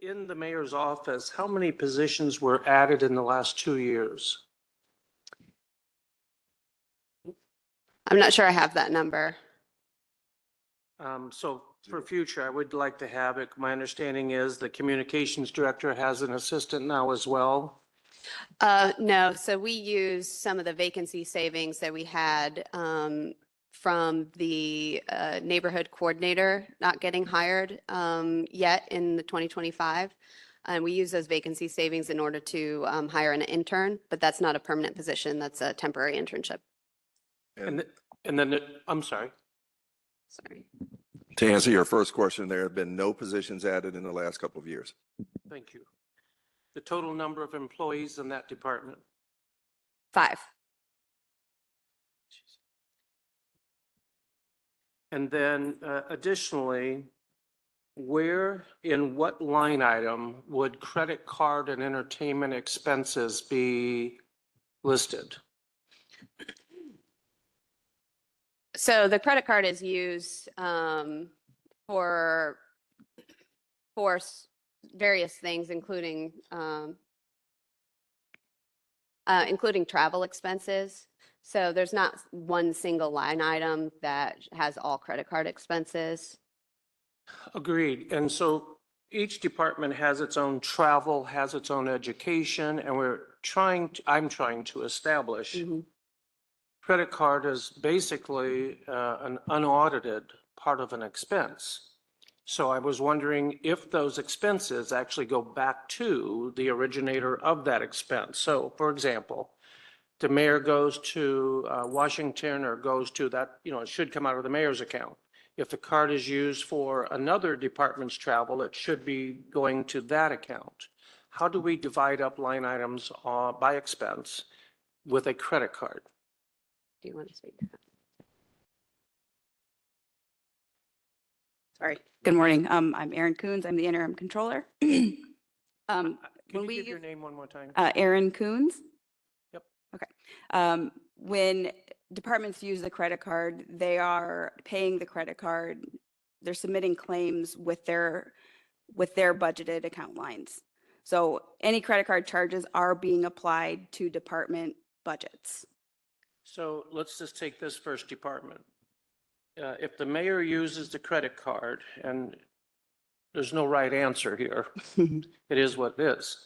In the mayor's office, how many positions were added in the last 2 years? I'm not sure I have that number. So for future, I would like to have it. My understanding is the communications director has an assistant now as well. No, so we use some of the vacancy savings that we had from the neighborhood coordinator not getting hired yet in the 2025. And we use those vacancy savings in order to hire an intern, but that's not a permanent position. That's a temporary internship. And then, I'm sorry. Sorry. To answer your first question, there have been no positions added in the last couple of years. Thank you. The total number of employees in that department? 5. And then additionally, where, in what line item would credit card and entertainment expenses be listed? So the credit card is used for various things, including travel expenses. So there's not one single line item that has all credit card expenses. Agreed. And so each department has its own travel, has its own education, and I'm trying to establish credit card is basically an unaudited part of an expense. So I was wondering if those expenses actually go back to the originator of that expense. So for example, the mayor goes to Washington or goes to that, it should come out of the mayor's account. If the card is used for another department's travel, it should be going to that account. How do we divide up line items by expense with a credit card? Do you want to speak to that? Sorry. Good morning. I'm Erin Coons. I'm the interim controller. Can When you we give your use- name one more time? Erin Coons. Yep. Okay. When departments use the credit card, they are paying the credit card. They're submitting claims with their budgeted account lines. So any credit card charges are being applied to department budgets. So let's just take this first department. If the mayor uses the credit card, and there's no right answer here, it is what it is.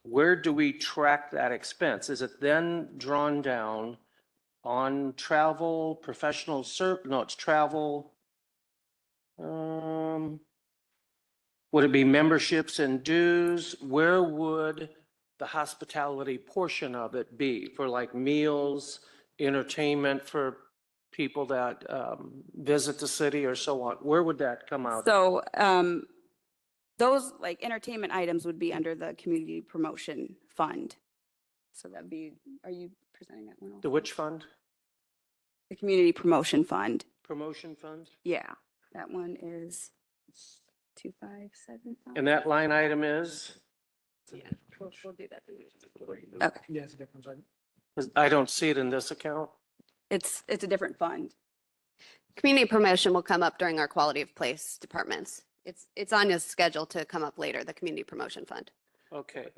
Where do we track that expense? Is it then drawn down on travel, professional no, it's travel. Would it be memberships and dues? Where would the hospitality portion of it be for like meals, entertainment for people that visit the city or so on? Where would that come out? So those like entertainment items would be under the community promotion fund. So that'd be, are you presenting that one? The also? which fund? The community promotion fund. Promotion fund? Yeah, that one is 2575. And that line item is? Yeah, we'll do that. Okay, Yeah, it's a different fund. I don't see it in this account. it's a different fund. Community promotion will come up during our quality of place departments. It's on your schedule to come up later, the community promotion fund. Okay.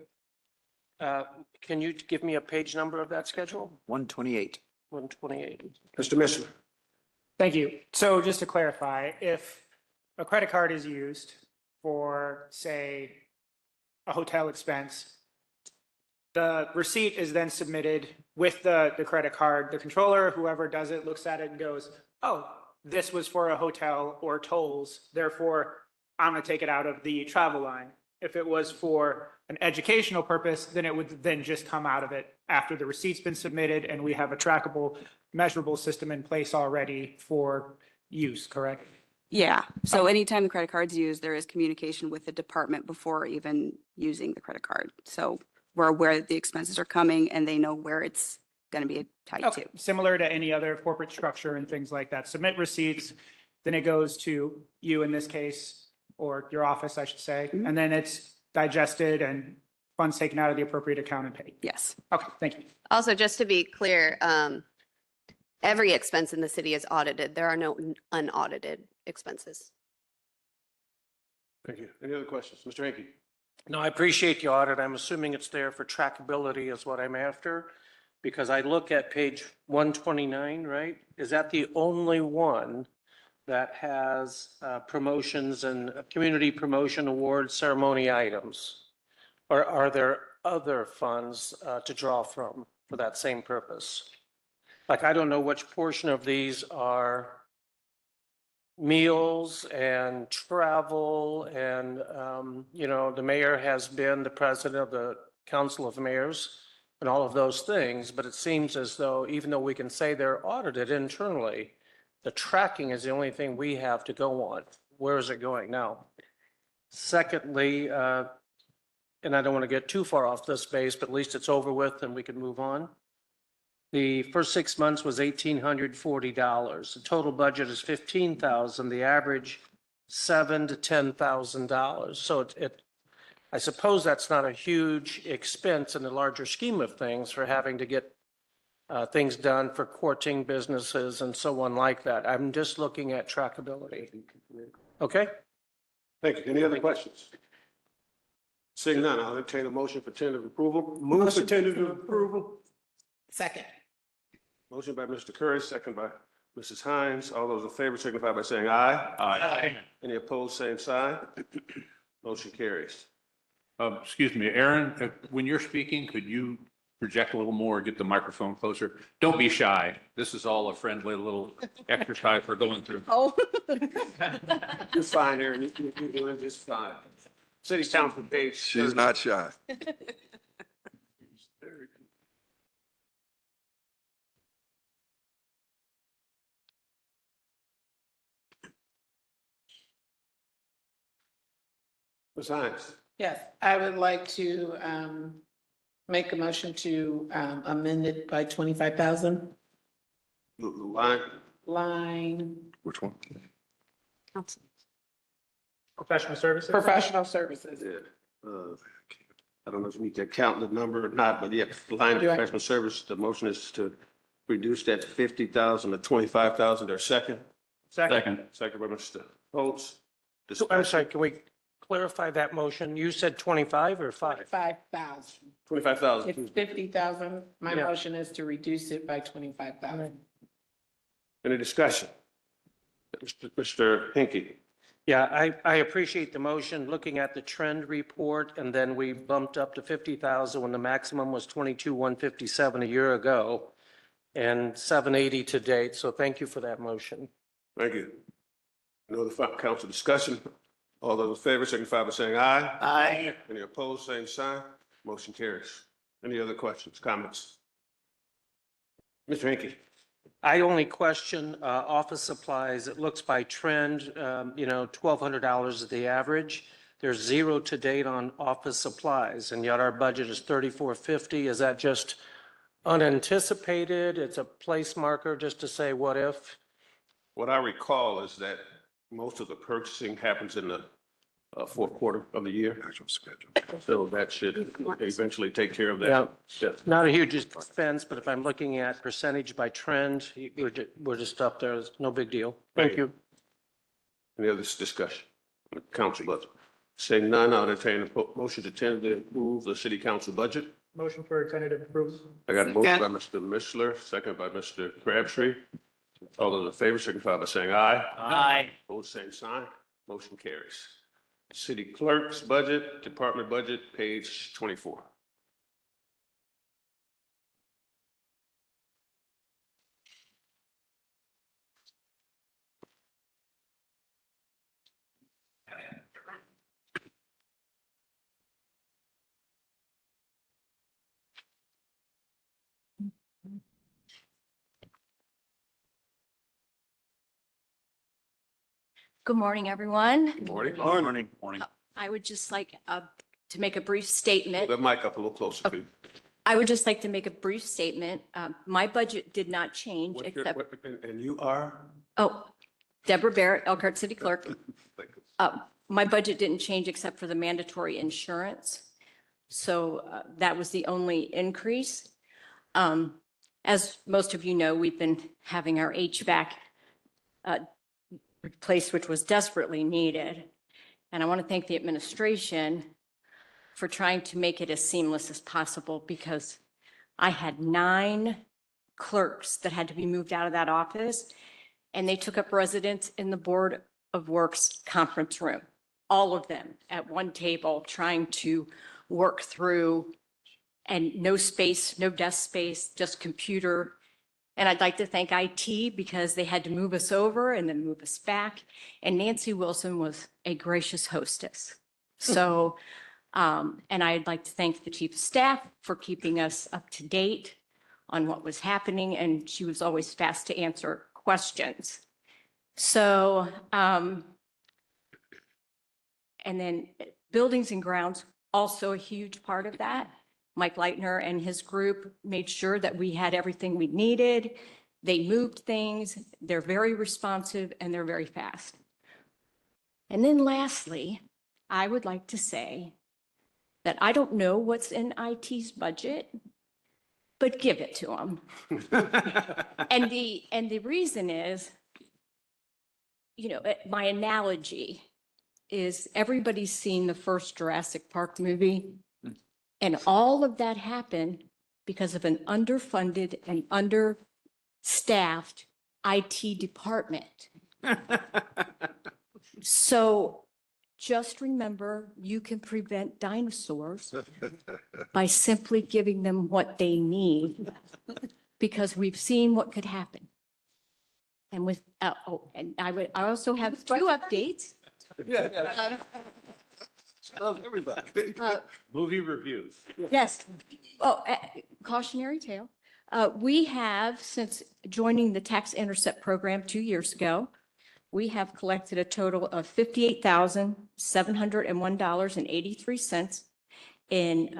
Can you give me a page number of that schedule? 128. 128. Mr. Mishler. Thank you. So just to clarify, if a credit card is used for, say, a hotel expense, the receipt is then submitted with the credit card. The controller, whoever does it, looks at it and goes, oh, this was for a hotel or tolls, therefore I'm going to take it out of the travel line. If it was for an educational purpose, then it would then just come out of it after the receipt's been submitted and we have a trackable, measurable system in place already for use, correct? Yeah, so anytime the credit card's used, there is communication with the department before even using the credit card. So we're aware that the expenses are coming and they know where it's going to be tied Okay, to. similar to any other corporate structure and things like that. Submit receipts, then it goes to you in this case, or your office, I should say, and then it's digested and funds taken out of the appropriate account and paid. Yes. Okay, thank you. Also, just to be clear, every expense in the city is audited. There are no unaudited expenses. Thank you. Any other questions? Mr. Hinkie? No, I appreciate the audit. I'm assuming it's there for trackability is what I'm after. Because I look at page 129, right? Is that the only one that has promotions and community promotion award ceremony items? Or are there other funds to draw from for that same purpose? Like, I don't know which portion of these are meals and travel and, the mayor has been the president of the Council of Mayors and all of those things, but it seems as though even though we can say they're audited internally, the tracking is the only thing we have to go on. Where is it going now? Secondly, and I don't want to get too far off this base, but at least it's over with and we can move on. The first 6 months was $1,840. The total budget is $15,000. The average $7,000 to $10,000. So I suppose that's not a huge expense in the larger scheme of things for having to get things done for courting businesses and so on like that. I'm just looking at trackability. Okay? Thank you. Any other questions? Seeing none, I'll entertain a motion for tentative approval. Move for tentative approval. Second. Motion by Mr. Curry, second by Mrs. Hines. All those in favor signify by saying aye. Aye. Any opposed, same sign. Motion carries. Excuse me, Aaron, when you're speaking, could you project a little more, get the microphone closer? Don't be shy. This is all a friendly little exercise we're going through. Oh. You're fine, Aaron. You're doing just fine. City Council page. She's not shy. Ms. Hines. Yes, I would like to make a motion to amend it by 25,000. Line. Line Which one? Professional services? professional services. Yeah. I don't know if you need to count the number or not, but yeah, line of Do I- professional service, the motion is to reduce that 50,000 to 25,000. Their second. Second. Second by Mr. Holtz. So I'm sorry, can we clarify that motion? You said 25 or 5? 25,000. 25,000. It's 50,000. My Yeah. motion is to reduce it by 25,000. Any discussion? Mr. Hinkie. Yeah, I appreciate the motion, looking at the trend report, and then we bumped up to 50,000 when the maximum was 22,157 a year ago and 780 to date. So thank you for that motion. Thank you. No other council discussion. All those in favor signify by saying aye. Aye. Any opposed, same sign. Motion carries. Any other questions, comments? Mr. Hinkie. I only question office supplies. It looks by trend, $1,200 is the average. There's zero to date on office supplies, and yet our budget is $3,450. Is that just unanticipated? It's a place marker just to say what if? What I recall is that most of the purchasing happens in the fourth quarter of the year. Actual schedule. So that should eventually take care of that. Yeah. Yeah. Not a huge expense, but if I'm looking at percentage by trend, we're just up there. It's no big deal. Thank you. Any other discussion? Council budget. Saying none, I'll entertain a motion to tentatively approve the city council budget. Motion for tentative approval. I got a motion by Mr. Mishler, second by Mr. Crabtree. All those in favor signify by saying aye. Aye. Opposed, same sign. Motion carries. City clerk's budget, department budget, page 24. Good morning, everyone. Good morning. Morning. Morning. I would just like to make a brief statement. Hold that mic up a little closer, please. I would just like to make a brief statement. My budget did not change What's your- except, And you are? oh, Deborah Barrett, Elkhart City Clerk. Thank you. My budget didn't change except for the mandatory insurance. So that was the only increase. As most of you know, we've been having our HVAC replaced, which was desperately needed. And I want to thank the administration for trying to make it as seamless as possible, because I had 9 clerks that had to be moved out of that office, and they took up residence in the Board of Works conference room, all of them at one table trying to work through, and no space, no desk space, just computer. And I'd like to thank IT because they had to move us over and then move us back. And Nancy Wilson was a gracious hostess. So, and I'd like to thank the chief of staff for keeping us up to date on what was happening. And she was always fast to answer questions. So, and then buildings and grounds, also a huge part of that. Mike Leitner and his group made sure that we had everything we needed. They moved things. They're very responsive and they're very fast. And then lastly, I would like to say that I don't know what's in IT's budget, but give it to them. And the reason is, you know, my analogy is everybody's seen the first Jurassic Park movie. And all of that happened because of an underfunded and understaffed IT department. So just remember, you can prevent dinosaurs by simply giving them what they need, because we've seen what could happen. And with, and I also have 2 updates. Love everybody. Movie reviews. Yes. Oh, cautionary tale. We have, since joining the tax intercept program 2 years ago, we have collected a total of $58,701.83 in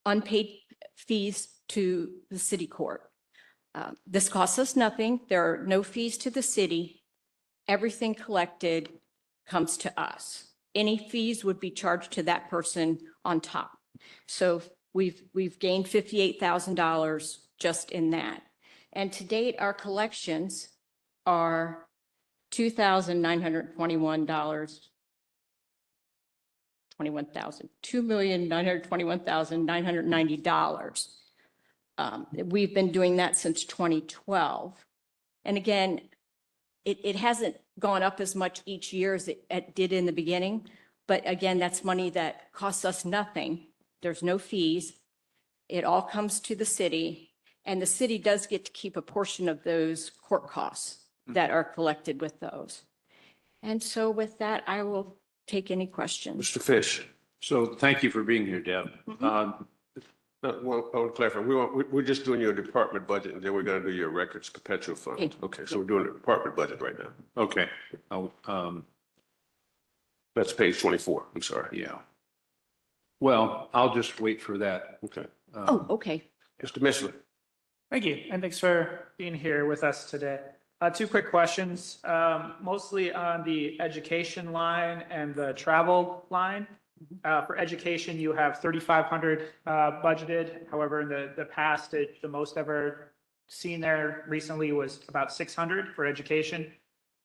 unpaid fees to the city court. This costs us nothing. There are no fees to the city. Everything collected comes to us. Any fees would be charged to that person on top. So we've gained $58,000 just in that. And to date, our collections are $2,921,990. We've been doing that since 2012. And again, it hasn't gone up as much each year as it did in the beginning. But again, that's money that costs us nothing. There's no fees. It all comes to the city. And the city does get to keep a portion of those court costs that are collected with those. And so with that, I will take any questions. Mr. Fish. So thank you for being here, Deb. I want to clarify, we're just doing your department budget, and then we're going to do your records perpetual fund. Okay. Okay, so we're doing the department budget right now. Okay. That's page 24, I'm sorry. Yeah. Well, I'll just wait for that. Okay. Oh, okay. Mr. Michelin. Thank you, and thanks for being here with us today. 2 quick questions, mostly on the education line and the travel line. For education, you have 3,500 budgeted. However, in the past, the most ever seen there recently was about 600 for education.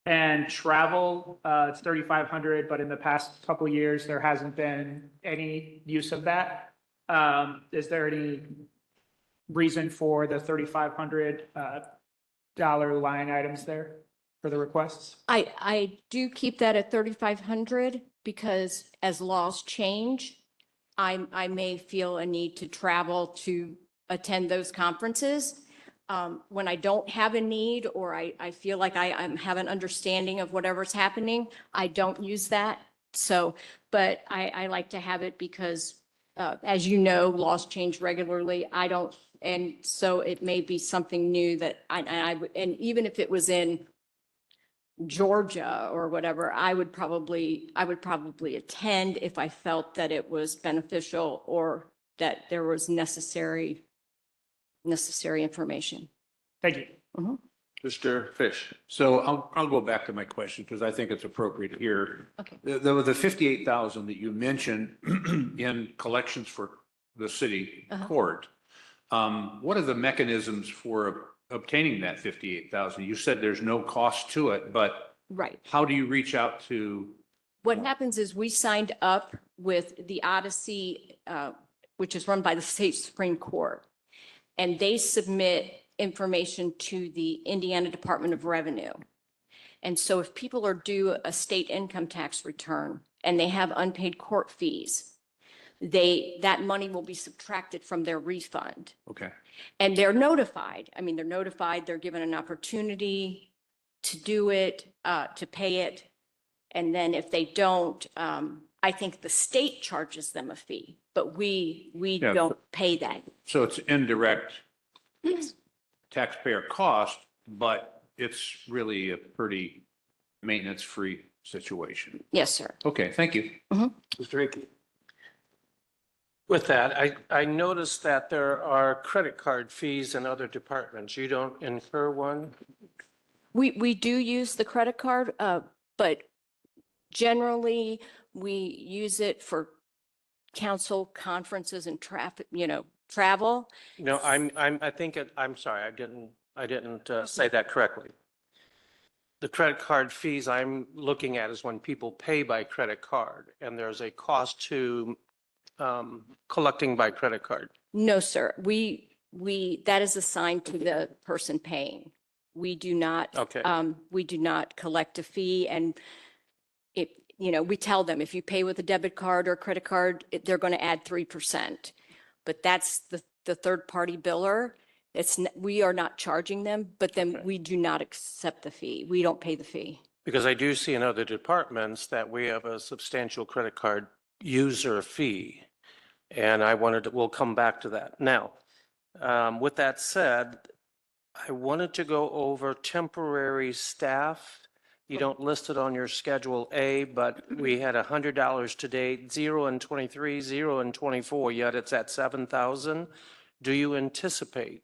And travel, it's 3,500, but in the past couple of years, there hasn't been any use of that. Is there any reason for the $3,500 line items there for the requests? I do keep that at 3,500 because as laws change, I may feel a need to travel to attend those conferences. When I don't have a need, or I feel like I have an understanding of whatever's happening, I don't use that. So, but I like to have it because, as you know, laws change regularly. I don't, and so it may be something new that and even if it was in Georgia or whatever, I would probably attend if I felt that it was beneficial or that there was necessary information. Thank you. Mr. Fish. So I'll go back to my question because I think it's appropriate here. Okay. The 58,000 that you mentioned in collections for the city court, what are the mechanisms for obtaining that 58,000? You said there's no cost to it, but Right. how do you reach out to What happens is we signed up with the Odyssey, which is run by the state Supreme Court. And they submit information to the Indiana Department of Revenue. And so if people are due a state income tax return and they have unpaid court fees, that money will be subtracted from their refund. Okay. And they're notified. I mean, they're notified, they're given an opportunity to do it, to pay it. And then if they don't, I think the state charges them a fee, but we Yeah. don't pay that. So it's indirect taxpayer cost, but it's really a pretty maintenance-free situation. Yes, sir. Okay, thank you. Mr. Hickey. With that, I noticed that there are credit card fees in other departments. You don't incur one? We do use the credit card, but generally we use it for council conferences and traffic, travel. No, I'm sorry, I didn't say that correctly. The credit card fees I'm looking at is when people pay by credit card, and there's a cost to collecting by credit card. No, sir. That is assigned to the person paying. We do not. Okay. We do not collect a fee, and we tell them if you pay with a debit card or credit card, they're going to add 3%. But that's the third party biller. We are not charging them, but then we do not accept the fee. We don't pay the fee. Because I do see in other departments that we have a substantial credit card user fee. And we'll come back to that. Now, with that said, I wanted to go over temporary staff. You don't list it on your Schedule A, but we had $100 to date, 0 in 23, 0 in 24, yet it's at 7,000. Do you anticipate?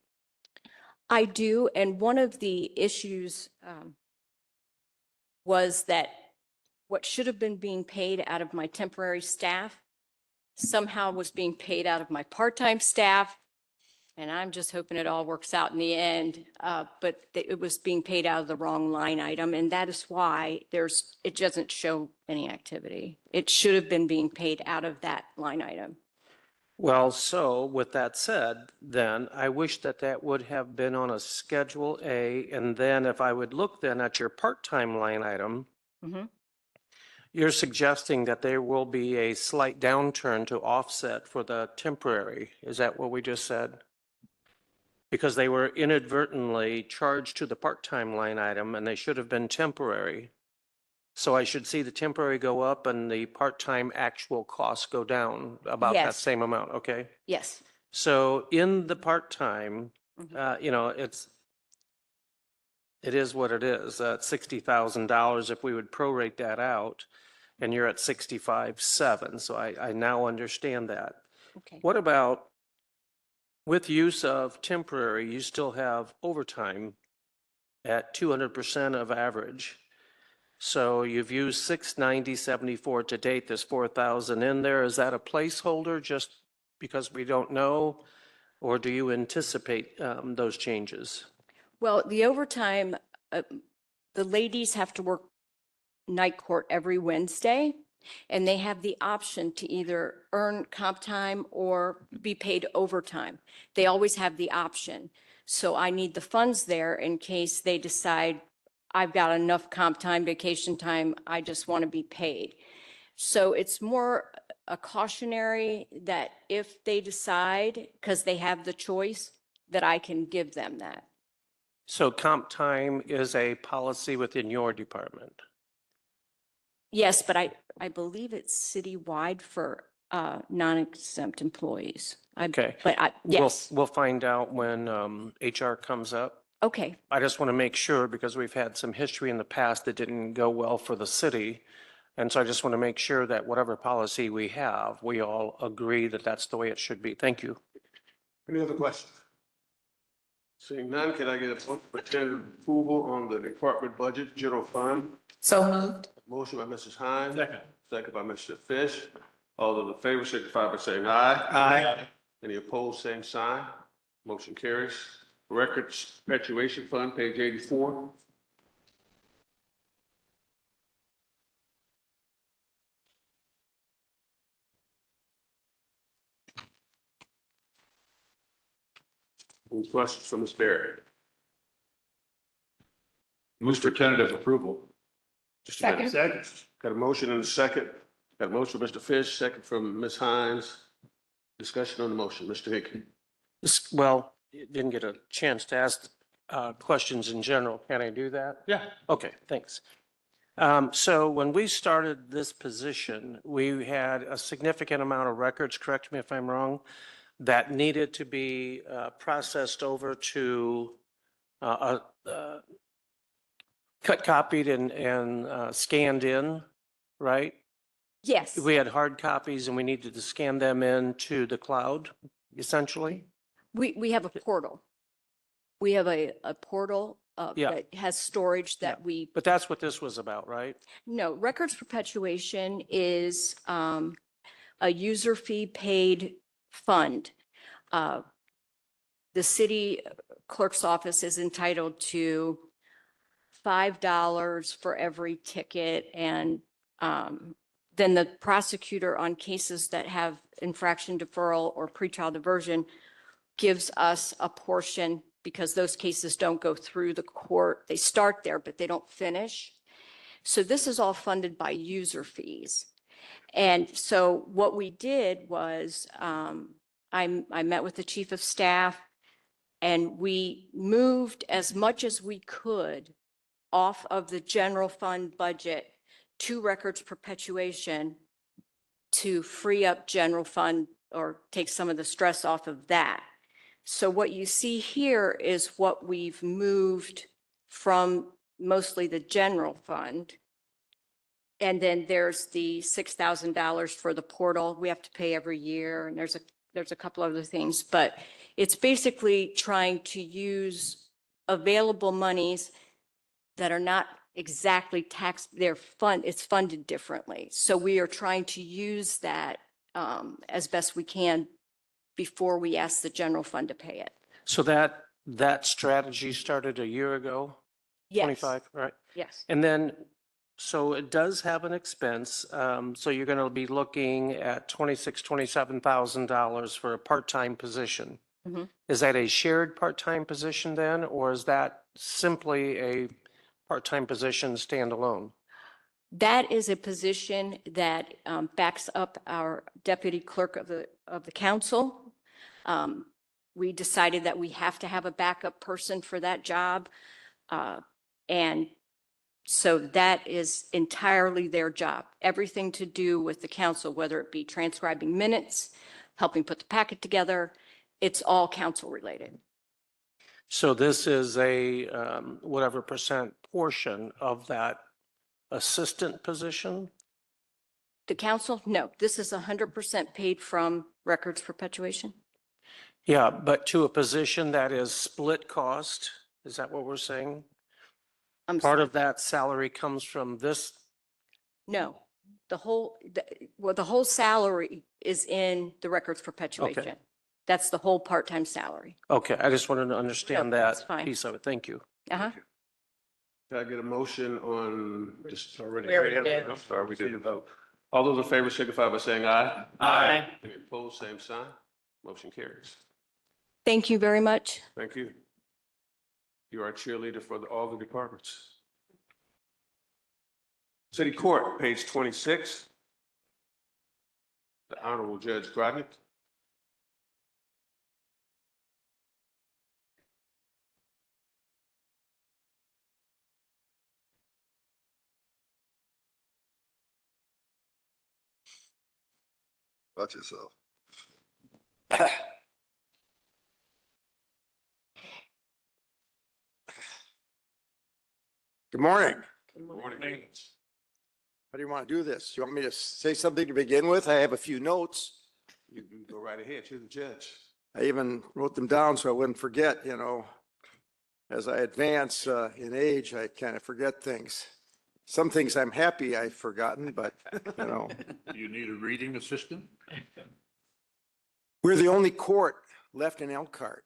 I do, and one of the issues was that what should have been being paid out of my temporary staff somehow was being paid out of my part-time staff. And I'm just hoping it all works out in the end, but it was being paid out of the wrong line item, and that is why it doesn't show any activity. It should have been being paid out of that line item. Well, so with that said, then I wish that would have been on a Schedule A. And then if I would look then at your part-time line item, Mhm. you're suggesting that there will be a slight downturn to offset for the temporary. Is that what we just said? Because they were inadvertently charged to the part-time line item and they should have been temporary. So I should see the temporary go up and the part-time actual costs go down about that Yes. same amount, okay? Yes. So in the part-time, Mhm. it is what it is. $60,000 if we would prorate that out, and you're at 65.7. So I now understand that. Okay. What about with use of temporary, you still have overtime at 200% of average. So you've used 690.74 to date, there's 4,000 in there. Is that a placeholder just because we don't know? Or do you anticipate those changes? Well, the overtime, the ladies have to work night court every Wednesday, and they have the option to either earn comp time or be paid overtime. They always have the option. So I need the funds there in case they decide I've got enough comp time, vacation time, I just want to be paid. So it's more a cautionary that if they decide, because they have the choice, that I can give them that. So comp time is a policy within your department. Yes, but I believe it's citywide for non-exempt employees. Okay. But yes, We'll find out when HR comes up. okay, I just want to make sure because we've had some history in the past that didn't go well for the city. And so I just want to make sure that whatever policy we have, we all agree that that's the way it should be. Thank you. Any other questions? Seeing none, can I get a motion for tentative approval on the department budget, general fund? So moved. Motion by Mrs. Hines. Second. Second by Mr. Fish. All those in favor signify by saying aye. Aye. Any opposed, same sign. Motion carries. Records perpetuation fund, page 84. Any questions from Ms. Barrett? Move for tentative approval. Just a minute. Second. Got a motion and a second. Got a motion from Mr. Fish, second from Ms. Hines. Discussion on the motion. Mr. Hickey. Well, you didn't get a chance to ask questions in general. Can I do that? Yeah. Okay, thanks. So when we started this position, we had a significant amount of records, correct me if I'm wrong, that needed to be processed over to cut copied and scanned in, right? Yes, We had hard copies and we needed to scan them into the cloud, essentially. we have a portal. We have a portal Yeah. that has storage that we, But that's what this was about, right? no, records perpetuation is a user fee paid fund. The city clerk's office is entitled to $5 for every ticket, and then the prosecutor on cases that have infraction deferral or pretrial diversion gives us a portion, because those cases don't go through the court. They start there, but they don't finish. So this is all funded by user fees. And so what we did was I met with the chief of staff, and we moved as much as we could off of the general fund budget to records perpetuation to free up general fund or take some of the stress off of that. So what you see here is what we've moved from mostly the general fund. And then there's the $6,000 for the portal we have to pay every year. And there's a couple other things, but it's basically trying to use available monies that are not exactly taxed, it's funded differently. So we are trying to use that as best we can before we ask the general fund to pay it. So that strategy started a year ago, Yes. 25, right? Yes. And then, so it does have an expense. So you're going to be looking at $27,000 for a part-time position. Mhm. Is that a shared part-time position then, or is that simply a part-time position standalone? That is a position that backs up our deputy clerk of the council. We decided that we have to have a backup person for that job. And so that is entirely their job. Everything to do with the council, whether it be transcribing minutes, helping put the packet together, it's all council related. So this is a whatever percent portion of that assistant position? The council, no, this is 100% paid from records perpetuation. Yeah, but to a position that is split cost, is that what we're saying? I'm Part sorry. of that salary comes from this, No, the whole salary is in the records perpetuation. That's the whole part-time salary. okay, I just wanted to understand No, that's that fine. piece of it. Thank you. Uh-huh. Can I get a motion on this already? We already did. I'm sorry, we didn't vote. All those in favor signify by saying aye. Aye. Any opposed, same sign. Motion carries. Thank you very much. Thank you. You are a cheerleader for all the departments. City Court, page 26. The Honorable Judge Grodnick. Watch yourself. Good morning. Good morning. How do you want to do this? You want me to say something to begin with? I have a few notes. You can go right ahead. You're the judge. I even wrote them down so I wouldn't forget, you know. As I advance in age, I kind of forget things. Some things I'm happy I've forgotten, but, you know. Do you need a reading assistant? We're the only court left in Elkhart.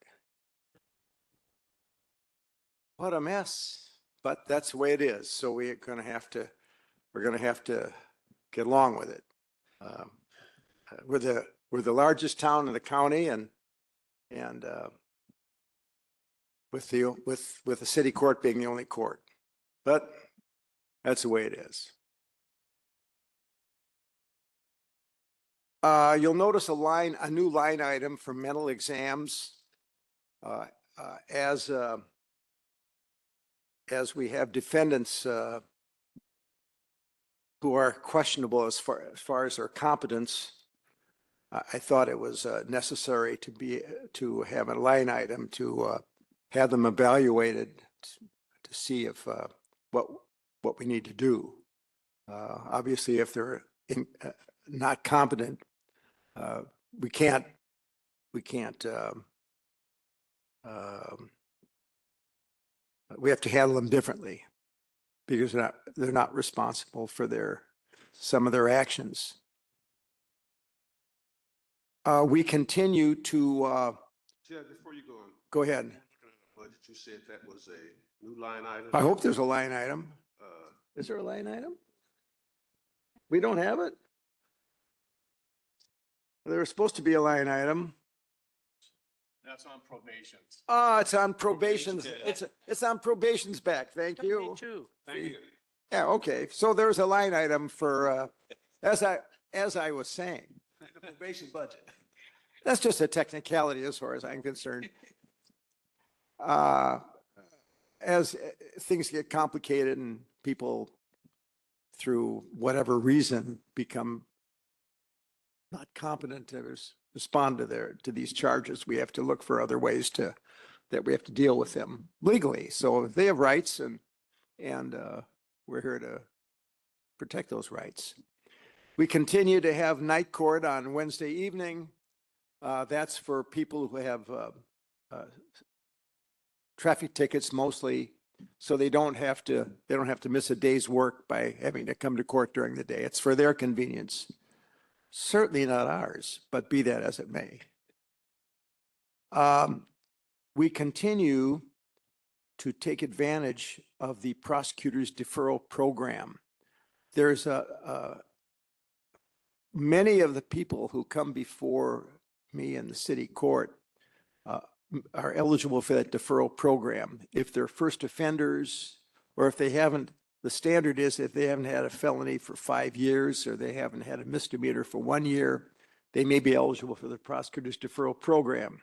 What a mess, but that's the way it is. So we're going to have to get along with it. We're the largest town in the county, and with the city court being the only court. But that's the way it is. You'll notice a new line item for mental exams. As we have defendants who are questionable as far as their competence, I thought it was necessary to have a line item to have them evaluated to see if what we need to do. Obviously, if they're not competent, we can't we have to handle them differently because they're not responsible for some of their actions. We continue to Chad, before you go on. go ahead. Budget, you said that was a new line item? I hope there's a line item. Is there a line item? We don't have it? There was supposed to be a line item. That's on probation. Oh, it's on probation's, it's on probation's back. Thank Me you. too. Thank you. Yeah, okay. So there's a line item for, as I was saying. The probation budget. That's just a technicality as far as I'm concerned. As things get complicated and people, through whatever reason, become not competent to respond to these charges, we have to look for other ways that we have to deal with them legally. So they have rights, and we're here to protect those rights. We continue to have night court on Wednesday evening. That's for people who have traffic tickets mostly, so they don't have to miss a day's work by having to come to court during the day. It's for their convenience. Certainly not ours, but be that as it may. We continue to take advantage of the prosecutor's deferral program. There's many of the people who come before me in the city court are eligible for that deferral program. If they're first offenders, or if they haven't, the standard is if they haven't had a felony for 5 years, or they haven't had a misdemeanor for 1 year, they may be eligible for the prosecutor's deferral program.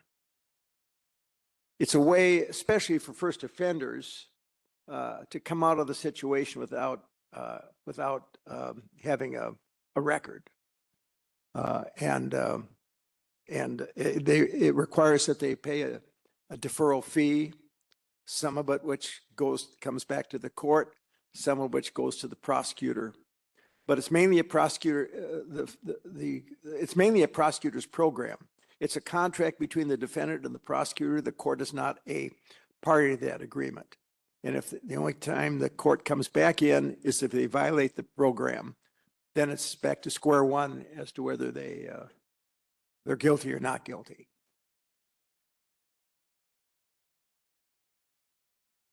It's a way, especially for first offenders, to come out of the situation without having a record. It requires that they pay a deferral fee, some of it which comes back to the court, some of which goes to the prosecutor. But it's mainly a prosecutor. It's mainly a prosecutor's program. It's a contract between the defendant and the prosecutor. The court is not a party to that agreement. And if the only time the court comes back in is if they violate the program, then it's back to square one as to whether they're guilty or not guilty.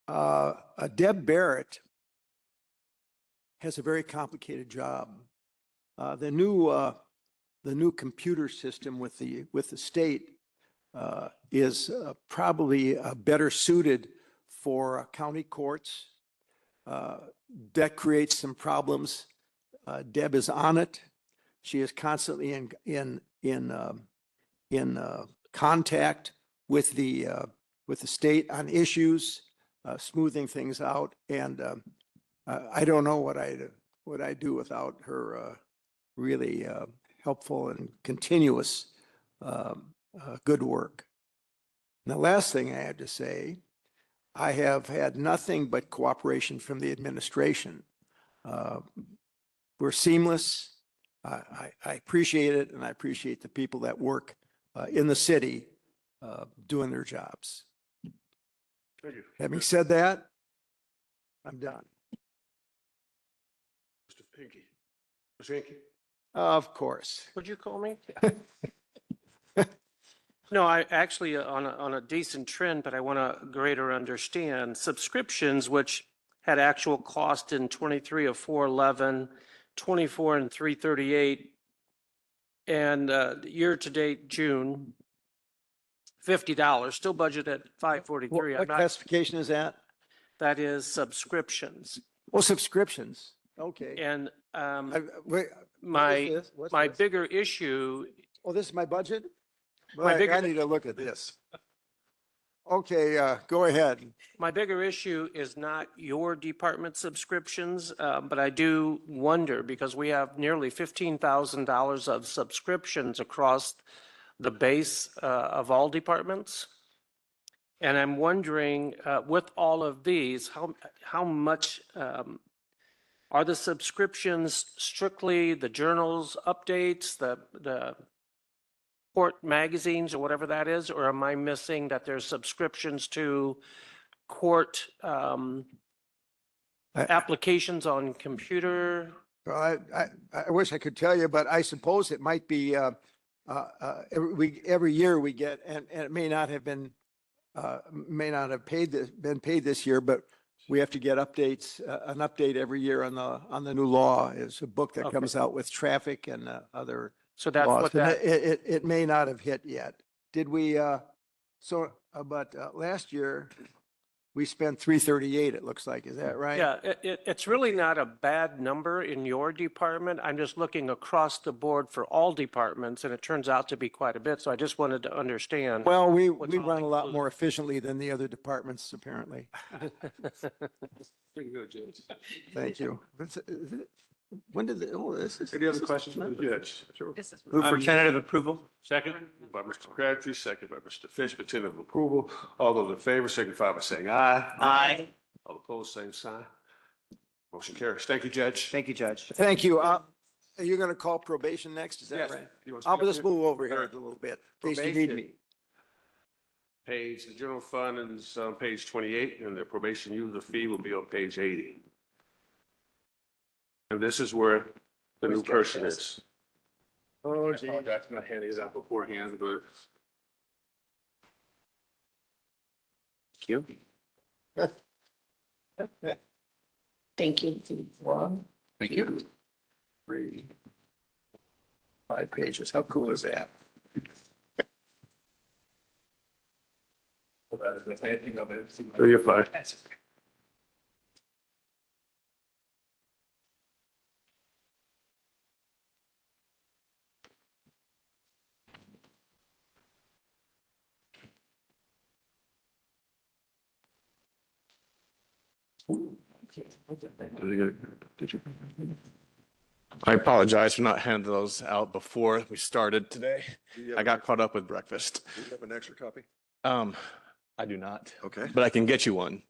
Deb Barrett has a very complicated job. The new computer system with the state is probably better suited for county courts. That creates some problems. Deb is on it. She is constantly in contact with the state on issues, smoothing things out. And I don't know what I do without her really helpful and continuous good work. And the last thing I have to say, I have had nothing but cooperation from the administration. We're seamless. I appreciate it, and I appreciate the people that work in the city doing their jobs. Thank you. Having said that, I'm done. Mr. Pinky. Mr. Hinkie. Of course. Would you call me? No, I actually on a decent trend, but I want to greater understand subscriptions, which had actual cost in 23 of 411, 24 and 338, and year to date June $50, still budgeted at $543. What classification is that? That is subscriptions. Well, subscriptions. Okay. And Wait, my, What's my this? bigger issue, Oh, this is my budget? My Well, bigger- I need to look at this. Okay, go ahead. my bigger issue is not your department subscriptions, but I do wonder because we have nearly $15,000 of subscriptions across the base of all departments. And I'm wondering, with all of these, how much are the subscriptions strictly the journals, updates, the court magazines or whatever that is? Or am I missing that there's subscriptions to court applications on computer? Well, I wish I could tell you, but I suppose it might be, every year we get, and it may not have been, may not have been paid this year, but we have to get updates, an update every year on the new law. It's a book that Okay. comes out with traffic and other So that's laws. what And that, it may not have hit yet. Did we, but last year, we spent 338, it looks like. Is that right? yeah, it's really not a bad number in your department. I'm just looking across the board for all departments and it turns out to be quite a bit. So I just wanted to understand. Well, we What's all run a lot included? more efficiently than the other departments, apparently. Pretty good, Judge. Thank you. When did this is. Any other questions for the judge? Move for tentative approval. Second? Moved by Mr. Crabtree, second by Mr. Fish, for tentative approval. All those in favor signify by saying aye. Aye. All opposed, same sign. Motion carries. Thank you, Judge. Thank you, Judge. Thank you. Are you going to call probation next? Is that Yes. right? You want to I'll speak up just here? move over here All a right. little bit, in case you need me. Page, the general fund is on page 28, and the probation user fee will be on page 80. And this is where the new person is. Oh, gee. That's not handing it out beforehand, but. Thank you. Thank you. Thank you. 5 pages. How cool is that? Oh, you're fine. Did you? I apologize for not handing those out before we started today. I got caught up with breakfast. Do you have an extra copy? I do not, Okay. but I can get you one.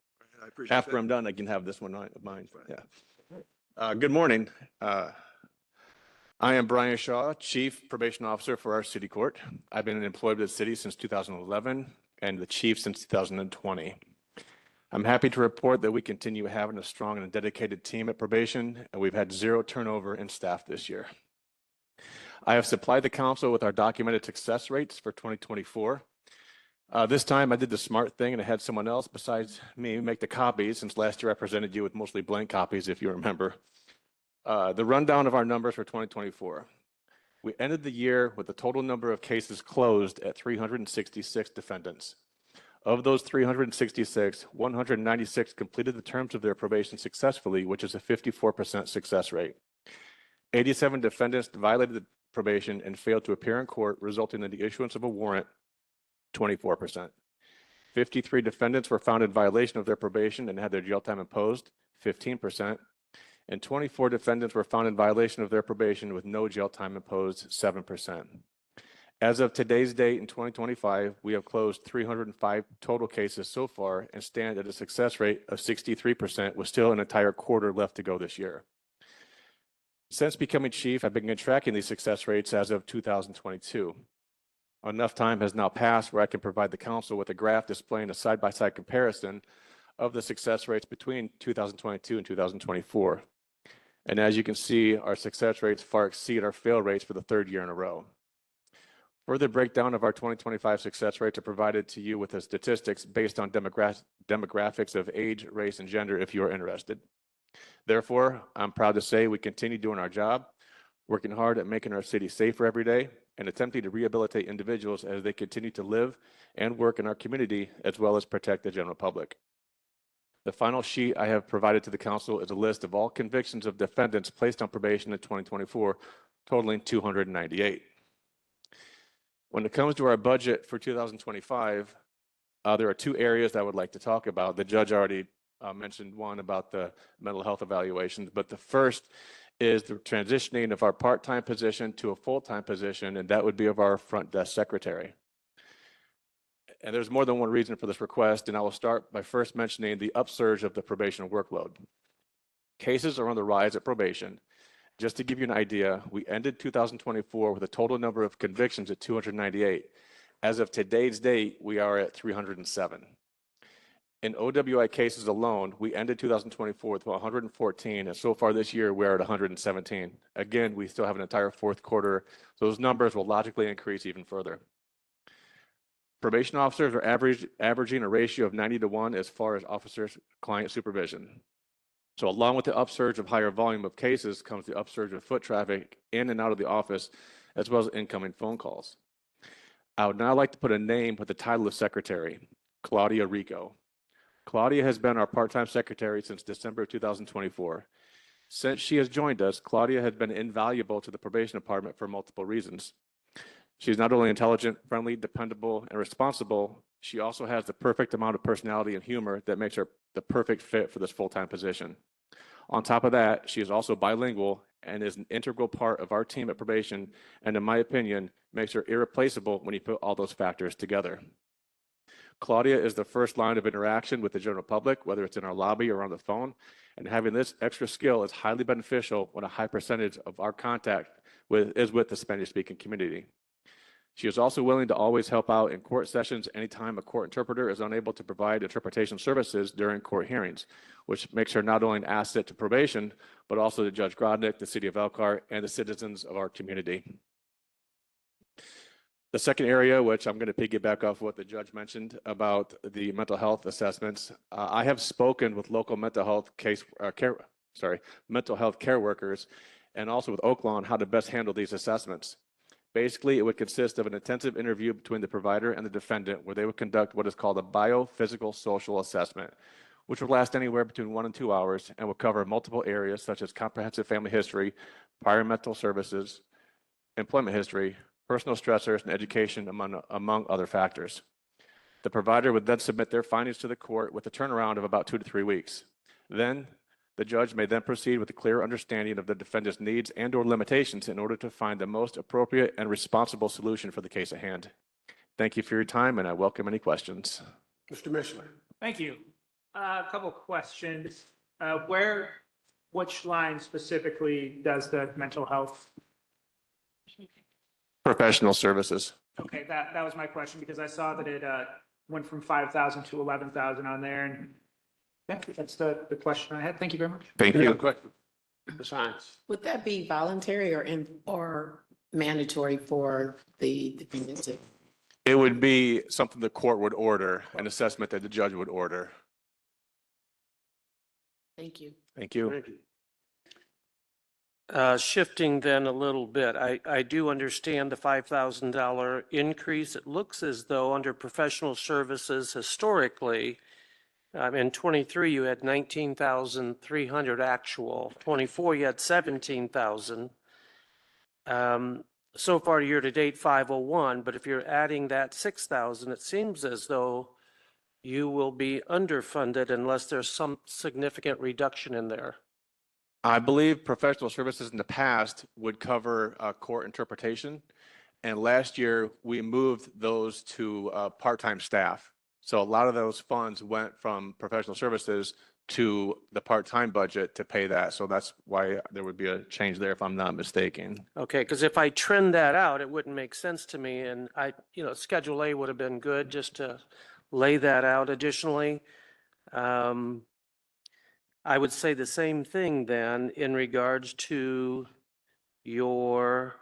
I appreciate After that. I'm done, I can have this one of mine. Yeah. Good morning. I am Brian Shaw, Chief Probation Officer for our city court. I've been employed with the city since 2011 and the chief since 2020. I'm happy to report that we continue having a strong and dedicated team at probation, and we've had 0 turnover in staff this year. I have supplied the council with our documented success rates for 2024. This time I did the smart thing and I had someone else besides me make the copies, since last year I presented you with mostly blank copies, if you remember. The rundown of our numbers for 2024. We ended the year with a total number of cases closed at 366 defendants. Of those 366, 196 completed the terms of their probation successfully, which is a 54% success rate. 87 defendants violated the probation and failed to appear in court, resulting in the issuance of a warrant, 24%. 53 defendants were found in violation of their probation and had their jail time imposed, 15%. And 24 defendants were found in violation of their probation with no jail time imposed, 7%. As of today's date in 2025, we have closed 305 total cases so far and stand at a success rate of 63%, with still an entire quarter left to go this year. Since becoming chief, I've been tracking these success rates as of 2022. Enough time has now passed where I can provide the council with a graph displaying a side-by-side comparison of the success rates between 2022 and 2024. And as you can see, our success rates far exceed our fail rates for the 3rd year in a row. Further breakdown of our 2025 success rates are provided to you with the statistics based on demographics of age, race, and gender if you are interested. Therefore, I'm proud to say we continue doing our job, working hard at making our city safer every day, and attempting to rehabilitate individuals as they continue to live and work in our community, as well as protect the general public. The final sheet I have provided to the council is a list of all convictions of defendants placed on probation in 2024, totaling 298. When it comes to our budget for 2025, there are two areas that I would like to talk about. The judge already mentioned one about the mental health evaluations, but the first is the transitioning of our part-time position to a full-time position, and that would be of our front desk secretary. And there's more than one reason for this request, and I will start by first mentioning the upsurge of the probation workload. Cases are on the rise at probation. Just to give you an idea, we ended 2024 with a total number of convictions at 298. As of today's date, we are at 307. In OWI cases alone, we ended 2024 with 114, and so far this year, we're at 117. Again, we still have an entire fourth quarter, so those numbers will logically increase even further. Probation officers are averaging a ratio of 90-1 as far as officer-client supervision. So along with the upsurge of higher volume of cases comes the upsurge of foot traffic in and out of the office, as well as incoming phone calls. I would now like to put a name with the title of secretary, Claudia Rico. Claudia has been our part-time secretary since December of 2024. Since she has joined us, Claudia has been invaluable to the probation department for multiple reasons. She's not only intelligent, friendly, dependable, and responsible, she also has the perfect amount of personality and humor that makes her the perfect fit for this full-time position. On top of that, she is also bilingual and is an integral part of our team at probation, and in my opinion, makes her irreplaceable when you put all those factors together. Claudia is the first line of interaction with the general public, whether it's in our lobby or on the phone, and having this extra skill is highly beneficial when a high percentage of our contact is with the Spanish-speaking community. She is also willing to always help out in court sessions anytime a court interpreter is unable to provide interpretation services during court hearings, which makes her not only an asset to probation, but also to Judge Grodnick, the City of Elkhart, and the citizens of our community. The second area, which I'm going to piggyback off what the judge mentioned about the mental health assessments, I have spoken with local mental health mental health care workers, and also with Oaklawn on how to best handle these assessments. Basically, it would consist of an intensive interview between the provider and the defendant, where they would conduct what is called a biophysical social assessment, which would last anywhere between 1 and 2 hours and will cover multiple areas such as comprehensive family history, prior mental services, employment history, personal stressors, and education, among other factors. The provider would then submit their findings to the court with a turnaround of about 2 to 3 weeks. Then, the judge may then proceed with a clear understanding of the defendant's needs and/or limitations in order to find the most appropriate and responsible solution for the case at hand. Thank you for your time, and I welcome any questions. Mr. Mishler. Thank you. A couple questions. Which line specifically does the mental health? Professional services. Okay, that was my question, because I saw that it went from 5,000 to 11,000 on there, and yeah, that's the question I had. Thank you very much. Thank Any you. other questions? Ms. Hines. Would that be voluntary or mandatory for the defendant? It would be something the court would order, an assessment that the judge would order. Thank you. Thank you. Thank you. Shifting then a little bit, I do understand the $5,000 increase. It looks as though under professional services historically, in 23, you had 19,300 actual. 24, you had 17,000. So far, year to date, 501. But if you're adding that 6,000, it seems as though you will be underfunded unless there's some significant reduction in there. I believe professional services in the past would cover court interpretation. And last year, we moved those to part-time staff. So a lot of those funds went from professional services to the part-time budget to pay that. So that's why there would be a change there, if I'm not mistaken. Okay, because if I trend that out, it wouldn't make sense to me. And Schedule A would have been good just to lay that out additionally. I would say the same thing then in regards to your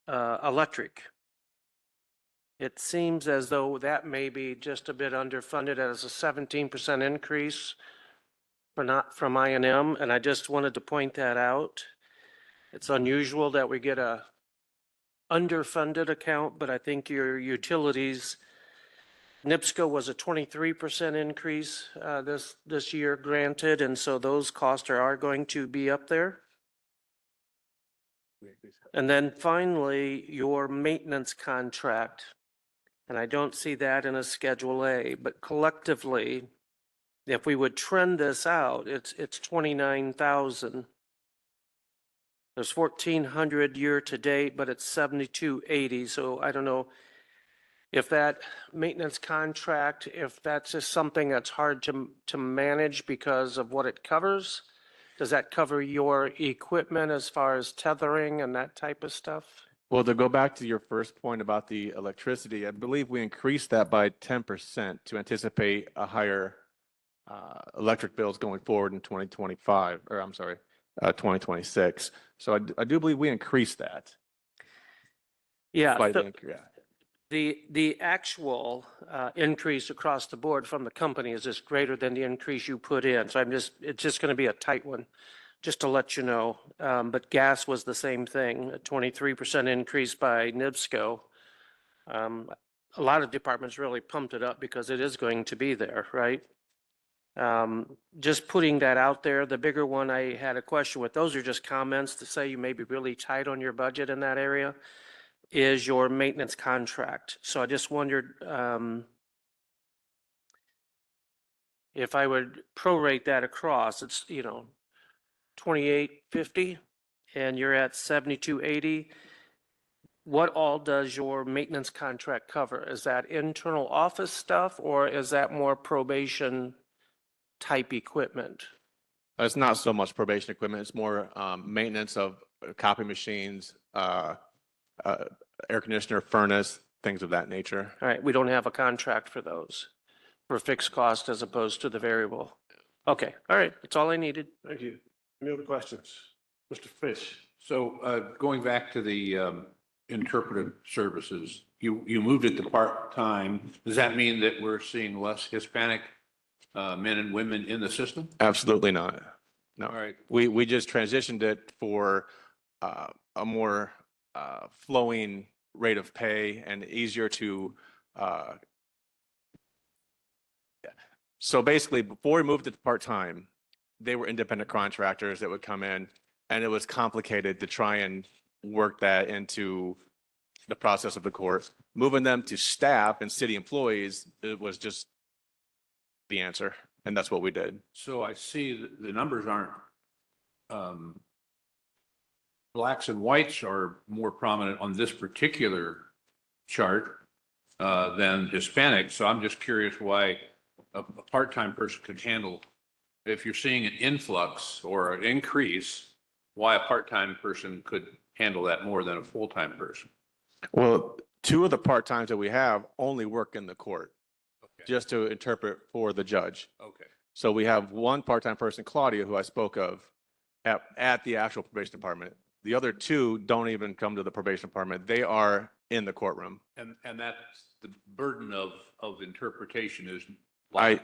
electric. It seems as though that may be just a bit underfunded as a 17% increase from I&M, and I just wanted to point that out. It's unusual that we get a underfunded account, but I think your utilities, NIPSCO was a 23% increase this year granted, and so those costs are going to be up there. And then finally, your maintenance contract, and I don't see that in a Schedule A, but collectively, if we would trend this out, it's 29,000. There's 1,400 year to date, but it's 7,280. So I don't know if that maintenance contract, if that's just something that's hard to manage because of what it covers. Does that cover your equipment as far as tethering and that type of stuff? Well, to go back to your first point about the electricity, I believe we increased that by 10% to anticipate a higher electric bills going forward in 2025, or I'm sorry, 2026. So I do believe we increased that. Yeah. Slightly, yeah. The actual increase across the board from the company is just greater than the increase you put in. So it's just going to be a tight one, just to let you know. But gas was the same thing, a 23% increase by NIPSCO. A lot of departments really pumped it up because it is going to be there, right? Just putting that out there. The bigger one I had a question with, those are just comments to say you may be really tight on your budget in that area, is your maintenance contract. So I just wondered if I would prorate that across, it's, 2850 and you're at 7280. What all does your maintenance contract cover? Is that internal office stuff or is that more probation type equipment? It's not so much probation equipment. It's more maintenance of copy machines, air conditioner, furnace, things of that nature. All right, we don't have a contract for those, for fixed cost as opposed to the variable. Okay, all right, that's all I needed. Thank you. Any other questions? Mr. Fish? So going back to the interpretive services, you moved it to part-time. Does that mean that we're seeing less Hispanic men and women in the system? Absolutely not. No. All right. We just transitioned it for a more flowing rate of pay and easier to. So basically, before we moved it to part-time, they were independent contractors that would come in, and it was complicated to try and work that into the process of the court. Moving them to staff and city employees, it was just the answer, and that's what we did. So I see that the numbers aren't, blacks and whites are more prominent on this particular chart than Hispanics. So I'm just curious why a part-time person could handle, if you're seeing an influx or an increase, why a part-time person could handle that more than a full-time person. Well, two of the part-times that we have only work in the court, just to interpret for the judge. Okay. So we have one part-time person, Claudia, who I spoke of at the actual probation department. The other two don't even come to the probation department. They are in the courtroom. And that's the burden of interpretation is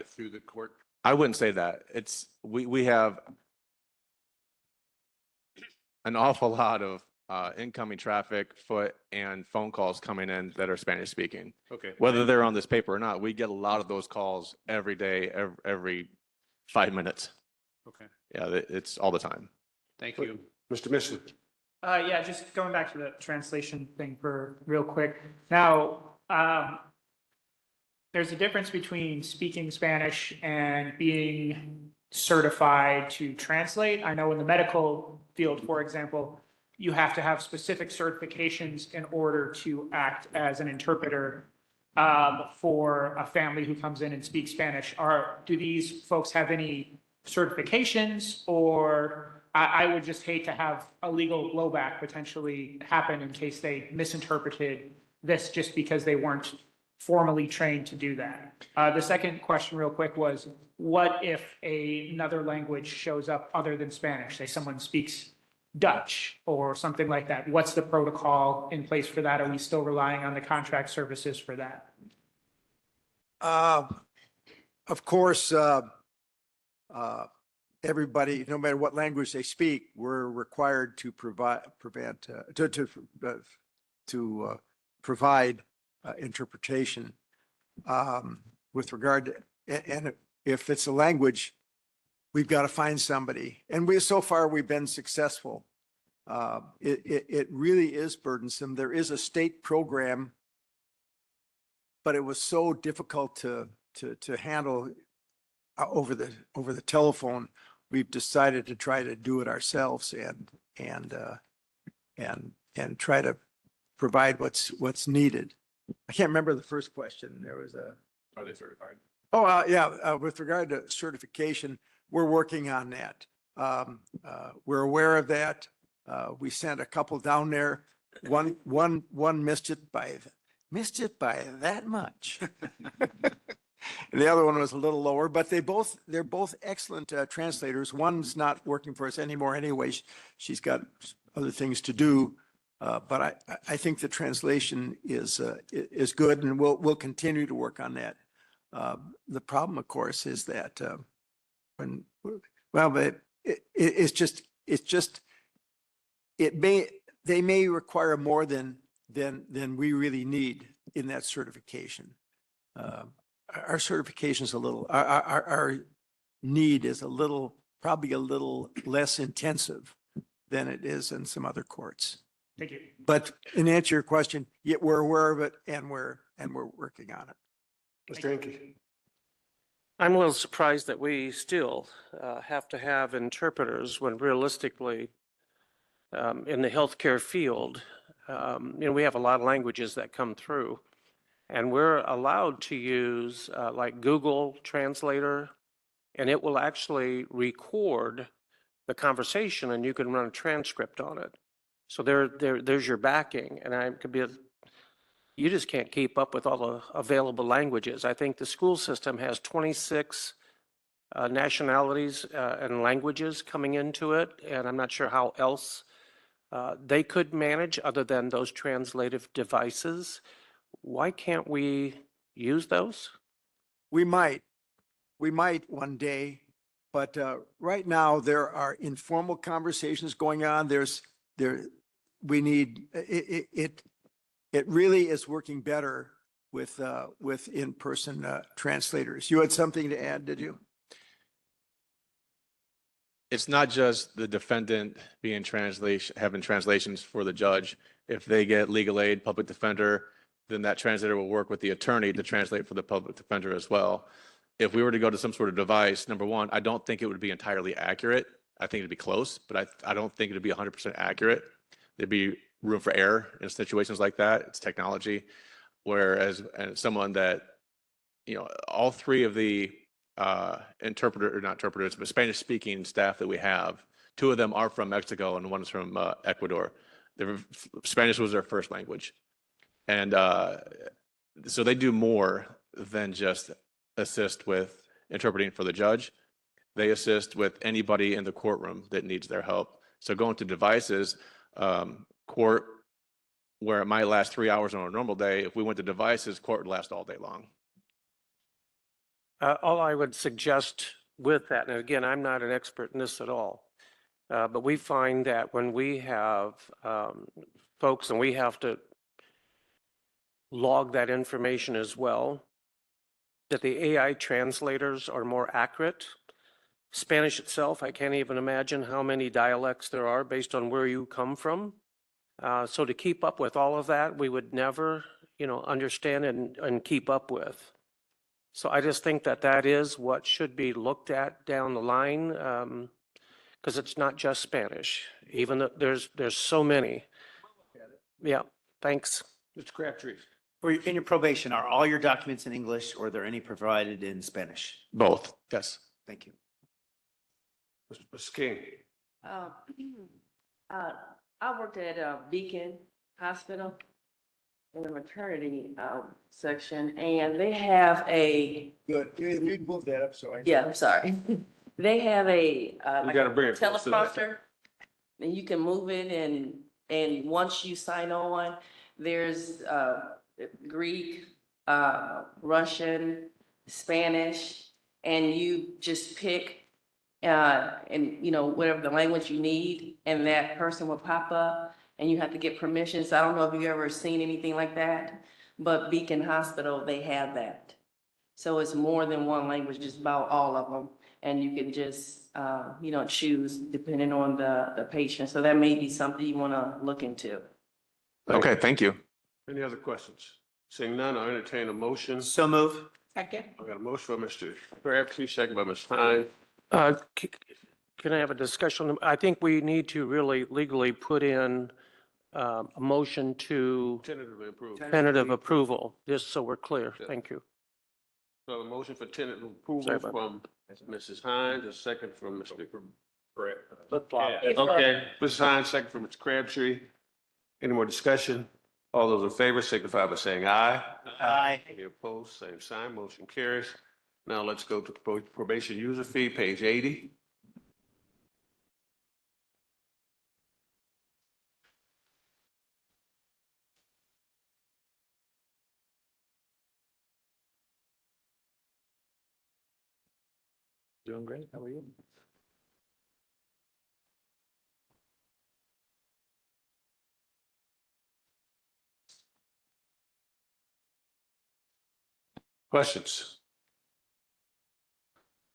through the court. I wouldn't say that. We have an awful lot of incoming traffic, foot and phone calls coming in that are Spanish speaking. Okay. Whether they're on this paper or not, we get a lot of those calls every day, every 5 minutes. Okay. Yeah, it's all the time. Thank you. Mr. Mission? Yeah, just going back to the translation thing for real quick. Now, there's a difference between speaking Spanish and being certified to translate. I know in the medical field, for example, you have to have specific certifications in order to act as an interpreter for a family who comes in and speaks Spanish. Do these folks have any certifications, or I would just hate to have a legal blowback potentially happen in case they misinterpreted this just because they weren't formally trained to do that. The second question real quick was, what if another language shows up other than Spanish? Say someone speaks Dutch or something like that. What's the protocol in place for that? Are we still relying on the contract services for that? Of course, everybody, no matter what language they speak, we're required to provide interpretation with regard to, and if it's a language, we've got to find somebody. And so far we've been successful. It really is burdensome. There is a state program, but it was so difficult to handle over the telephone. We've decided to try to do it ourselves and try to provide what's needed. I can't remember the first question. There was a. Are they certified? Oh, yeah. With regard to certification, we're working on that. We're aware of that. We sent a couple down there. One missed it by that much. And the other one was a little lower, but they're both excellent translators. One's not working for us anymore anyway. She's got other things to do. But I think the translation is good, and we'll continue to work on that. The problem, of course, is that they may require more than we really need in that certification. Our certification is our need is probably a little less intensive than it is in some other courts. Thank you. But in answer to your question, yet we're aware of it and we're working on it. Mr. Hinkie. I'm a little surprised that we still have to have interpreters when realistically in the healthcare field, we have a lot of languages that come through, and we're allowed to use like Google Translator, and it will actually record the conversation and you can run a transcript on it. So there's your backing, and you just can't keep up with all the available languages. I think the school system has 26 nationalities and languages coming into it, and I'm not sure how else they could manage other than those translative devices. Why can't we use those? We might one day, but right now there are informal conversations going on. We need it really is working better with in-person translators. You had something to add, did you? It's not just the defendant having translations for the judge. If they get legal aid, public defender, then that translator will work with the attorney to translate for the public defender as well. If we were to go to some sort of device, number one, I don't think it would be entirely accurate. I think it'd be close, but I don't think it'd be 100% accurate. There'd be room for error in situations like that. It's technology. Whereas someone that, all three of the not interpreters, but Spanish speaking staff that we have, two of them are from Mexico and one is from Ecuador. Spanish was their first language. And so they do more than just assist with interpreting for the judge. They assist with anybody in the courtroom that needs their help. So going to devices, court, where it might last 3 hours on a normal day, if we went to devices, court would last all day long. All I would suggest with that, and again, I'm not an expert in this at all, but we find that when we have folks and we have to log that information as well, that the AI translators are more accurate. Spanish itself, I can't even imagine how many dialects there are based on where you come from. So to keep up with all of that, we would never, understand and keep up with. So I just think that is what should be looked at down the line, because it's not just Spanish, even though there's so many. Yeah, thanks. Mr. Crabtree. In your probation, are all your documents in English or are there any provided in Spanish? Both, yes. Thank you. Mr. King. I worked at Beacon Hospital in the maternity section, and they have a. Good. You'd move that up, so I. Yeah, I'm sorry. They have a like gotta a bring it close to that. teleprompter, and you can move it, and once you sign on, there's Greek, Russian, Spanish, and you just pick and whatever the language you need, and that person will pop up, and you have to get permission. So I don't know if you've ever seen anything like that, but Beacon Hospital, they have that. So it's more than one language, just about all of them. And you can just, choose depending on the patient. So that may be something you want to look into. Okay, thank you. Any other questions? Seeing none, I entertain a motion. So move. Second. I got a motion by Mr. Crabtree, second by Ms. Hines. Can I have a discussion? I think we need to really legally put in a motion to Tentatively approved. tentative approval, just so we're clear. Thank you. So a motion for tentative Sorry approval about from Mrs. Hines, a second from Mr. Correct. Okay, Mrs. Hines, second from Mr. Crabtree. Any more discussion? All those in favor signify by saying aye. Aye. Any opposed, same sign, motion carries. Now let's go to probation user fee, page 80. Doing great. How are you? Questions?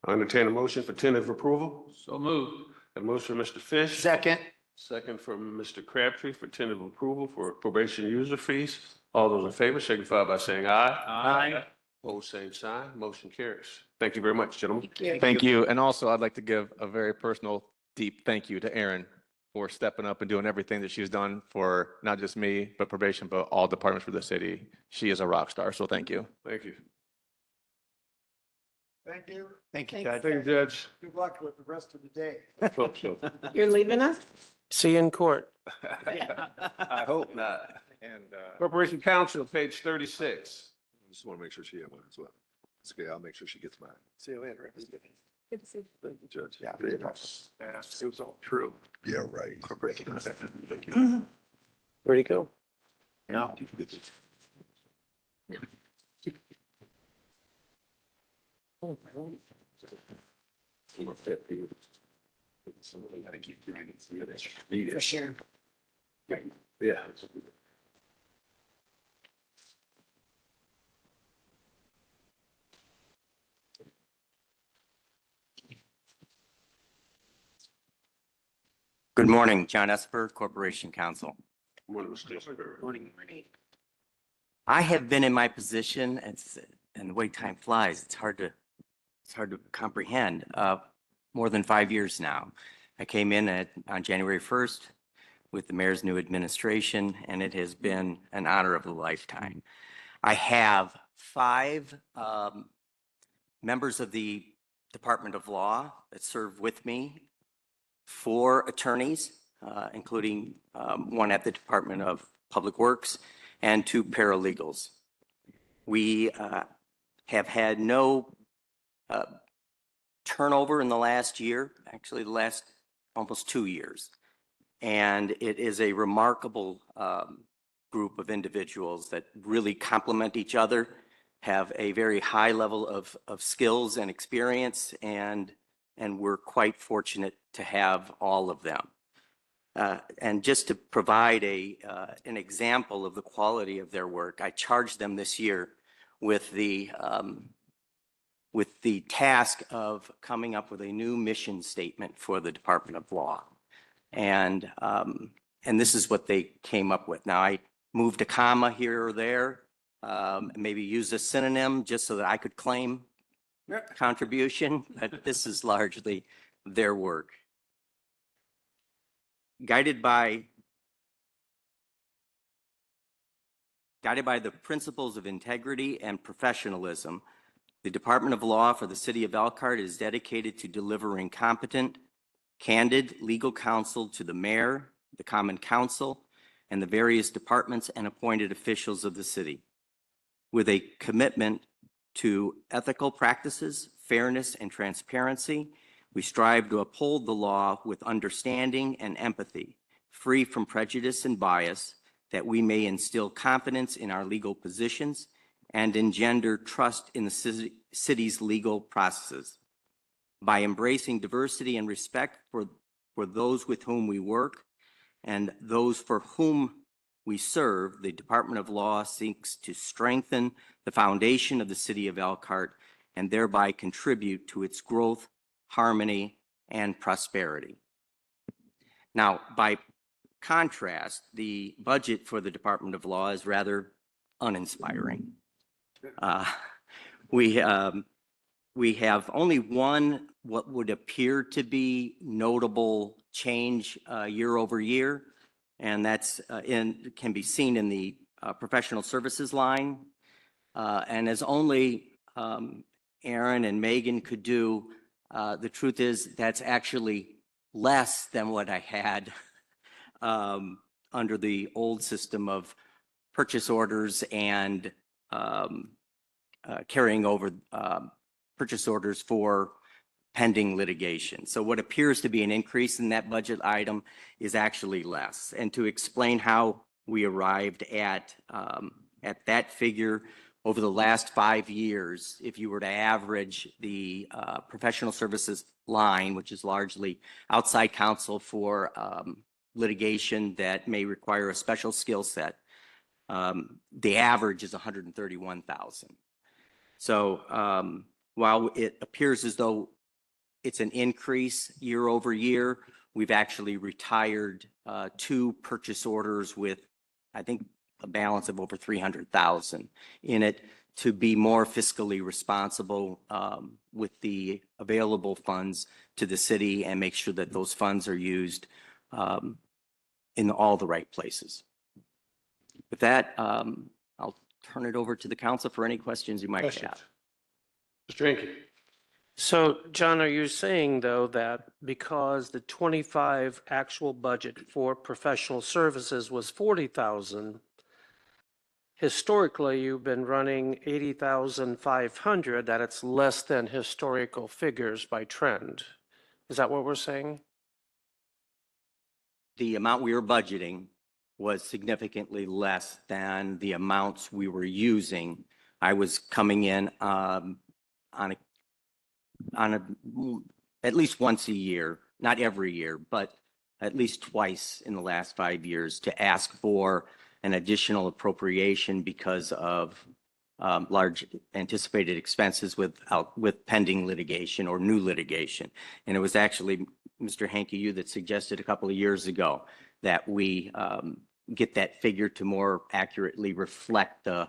I entertain a motion for tentative approval. So moved. A motion from Mr. Fish. Second. Second from Mr. Crabtree for tentative approval for probation user fees. All those in favor signify by saying aye. Aye. Opposed, same sign, motion carries. Thank you very much, gentlemen. Thank you. And also, I'd like to give a very personal, deep thank you to Erin for stepping up and doing everything that she's done for not just me, but probation, but all departments for the city. She is a rock star, so thank you. Thank you. Thank you. Thank you, Thanks. Judge. Thank you, Judge. Good luck with the rest of the day. Hope so. You're leaving us? See you in court. I hope not. And Corporation Council, page 36. Just want to make sure she had one as well. It's okay, I'll make sure she gets mine. See you later. Good to see you. Thank you, Judge. Yeah. Very much. It was all true. Yeah, right. Where'd he go? No. For sure. Yeah. Good morning, John Esper, Corporation Counsel. Morning, Mr. Esper. Morning. I have been in my position, and the way time flies, it's hard to comprehend, more than 5 years now. I came in on January 1st with the mayor's new administration, and it has been an honor of a lifetime. I have 5 members of the Department of Law that serve with me, 4 attorneys, including one at the Department of Public Works, and 2 paralegals. We have had no turnover in the last year, actually the last almost 2 years. And it is a remarkable group of individuals that really complement each other, have a very high level of skills and experience, and we're quite fortunate to have all of them. And just to provide an example of the quality of their work, I charged them this year with the task of coming up with a new mission statement for the Department of Law. And this is what they came up with. Now, I moved a comma here or there, maybe used a synonym just so that I could claim contribution, but this is largely their work. Guided by the principles of integrity and professionalism, the Department of Law for the City of Elkhart is dedicated to delivering competent, candid legal counsel to the mayor, the common council, and the various departments and appointed officials of the city. With a commitment to ethical practices, fairness, and transparency, we strive to uphold the law with understanding and empathy, free from prejudice and bias, that we may instill confidence in our legal positions and engender trust in the city's legal processes. By embracing diversity and respect for those with whom we work, and those for whom we serve, the Department of Law seeks to strengthen the foundation of the city of Elkhart and thereby contribute to its growth, harmony, and prosperity. Now, by contrast, the budget for the Department of Law is rather uninspiring. We have only one what would appear to be notable change year over year, and that's can be seen in the professional services line. And as only Aaron and Megan could do, the truth is that's actually less than what I had under the old system of purchase orders and carrying over purchase orders for pending litigation. So what appears to be an increase in that budget item is actually less. And to explain how we arrived at that figure over the last 5 years, if you were to average the professional services line, which is largely outside counsel for litigation that may require a special skill set, the average is $131,000. So while it appears as though it's an increase year over year, we've actually retired 2 purchase orders with, I think, a balance of over $300,000 in it to be more fiscally responsible with the available funds to the city and make sure that those funds are used in all the right places. With that, I'll turn it over to the council for any questions you might have. Mr. Henke. So, John, are you saying, though, that because the 25 actual budget for professional services was 40,000, historically you've been running 80,500, that it's less than historical figures by trend? Is that what we're saying? The amount we were budgeting was significantly less than the amounts we were using. I was coming in at least once a year, not every year, but at least twice in the last 5 years to ask for an additional appropriation because of large anticipated expenses with pending litigation or new litigation. And it was actually Mr. Henke, you that suggested a couple of years ago that we get that figure to more accurately reflect the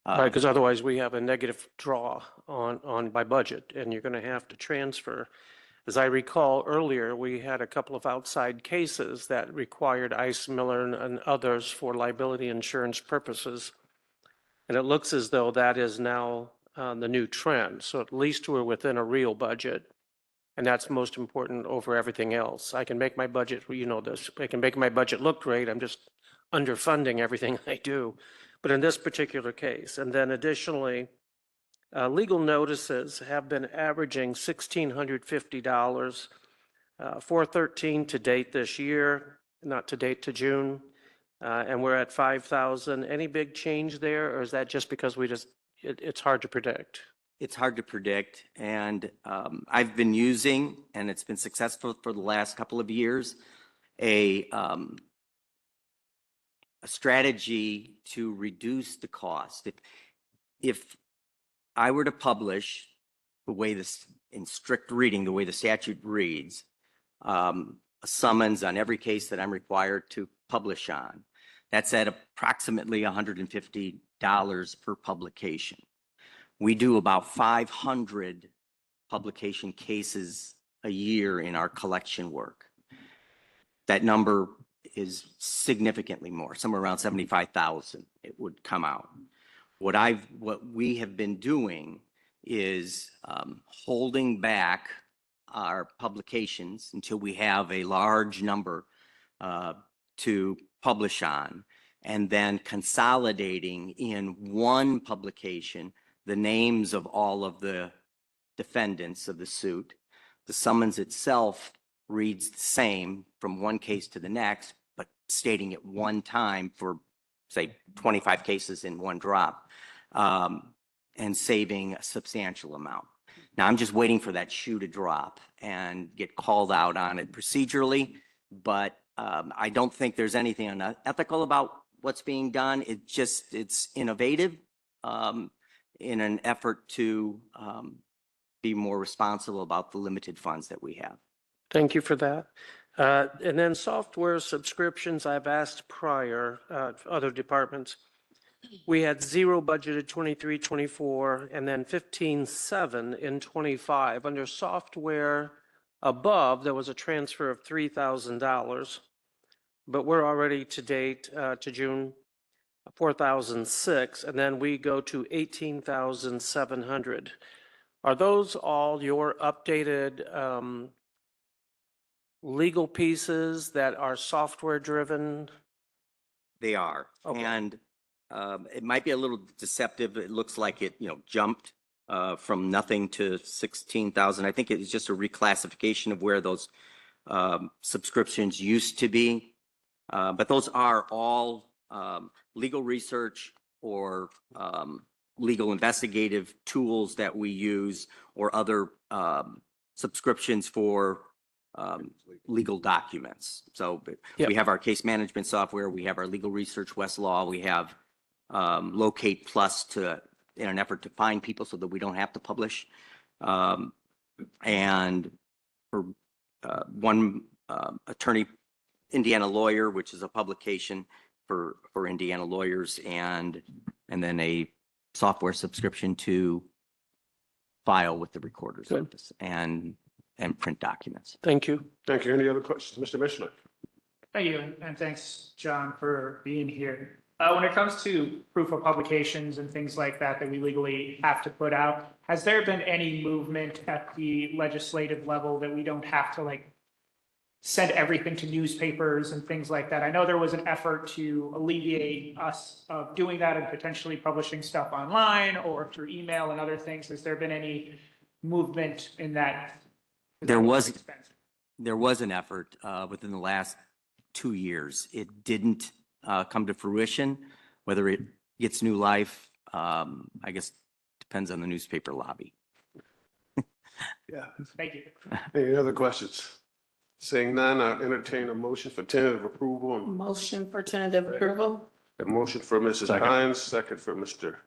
Right, because otherwise we have a negative draw on by budget, and you're going to have to transfer. As I recall earlier, we had a couple of outside cases that required Ice Miller and others for liability insurance purposes. And it looks as though that is now the new trend. So at least we're within a real budget. And that's most important over everything else. I can make my budget, you know this, I can make my budget look great. I'm just underfunding everything I do. But in this particular case, and then additionally, legal notices have been averaging $1,650, 413 to date this year, not to date to June, and we're at 5,000. Any big change there, or is that just because it's hard to predict? It's hard to predict, and I've been using, and it's been successful for the last couple of years, a strategy to reduce the cost. If I were to publish the way this, in strict reading, the way the statute reads, a summons on every case that I'm required to publish on, that's at approximately $150 per publication. We do about 500 publication cases a year in our collection work. That number is significantly more, somewhere around 75,000 it would come out. What we have been doing is holding back our publications until we have a large number to publish on, and then consolidating in one publication the names of all of the defendants of the suit. The summons itself reads the same from one case to the next, but stating it one time for, say, 25 cases in one drop, and saving a substantial amount. Now, I'm just waiting for that shoe to drop and get called out on it procedurally, but I don't think there's anything unethical about what's being done. It's innovative in an effort to be more responsible about the limited funds that we have. Thank you for that. And then software subscriptions, I've asked prior, other departments. We had 0 budgeted 23, 24, and then 15.7 in 25. Under software above, there was a transfer of $3,000, but we're already to date, to June, 4,006, and then we go to 18,700. Are those all your updated legal pieces that are software driven? They are. Okay. And it might be a little deceptive. It looks like it, jumped from nothing to 16,000. I think it was just a reclassification of where those subscriptions used to be. But those are all legal research or legal investigative tools that we use, or other subscriptions for legal documents. So Yep. we have our case management software, we have our legal research, Westlaw, we have Locate Plus in an effort to find people so that we don't have to publish. And for one attorney, Indiana Lawyer, which is a publication for Indiana lawyers, and then a software subscription to file with the recorder's Good. office and print documents. Thank you. Thank you. Any other questions? Mr. Mishler? Thank you, and thanks, John, for being here. When it comes to proof of publications and things like that we legally have to put out, has there been any movement at the legislative level that we don't have to send everything to newspapers and things like that? I know there was an effort to alleviate us of doing that and potentially publishing stuff online or through email and other things. Has there been any movement in that? There was an effort within the last 2 years. It didn't come to fruition. Whether it gets new life, I guess depends on the newspaper lobby. Yeah. Thank you. Any other questions? Seeing none, I entertain a motion for tentative approval. Motion for tentative approval? A motion for Mrs. Second. Hines, second for Mr.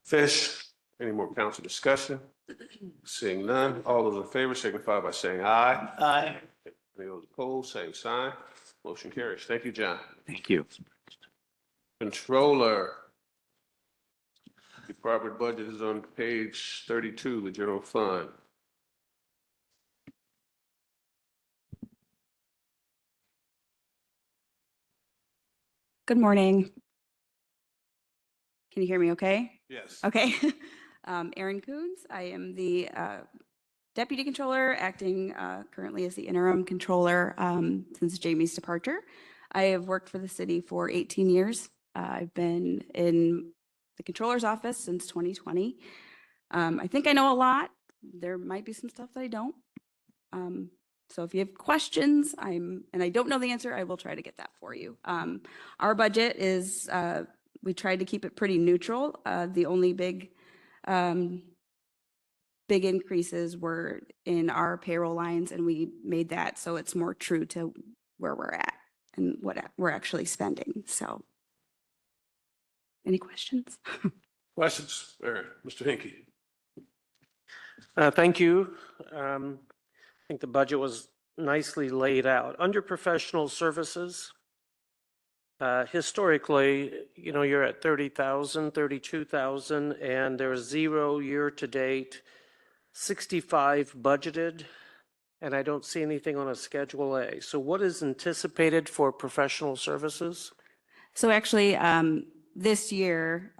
Fish. Any more council discussion? Seeing none, all those in favor signify by saying aye. Aye. Any those opposed, same sign. Motion carries. Thank you, John. Thank you. Controller. Department budget is on page 32, the general fund. Good morning. Can you hear me okay? Yes. Okay. Erin Coons, I am the Deputy Controller, acting currently as the Interim Controller since Jamie's departure. I have worked for the city for 18 years. I've been in the Controller's office since 2020. I think I know a lot. There might be some stuff that I don't. So if you have questions, and I don't know the answer, I will try to get that for you. Our budget is, we tried to keep it pretty neutral. The only big increases were in our payroll lines, and we made that so it's more true to where we're at and what we're actually spending. So, any questions? Questions? Mr. Hinkie. Thank you. I think the budget was nicely laid out. Under professional services, historically, you're at 30,000, 32,000, and there's 0 year-to-date, 65 budgeted, and I don't see anything on a Schedule A. So what is anticipated for professional services? So actually, this year,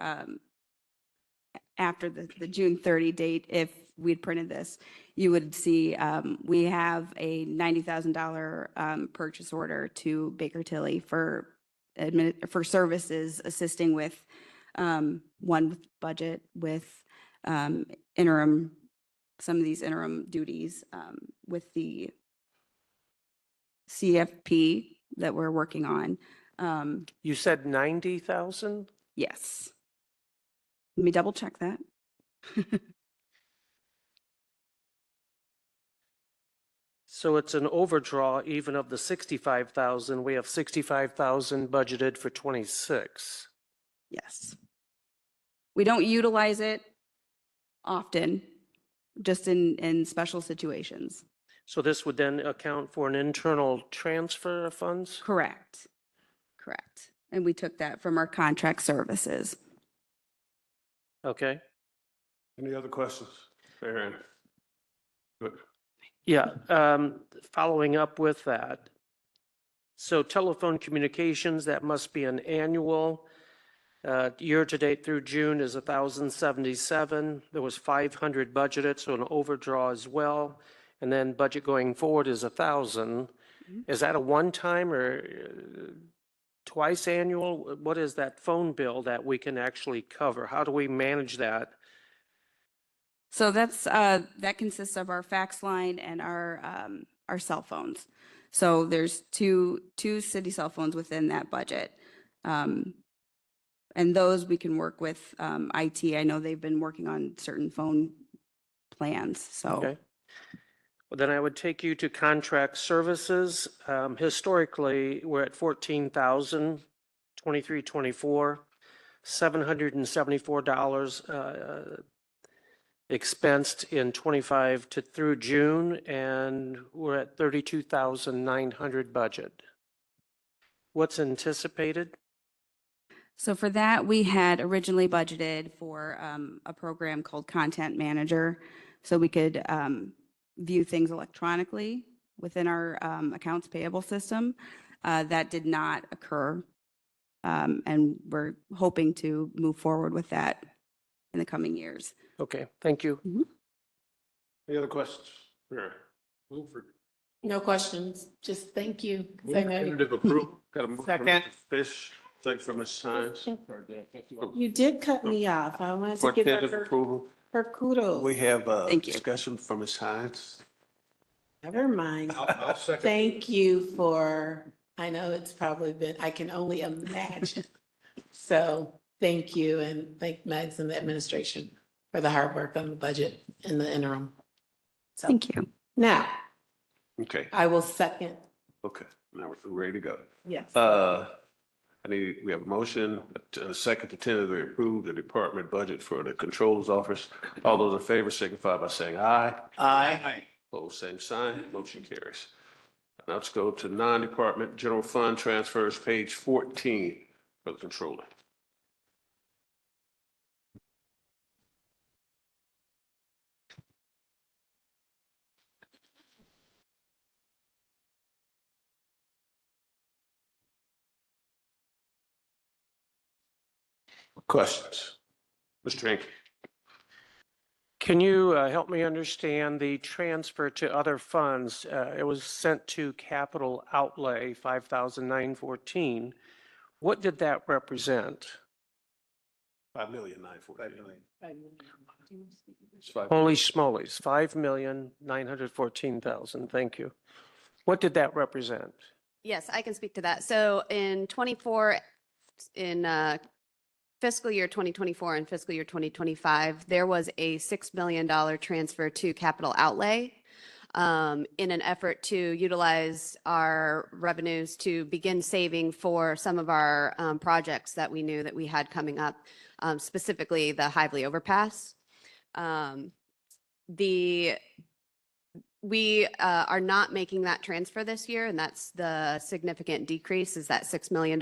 after the June 30 date, if we'd printed this, you would see we have a $90,000 purchase order to Baker Tilly for services assisting with one budget with interim, some of these interim duties with the CFP that we're working on. You said 90,000? Yes. Let me double check that. So it's an overdraw even of the 65,000. We have 65,000 budgeted for 26. Yes. We don't utilize it often, just in special situations. So this would then account for an internal transfer of funds? Correct. Correct. And we took that from our contract services. Okay. Any other questions? Aaron? Good. Yeah, following up with that. So telephone communications, that must be an annual. Year-to-date through June is 1,077. There was 500 budgeted, so an overdraw as well. And then budget going forward is 1,000. Is that a one-time or twice annual? What is that phone bill that we can actually cover? How do we manage that? So that's, that consists of our fax line and our cell phones. So there's two city cell phones within that budget. And those we can work with IT. I know they've been working on certain phone plans, so. Okay. Well, then I would take you to contract services. Historically, we're at 14,000, 23, 24, $774 expensed in 25 to through June, and we're at 32,900 budget. What's anticipated? So for that, we had originally budgeted for a program called Content Manager, so we could view things electronically within our accounts payable system. That did not occur, and we're hoping to move forward with that in the coming years. Okay, thank you. Any other questions? Aaron? No questions, just thank you. Move Say no. tentative approval. Got a move from Second. Mr. Fish, second from Ms. Hines. You did cut me off. I wanted For to give tentative her approval, her kudos. we have a Thank you. discussion from Ms. Hines. Never mind. I'll second. Thank you for, I know it's probably been, I can only imagine. So thank you, and thank Megs and the administration for the hard work on the budget in the interim. So Thank you. now, Okay, I will second. okay, now we're ready to go. Yes. We have a motion, a second to tentatively approve the department budget for the controls office. All those in favor signify by saying aye. Aye. Opposed, same sign, motion carries. Now let's go to non-department general fund transfers, page 14 for the controller. Questions? Mr. Henke? Can you help me understand the transfer to other funds? It was sent to capital outlay, 5,914. What did that represent? 5,914,000. It's Holy smolies, 5,914,000. Thank you. What did that represent? Yes, I can speak to that. So in 24, in fiscal year 2024 and fiscal year 2025, there was a $6 million transfer to capital outlay in an effort to utilize our revenues to begin saving for some of our projects that we knew that we had coming up, specifically the Hively overpass. We are not making that transfer this year, and that's the significant decrease, is that $6 million.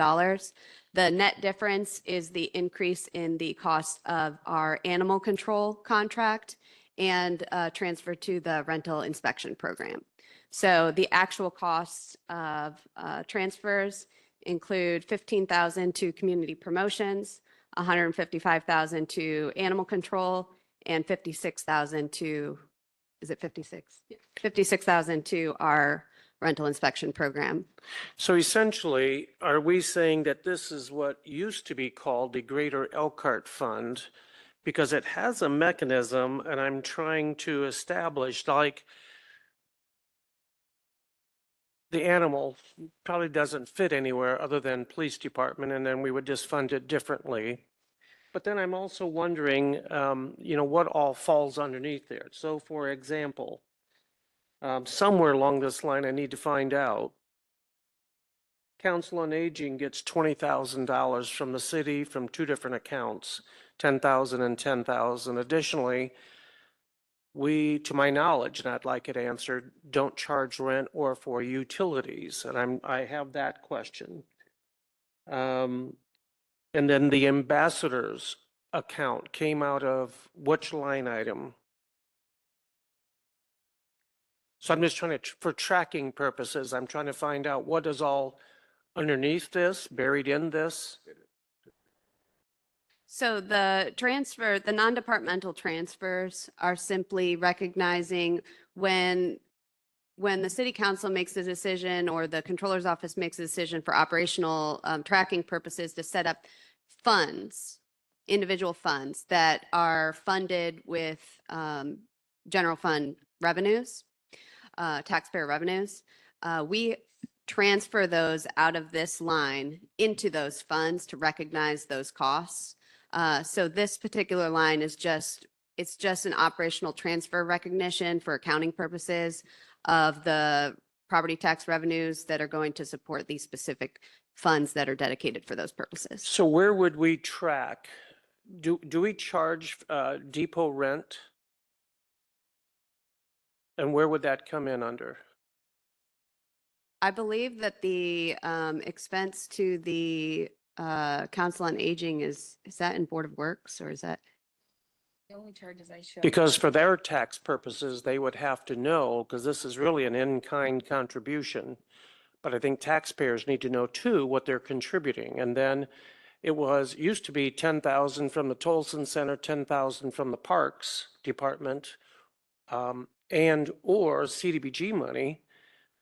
The net difference is the increase in the cost of our animal control contract and transfer to the rental inspection program. So the actual costs of transfers include $15,000 to community promotions, $155,000 to animal control, and $56,000 to, is it 56? $56,000 to our rental inspection program. So essentially, are we saying that this is what used to be called the Greater Elkhart Fund? Because it has a mechanism, and I'm trying to establish, like, the animal probably doesn't fit anywhere other than police department, and then we would just fund it differently. But then I'm also wondering, what all falls underneath there. So for example, somewhere along this line, I need to find out. Council on Aging gets $20,000 from the city from two different accounts, 10,000 and 10,000. Additionally, we, to my knowledge, and I'd like it answered, don't charge rent or for utilities, and I have that question. And then the ambassadors account came out of which line item? So I'm just trying to, for tracking purposes, I'm trying to find out what is all underneath this, buried in this. So the transfer, the non-departmental transfers are simply recognizing when the city council makes a decision or the controller's office makes a decision for operational tracking purposes to set up funds, individual funds that are funded with general fund revenues, taxpayer revenues. We transfer those out of this line into those funds to recognize those costs. So this particular line is it's just an operational transfer recognition for accounting purposes of the property tax revenues that are going to support these specific funds that are dedicated for those purposes. So where would we track? Do we charge depot rent? And where would that come in under? I believe that the expense to the Council on Aging is that in Board of Works or is that? The only charges I show. Because for their tax purposes, they would have to know, because this is really an in-kind contribution. But I think taxpayers need to know too what they're contributing. And then it used to be 10,000 from the Tolson Center, 10,000 from the Parks Department, and or CDBG money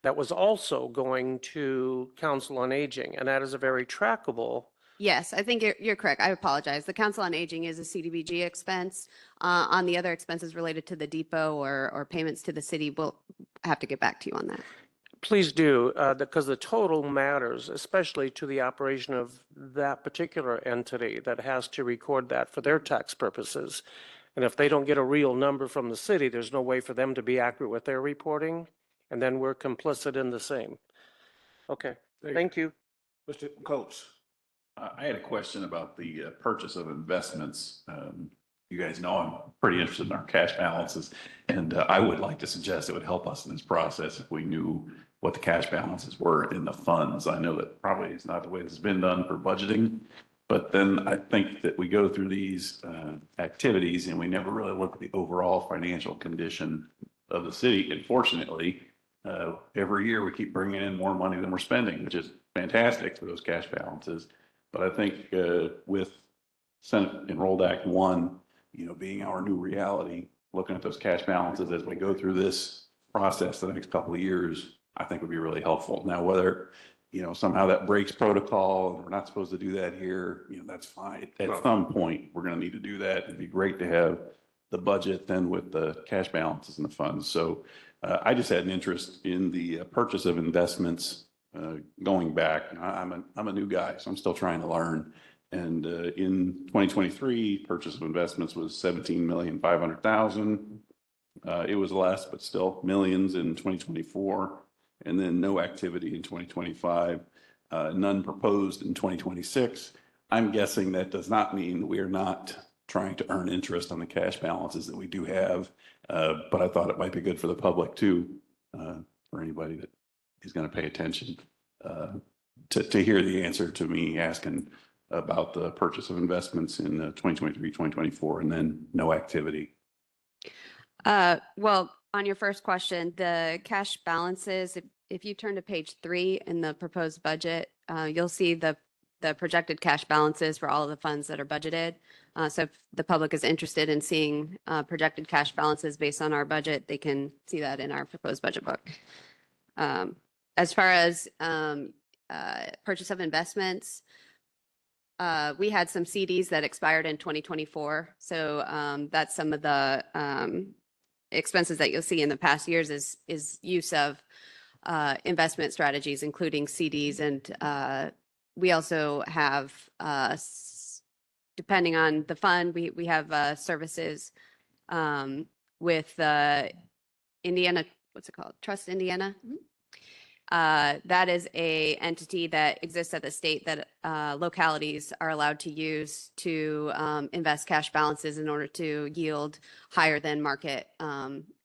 that was also going to Council on Aging. And that is a very trackable. Yes, I think you're correct. I apologize. The Council on Aging is a CDBG expense. On the other expenses related to the depot or payments to the city, we'll have to get back to you on that. Please do, because the total matters, especially to the operation of that particular entity that has to record that for their tax purposes. And if they don't get a real number from the city, there's no way for them to be accurate with their reporting. And then we're complicit in the same. Okay, thank you. Mr. Coates. I had a question about the purchase of investments. You guys know I'm pretty interested in our cash balances, and I would like to suggest it would help us in this process if we knew what the cash balances were in the funds. I know that probably is not the way this has been done for budgeting, but then I think that we go through these activities and we never really look at the overall financial condition of the city. And fortunately, every year we keep bringing in more money than we're spending, which is fantastic for those cash balances. But I think with Senate Enrolled Act 1, being our new reality, looking at those cash balances as we go through this process the next couple of years, I think would be really helpful. Now, whether, somehow that breaks protocol and we're not supposed to do that here, that's fine. At some point, we're going to need to do that. It'd be great to have the budget then with the cash balances in the funds. So I just had an interest in the purchase of investments going back. I'm a new guy, so I'm still trying to learn. And in 2023, purchase of investments was 17,500,000. It was less, but still millions in 2024, and then no activity in 2025. None proposed in 2026. I'm guessing that does not mean we are not trying to earn interest on the cash balances that we do have. But I thought it might be good for the public too, for anybody that is going to pay attention to hear the answer to me asking about the purchase of investments in 2023, 2024, and then no activity. Well, on your first question, the cash balances, if you turn to page 3 in the proposed budget, you'll see the projected cash balances for all of the funds that are budgeted. So if the public is interested in seeing projected cash balances based on our budget, they can see that in our proposed budget book. As far as purchase of investments, we had some CDs that expired in 2024. So that's some of the expenses that you'll see in the past years is use of investment strategies, including CDs. And we also have, depending on the fund, we have services with Indiana what's it called? Trust Indiana. That is a entity that exists at the state that localities are allowed to use to invest cash balances in order to yield higher than market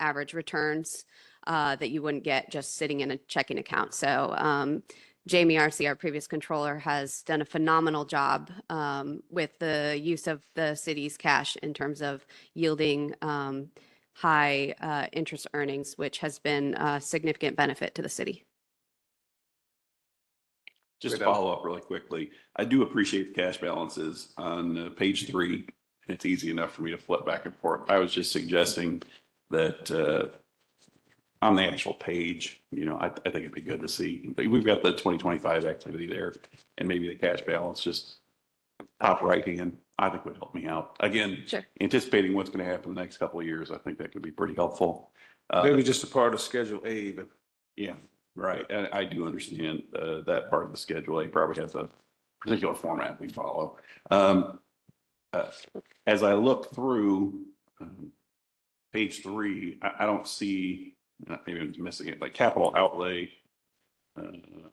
average returns that you wouldn't get just sitting in a checking account. So Jamie Arcee, our previous controller, has done a phenomenal job with the use of the city's cash in terms of yielding high interest earnings, which has been a significant benefit to the city. Just to follow up really quickly, I do appreciate the cash balances on page 3. It's easy enough for me to flip back and forth. I was just suggesting that on the actual page, I think it'd be good to see. We've got the 2025 activity there, and maybe the cash balance just top right hand, I think would help me out. Again, Sure. anticipating what's going to happen in the next couple of years, I think that could be pretty helpful. Maybe just a part of Schedule A, but Yeah, right. And I do understand that part of the Schedule A probably has a particular format we follow. As I look through page 3, I don't see, maybe I'm missing it, like capital outlay.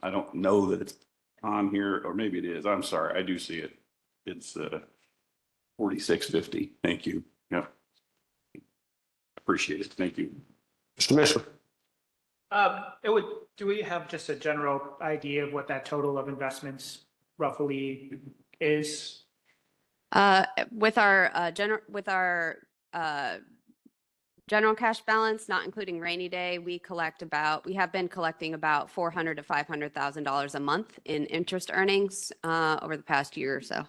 I don't know that it's on here, or maybe it is. I'm sorry, I do see it. It's 4650. Thank you. Yeah. Appreciate it. Thank you. Mr. Mitchell. Do we have just a general idea of what that total of investments roughly is? With our general cash balance, not including rainy day, we have been collecting about $400,000 to $500,000 a month in interest earnings over the past year or so.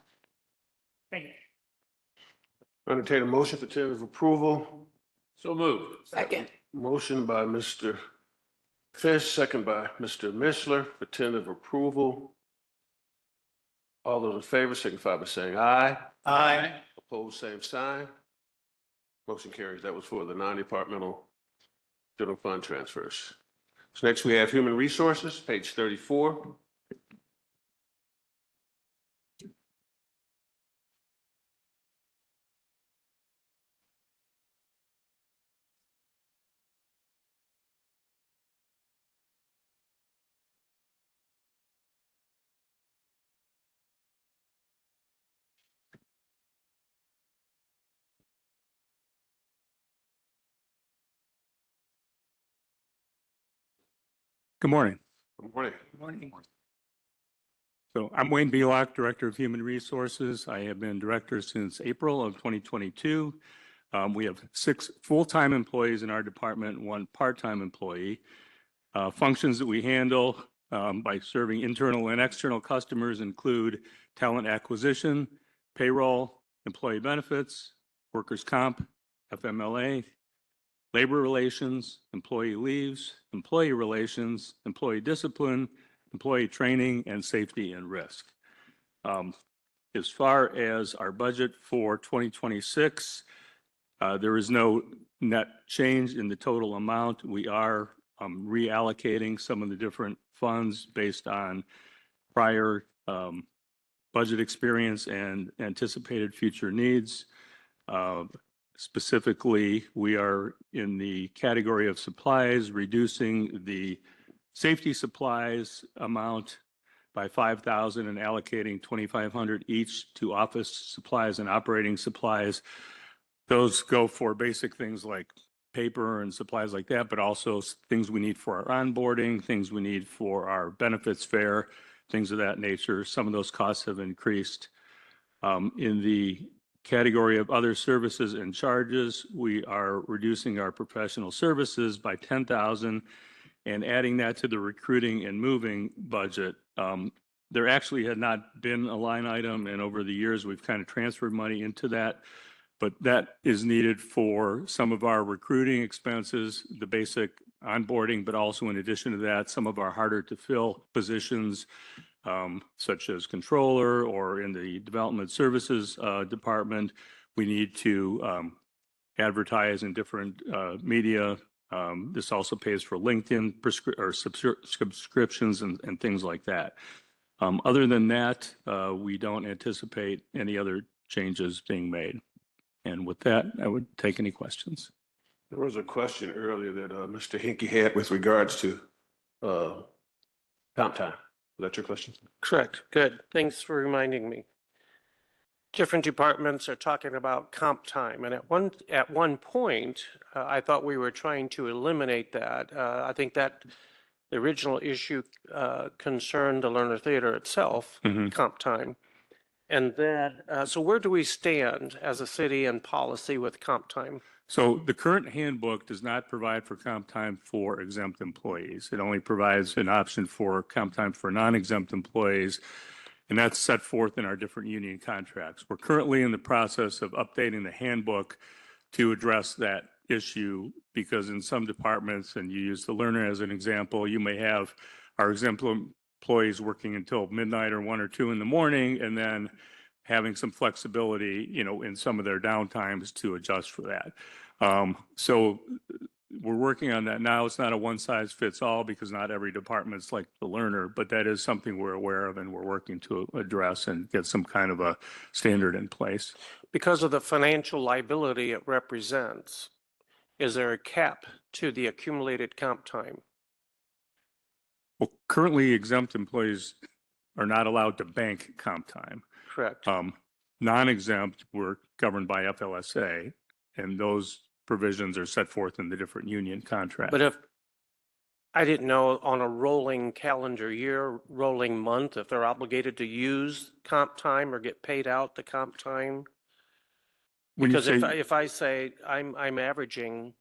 Thank you. Entertain a motion for tentative approval. So moved. Second. Motion by Mr. Fish, second by Mr. Mishler for tentative approval. All those in favor signify by saying aye. Aye. Opposed, same sign. Motion carries. That was for the non-departmental general fund transfers. So next we have Human Resources, page 34. Good morning. Good morning. Morning. So I'm Wayne Belock, Director of Human Resources. I have been Director since April of 2022. We have 6 full-time employees in our department, 1 part-time employee. Functions that we handle by serving internal and external customers include talent acquisition, payroll, employee benefits, workers' comp, FMLA, labor relations, employee leaves, employee relations, employee discipline, employee training, and safety and risk. As far as our budget for 2026, there is no net change in the total amount. We are reallocating some of the different funds based on prior budget experience and anticipated future needs. Specifically, we are in the category of supplies, reducing the safety supplies amount by 5,000 and allocating 2,500 each to office supplies and operating supplies. Those go for basic things like paper and supplies like that, but also things we need for our onboarding, things we need for our benefits fair, things of that nature. Some of those costs have increased. In the category of other services and charges, we are reducing our professional services by 10,000 and adding that to the recruiting and moving budget. There actually had not been a line item, and over the years, we've kind of transferred money into that. But that is needed for some of our recruiting expenses, the basic onboarding, but also in addition to that, some of our harder to fill positions, such as controller or in the development services department. We need to advertise in different media. This also pays for LinkedIn subscriptions and things like that. Other than that, we don't anticipate any other changes being made. And with that, I would take any questions. There was a question earlier that Mr. Hinkie had with regards to comp time. Was that your question? Correct. Good. Thanks for reminding me. Different departments are talking about comp time, and at one point, I thought we were trying to eliminate that. I think that the original issue concerned the Lerner Theater itself, comp time. And then, so where do we stand as a city and policy with comp time? So the current handbook does not provide for comp time for exempt employees. It only provides an option for comp time for non-exempt employees, and that's set forth in our different union contracts. We're currently in the process of updating the handbook to address that issue, because in some departments, and you use the Lerner as an example, you may have our exempt employees working until midnight or 1 or 2 in the morning, and then having some flexibility, in some of their downtimes to adjust for that. So we're working on that now. It's not a one size fits all, because not every department's like the Lerner, but that is something we're aware of and we're working to address and get some kind of a standard in place. Because of the financial liability it represents, is there a cap to the accumulated comp time? Well, currently exempt employees are not allowed to bank comp time. Correct. Non-exempt, we're governed by FLSA, and those provisions are set forth in the different union contracts. But if, I didn't know on a rolling calendar year, rolling month, if they're obligated to use comp time or get paid out the comp time? When you Because if I say I'm averaging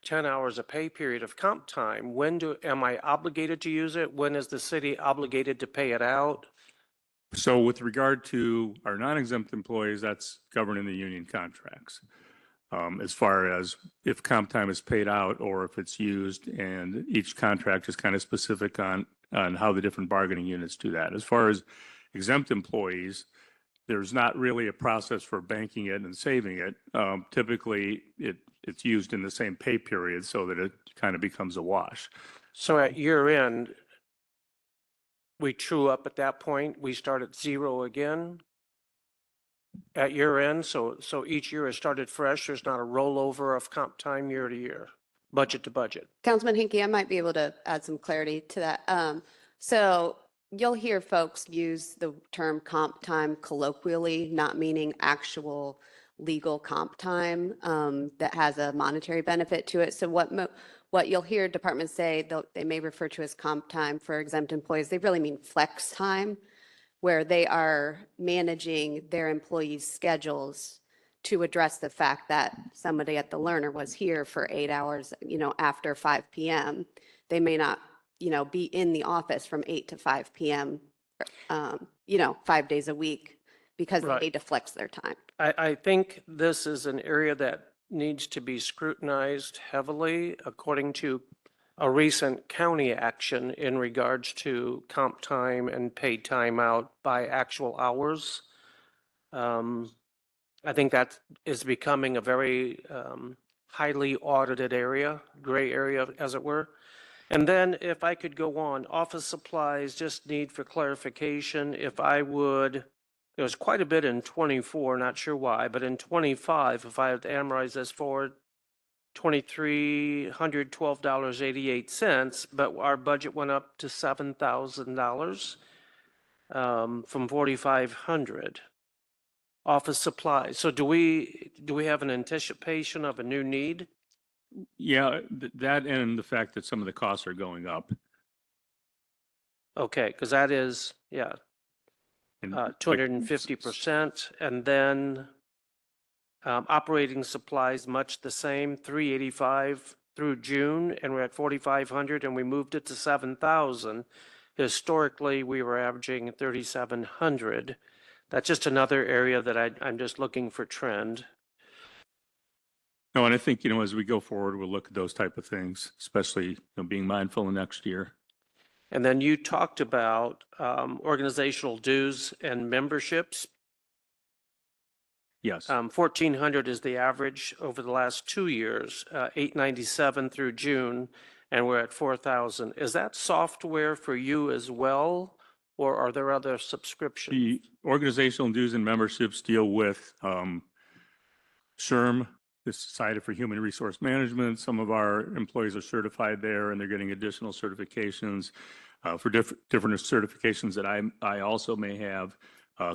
10 hours a pay period of comp time, am I obligated to use it? When is the city obligated to pay it out? So with regard to our non-exempt employees, that's governed in the union contracts. As far as if comp time is paid out or if it's used, and each contract is kind of specific on how the different bargaining units do that. As far as exempt employees, there's not really a process for banking it and saving it. Typically, it's used in the same pay period so that it kind of becomes a wash. So at year end, we true up at that point, we start at 0 again at year end. So each year is started fresh. There's not a rollover of comp time year to year, budget to budget. Councilman Hinkie, I might be able to add some clarity to that. So you'll hear folks use the term comp time colloquially, not meaning actual legal comp time that has a monetary benefit to it. So what you'll hear departments say, they may refer to as comp time for exempt employees. They really mean flex time, where they are managing their employees' schedules to address the fact that somebody at the Lerner was here for 8 hours, after 5 p.m. They may not, be in the office from 8 to 5 p.m., 5 days a week, because Right. they need to flex their time. I think this is an area that needs to be scrutinized heavily according to a recent county action in regards to comp time and paid time out by actual hours. I think that is becoming a very highly audited area, gray area, as it were. And then if I could go on, office supplies, just need for clarification, there was quite a bit in 24, not sure why, but in 25, if I had to amortize this forward, $2,312.88, but our budget went up to $7,000 from $4,500. Office supplies. So do we have an anticipation of a new need? Yeah, that and the fact that some of the costs are going up. Okay, because that is, yeah, And 250%. And then operating supplies, much the same, 385 through June, and we're at 4,500, and we moved it to 7,000. Historically, we were averaging 3,700. That's just another area that I'm just looking for trend. No, and I think, as we go forward, we'll look at those type of things, especially being mindful of next year. And then you talked about organizational dues and memberships. Yes. 1,400 is the average over the last 2 years, 897 through June, and we're at 4,000. Is that software for you as well, or are there other subscriptions? The organizational dues and memberships deal with SHRM the Society for Human Resource Management. Some of our employees are certified there and they're getting additional certifications for different certifications that I also may have.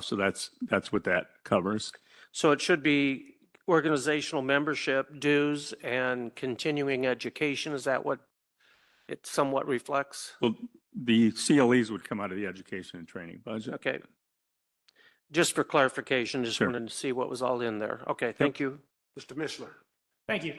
So that's what that covers. So it should be organizational membership, dues, and continuing education. Is that what it somewhat reflects? Well, the CLEs would come out of the education and training budget. Okay. Just for clarification, just Sure. wanted to see what was all in there. Okay, thank you. Mr. Mishler. Thank you.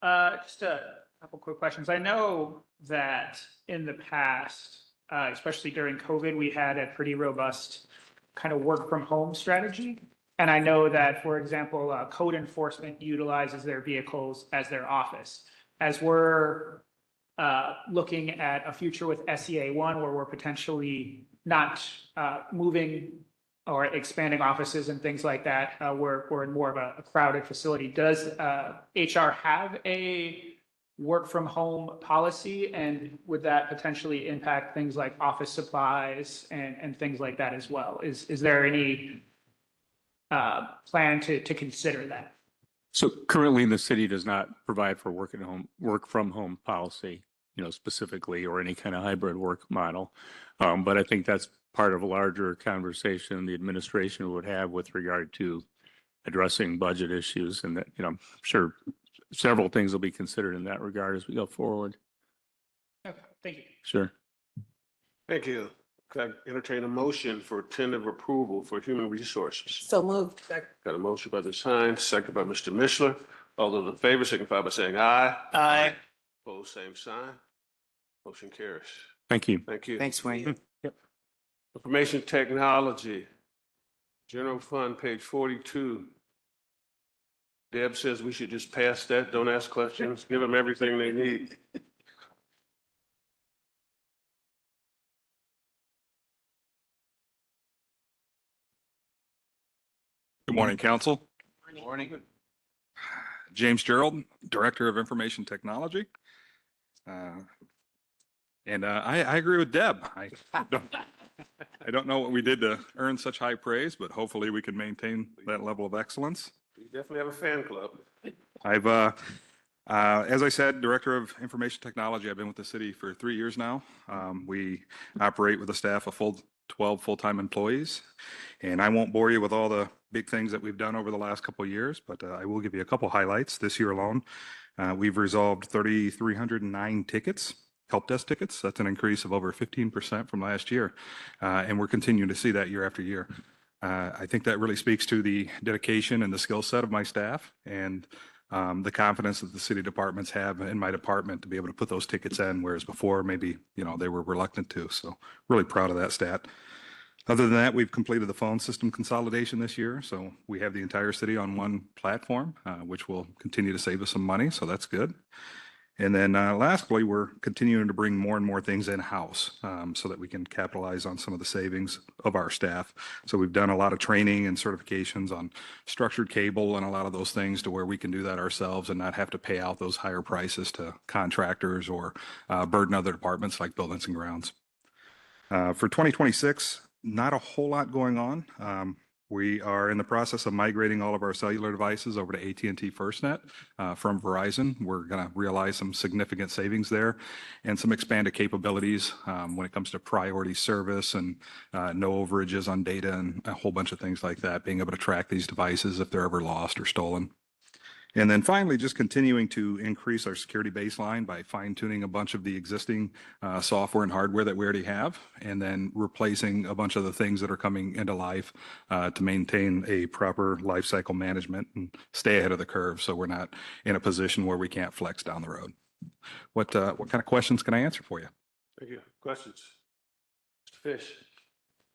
Just a couple quick questions. I know that in the past, especially during COVID, we had a pretty robust kind of work from home strategy. And I know that, for example, code enforcement utilizes their vehicles as their office. As we're looking at a future with SEA1 where we're potentially not moving or expanding offices and things like that, we're in more of a crowded facility. Does HR have a work from home policy, and would that potentially impact things like office supplies and things like that as well? Is there any plan to consider that? So currently the city does not provide for work from home policy, specifically, or any kind of hybrid work model. But I think that's part of a larger conversation the administration would have with regard to addressing budget issues, and that, I'm sure several things will be considered in that regard as we go forward. Okay, thank you. Sure. Thank you. Could I entertain a motion for tentative approval for human resources? So moved. Got a motion by Ms. Hines, second by Mr. Mishler. All those in favor signify by saying aye. Aye. Opposed, same sign. Motion carries. Thank you. Thank you. Thanks, Wayne. Information technology, general fund, page 42. Deb says we should just pass that, don't ask questions, give them everything they need. Good morning, council. Morning. James Gerald, Director of Information Technology. And I agree with Deb. I don't know what we did to earn such high praise, but hopefully we can maintain that level of excellence. You definitely have a fan club. I've, as I said, Director of Information Technology, I've been with the city for 3 years now. We operate with a staff of 12 full-time employees. And I won't bore you with all the big things that we've done over the last couple of years, but I will give you a couple highlights. This year alone, we've resolved 3,309 tickets, help desk tickets. That's an increase of over 15% from last year. And we're continuing to see that year after year. I think that really speaks to the dedication and the skill set of my staff, and the confidence that the city departments have in my department to be able to put those tickets in, whereas before maybe, they were reluctant to. So really proud of that stat. Other than that, we've completed the phone system consolidation this year. So we have the entire city on one platform, which will continue to save us some money. So that's good. And then lastly, we're continuing to bring more and more things in-house so that we can capitalize on some of the savings of our staff. So we've done a lot of training and certifications on structured cable and a lot of those things to where we can do that ourselves and not have to pay out those higher prices to contractors or burden other departments like buildings and grounds. For 2026, not a whole lot going on. We are in the process of migrating all of our cellular devices over to AT&T FirstNet from Verizon. We're going to realize some significant savings there and some expanded capabilities when it comes to priority service and no overages on data and a whole bunch of things like that, being able to track these devices if they're ever lost or stolen. And then finally, just continuing to increase our security baseline by fine tuning a bunch of the existing software and hardware that we already have, and then replacing a bunch of the things that are coming into life to maintain a proper life cycle management and stay ahead of the curve so we're not in a position where we can't flex down the road. What kind of questions can I answer for you? Thank you. Questions? Mr. Fish.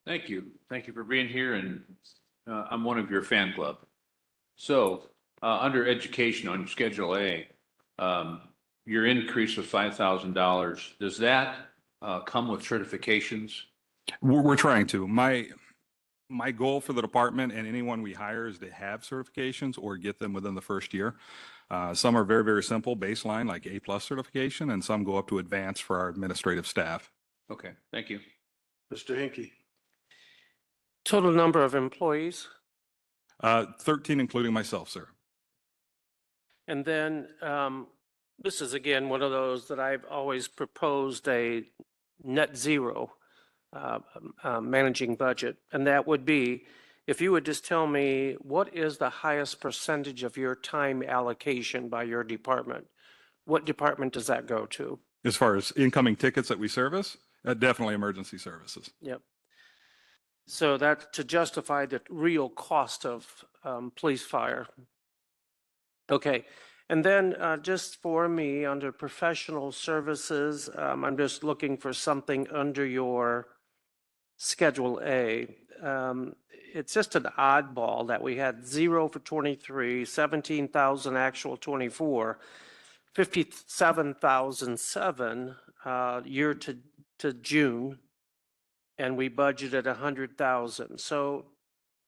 Thank you. Thank you for being here, and I'm one of your fan club. So under education on Schedule A, your increase of $5,000, does that come with certifications? We're trying to. My goal for the department and anyone we hire is to have certifications or get them within the first year. Some are very, very simple, baseline, like A+ certification, and some go up to advanced for our administrative staff. Okay, thank you. Mr. Hinkie. Total number of employees? 13, including myself, sir. And then this is again one of those that I've always proposed a net zero managing budget. And that would be, if you would just tell me, what is the highest percentage of your time allocation by your department? What department does that go to? As far as incoming tickets that we service, definitely emergency services. Yep. So that to justify the real cost of police fire. Okay. And then just for me, under professional services, I'm just looking for something under your Schedule A. It's just an oddball that we had 0 for 23, 17,000 actual 24, 57,007 year to June, and we budgeted 100,000. So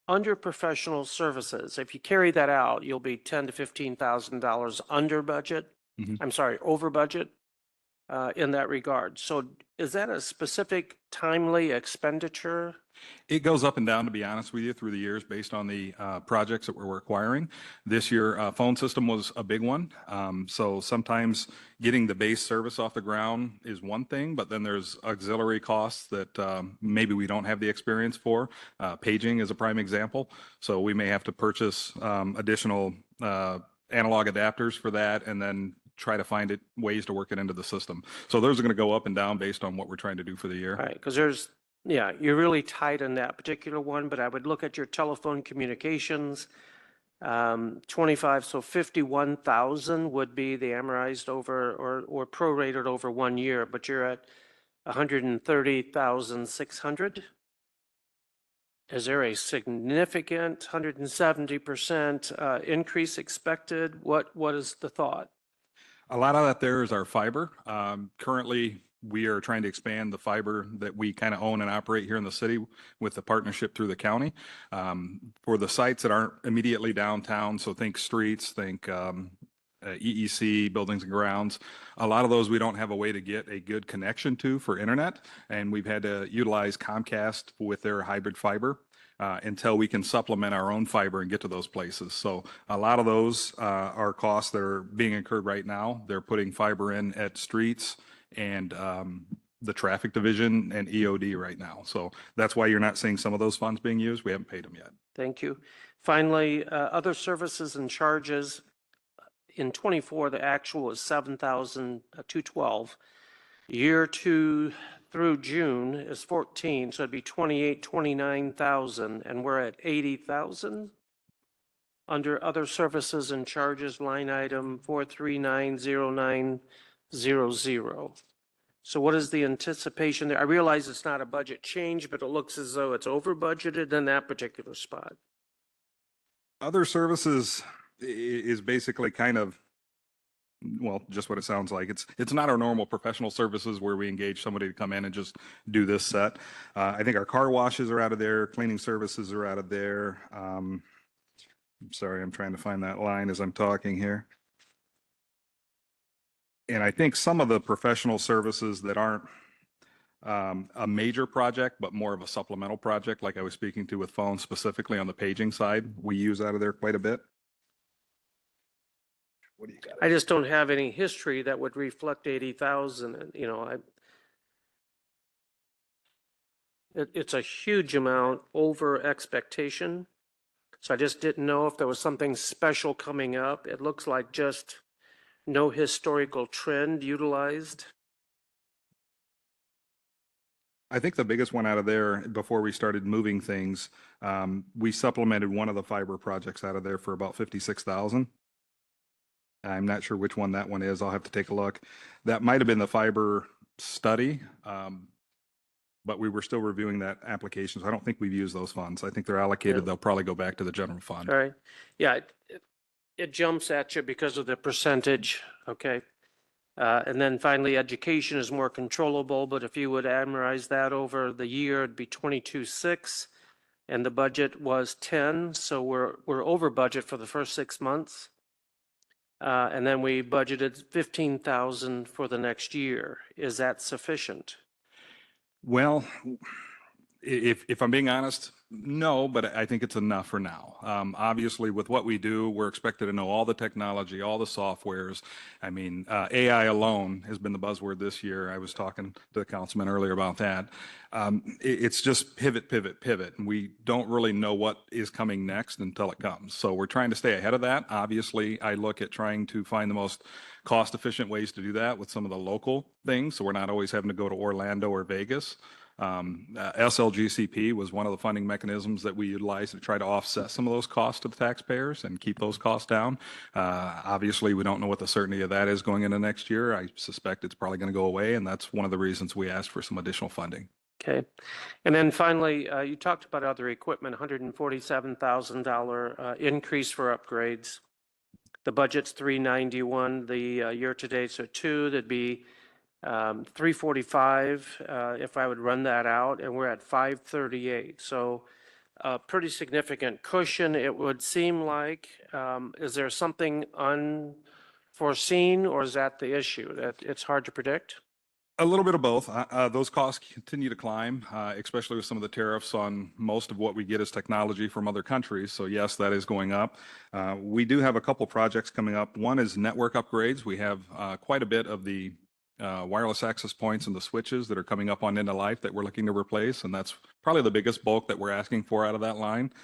under professional services, if you carry that out, you'll be $10,000 to $15,000 under budget. I'm sorry, over budget in that regard. So is that a specific timely expenditure? It goes up and down, to be honest with you, through the years based on the projects that we're acquiring. This year, phone system was a big one. So sometimes getting the base service off the ground is one thing, but then there's auxiliary costs that maybe we don't have the experience for. Paging is a prime example. So we may have to purchase additional analog adapters for that, and then try to find ways to work it into the system. So those are going to go up and down based on what we're trying to do for the year. Right, because there's, yeah, you're really tight in that particular one, but I would look at your telephone communications, 25, so 51,000 would be the amortized over or prorated over 1 year, but you're at 130,600. Is there a significant 170% increase expected? What is the thought? A lot of that there is our fiber. Currently, we are trying to expand the fiber that we kind of own and operate here in the city with the partnership through the county. For the sites that aren't immediately downtown, so think streets, think EEC, buildings and grounds, a lot of those we don't have a way to get a good connection to for internet, and we've had to utilize Comcast with their hybrid fiber. Until we can supplement our own fiber and get to those places. So a lot of those are costs that are being incurred right now. They're putting fiber in at streets and the traffic division and EOD right now. So that's why you're not seeing some of those funds being used. We haven't paid them yet. Thank you. Finally, other services and charges. In 24, the actual is 7,212. Year 2 through June is 14, so it'd be 29,000, and we're at 80,000. Under other services and charges, line item 4390900. So what is the anticipation there? I realize it's not a budget change, but it looks as though it's over budgeted in that particular spot. Other services is basically kind of, well, just what it sounds like. It's not our normal professional services where we engage somebody to come in and just do this set. I think our car washes are out of there, cleaning services are out of there. I'm sorry, I'm trying to find that line as I'm talking here. And I think some of the professional services that aren't a major project, but more of a supplemental project, like I was speaking to with phones, specifically on the paging side, we use out of there quite a bit. What do you got? I just don't have any history that would reflect 80,000. And, you know, it's a huge amount over expectation. So I just didn't know if there was something special coming up. It looks like just no historical trend utilized. I think the biggest one out of there, before we started moving things, we supplemented one of the fiber projects out of there for about 56,000. I'm not sure which one that one is. I'll have to take a look. That might have been the fiber study, but we were still reviewing that application. So I don't think we've used those funds. I think they're allocated. Yeah. They'll probably go back to the general fund. All right. Yeah, it jumps at you because of the percentage. Okay. And then finally, education is more controllable, but if you would amortize that over the year, it'd be 22.6, and the budget was 10. So we're over budget for the first 6 months. And then we budgeted 15,000 for the next year. Is that sufficient? Well, If I'm being honest, no, but I think it's enough for now. Obviously, with what we do, we're expected to know all the technology, all the softwares. I mean, AI alone has been the buzzword this year. I was talking to the councilman earlier about that. It's just pivot, pivot, pivot. And we don't really know what is coming next until it comes. So we're trying to stay ahead of that. Obviously, I look at trying to find the most cost-efficient ways to do that with some of the local things. So we're not always having to go to Orlando or Vegas. SLGCP was one of the funding mechanisms that we utilized to try to offset some of those costs to the taxpayers and keep those costs down. Obviously, we don't know what the certainty of that is going into next year. I suspect it's probably going to go away, and that's one of the reasons we asked for some additional funding. Okay. And then finally, you talked about other equipment, $147,000 increase for upgrades. The budget's 391, the year-to-dates are 2, that'd be 345 if I would run that out, and we're at 538. So a pretty significant cushion, it would seem like. Is there something unforeseen, or is that the issue, that it's hard to predict? A little bit of both. Those costs continue to climb, especially with some of the tariffs on most of what we get as technology from other countries. So yes, that is going up. We do have a couple projects coming up. One is network upgrades. We have quite a bit of the wireless access points and the switches that are coming up on end of life that we're looking to replace. And that's probably the biggest bulk that we're asking for out of that line.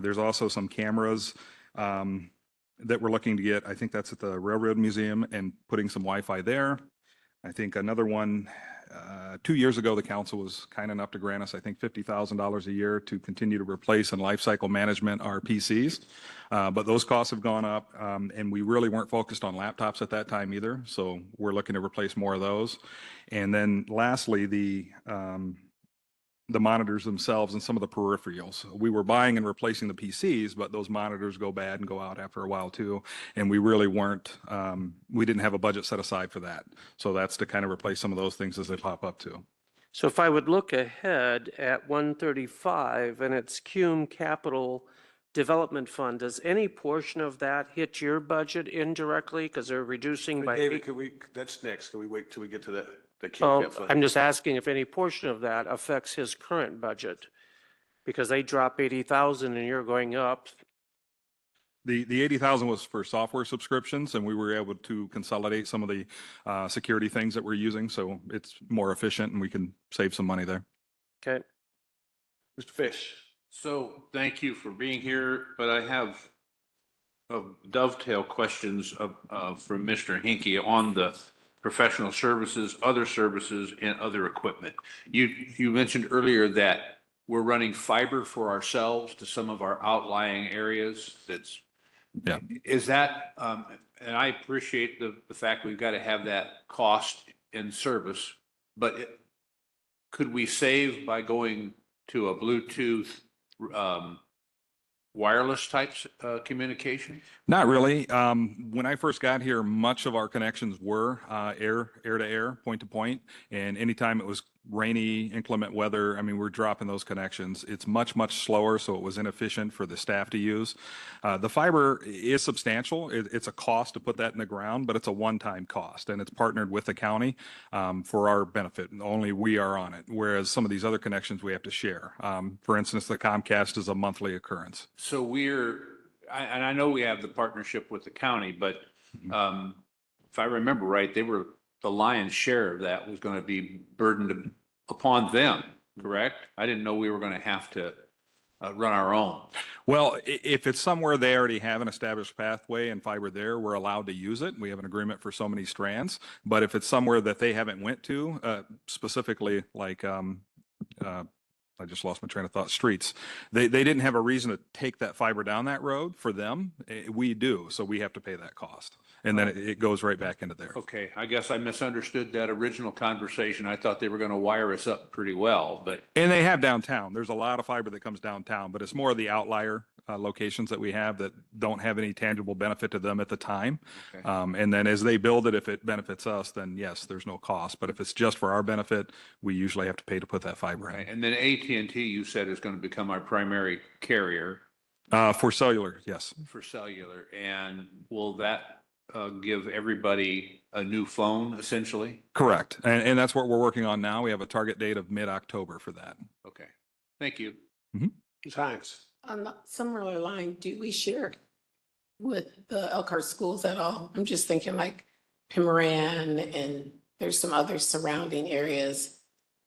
There's also some cameras that we're looking to get. I think that's at the Railroad Museum and putting some Wi-Fi there. I think another one, 2 years ago, the council was kind enough to grant us, I think, $50,000 a year to continue to replace and lifecycle management our PCs. But those costs have gone up, and we really weren't focused on laptops at that time either. So we're looking to replace more of those. And then lastly, the monitors themselves and some of the peripherals. We were buying and replacing the PCs, but those monitors go bad and go out after a while too. And we really weren't, we didn't have a budget set aside for that. So that's to kind of replace some of those things as they pop up too. So if I would look ahead at 135 and its CUME Capital Development Fund, does any portion of that hit your budget indirectly? Because they're reducing by. David, that's next. Can we wait till we get to that? Oh, I'm just asking if any portion of that affects his current budget, because they drop 80,000 and you're going up. The 80,000 was for software subscriptions, and we were able to consolidate some of the security things that we're using. So it's more efficient and we can save some money there. Okay. Mr. Fish. So thank you for being here, but I have dovetail questions from Mr. Hinkie on the professional services, and other equipment. You mentioned earlier that we're running fiber for ourselves to some of our outlying areas. Is that, and I appreciate the fact we've got to have that cost in service, but could we save by going to a Bluetooth wireless types communication? Not really. When I first got here, much of our connections were air to air, point to point. And anytime it was rainy, inclement weather, I mean, we're dropping those connections. It's much, much slower, so it was inefficient for the staff to use. The fiber is substantial. It's a cost to put that in the ground, but it's a one-time cost, and it's partnered with the county for our benefit. Only we are on it, whereas some of these other connections we have to share. For instance, the Comcast is a monthly occurrence. So and I know we have the partnership with the county, but if I remember right, the lion's share of that was going to be burdened upon them, correct? I didn't know we were going to have to run our own. Well, if it's somewhere they already have an established pathway and fiber there, we're allowed to use it. We have an agreement for so many strands. But if it's somewhere that they haven't went to, specifically like I just lost my train of thought, streets. They didn't have a reason to take that fiber down that road for them. We do, so we have to pay that cost. And then it goes right back into there. Okay, I guess I misunderstood that original conversation. I thought they were going to wire us up pretty well, but. And they have downtown. There's a lot of fiber that comes downtown, but it's more of the outlier locations that we have that don't have any tangible benefit to them at the time. Okay. And then as they build it, if it benefits us, then yes, there's no cost. But if it's just for our benefit, we usually have to pay to put that fiber in. Right. And then AT&T, you said, is going to become our primary carrier. For cellular, yes. For cellular. And will that give everybody a new phone, essentially? Correct. And that's what we're working on now. We have a target date of mid-October for that. Okay. Thank you. Ms. Hines. On a similar line, do we share with the Elkhart schools at all? I'm just thinking like Pimoran and there's some other surrounding areas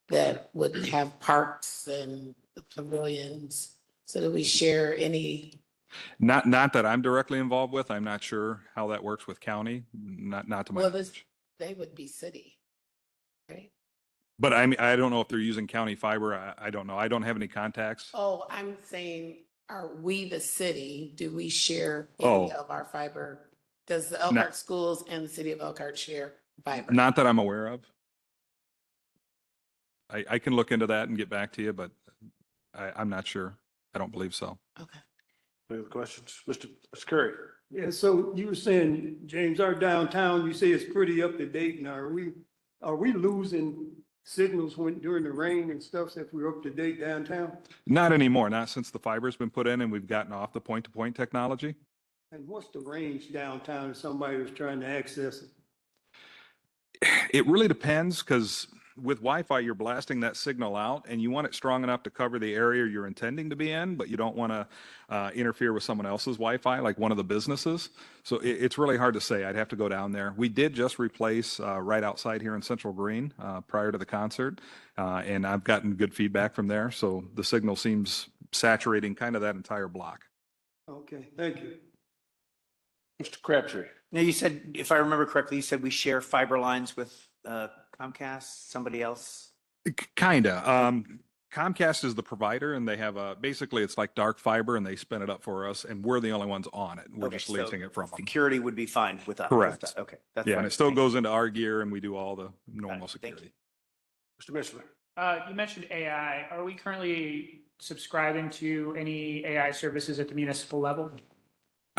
that would have parks and the pavilions. So do we share any? Not that I'm directly involved with. I'm not sure how that works with county, not to my Well, knowledge. they would be city, right? But I mean, I don't know if they're using county fiber. I don't know. I don't have any contacts. Oh, I'm saying, are we the city? Do we share Oh. any of our fiber? Does the Elkhart schools and the city of Elkhart share fiber? Not that I'm aware of. I can look into that and get back to you, but I'm not sure. I don't believe so. Okay. Any other questions? Mr. Curry? Yeah, so you were saying, James, our downtown, you say it's pretty up to date now. Are we losing signals during the rain and stuff if we're up to date downtown? Not anymore, not since the fiber's been put in and we've gotten off the point-to-point technology. And what's the range downtown if somebody was trying to access it? It really depends because with Wi-Fi, you're blasting that signal out and you want it strong enough to cover the area you're intending to be in, but you don't want to interfere with someone else's Wi-Fi, like one of the businesses. So it's really hard to say. I'd have to go down there. We did just replace right outside here in Central Green prior to the concert, and I've gotten good feedback from there. So the signal seems saturating kind of that entire block. Okay, thank you. Mr. Crabtree? Now, you said, if I remember correctly, you said we share fiber lines with Comcast, somebody else? Kinda. Comcast is the provider and they have basically it's like dark fiber and they spin it up for us and we're the only ones on it. We're Okay, just so leasing it from them. Security would be fine with us. Correct. Okay. That's Yeah, fine. and it still Thank you. goes into our gear and we do all the normal Thank security. Mr. Mishler? You mentioned AI. Are we currently subscribing to any AI services at the municipal level?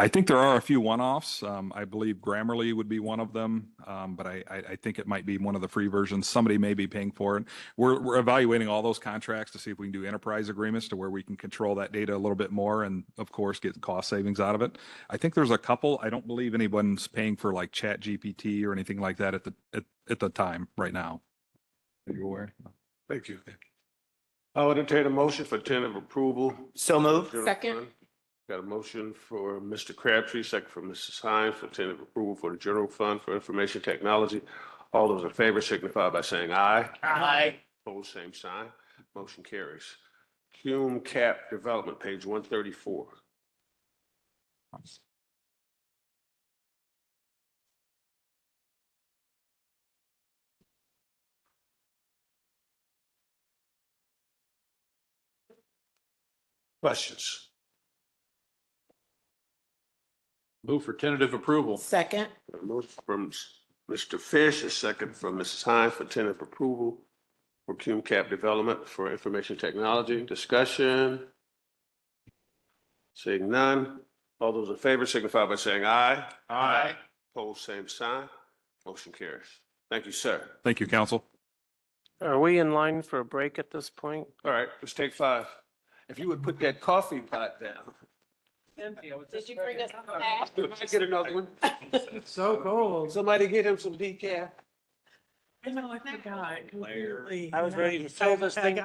I think there are a few one-offs. I believe Grammarly would be one of them, but I think it might be one of the free versions. Somebody may be paying for it. We're evaluating all those contracts to see if we can do enterprise agreements to where we can control that data a little bit more and of course get cost savings out of it. I think there's a couple. I don't believe anyone's paying for like Chat GPT or anything like that at the time right now. Are you aware? Thank you. I'll entertain a motion for tentative approval. So moved. General Second. fund. Got a motion for Mr. Crabtree, second for Mrs. Hines for tentative approval for the general fund for information technology. All those in favor signify by saying aye. Aye. Opposed, same sign. Motion carries. Cume Cap Development, page 134. Questions? Move for tentative approval. Second. A motion from Mr. Fish, a second from Mrs. Hines for tentative approval for Cume Cap Development for information technology. Discussion? Seeing none. All those in favor signify by saying aye. Aye. Opposed, same sign. Motion carries. Thank you, sir. Thank you, council. Are we in line for a break at this point? All right, let's take 5. If you would put that coffee pot down. Did you bring us Can I get another one? So cold. Somebody get him some decaf. I know, I forgot completely. I was ready to fill this thing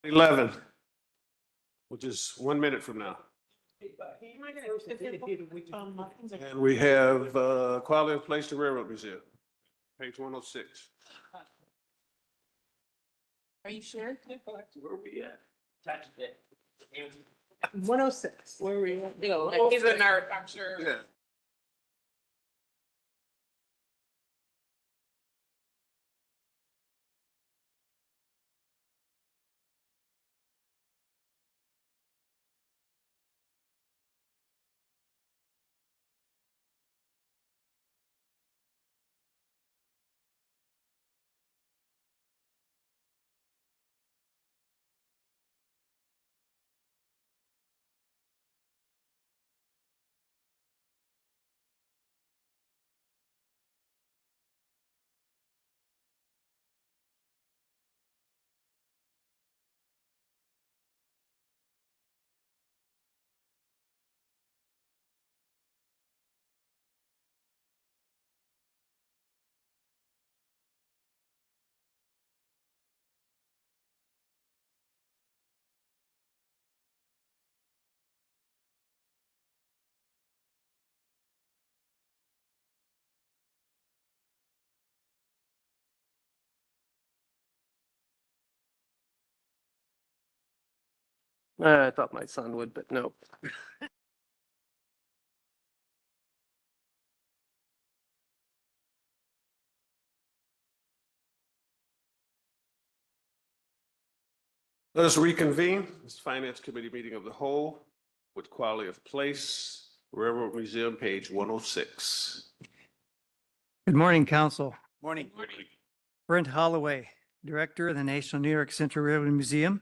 11, which is 1 minute from now. And we have Quality of Place to Railroad Museum, page 106. Are you sure? Where are we at? 106. Where were we at? He's a nerd, I'm sure. Yeah. I thought my son would, but no. Let us reconvene this Finance Committee meeting of the whole with Quality of Place, Railroad Museum, page 106. Good morning, Council. Morning. Brent Holloway, Director of the National New York Central Railroad Museum.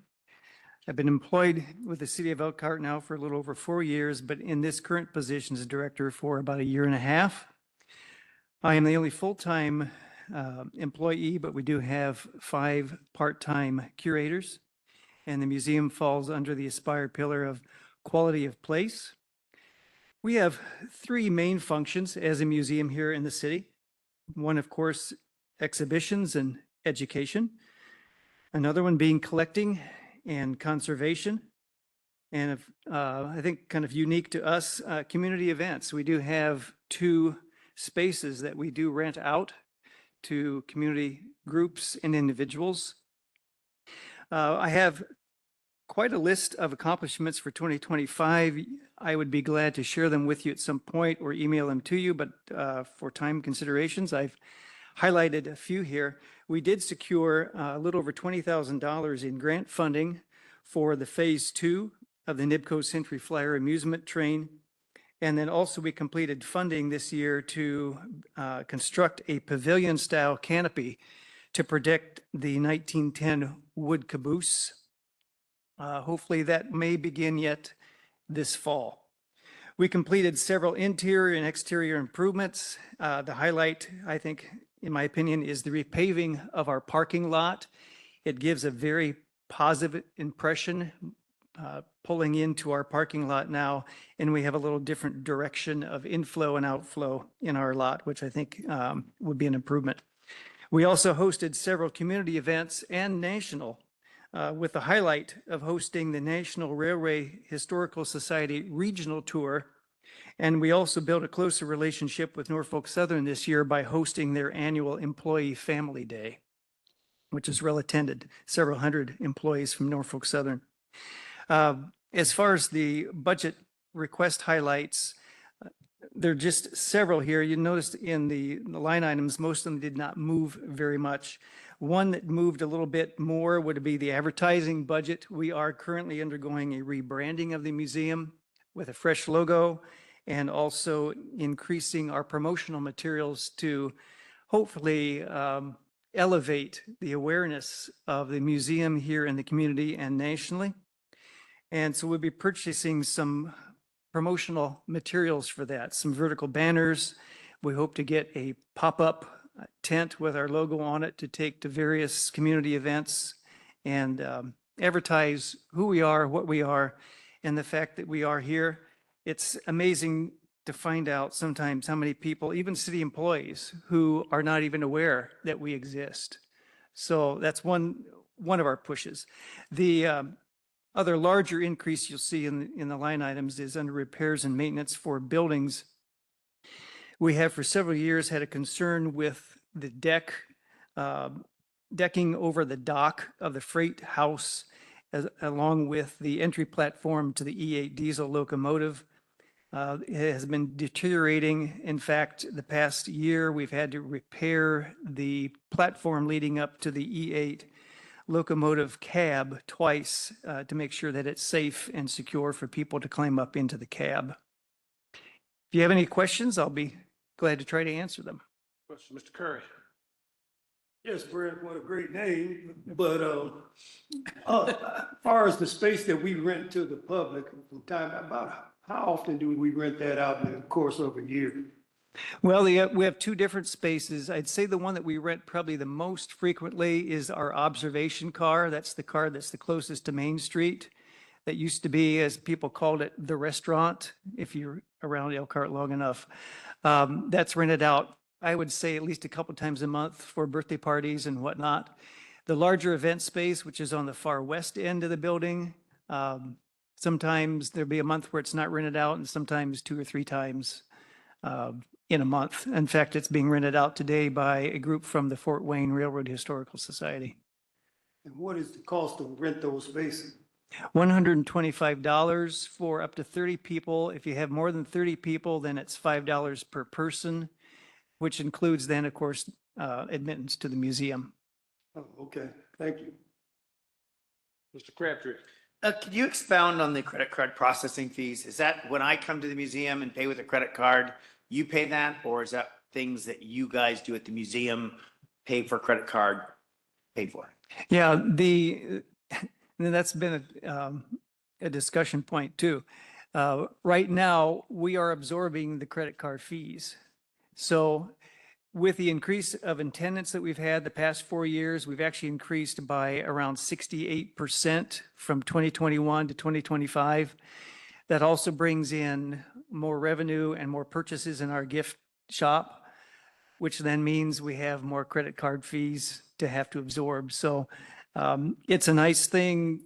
I've been employed with the City of Elkhart now for a little over 4 years, but in this current position as Director for about 1.5 years. I am the only full-time employee, but we do have 5 part-time curators, and the museum falls under the Aspire pillar of quality of place. We have 3 main functions as a museum here in the city. One, of course, exhibitions and education. Another one being collecting and conservation. And I think kind of unique to us, community events. We do have 2 spaces that we do rent out to community groups and individuals. I have quite a list of accomplishments for 2025. I would be glad to share them with you at some point or email them to you, but for time considerations, I've highlighted a few here. We did secure a little over $20,000 in grant funding for the phase 2 of the NIBCO Century Flyer amusement train. And then also we completed funding this year to construct a pavilion-style canopy to protect the 1910 wood caboose. Hopefully that may begin yet this fall. We completed several interior and exterior improvements. The highlight, I think, in my opinion, is the repaving of our parking lot. It gives a very positive impression pulling into our parking lot now, and we have a little different direction of inflow and outflow in our lot, which I think would be an improvement. We also hosted several community events and national, with the highlight of hosting the National Railway Historical Society Regional Tour. And we also built a closer relationship with Norfolk Southern this year by hosting their annual Employee Family Day, which is well attended, several hundred employees from Norfolk Southern. As far as the budget request highlights, there are just several here. You noticed in the line items, most of them did not move very much. One that moved a little bit more would be the advertising budget. We are currently undergoing a rebranding of the museum with a fresh logo and also increasing our promotional materials to hopefully elevate the awareness of the museum here in the community and nationally. And so we'll be purchasing some promotional materials for that, some vertical banners. We hope to get a pop-up tent with our logo on it to take to various community events and advertise who we are, what we are, and the fact that we are here. It's amazing to find out sometimes how many people, even city employees, who are not even aware that we exist. So that's one one of our pushes. The other larger increase you'll see in the line items is under repairs and maintenance for buildings. We have for several years had a concern with the decking over the dock of the freight house, along with the entry platform to the E8 diesel locomotive. It has been deteriorating. In fact, the past year, we've had to repair the platform leading up to the E8 locomotive cab twice to make sure that it's safe and secure for people to climb up into the cab. If you have any questions, I'll be glad to try to answer them. Question, Mr. Curry. Yes, Brent, what a great name, but, as far as the space that we rent to the public from time, about how often do we rent that out in the course of a year? Well, we have two different spaces. I'd say the one that we rent probably the most frequently is our observation car. That's the car that's the closest to Main Street. That used to be, as people called it, the restaurant, if you're around Elkhart long enough. That's rented out, I would say, at least a couple times a month for birthday parties and whatnot. The larger event space, which is on the far west end of the building, sometimes there'll be a month where it's not rented out, and sometimes 2 or 3 times in a month. In fact, it's being rented out today by a group from the Fort Wayne Railroad Historical Society. And what is the cost to rent those spaces? $125 for up to 30 people. If you have more than 30 people, then it's $5 per person, which includes then, of course, admittance to the museum. Oh, okay, thank you. Mr. Crabtree. Could you expound on the credit card processing fees? Is that when I come to the museum and pay with a credit card, you pay that? Or is that things that you guys do at the museum, pay for credit card, paid for? Yeah, that's been a discussion point too. Right now, we are absorbing the credit card fees. So with the increase of attendance that we've had the past 4 years, we've actually increased by around 68% from 2021 to 2025. That also brings in more revenue and more purchases in our gift shop, which then means we have more credit card fees to have to absorb. So it's a nice thing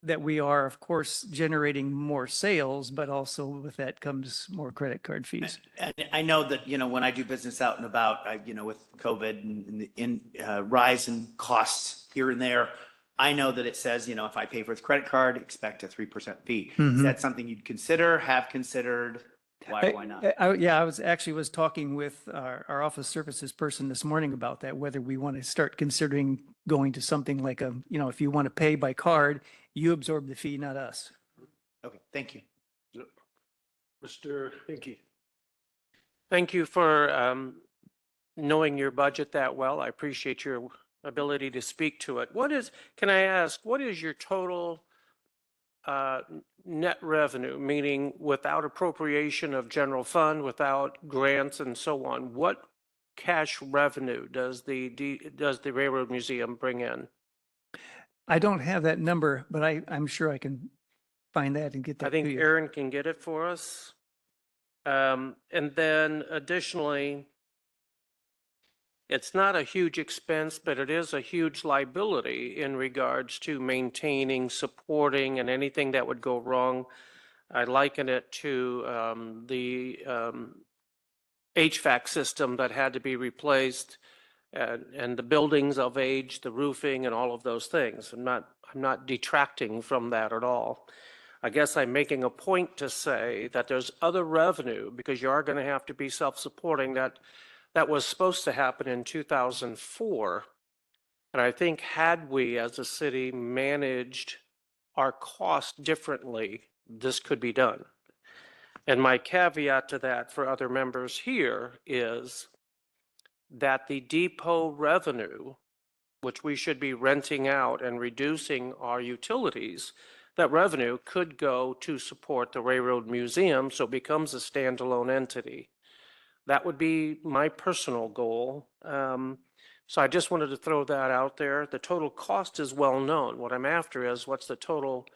that we are, of course, generating more sales, but also with that comes more credit card fees. And I know that, when I do business out and about, with COVID and the rise in costs here and there, I know that it says, if I pay for the credit card, expect a 3% fee. Is that something you'd consider, have considered? Why not? Yeah, I was talking with our office services person this morning about that, whether we want to start considering going to something like if you want to pay by card, you absorb the fee, not us. Okay, thank you. Mr. Hinkie. Thank you for knowing your budget that well. I appreciate your ability to speak to it. Can I ask, what is your total net revenue, meaning without appropriation of general fund, without grants and so on? What cash revenue does the Railroad Museum bring in? I don't have that number, but I'm sure I can find that and get that I think to you. Aaron can get it for us. And then additionally, it's not a huge expense, but it is a huge liability in regards to maintaining, supporting, and anything that would go wrong. I liken it to the HVAC system that had to be replaced, and the buildings of age, the roofing, and all of those things. I'm not detracting from that at all. I guess I'm making a point to say that there's other revenue, because you are going to have to be self-supporting, that was supposed to happen in 2004. And I think had we as a city managed our cost differently, this could be done. And my caveat to that for other members here is that the depot revenue, which we should be renting out and reducing our utilities, that revenue could go to support the Railroad Museum, so it becomes a standalone entity. That would be my personal goal. So I just wanted to throw that out there. The total cost is well known. What I'm after is what's the total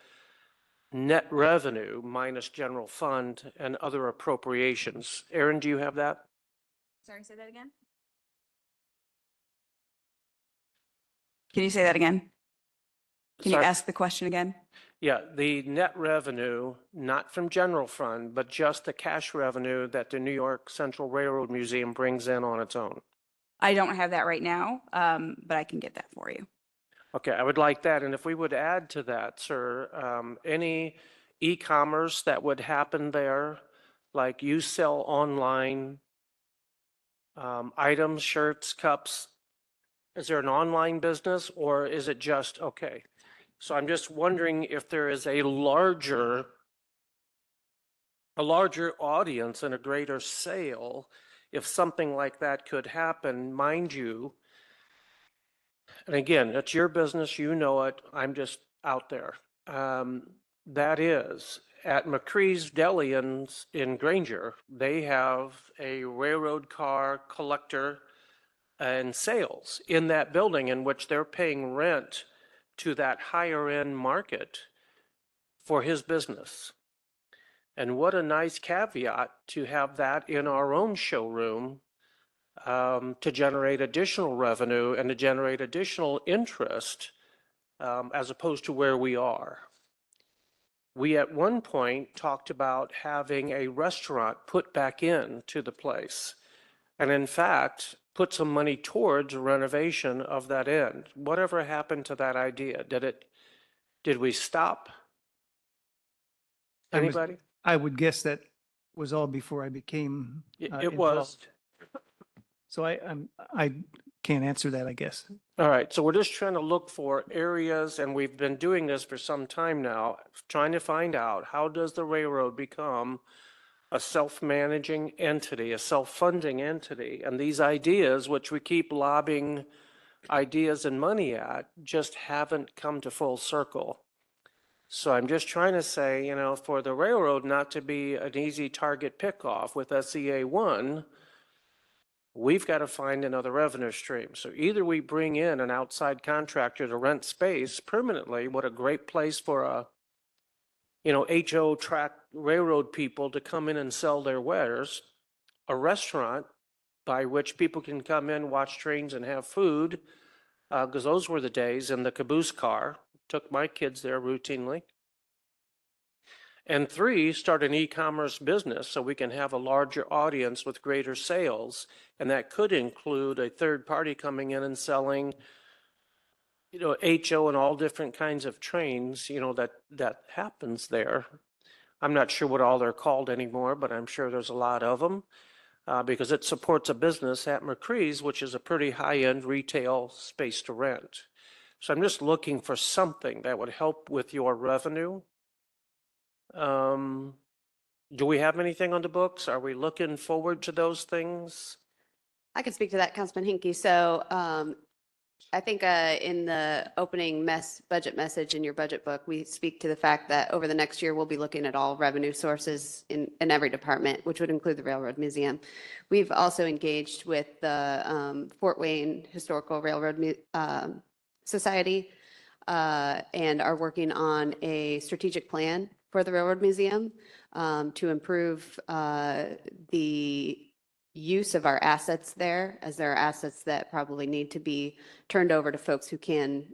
net revenue minus general fund and other appropriations. Aaron, do you have that? Sorry, say that again? Can you say that again? Can you Sorry. ask the question again? Yeah, the net revenue, not from general fund, but just the cash revenue that the New York Central Railroad Museum brings in on its own. I don't have that right now, but I can get that for you. Okay, I would like that. And if we would add to that, sir, any e-commerce that would happen there, like you sell online items, shirts, cups, is there an online business or is it just, okay. So I'm just wondering if there is a larger audience and a greater sale, if something like that could happen, mind you. And again, it's your business, you know it, I'm just out there. That is, at McCree's Deli in Granger, they have a railroad car collector and sales in that building in which they're paying rent to that higher end market for his business. And what a nice caveat to have that in our own showroom to generate additional revenue and to generate additional interest as opposed to where we are. We at one point talked about having a restaurant put back into the place. And in fact, put some money towards renovation of that end. Whatever happened to that idea? Did we stop? Anybody? I would guess that was all before I became. It was. So I can't answer that, I guess. All right, so we're just trying to look for areas, and we've been doing this for some time now, trying to find out how does the railroad become a self-managing entity, a self-funding entity, and these ideas, which we keep lobbing ideas and money at, just haven't come to full circle. So I'm just trying to say, you know, for the railroad not to be an easy target pickoff with SEA 1, we've got to find another revenue stream. So either we bring in an outside contractor to rent space permanently, what a great place for a, you know, HO track railroad people to come in and sell their wares, a restaurant by which people can come in, watch trains and have food, because those were the days, in the caboose car. Took my kids there routinely. And 3, start an e-commerce business so we can have a larger audience with greater sales. And that could include a third party coming in and selling, you know, HO and all different kinds of trains, you know, that happens there. I'm not sure what all they're called anymore, but I'm sure there's a lot of them because it supports a business at McCree's, which is a pretty high-end retail space to rent. So I'm just looking for something that would help with your revenue. Do we have anything on the books? Are we looking forward to those things? I can speak to that, Councilman Hinkie. So I think in the opening budget message in your budget book, we speak to the fact that over the next year, we'll be looking at all revenue sources in every department, which would include the Railroad Museum. We've also engaged with the Fort Wayne Historical Railroad Society and are working on a strategic plan for the Railroad Museum to improve the use of our assets there, as there are assets that probably need to be turned over to folks who can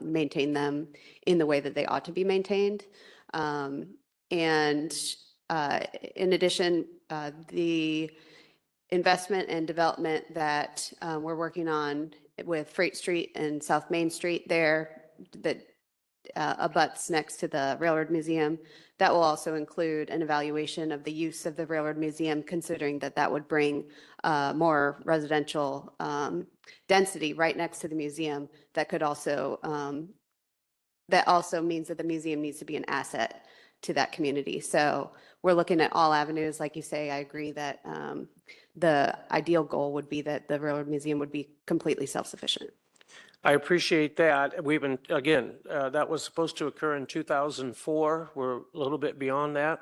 maintain them in the way that they ought to be maintained. And in addition, the investment and development that we're working on with Freight Street and South Main Street there that abuts next to the Railroad Museum, that will also include an evaluation of the use of the Railroad Museum, considering that that would bring more residential density right next to the museum. That could also, that also means that the museum needs to be an asset to that community. So we're looking at all avenues. Like you say, I agree that the ideal goal would be that the Railroad Museum would be completely self-sufficient. I appreciate that. We've been, again, that was supposed to occur in 2004. We're a little bit beyond that.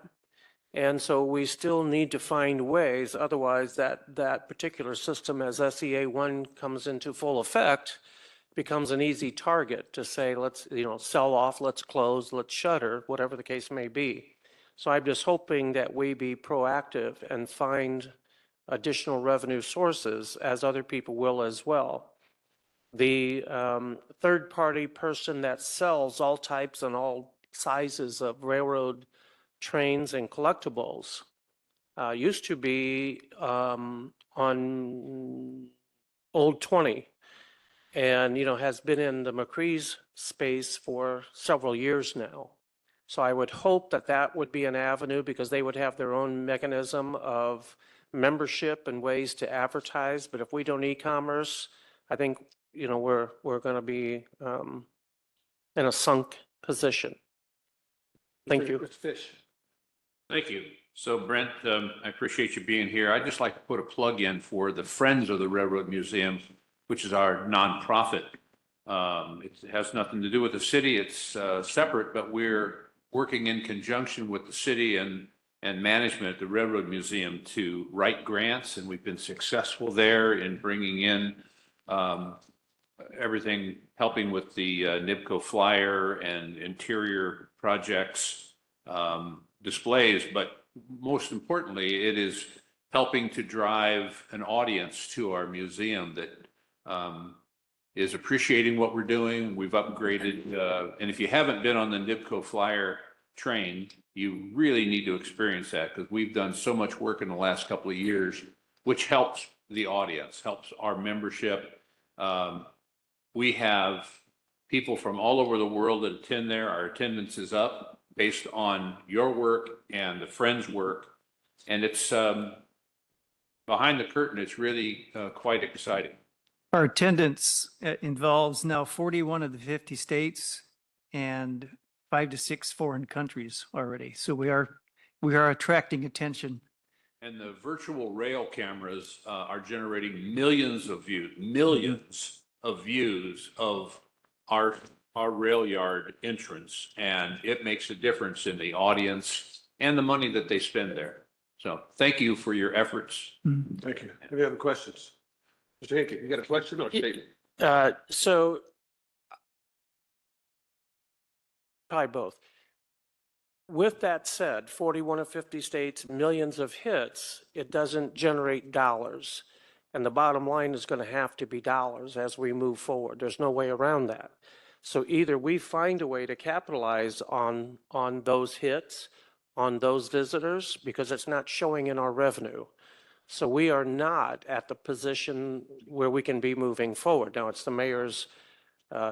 And so we still need to find ways, otherwise that particular system as SEA 1 comes into full effect, becomes an easy target to say, let's, you know, sell off, let's close, let's shutter, whatever the case may be. So I'm just hoping that we be proactive and find additional revenue sources, as other people will as well. The third-party person that sells all types and all sizes of railroad trains and collectibles used to be on Old 20 and, has been in the McCree's space for several years now. So I would hope that that would be an avenue because they would have their own mechanism of membership and ways to advertise. But if we don't e-commerce, I think, we're going to be in a sunk position. Thank you. Mr. Fish. Thank you. So Brent, I appreciate you being here. I'd just like to put a plug in for the Friends of the Railroad Museum, which is our nonprofit. It has nothing to do with the city. It's separate, but we're working in conjunction with the city and management at the Railroad Museum to write grants, and we've been successful there in bringing in everything, helping with the NIBCO flyer and interior projects, displays, but most importantly, it is helping to drive an audience to our museum that is appreciating what we're doing. We've upgraded, and if you haven't been on the NIBCO flyer train, you really need to experience that because we've done so much work in the last couple of years, which helps the audience, helps our membership. We have people from all over the world that attend there. Our attendance is up based on your work and the Friends' work. And it's behind the curtain, it's really quite exciting. Our attendance involves now 41 of the 50 states and 5 to 6 foreign countries already. So we are attracting attention. And the virtual rail cameras are generating millions of views of our rail yard entrance, and it makes a difference in the audience and the money that they spend there. So thank you for your efforts. Thank you. Any other questions? Mr. Hinkey, you got a question or a statement? So probably both. With that said, 41 of 50 states, millions of hits, it doesn't generate dollars. And the bottom line is going to have to be dollars as we move forward. There's no way around that. So either we find a way to capitalize on those hits, on those visitors, because it's not showing in our revenue. So we are not at the position where we can be moving forward. Now, it's the mayor's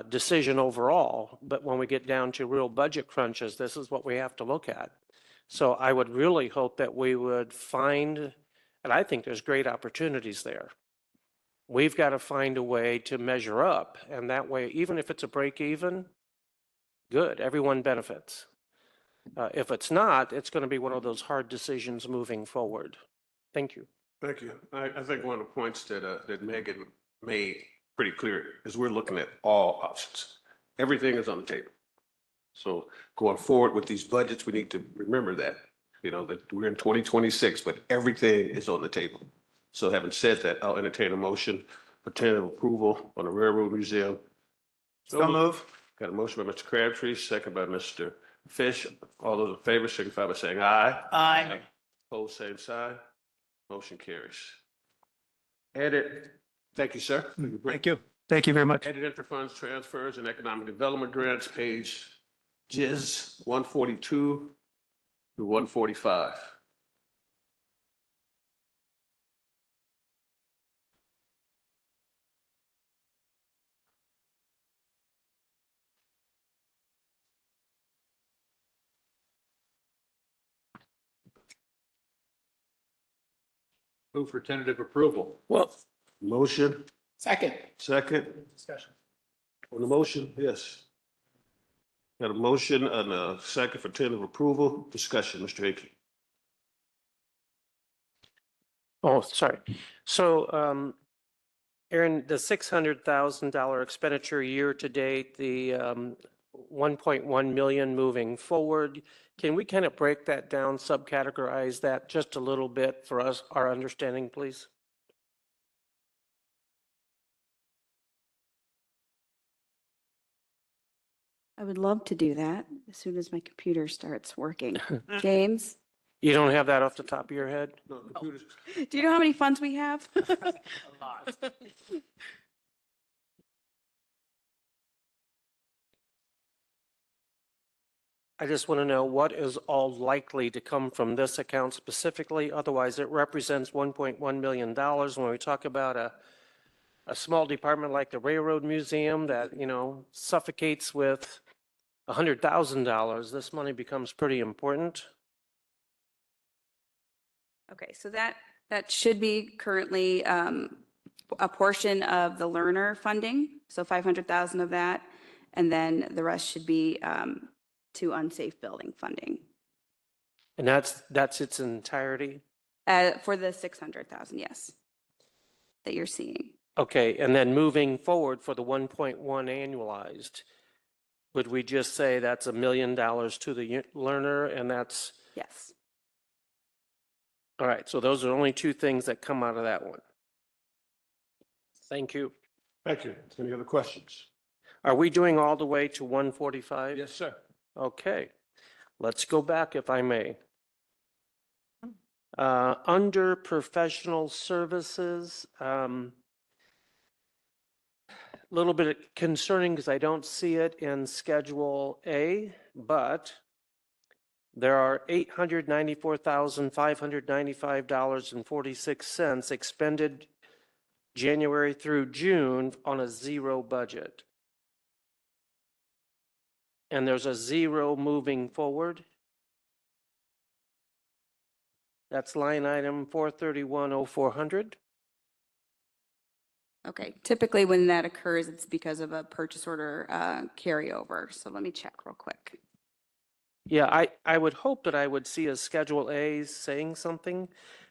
decision overall, but when we get down to real budget crunches, this is what we have to look at. So I would really hope that we would find, and I think there's great opportunities there. We've got to find a way to measure up, and that way, even if it's a break even, good, everyone benefits. If it's not, it's going to be one of those hard decisions moving forward. Thank you. Thank you. I think one of the points that Megan made pretty clear is we're looking at all options. Everything is on the table. So going forward with these budgets, we need to remember that, that we're in 2026, but everything is on the table. So having said that, I'll entertain a motion for tentative approval on the Railroad Museum. So move. Got a motion by Mr. Crabtree, second by Mr. Fish. All those in favor signify by saying aye. Aye. Opposed, same sign. Motion carries. Edit. Thank you, sir. Thank you. Thank you very much. Edit interfunds, transfers, and economic development grants, page JIS 142 to 145. Move for tentative approval. Well, motion, Second. second. Discussion. On the motion, yes. Got a motion and a second for tentative approval. Discussion, Mr. Hickey. Oh, sorry. So, Aaron, the $600,000 expenditure year to date, the 1.1 million moving forward, can we kind of break that down, subcategorize that just a little bit for us, our understanding, please? I would love to do that as soon as my computer starts working. James, You don't have that off the top of your head? No, computers. do you know how many funds we have? A lot. I just want to know what is all likely to come from this account specifically. Otherwise, it represents $1.1 million. When we talk about a small department like the Railroad Museum that, suffocates with $100,000, this money becomes pretty important. Okay, so that should be currently a portion of the learner funding, so 500,000 of that, and then the rest should be to unsafe building funding And that's its entirety? for the 600,000, yes, that you're seeing. Okay, and then moving forward for the 1.1 annualized, would we just say that's $1 million to the learner and that's, Yes. all right, so those are only two things that come out of that one. Thank you. Thank you. Any other questions? Are we doing all the way to 145? Yes, sir. Okay, let's go back if I may. Under professional services, little bit concerning because I don't see it in Schedule A, but there are $894,595.46 expended January through June on a zero budget. And there's a zero moving forward. That's line item 431-0400. Okay, typically when that occurs, it's because of a purchase order carryover. So let me check real quick. Yeah, I would hope that I would see a Schedule A saying something,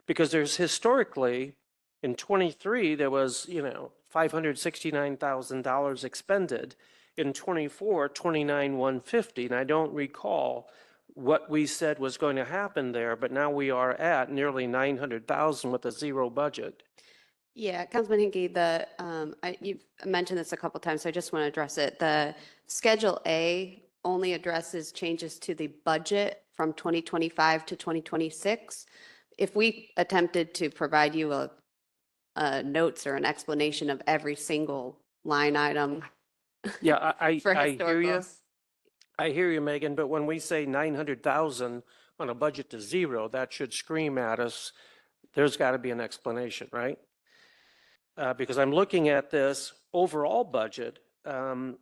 because there's historically, in '23, there was, $569,000 expended. In '24, $29,150, and I don't recall what we said was going to happen there, but now we are at nearly $900,000 with a zero budget. Yeah, Councilman Hinkie, you've mentioned this a couple times, so I just want to address it. The Schedule A only addresses changes to the budget from 2025 to 2026. If we attempted to provide you a notes or an explanation of every single line item. Yeah, I for hear you. historicals. I hear you, Megan, but when we say 900,000 on a budget to zero, that should scream at us, there's got to be an explanation, right? Because I'm looking at this overall budget, in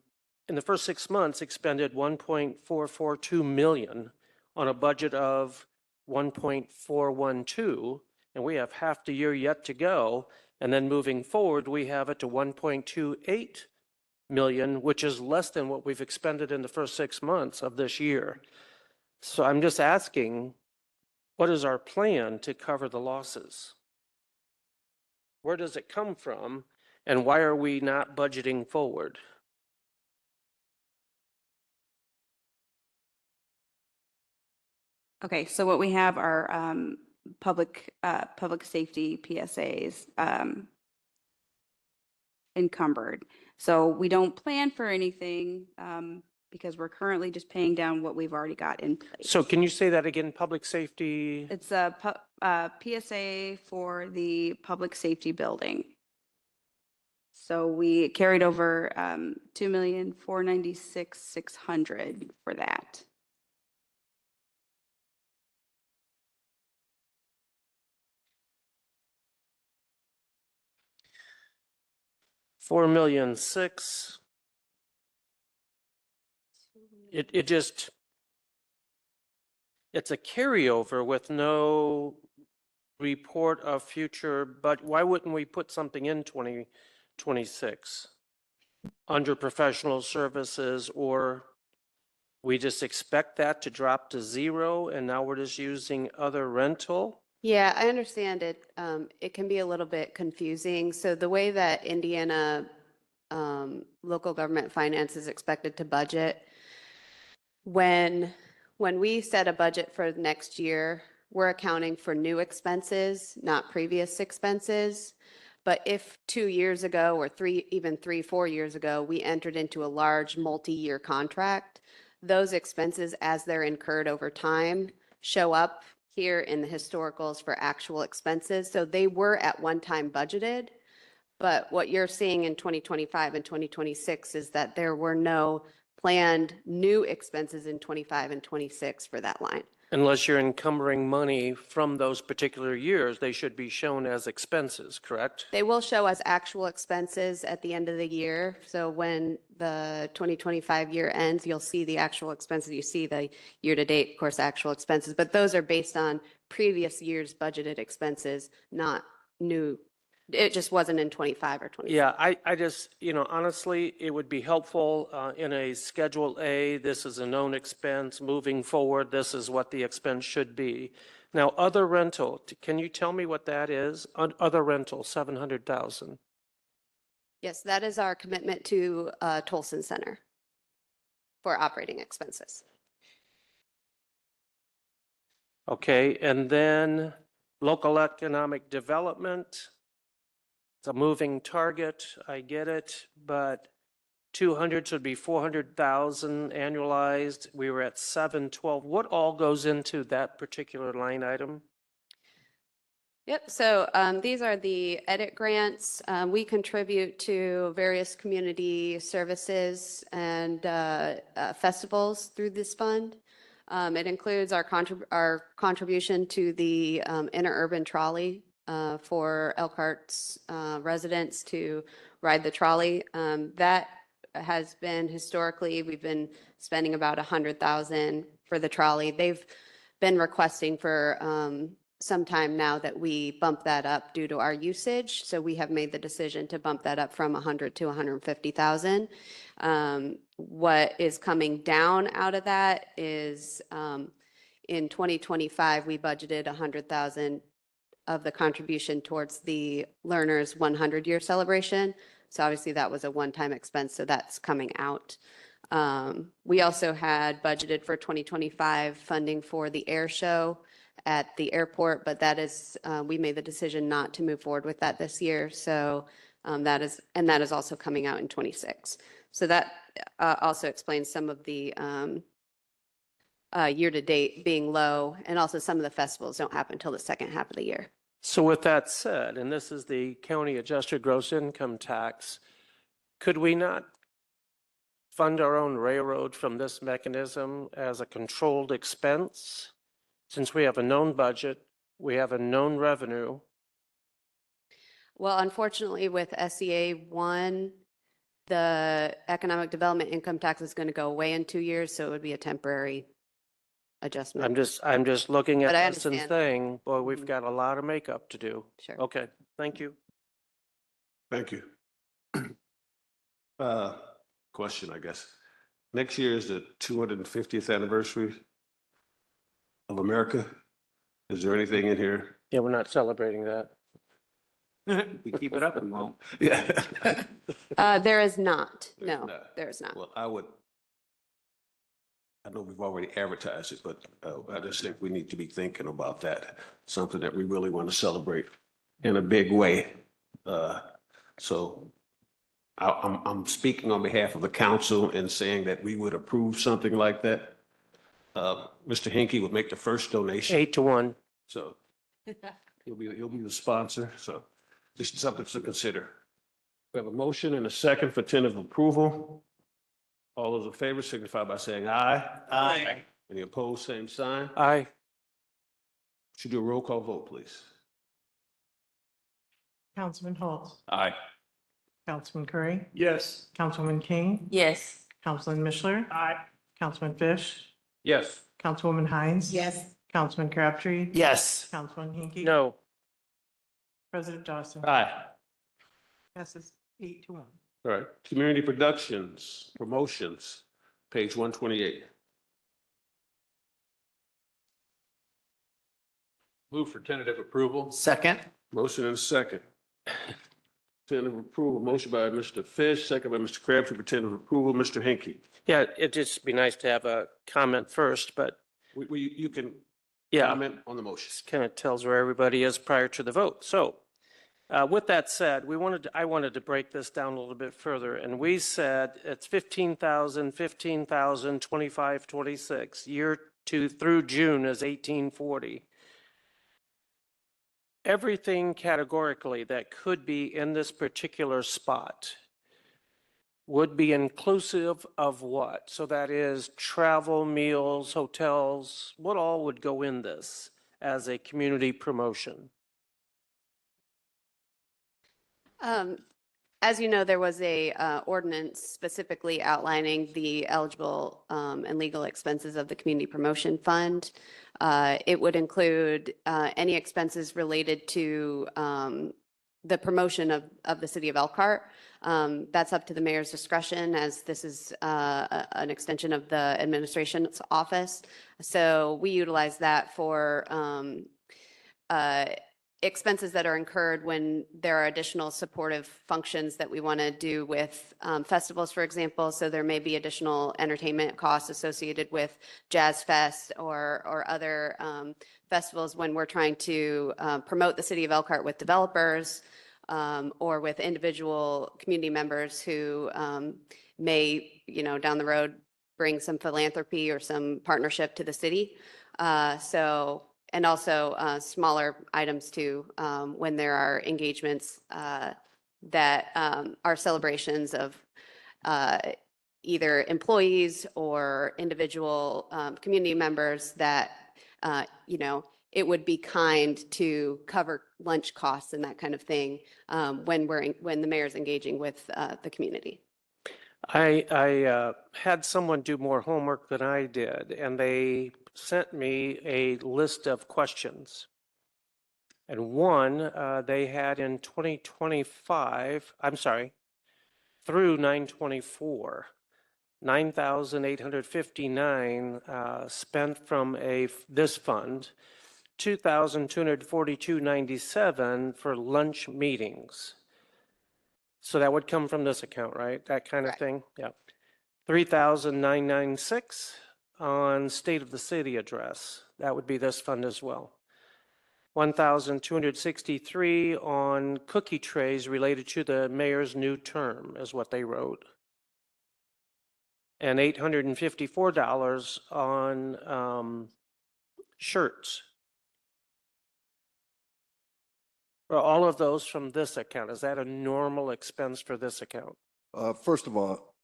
the first 6 months expended 1.442 million on a budget of 1.412, and we have half the year yet to go. And then moving forward, we have it to 1.28 million, which is less than what we've expended in the first 6 months of this year. So I'm just asking, what is our plan to cover the losses? Where does it come from? And why are we not budgeting forward? Okay, so what we have are public safety PSAs encumbered. So we don't plan for anything because we're currently just paying down what we've already got in place. So can you say that again, public safety? It's a PSA for the public safety building. So we carried over 2,496,600 for that. $4,000,006. It's a carryover with no report of future, but why wouldn't we put something in 2026 under professional services, or we just expect that to drop to zero and now we're just using other rental? Yeah, I understand it. It can be a little bit confusing. So the way that Indiana local government finance is expected to budget, when we set a budget for next year, we're accounting for new expenses, not previous expenses. But if 2 years ago or 4 years ago, we entered into a large multi-year contract, those expenses, as they're incurred over time, show up here in the historicals for actual expenses. So they were at one time budgeted, but what you're seeing in 2025 and 2026 is that there were no planned new expenses in 25 and 26 for that line. Unless you're encumbering money from those particular years, they should be shown as expenses, correct? They will show us actual expenses at the end of the year. So when the 2025 year ends, you'll see the actual expenses. You see the year-to-date, of course, actual expenses, but those are based on previous year's budgeted expenses, not new. It just wasn't in 25 or 26. Yeah, I just, honestly, it would be helpful in a Schedule A, this is a known expense. Moving forward, this is what the expense should be. Now, other rental, can you tell me what that is? Other rental, 700,000. Yes, that is our commitment to Tolson Center for operating expenses. Okay, and then local economic development. It's a moving target, I get it, but 200 would be 400,000 annualized. We were at 712. What all goes into that particular line item? Yep, so these are the edit grants. We contribute to various community services and festivals through this fund. It includes our contribution to the interurban trolley for Elkhart's residents to ride the trolley. That has been historically, we've been spending about 100,000 for the trolley. They've been requesting for some time now that we bump that up due to our usage. So we have made the decision to bump that up from 100 to 150,000. What is coming down out of that is in 2025, we budgeted 100,000 of the contribution towards the learners 100-year celebration. So obviously that was a one-time expense, so that's coming out. We also had budgeted for 2025 funding for the air show at the airport, but that is, we made the decision not to move forward with that this year. So that is also coming out in 26. So that also explains some of the year-to-date being low, and also some of the festivals don't happen until the second half of the year. So with that said, and this is the county adjusted gross income tax, could we not fund our own railroad from this mechanism as a controlled expense? Since we have a known budget, we have a known revenue. Well, unfortunately, with SEA 1, the economic development income tax is going to go away in 2 years, so it would be a temporary adjustment. I'm just looking But I at this and understand. saying, boy, we've got a lot of makeup to do. Sure. Okay, thank you. Thank you. Question, I guess. Next year is the 250th anniversary of America. Is there anything in here? Yeah, we're not celebrating that. We keep it up and won't. Yeah. There is not. There's No, not. there is not. Well, I know we've already advertised it, but I just think we need to be thinking about that. Something that we really want to celebrate in a big way. So I'm speaking on behalf of the council and saying that we would approve something like that. Mr. Hinkie would make the first donation. 8-1. So he'll be the sponsor. So this is something to consider. We have a motion and a second for tentative approval. All those in favor signify by saying aye. Aye. Any opposed, same sign. Aye. Should do a roll call vote, please. Councilman Holt, Aye. Councilman Curry, Yes. Councilwoman King, Yes. Councilman Mishler, Aye. Councilman Fish, Yes. Councilwoman Hines. Yes. Councilman Crabtree. Yes. Councilman Hinkie. No. President Dawson. Aye. Passes 8-1. All right. Community productions, promotions, page 128. Move for tentative approval. Second? Motion and a second. Tentative approval, motion by Mr. Fish, second by Mr. Crabtree for tentative approval. Mr. Hinkie. Yeah, it'd just be nice to have a comment first, but You can yeah, comment on the motion. this kind of tells where everybody is prior to the vote. So with that said, I wanted to break this down a little bit further, and we said it's 15,000, 15,000, 25, 26. Year 2 through June is 1840. Everything categorically that could be in this particular spot would be inclusive of what? So that is travel, meals, hotels, what all would go in this as a community promotion? As you know, there was a ordinance specifically outlining the eligible and legal expenses of the Community Promotion Fund. It would include any expenses related to the promotion of the city of Elkhart. That's up to the mayor's discretion, as this is an extension of the administration's office. So we utilize that for expenses that are incurred when there are additional supportive functions that we want to do with festivals, for example. So there may be additional entertainment costs associated with Jazz Fest or other festivals when we're trying to promote the city of Elkhart with developers or with individual community members who may, down the road, bring some philanthropy or some partnership to the city. And also smaller items too, when there are engagements that are celebrations of either employees or individual community members that, it would be kind to cover lunch costs and that kind of thing when the mayor's engaging with the community. I had someone do more homework than I did, and they sent me a list of questions. And one they had in 2025, I'm sorry, through 9/24, 9,859 spent from this fund, 2,242.97 for lunch meetings. So that would come from this account, right? That kind of thing? Yeah. 3,996 on State of the City address. That would be this fund as well. 1,263 on cookie trays related to the mayor's new term is what they wrote. And $854 on shirts. Are all of those from this account? Is that a normal expense for this account? First of all,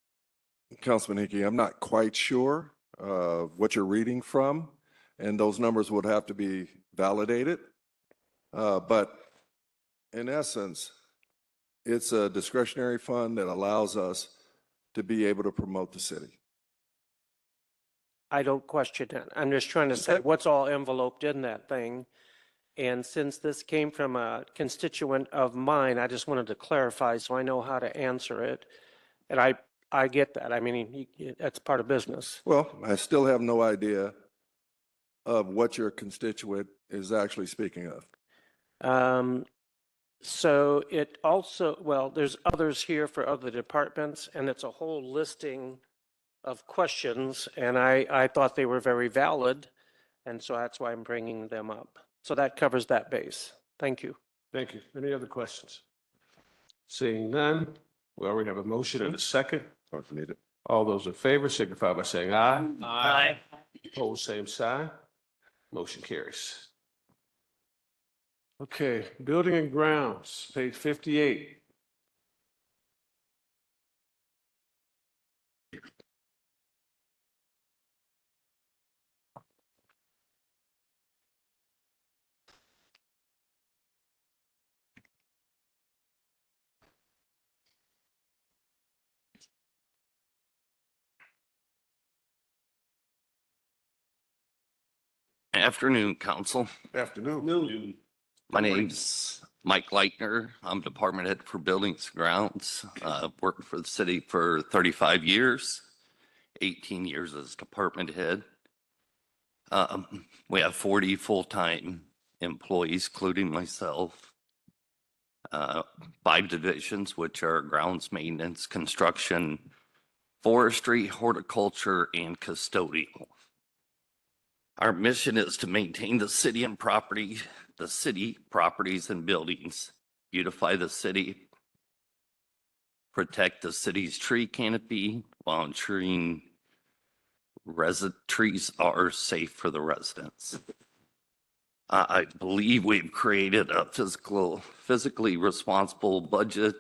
Councilman Hickey, I'm not quite sure what you're reading from, and those numbers would have to be validated. But in essence, it's a discretionary fund that allows us to be able to promote the city. I don't question it. I'm just trying to say what's all enveloped in that thing. And since this came from a constituent of mine, I just wanted to clarify so I know how to answer it. And I get that. I mean, that's part of business. Well, I still have no idea of what your constituent is actually speaking of. So it also, well, there's others here for other departments, and it's a whole listing of questions, and I thought they were very valid, and so that's why I'm bringing them up. So that covers that base. Thank you. Thank you. Any other questions? Seeing none, we already have a motion and a second. All those in favor signify by saying aye. Aye. Opposed, same sign. Motion carries. Okay, building and grounds, page 58. Afternoon, Council. Afternoon. My name's Mike Leitner. I'm Department Head for Buildings and Grounds. Worked for the city for 35 years, 18 years as Department Head. We have 40 full-time employees, including myself. 5 divisions, which are grounds maintenance, construction, forestry, horticulture, and custodial. Our mission is to maintain the city properties and buildings, beautify the city, protect the city's tree canopy while ensuring trees are safe for the residents. I believe we've created a physically responsible budget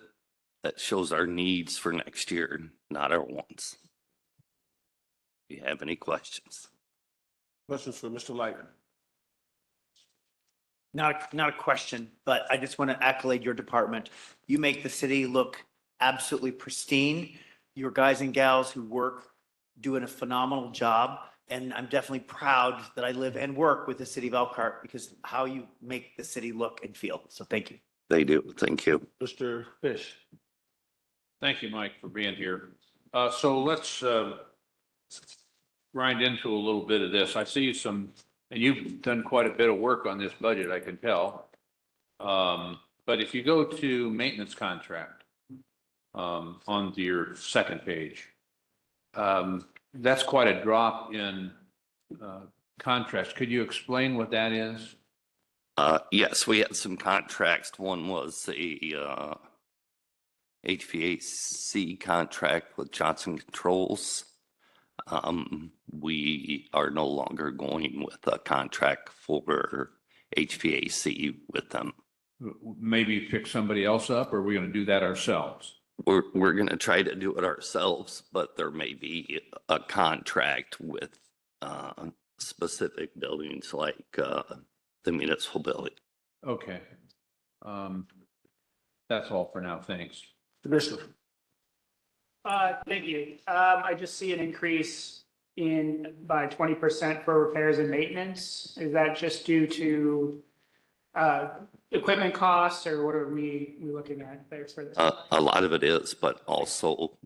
that shows our needs for next year, not our wants. Do you have any questions? Questions for Mr. Leitner? Not a question, but I just want to accolade your department. You make the city look absolutely pristine. Your guys and gals who work doing a phenomenal job. And I'm definitely proud that I live and work with the city of Elkhart because how you make the city look and feel. So thank you. They do. Thank you. Mr. Fish? Thank you, Mike, for being here. So let's grind into a little bit of this. I see some, and you've done quite a bit of work on this budget, I can tell. But if you go to maintenance contract on your second page, that's quite a drop in contrast. Could you explain what that is? Yes, we had some contracts. One was a HVAC contract with Johnson Controls. We are no longer going with a contract for HVAC with them. Maybe pick somebody else up, or are we going to do that ourselves? We're going to try to do it ourselves, but there may be a contract with specific buildings like the municipal building. Okay. That's all for now. Thanks. Commissioner? Thank you. I just see an increase by 20% for repairs and maintenance. Is that just due to equipment costs, or what are we looking at there for this? A lot of it is, but also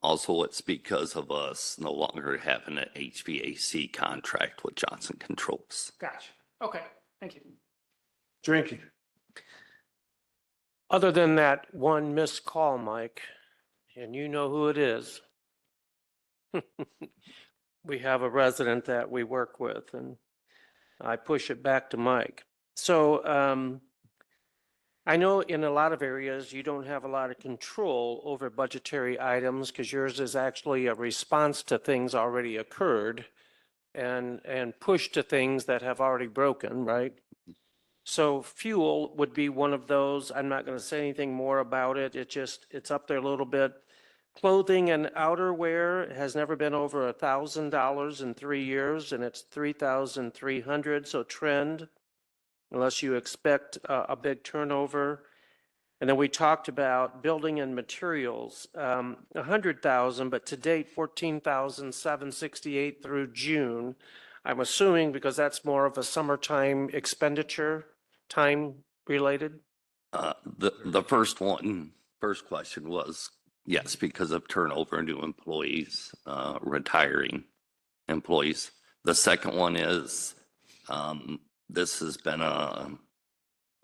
it's because of us no longer having an HVAC contract with Johnson Controls. Gotcha. Okay, thank you. Drinking. Other than that one missed call, Mike, and you know who it is. We have a resident that we work with, and I push it back to Mike. So I know in a lot of areas you don't have a lot of control over budgetary items because yours is actually a response to things already occurred and push to things that have already broken, right? So fuel would be one of those. I'm not going to say anything more about it. It's up there a little bit. Clothing and outerwear has never been over $1,000 in 3 years, and it's 3,300. So trend, unless you expect a big turnover. And then we talked about building and materials, 100,000, but to date 14,768 through June. I'm assuming because that's more of a summertime expenditure, time related. The first question was yes, because of turnover, new employees, retiring employees. The second one is this has been a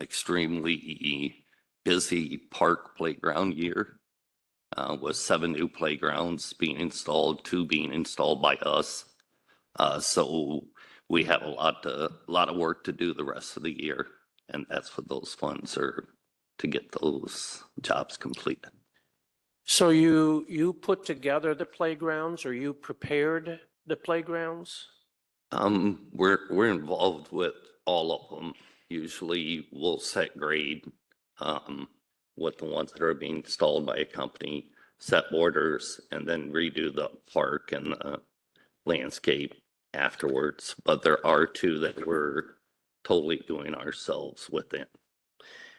extremely busy park playground year with 7 new playgrounds being installed, 2 being installed by us. So we have a lot of work to do the rest of the year, and that's what those funds are, to get those jobs completed. So you put together the playgrounds, or you prepared the playgrounds? We're involved with all of them. Usually we'll set grade with the ones that are being installed by a company, set borders, and then redo the park and the landscape afterwards. But there are 2 that we're totally doing ourselves within.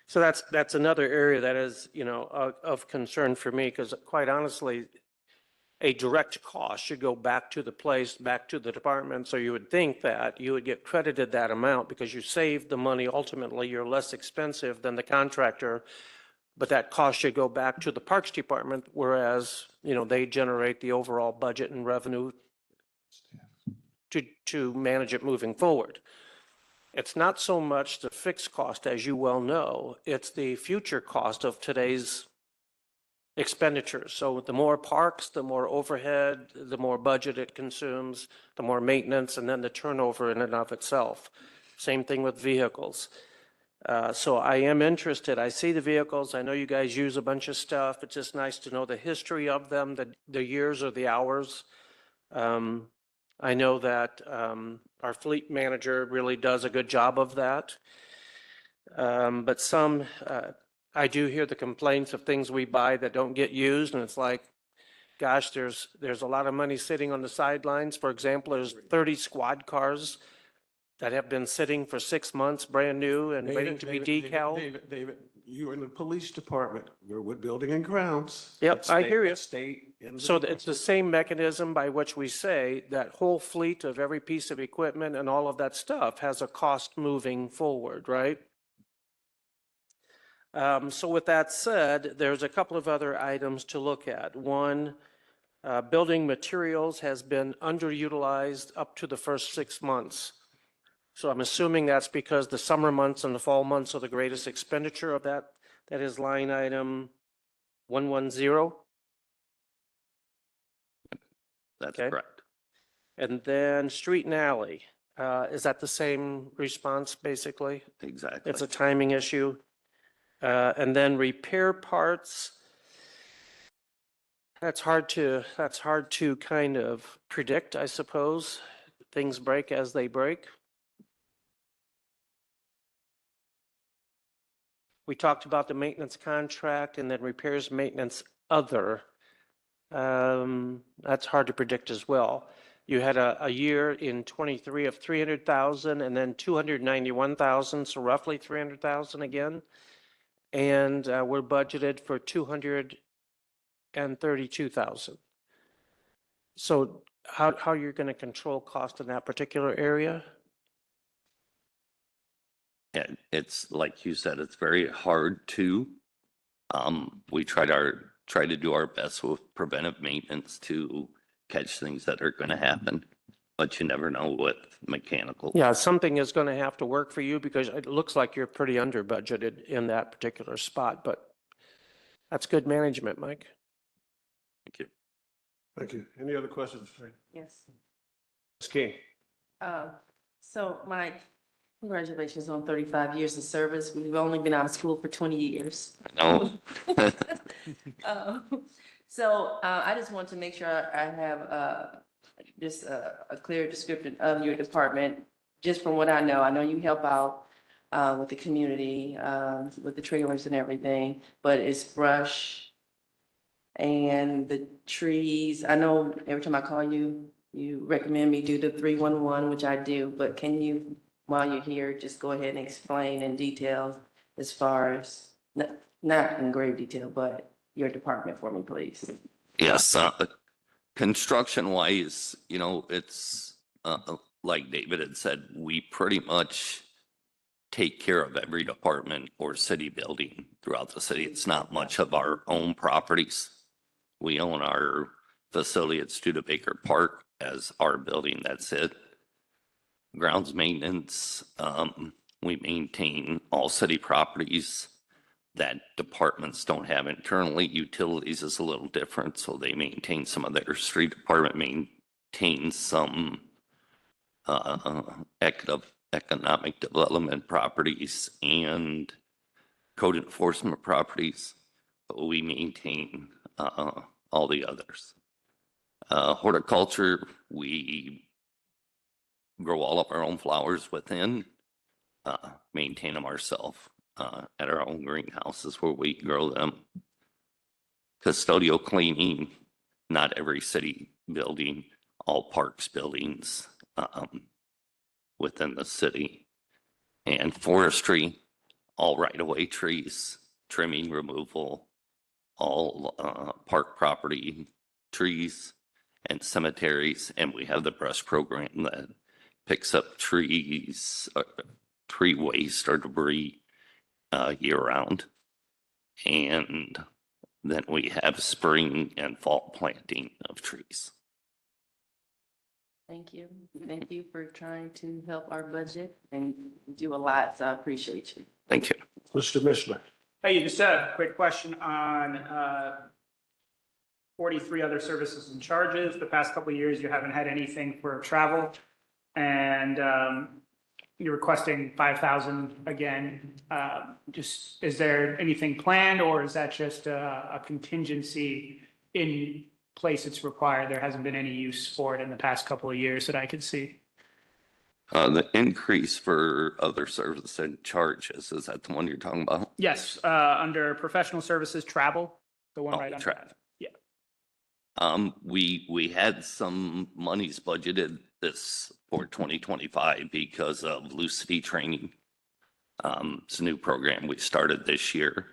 So that's another area that is, of concern for me, because quite honestly, a direct cost should go back to the place, back to the department. So you would think that you would get credited that amount because you saved the money. Ultimately, you're less expensive than the contractor, but that cost should go back to the Parks Department, whereas, they generate the overall budget and revenue to manage it moving forward. It's not so much the fixed cost, as you well know, it's the future cost of today's expenditures. So the more parks, the more overhead, the more budget it consumes, the more maintenance, and then the turnover in and of itself. Same thing with vehicles. So I am interested. I see the vehicles. I know you guys use a bunch of stuff. It's just nice to know the history of them, the years or the hours. I know that our fleet manager really does a good job of that. But some I do hear the complaints of things we buy that don't get used, and it's like, gosh, there's a lot of money sitting on the sidelines. For example, there's 30 squad cars that have been sitting for 6 months, brand new and waiting to be decaled. David, you're in the police department. We're with building and grounds. Yep, Let's I stay- hear you. let's Stay in the So it's the same mechanism by which we say that whole fleet of every piece of equipment and all of that stuff has a cost moving forward, right? So with that said, there's a couple of other items to look at. One, building materials has been underutilized up to the first 6 months. So I'm assuming that's because the summer months and the fall months are the greatest expenditure of that. That is line item 110. That's Okay. correct. And then street and alley, is that the same response, basically? Exactly. It's a timing issue. And then repair parts, that's hard to kind of predict, I suppose. Things break as they break. We talked about the maintenance contract and then repairs, maintenance, other. That's hard to predict as well. You had a year in 23 of 300,000 and then 291,000, so roughly 300,000 again. And we're budgeted for 232,000. So how you're going to control cost in that particular area? And it's like you said, it's very hard to, we try to do our best with preventive maintenance to catch things that are going to happen, but you never know with mechanical. Yeah, something is going to have to work for you because it looks like you're pretty under budgeted in that particular spot, but that's good management, Mike. Thank you. Thank you. Any other questions? Yes. Ms. King? So Mike, congratulations on 35 years of service. We've only been out of school for 20 years. No. So I just want to make sure I have just a clear description of your department. Just from what I know you help out with the community, with the trailers and everything, but it's brush and the trees. I know every time I call you, you recommend me do the 311, which I do, but can you, while you're here, just go ahead and explain in detail as far as, not in grave detail, but your department for me, please? Yes, construction wise, it's like David had said, we pretty much take care of every department or city building throughout the city. It's not much of our own properties. We own our facility at Studebaker Park as our building. That's it. Grounds maintenance, we maintain all city properties that departments don't have internally. Utilities is a little different, so they maintain some of their street department maintains some economic development properties and code enforcement properties, but we maintain all the others. Horticulture, we grow all of our own flowers within, maintain them ourselves at our own greenhouses where we grow them. Custodial cleaning, not every city building, all parks buildings within the city. And forestry, all right-of-way trees, trimming, removal, all park property trees and cemeteries. And we have the brush program that picks up trees, tree waste or debris year round. And then we have spring and fall planting of trees. Thank you. Thank you for trying to help our budget and do a lot, so I appreciate you. Thank you. Mr. Mishler? Hey, just a quick question on 43 other services and charges. The past couple of years, you haven't had anything for travel. And you're requesting 5,000 again. Just, is there anything planned or is that just a contingency in place it's required? There hasn't been any use for it in the past couple of years that I could see. The increase for other services and charges, is that the one you're talking about? Yes, under professional services, travel, the one Oh, right under travel. that. Yeah. We had some monies budgeted this for 2025 because of Lucity training. It's a new program we started this year.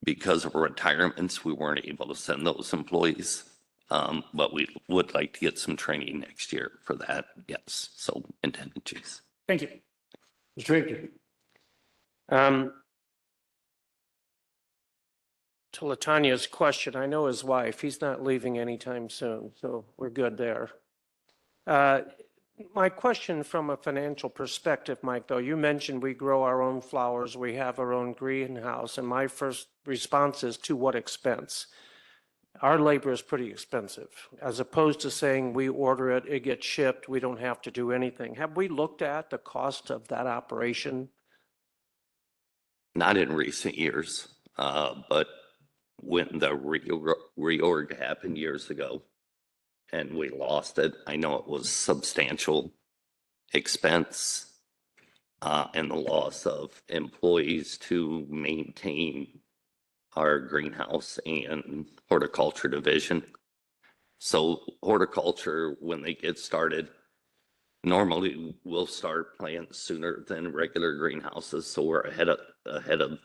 Because of retirements, we weren't able to send those employees. But we would like to get some training next year for that. Yes, so intended, Chief. Thank you. Mr. Hinkle. To Latanya's question, I know his wife, he's not leaving anytime soon, so we're good there. My question from a financial perspective, Mike, though, you mentioned we grow our own flowers, we have our own greenhouse, and my first response is to what expense? Our labor is pretty expensive, as opposed to saying we order it, it gets shipped, we don't have to do anything. Have we looked at the cost of that operation? Not in recent years, but when the reorg happened years ago and we lost it, I know it was substantial expense and the loss of employees to maintain our greenhouse and horticulture division. So horticulture, when they get started, normally we'll start planting sooner than regular greenhouses. So we're ahead of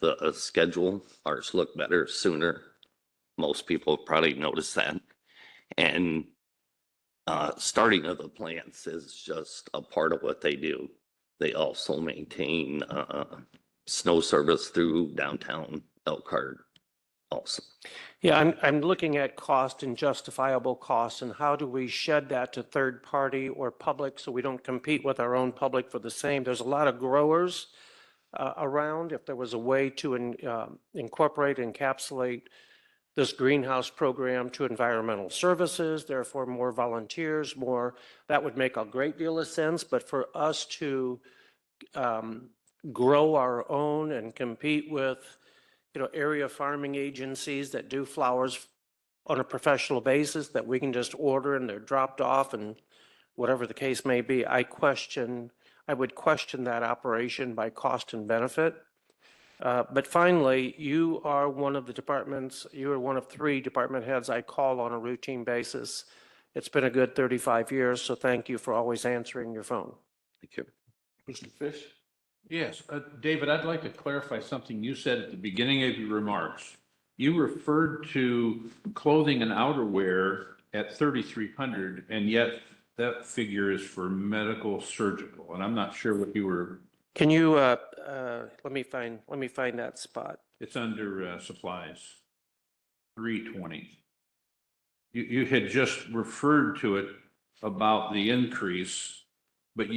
the schedule. Ours look better sooner. Most people probably noticed that. And starting of the plants is just a part of what they do. They also maintain snow service through downtown Elkhart also. Yeah, I'm looking at cost and justifiable costs, and how do we shed that to third party or public so we don't compete with our own public for the same? There's a lot of growers around. If there was a way to incorporate, encapsulate this greenhouse program to environmental services, therefore more volunteers, that would make a great deal of sense. But for us to grow our own and compete with area farming agencies that do flowers on a professional basis that we can just order and they're dropped off and whatever the case may be, I would question that operation by cost and benefit. But finally, you are one of 3 department heads I call on a routine basis. It's been a good 35 years, so thank you for always answering your phone. Thank you. Mr. Fish. Yes, David, I'd like to clarify something you said at the beginning of your remarks. You referred to clothing and outerwear at 3,300, and yet that figure is for medical surgical, and I'm not sure what you were. Can you let me find that spot. It's under supplies, 320. You had just referred to it about the increase, but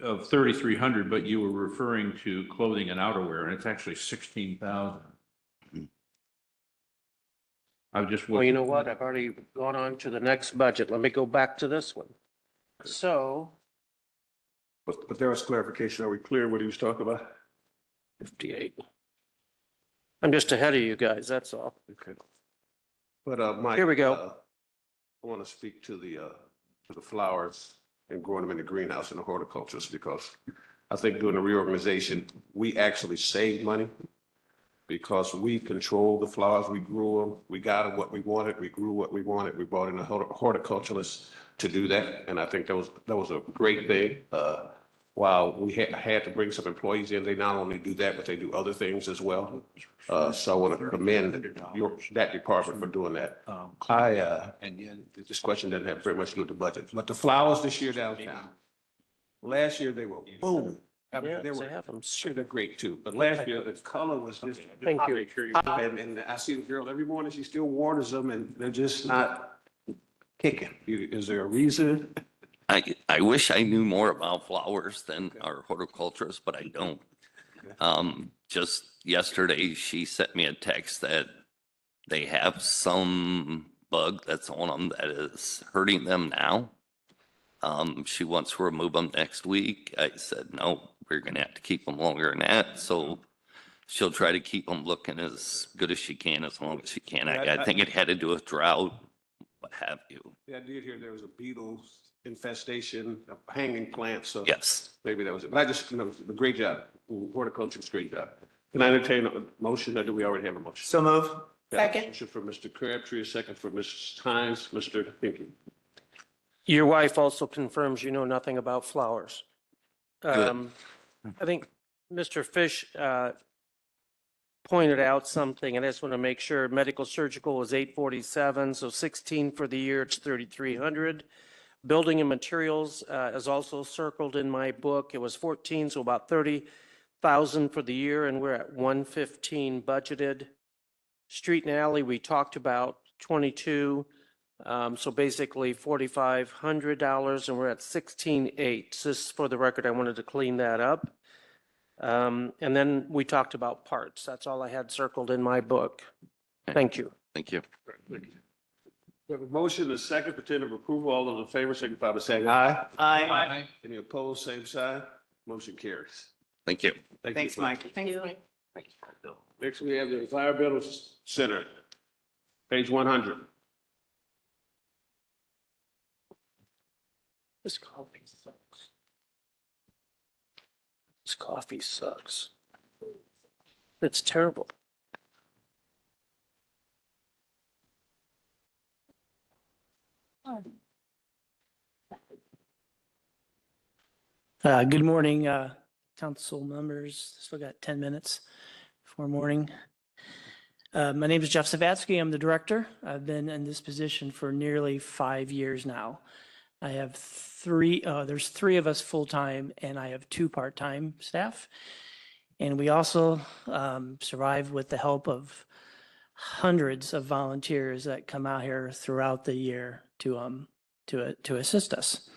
of 3,300, but you were referring to clothing and outerwear, and it's actually 16,000. I just. Well, you know what? I've already gone on to the next budget. Let me go back to this one. So. But there was clarification. Are we clear what he was talking about? 58. I'm just ahead of you guys, that's all. Okay. But Mike. Here we go. I want to speak to the flowers and growing them in the greenhouse and the horticultures, because I think during the reorganization, we actually saved money because we control the flowers, we grew them, we got them what we wanted, we grew what we wanted, we brought in a horticulturalist to do that, and I think that was a great thing. While we had to bring some employees in, they not only do that, but they do other things as well. So I want to commend that department for doing that. This question doesn't have very much to do with the budget, but the flowers this year downtown, last year they were boom. Yeah, They they were, have them. sure, they're great too, but last year the color was just. Thank you. And I see the girl every morning, she still waters them and they're just not kicking. Is there a reason? I wish I knew more about flowers than our horticulturists, but I don't. Just yesterday, she sent me a text that they have some bug that's on them that is hurting them now. She wants to remove them next week. I said, no, we're gonna have to keep them longer than that. So she'll try to keep them looking as good as she can, as long as she can. I think it had to do with drought, what have you. Yeah, I did hear there was a beetle infestation of hanging plants, so. Yes. Maybe that was it, but I just, great job. Horticulture's great job. Can I entertain a motion, or do we already have a motion? So move. Second. Motion for Mr. Crabtree, a second for Mrs. Hines, Mr. Pinckney. Your wife also confirms you know nothing about flowers. Good. I think Mr. Fish pointed out something, and I just want to make sure medical surgical was 847, so 16 for the year, it's 3,300. Building and materials is also circled in my book. It was 14, so about 30,000 for the year, and we're at 115 budgeted. Street and alley, we talked about 22, so basically $4,500, and we're at 16,800. Just for the record, I wanted to clean that up. And then we talked about parts. That's all I had circled in my book. Thank you. Thank you. Thank you. We have a motion, a second for tentative approval. All those in favor signify by saying aye. Aye. Any opposed, same side. Motion carries. Thank you. Thank Thanks, you. Mike. Thank you. Next, we have the Environmental Center, page 100. This coffee sucks. This coffee sucks. It's terrible. Good morning, council members. Still got 10 minutes before morning. My name is Jeff Savatsky. I'm the director. I've been in this position for nearly 5 years now. I have there's 3 of us full-time and I have 2 part-time staff. And we also survive with the help of hundreds of volunteers that come out here throughout the year to assist us.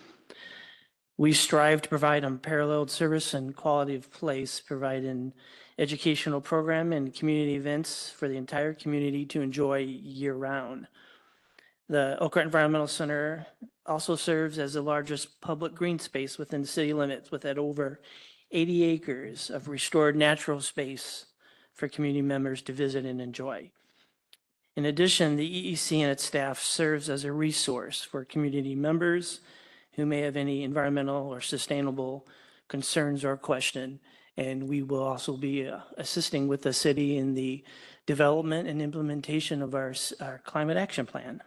We strive to provide unparalleled service and quality of place, providing educational program and community events for the entire community to enjoy year-round. The Elkhart Environmental Center also serves as the largest public green space within the city limits, with at over 80 acres of restored natural space for community members to visit and enjoy. In addition, the EEC and its staff serves as a resource for community members who may have any environmental or sustainable concerns or question. And we will also be assisting with the city in the development and implementation of our climate action plan.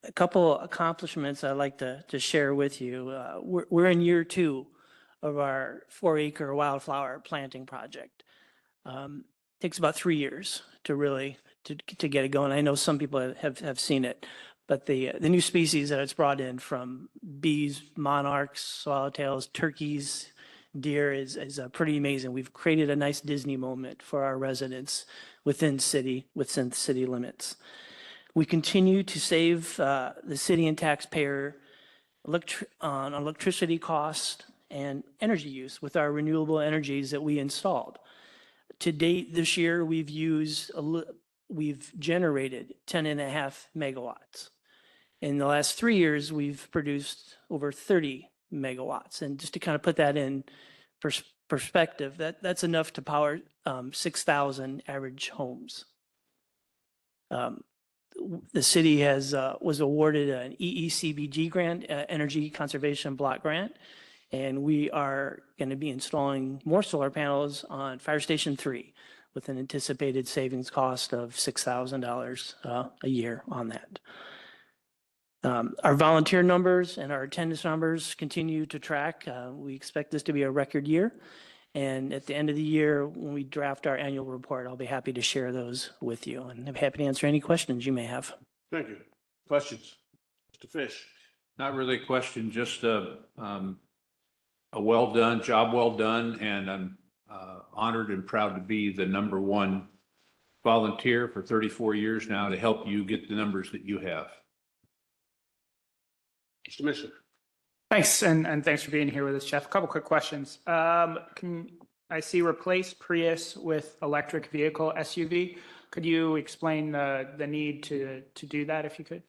A couple accomplishments I'd like to share with you. We're in year 2 of our 4-acre wildflower planting project. Takes about 3 years to really to get it going. I know some people have seen it, but the new species that it's brought in, from bees, monarchs, swallowtails, turkeys, deer, is pretty amazing. We've created a nice Disney moment for our residents within city limits. We continue to save the city and taxpayer on electricity cost and energy use with our renewable energies that we installed. To date this year, we've generated 10.5 megawatts. In the last 3 years, we've produced over 30 megawatts. And just to kind of put that in perspective, that's enough to power 6,000 average homes. The city was awarded an EECBG grant, Energy Conservation Block Grant, and we are going to be installing more solar panels on Fire Station 3 with an anticipated savings cost of $6,000 a year on that. Our volunteer numbers and our attendance numbers continue to track. We expect this to be a record year. And at the end of the year, when we draft our annual report, I'll be happy to share those with you. And I'm happy to answer any questions you may have. Thank you. Questions? Mr. Fish? Not really a question, just a job well done. And I'm honored and proud to be the #1 volunteer for 34 years now to help you get the numbers that you have. Mr. Mitchell? Thanks, and thanks for being here with us, Jeff. A couple quick questions. Can I see replace Prius with electric vehicle SUV? Could you explain the need to do that if you could?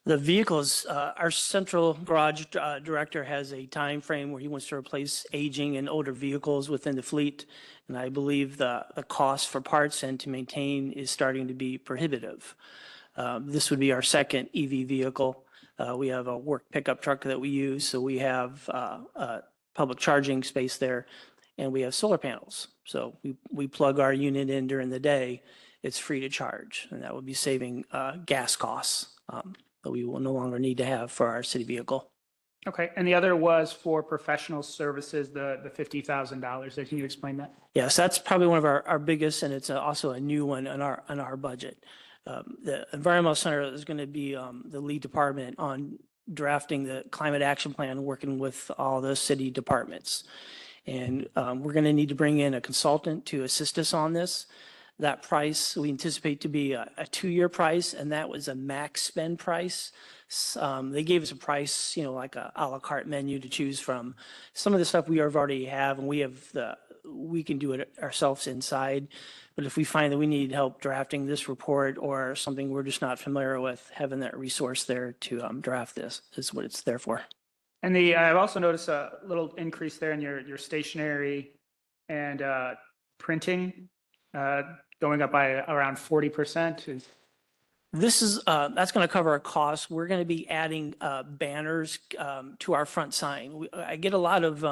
The vehicles, our central garage director has a time frame where he wants to replace aging and older vehicles within the fleet. And I believe the cost for parts and to maintain is starting to be prohibitive. This would be our second EV vehicle. We have a work pickup truck that we use, so we have public charging space there, and we have solar panels. So we plug our unit in during the day. It's free to charge, and that would be saving gas costs that we will no longer need to have for our city vehicle. Okay, and the other was for professional services, the $50,000. Can you explain that? Yes, that's probably one of our biggest, and it's also a new one in our budget. The Environmental Center is going to be the lead department on drafting the climate action plan, working with all the city departments. And we're going to need to bring in a consultant to assist us on this. That price, we anticipate to be a 2-year price, and that was a max spend price. They gave us a price, like a la carte menu to choose from. Some of the stuff we already have, and we can do it ourselves inside. But if we find that we need help drafting this report or something we're just not familiar with, having that resource there to draft this is what it's there for. And I've also noticed a little increase there in your stationery and printing, going up by around 40%. This is, that's going to cover our costs. We're going to be adding banners to our front sign. I get a lot of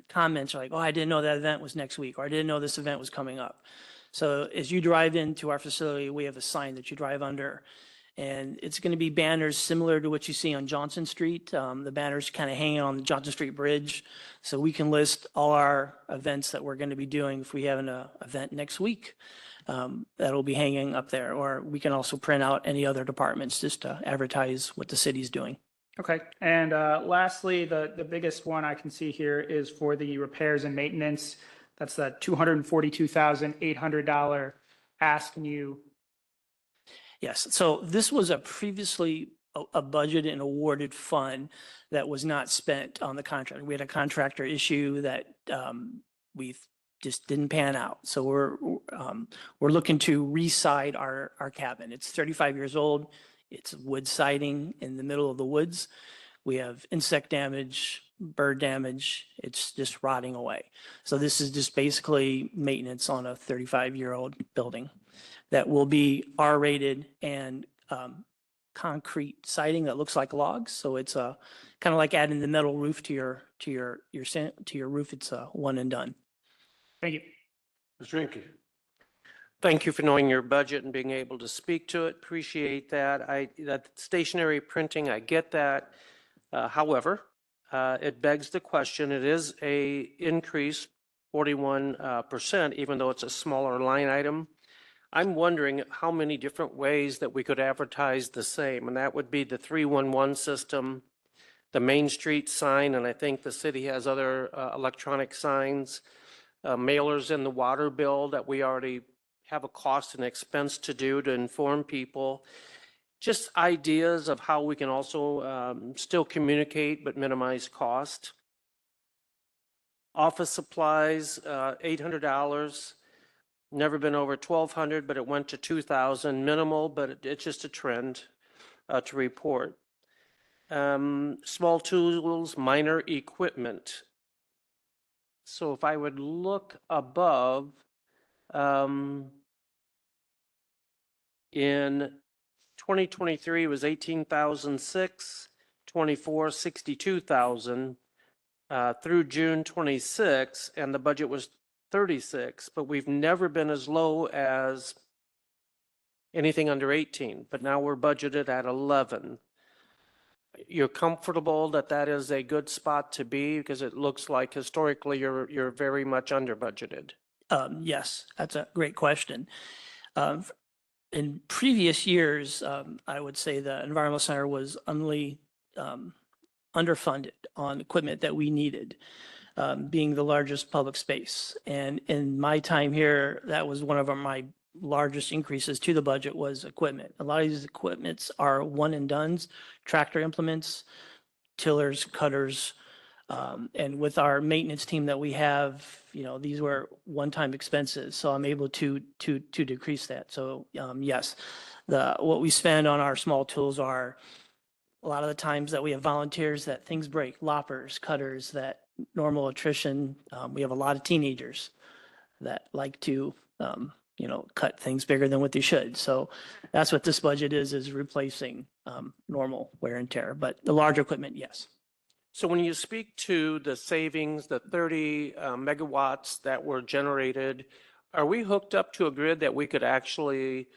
comments like, oh, I didn't know that event was next week, or I didn't know this event was coming up. So as you drive into our facility, we have a sign that you drive under. And it's going to be banners similar to what you see on Johnson Street. The banners kind of hanging on the Johnson Street Bridge. So we can list all our events that we're going to be doing if we have an event next week. That'll be hanging up there, or we can also print out any other departments just to advertise what the city's doing. Okay, and lastly, the biggest one I can see here is for the repairs and maintenance. That's the $242,800 ask. Can you? Yes, so this was a previously a budget and awarded fund that was not spent on the contract. We had a contractor issue that we just didn't pan out. So we're looking to re-side our cabin. It's 35 years old. It's wood siding in the middle of the woods. We have insect damage, bird damage. It's just rotting away. So this is just basically maintenance on a 35-year-old building that will be R-rated and concrete siding that looks like logs. So it's kind of like adding the metal roof to your roof. It's a one and done. Thank you. Mr. Rinke. Thank you for knowing your budget and being able to speak to it. Appreciate that. That stationary printing, I get that. However, it begs the question, it is a increase 41%, even though it's a smaller line item. I'm wondering how many different ways that we could advertise the same, and that would be the 311 system, the Main Street sign, and I think the city has other electronic signs, mailers in the water bill that we already have a cost and expense to do to inform people. Just ideas of how we can also still communicate but minimize cost. Office supplies, $800. Never been over $1,200, but it went to $2,000. Minimal, but it's just a trend to report. Small tools, minor equipment. So if I would look above, in 2023 was 18,006, 24, 62,000 through June 26, and the budget was 36, but we've never been as low as anything under 18, but now we're budgeted at 11. You're comfortable that that is a good spot to be, because it looks like historically you're very much under budgeted? Yes, that's a great question. In previous years, I would say the Environmental Center was underfunded on equipment that we needed, being the largest public space. And in my time here, that was one of my largest increases to the budget was equipment. A lot of these equipments are one and dones, tractor implements, tillers, cutters, and with our maintenance team that we have, these were one-time expenses. So I'm able to decrease that. So yes, what we spend on our small tools are a lot of the times that we have volunteers that things break, loppers, cutters, that normal attrition. We have a lot of teenagers that like to, cut things bigger than what they should. So that's what this budget is replacing normal wear and tear, but the larger equipment, yes. So when you speak to the savings, the 30 megawatts that were generated, are we hooked up to a grid that we could actually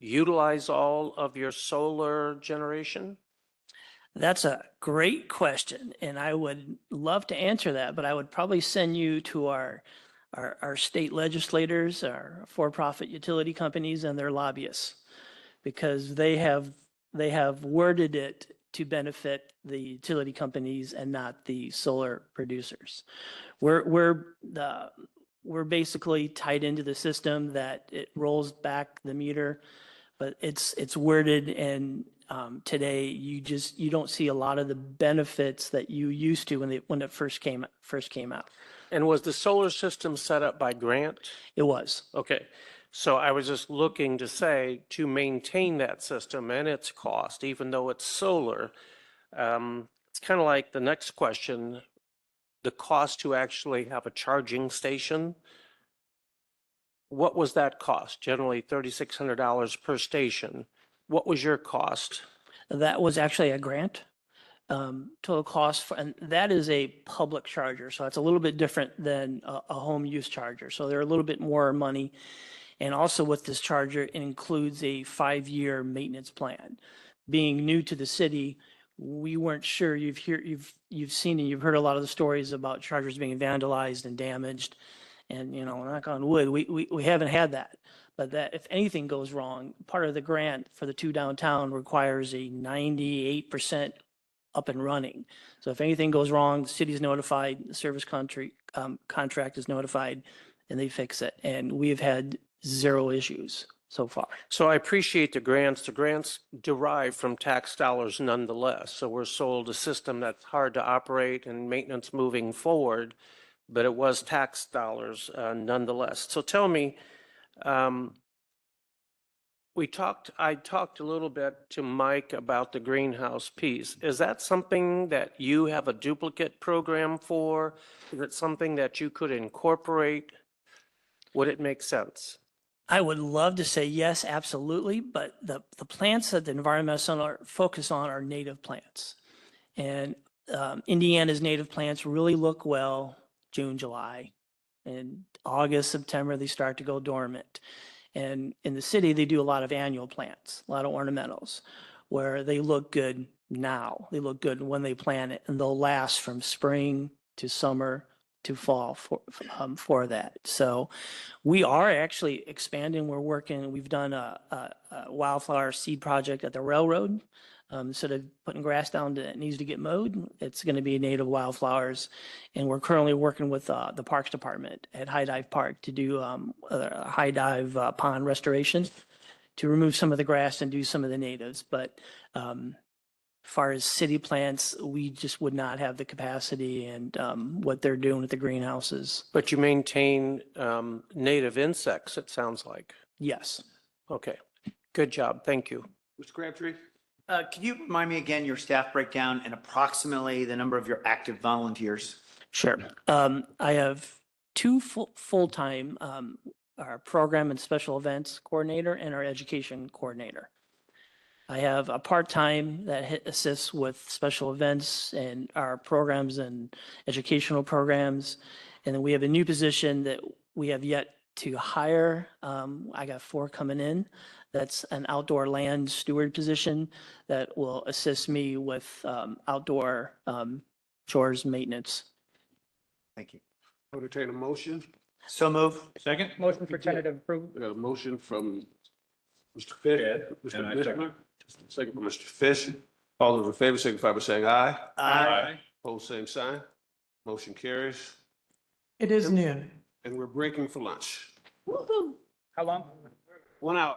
utilize all of your solar generation? That's a great question, and I would love to answer that, but I would probably send you to our state legislators, our for-profit utility companies, and their lobbyists, because they have worded it to benefit the utility companies and not the solar producers. We're basically tied into the system that it rolls back the meter, but it's worded, and today you don't see a lot of the benefits that you used to when it first came out. And was the solar system set up by grant? It was. Okay, so I was just looking to say, to maintain that system and its cost, even though it's solar, it's kind of like the next question, the cost to actually have a charging station. What was that cost? Generally $3,600 per station. What was your cost? That was actually a grant. Total cost and that is a public charger, so it's a little bit different than a home use charger. So they're a little bit more money. And also with this charger, it includes a 5-year maintenance plan. Being new to the city, we weren't sure. You've seen and you've heard a lot of the stories about chargers being vandalized and damaged. And knock on wood, we haven't had that. But that if anything goes wrong, part of the grant for the 2 downtown requires a 98% up and running. So if anything goes wrong, the city's notified, the service contract is notified, and they fix it. And we've had 0 issues so far. So I appreciate the grants. The grants derive from tax dollars nonetheless. So we're sold a system that's hard to operate and maintenance moving forward, but it was tax dollars nonetheless. So tell me, I talked a little bit to Mike about the greenhouse piece. Is that something that you have a duplicate program for? Is it something that you could incorporate? Would it make sense? I would love to say yes, absolutely, but the plants that the environmental center focus on are native plants. And Indiana's native plants really look well June, July. In August, September, they start to go dormant. And in the city, they do a lot of annual plants, a lot of ornamentals, where they look good now. They look good when they plant it, and they'll last from spring to summer to fall for that. So we are actually expanding. We've done a wildflower seed project at the railroad. Instead of putting grass down that needs to get mowed, it's going to be native wildflowers. And we're currently working with the Parks Department at High Dive Park to do a high dive pond restoration to remove some of the grass and do some of the natives. But as far as city plants, we just would not have the capacity and what they're doing with the greenhouses. But you maintain native insects, it sounds like. Yes. Okay, good job. Thank you. Mr. Crabtree? Can you remind me again your staff breakdown and approximately the number of your active volunteers? Sure. I have 2 full-time, our program and special events coordinator and our education coordinator. I have a part-time that assists with special events and our programs and educational programs. And then we have a new position that we have yet to hire. I got 4 coming in. That's an outdoor land steward position that will assist me with outdoor chores maintenance. Thank you. Entertain a motion. So move. Second? Motion for tentative approval. We got a motion from Mr. Fish. And I Mr. second. Bittner. Second from Mr. Fish. All those in favor signify by saying aye. Aye. Pose same sign. Motion carries. It is noon. And we're breaking for lunch. How long? 1 hour.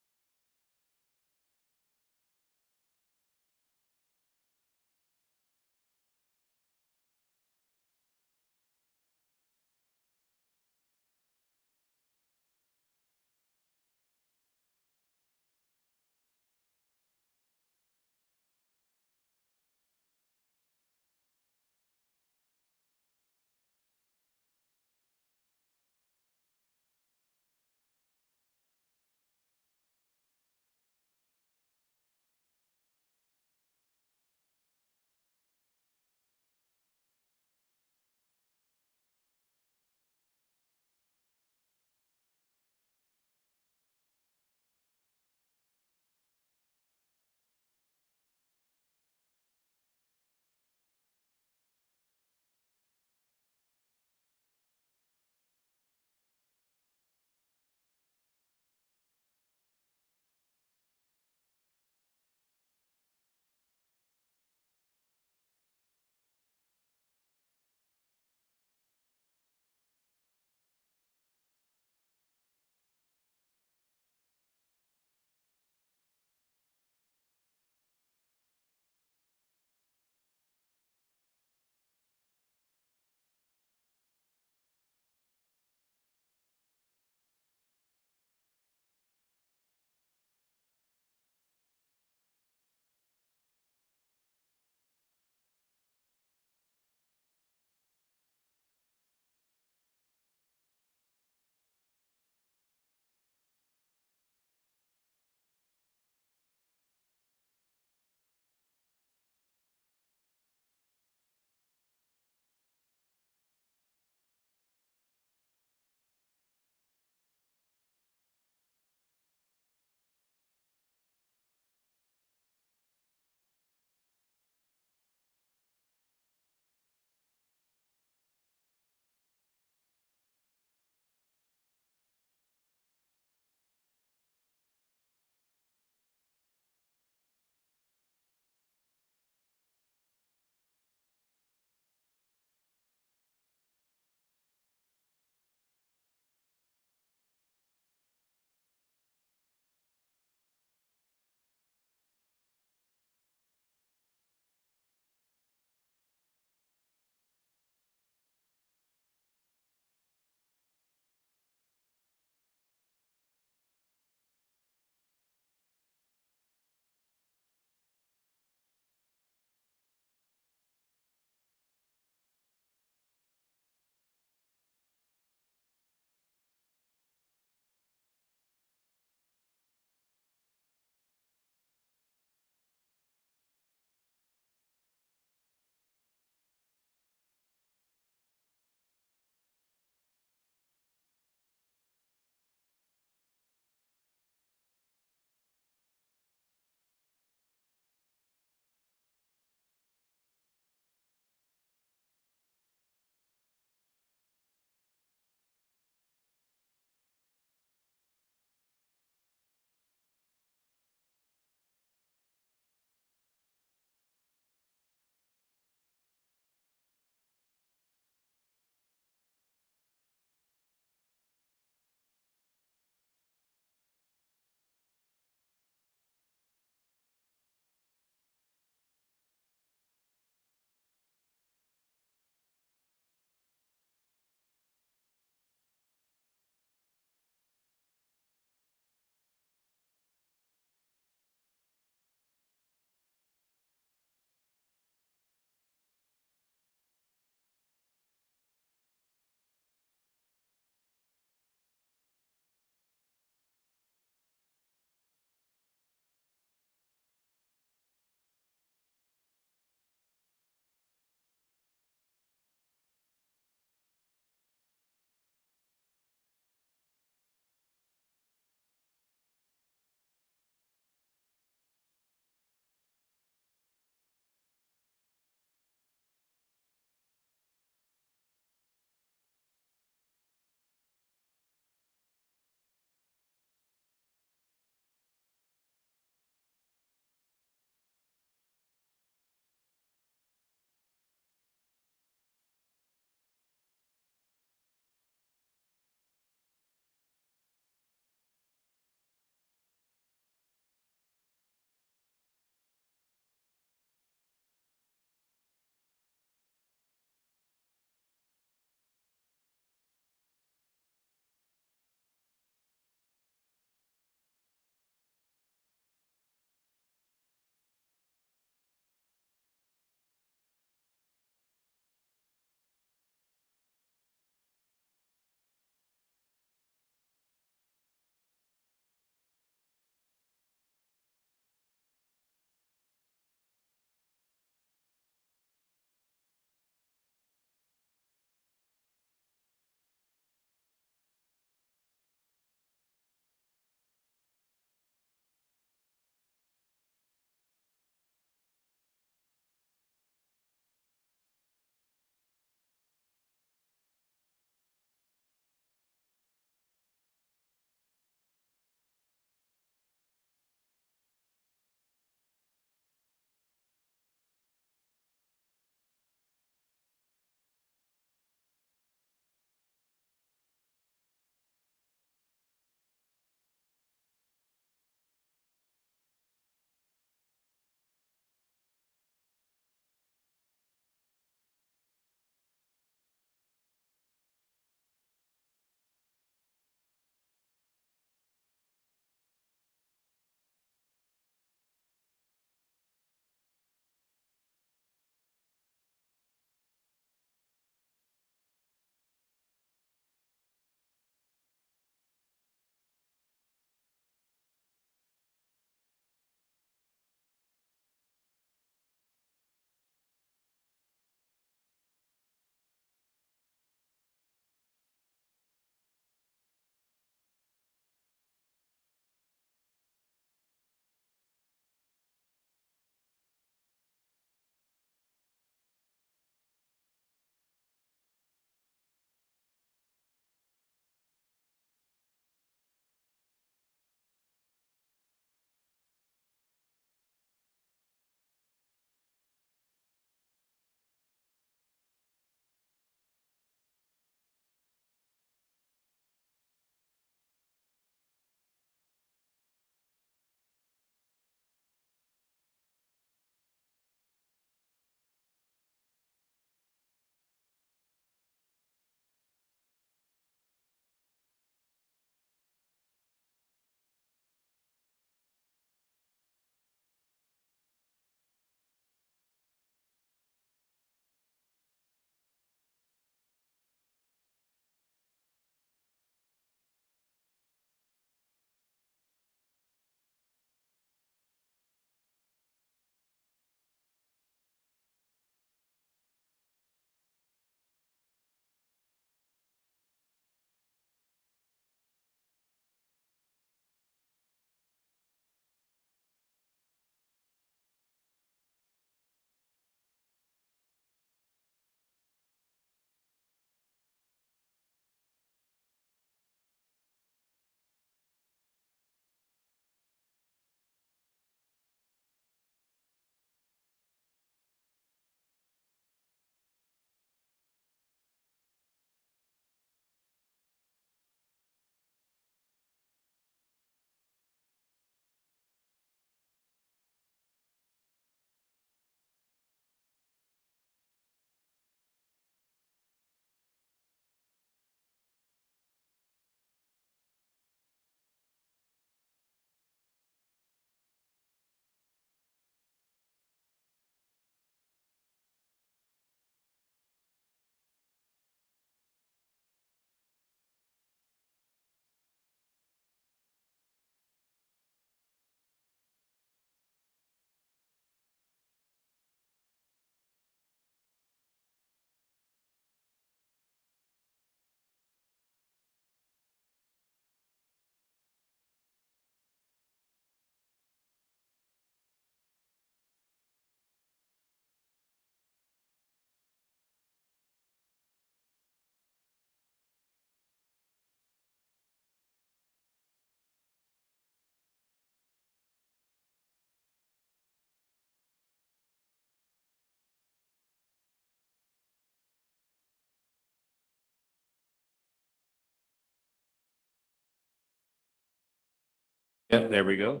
Yeah, there we go.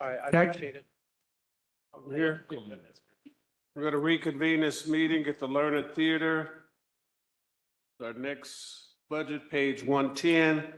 I Jack? appreciate it. Here. We're going to reconvene this meeting at the Lerner Theater. Our next budget, page 110.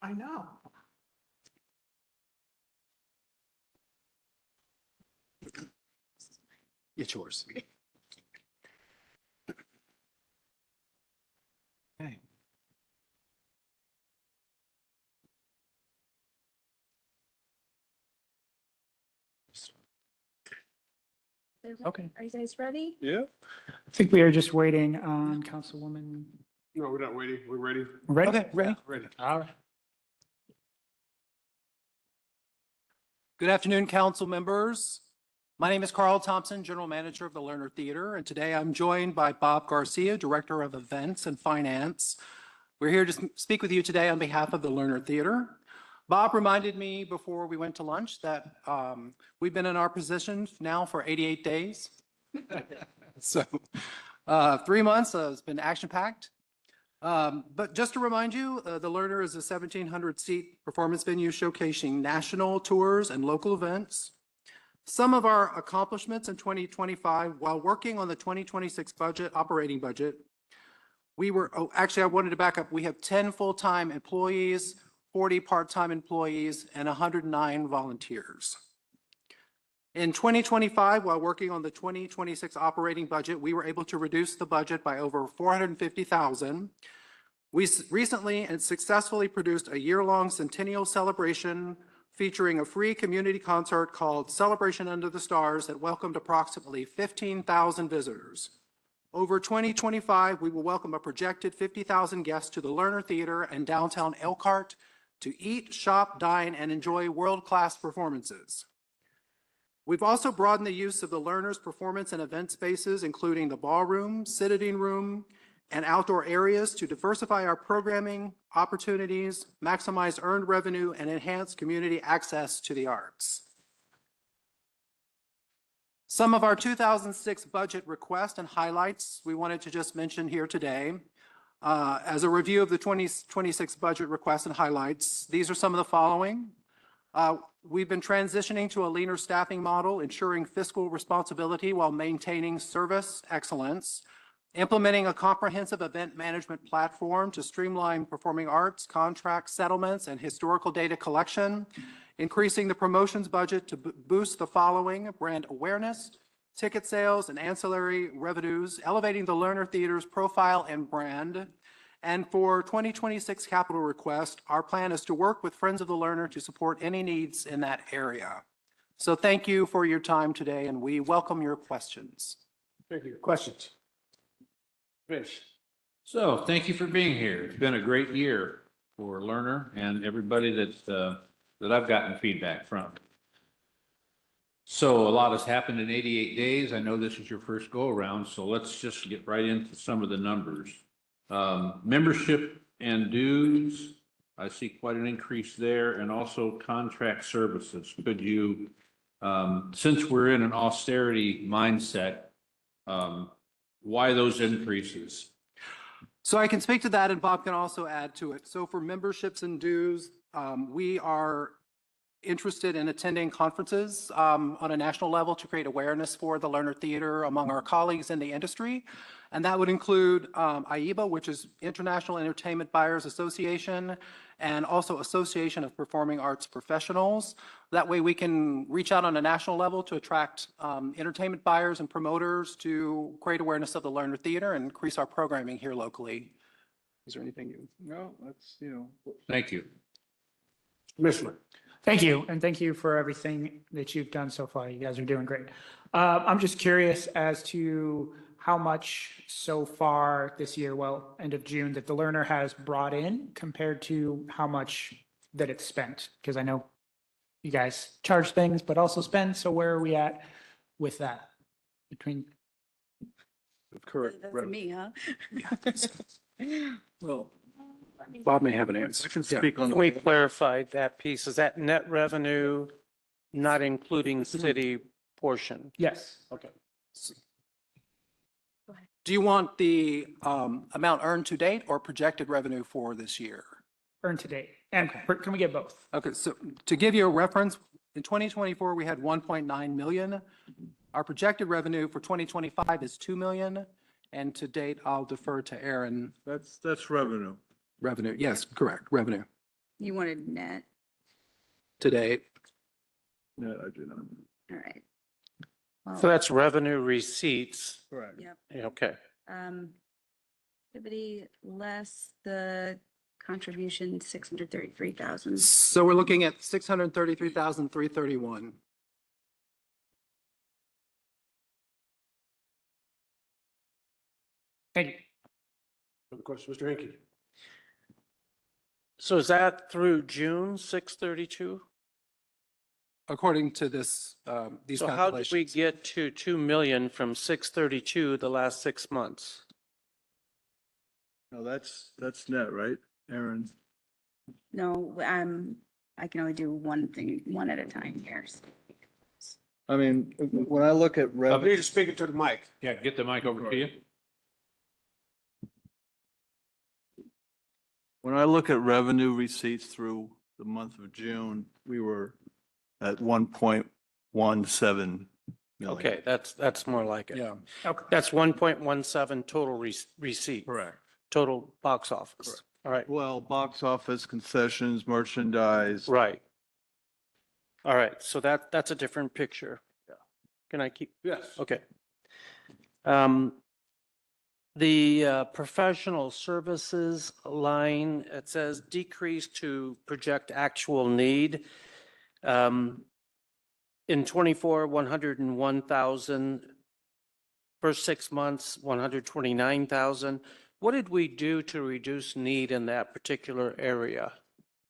I know. It's yours. Okay. Okay. Are you guys ready? Yeah? I think we are just waiting on Councilwoman. No, we're not waiting. We're ready. Ready? Okay, ready? Ready. All right. Good afternoon, council members. My name is Carl Thompson, General Manager of the Lerner Theater, and today I'm joined by Bob Garcia, Director of Events and Finance. We're here to speak with you today on behalf of the Lerner Theater. Bob reminded me before we went to lunch that we've been in our position now for 88 days. So 3 months has been action-packed. But just to remind you, the Lerner is a 1,700-seat performance venue showcasing national tours and local events. Some of our accomplishments in 2025, while working on the 2026 operating budget, actually, I wanted to back up. We have 10 full-time employees, 40 part-time employees, and 109 volunteers. In 2025, while working on the 2026 operating budget, we were able to reduce the budget by over $450,000. We recently and successfully produced a year-long centennial celebration featuring a free community concert called Celebration Under the Stars that welcomed approximately 15,000 visitors. Over 2025, we will welcome a projected 50,000 guests to the Lerner Theater and downtown Elkhart to eat, shop, dine, and enjoy world-class performances. We've also broadened the use of the Lerner's performance and event spaces, including the ballroom, sitting room, and outdoor areas to diversify our programming opportunities, maximize earned revenue, and enhance community access to the arts. Some of our 2006 budget requests and highlights we wanted to just mention here today. As a review of the 2026 budget requests and highlights, these are some of the following. We've been transitioning to a leaner staffing model, ensuring fiscal responsibility while maintaining service excellence, implementing a comprehensive event management platform to streamline performing arts, contract settlements, and historical data collection, increasing the promotions budget to boost the following: brand awareness, ticket sales, and ancillary revenues, elevating the Lerner Theater's profile and brand. And for 2026 capital request, our plan is to work with Friends of the Lerner to support any needs in that area. So thank you for your time today, and we welcome your questions. Thank you. Questions? Fish. So thank you for being here. It's been a great year for Lerner and everybody that I've gotten feedback from. So a lot has happened in 88 days. I know this is your first go around, so let's just get right into some of the numbers. Membership and dues, I see quite an increase there, and also contract services. Could you, since we're in an austerity mindset, why those increases? So I can speak to that, and Bob can also add to it. So for memberships and dues, we are interested in attending conferences on a national level to create awareness for the Lerner Theater among our colleagues in the industry. And that would include IEBA, which is International Entertainment Buyers Association, and also Association of Performing Arts Professionals. That way we can reach out on a national level to attract entertainment buyers and promoters to create awareness of the Lerner Theater and increase our programming here locally. Is there anything you? No, that's, Thank you. Commissioner. Thank you, and thank you for everything that you've done so far. You guys are doing great. I'm just curious as to how much so far this year, well, end of June, that the Lerner has brought in compared to how much that it's spent, because I know you guys charge things, but also spend. So where are we at with that between? Correct. That's me, huh? Well, Bob may have an answer. I can speak on. Can we clarify that piece? Is that net revenue, not including city portion? Yes. Okay. Do you want the amount earned to date or projected revenue for this year? Earned to date. And can we get both? Okay, so to give you a reference, in 2024, we had 1.9 million. Our projected revenue for 2025 is 2 million. And to date, I'll defer to Aaron. That's revenue. Revenue, yes, correct, revenue You wanted net. to date. No, I do not. All right. So that's revenue receipts. Correct. Yep. Okay. Activity less the contribution, 633,000. So we're looking at 633,331. Thank you. Other question, Mr. Hinkie? So is that through June 632? According to this, these So how did we calculations. get to 2 million from 632 the last 6 months? No, that's net, right, Aaron? No, I can only do one thing, one at a time here. I mean, when I look at I need to speak it to the mic. Yeah, get the mic over to you. When I look at revenue receipts through the month of June, we were at 1.17 million. Okay, that's more like it. Yeah. Okay. That's 1.17 total receipt. Correct. Total box office. Correct. All right, Well, box office, concessions, merchandise. right. All right, so that's a different picture. Yeah. Can I keep? Yes. Okay. The professional services line, it says decrease to project actual need. In 24, 101,000. First 6 months, 129,000. What did we do to reduce need in that particular area?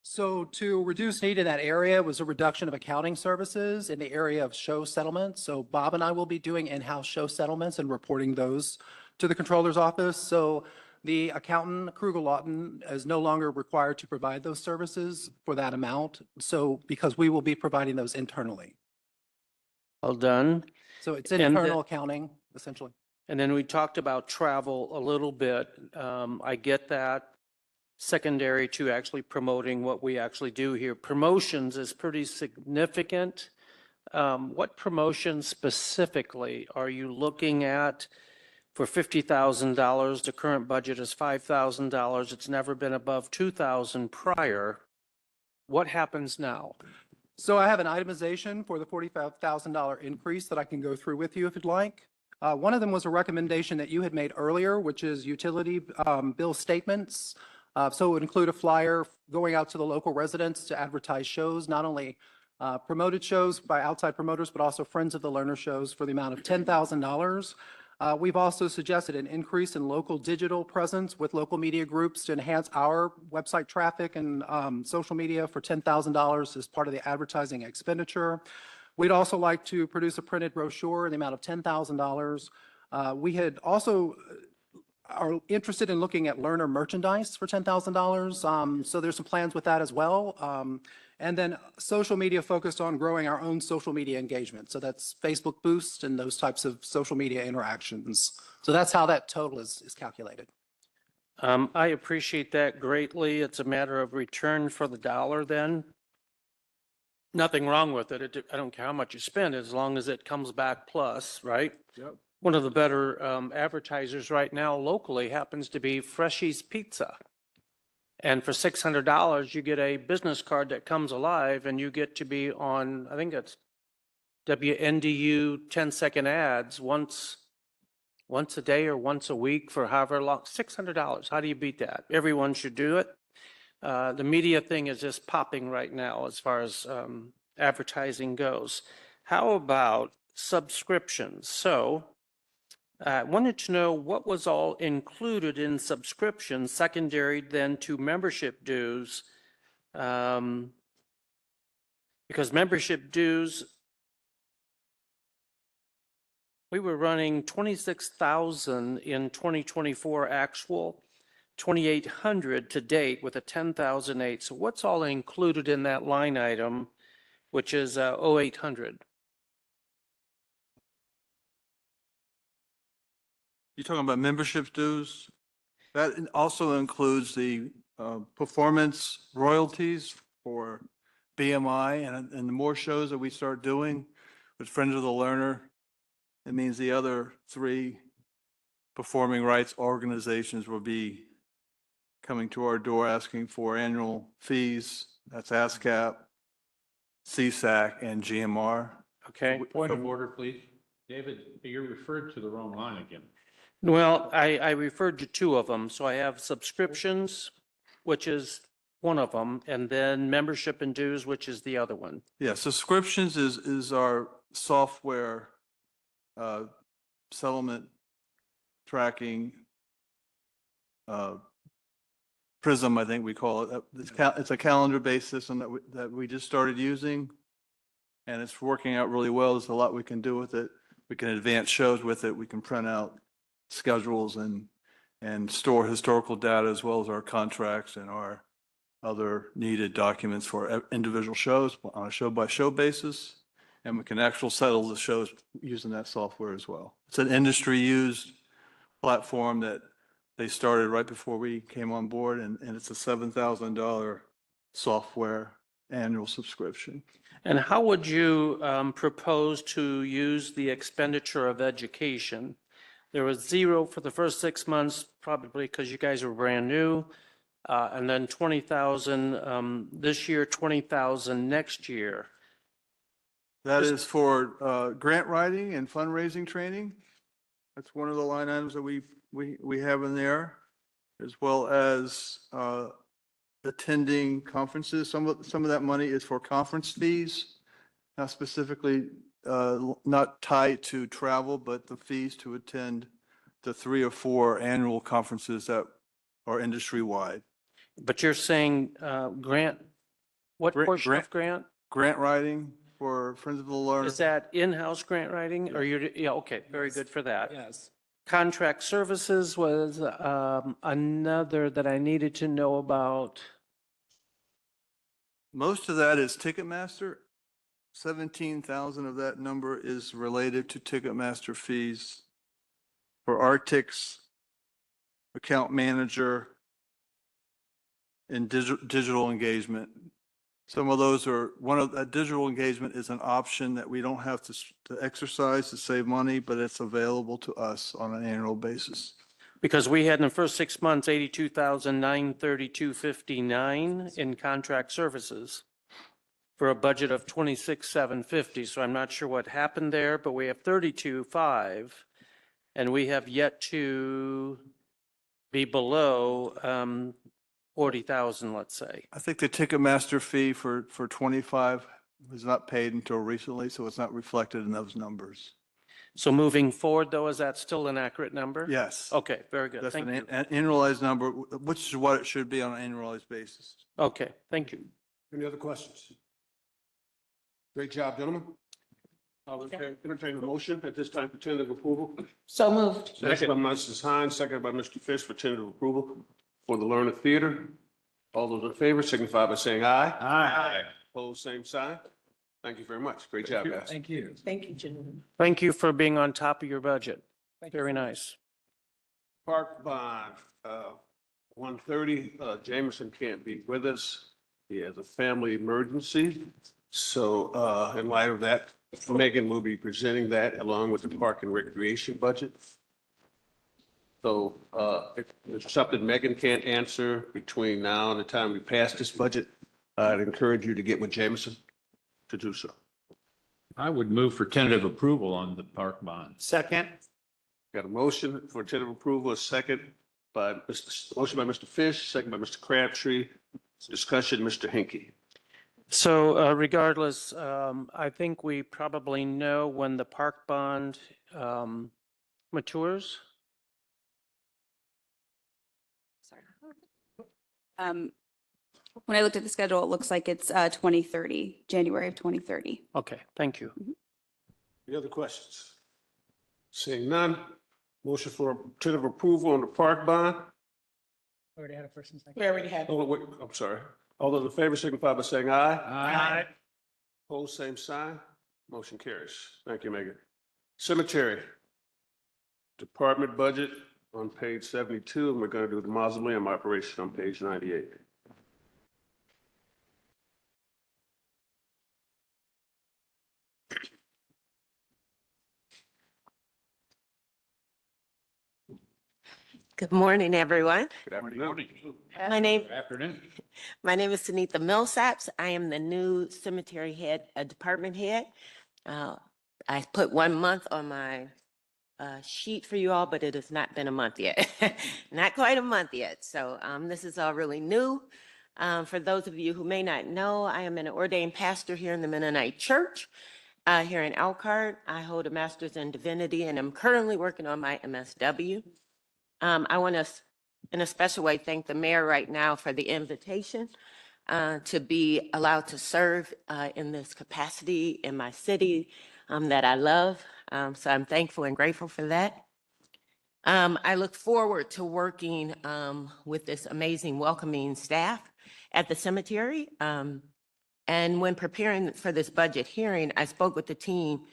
So to reduce need in that area was a reduction of accounting services in the area of show settlements. So Bob and I will be doing in-house show settlements and reporting those to the controller's office. So the accountant, Kruger Lawton, is no longer required to provide those services for that amount. So because we will be providing those internally. Well done. So it's And the- internal accounting, essentially. And then we talked about travel a little bit. I get that. Secondary to actually promoting what we actually do here. Promotions is pretty significant. What promotions specifically are you looking at for $50,000? The current budget is $5,000. It's never been above 2,000 prior. What happens now? So I have an itemization for the $45,000 increase that I can go through with you if you'd like. One of them was a recommendation that you had made earlier, which is utility bill statements. So it would include a flyer going out to the local residents to advertise shows, not only promoted shows by outside promoters, but also Friends of the Learner shows for the amount of $10,000. We've also suggested an increase in local digital presence with local media groups to enhance our website traffic and social media for $10,000 as part of the advertising expenditure. We'd also like to produce a printed brochure in the amount of $10,000. We had also are interested in looking at learner merchandise for $10,000. So there's some plans with that as well. And then social media focused on growing our own social media engagement. So that's Facebook Boost and those types of social media interactions. So that's how that total is calculated. I appreciate that greatly. It's a matter of return for the dollar then. Nothing wrong with it. I don't care how much you spend as long as it comes back plus, right? Yep. One of the better advertisers right now locally happens to be Freshies Pizza. And for $600, you get a business card that comes alive and you get to be on, I think it's WNDU 10-second ads once a day or once a week for however long, $600. How do you beat that? Everyone should do it. The media thing is just popping right now as far as advertising goes. How about subscriptions? So I wanted to know what was all included in subscriptions, secondary then to membership dues. Because membership dues, we were running 26,000 in 2024 actual, 2,800 to date with a 10,008. So what's all included in that line item, which is 0,800? You're talking about membership dues? That also includes the performance royalties for BMI and the more shows that we start doing with Friends of the Learner, it means the other 3 performing rights organizations will be coming to our door asking for annual fees. That's ASCAP, CSAC, and GMR. Okay. Point of order, please. David, you're referred to the wrong line again. Well, I referred to 2 of them. So I have subscriptions, which is one of them, and then membership and dues, which is the other one. Yeah, subscriptions is our software settlement tracking Prism, I think we call it. It's a calendar-based system that we just started using, and it's working out really well. There's a lot we can do with it. We can advance shows with it. We can print out schedules and store historical data as well as our contracts and our other needed documents for individual shows on a show-by-show basis. And we can actually settle the shows using that software as well. It's an industry-used platform that they started right before we came on board, and it's a $7,000 software annual subscription. And how would you propose to use the expenditure of education? There was 0 for the first 6 months, probably because you guys were brand new. And then 20,000 this year, 20,000 next year. That is for grant writing and fundraising training. That's one of the line items that we have in there, as well as attending conferences. Some of that money is for conference fees, not specifically not tied to travel, but the fees to attend the 3 or 4 annual conferences that are industry-wide. But you're saying grant, what portion of grant? Grant writing for Friends of the Learner. Is that in-house grant writing or you're, yeah, okay, very good for that. Yes. Contract services was another that I needed to know about. Most of that is Ticketmaster. 17,000 of that number is related to Ticketmaster fees for Arctics, account manager, and digital engagement. Some of those are, digital engagement is an option that we don't have to exercise to save money, but it's available to us on an annual basis. Because we had in the first 6 months, 82,932.59 in contract services for a budget of 26,750. So I'm not sure what happened there, but we have 32.5 and we have yet to be below 40,000, let's say. I think the Ticketmaster fee for 25 was not paid until recently, so it's not reflected in those numbers. So moving forward, though, is that still an accurate number? Yes. Okay, very good. That's Thank you. an annualized number, which is what it should be on an annualized basis. Okay, thank you. Any other questions? Great job, gentlemen. I'll entertain a motion at this time for tentative approval. So moved. Second by Mrs. Hines, second by Mr. Fish for tentative approval for the Lerner Theater. All those in favor signify by saying aye. Aye. Opposed, same sign. Thank you very much. Great job, guys. Thank you. Thank you, gentlemen. Thank you for being on top of your budget. Very nice. Park bond, 130, Jameson can't be with us. He has a family emergency. So in light of that, Megan will be presenting that along with the Park and Recreation budget. So if there's something Megan can't answer between now and the time we pass this budget, I'd encourage you to get with Jameson to do so. I would move for tentative approval on the park bond. Second. Got a motion for tentative approval, a second by motion by Mr. Fish, second by Mr. Crabtree. Discussion, Mr. Hinkie. So regardless, I think we probably know when the park bond matures. Sorry. When I looked at the schedule, it looks like it's 2030, January of 2030. Okay, thank you. Any other questions? Seeing none, motion for tentative approval on the park bond. Already had a first and second. We already had. Oh, wait, I'm sorry. All those in favor signify by saying aye. Aye. Opposed, same sign. Motion carries. Thank you, Megan. Cemetery. Department budget on page 72, and we're going to do the mausoleum operation on page 98. Good morning, everyone. Good afternoon. My name, Good afternoon. my name is Sunitha Millsaps. I am the new cemetery head, department head. I put 1 month on my sheet for you all, but it has not been a month yet. Not quite a month yet. So this is all really new. For those of you who may not know, I am an ordained pastor here in the Mennonite Church here in Elkhart. I hold a master's in divinity and I'm currently working on my MSW. I want to, in a special way, thank the mayor right now for the invitation to be allowed to serve in this capacity in my city that I love. So I'm thankful and grateful for that. I look forward to working with this amazing, welcoming staff at the cemetery. And when preparing for this budget hearing, I spoke with the team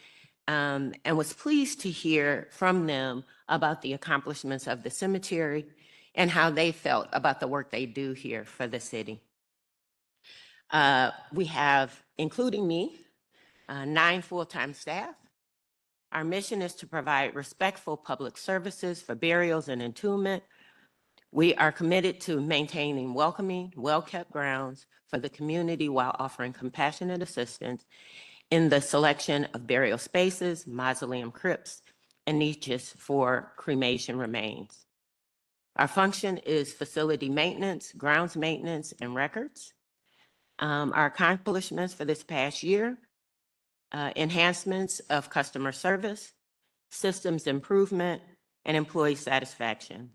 and was pleased to hear from them about the accomplishments of the cemetery and how they felt about the work they do here for the city. We have, including me, 9 full-time staff. Our mission is to provide respectful public services for burials and entombment. We are committed to maintaining welcoming, well-kept grounds for the community while offering compassionate assistance in the selection of burial spaces, mausoleum crypts, and niches for cremation remains. Our function is facility maintenance, grounds maintenance, and records. Our accomplishments for this past year, enhancements of customer service, systems improvement, and employee satisfaction.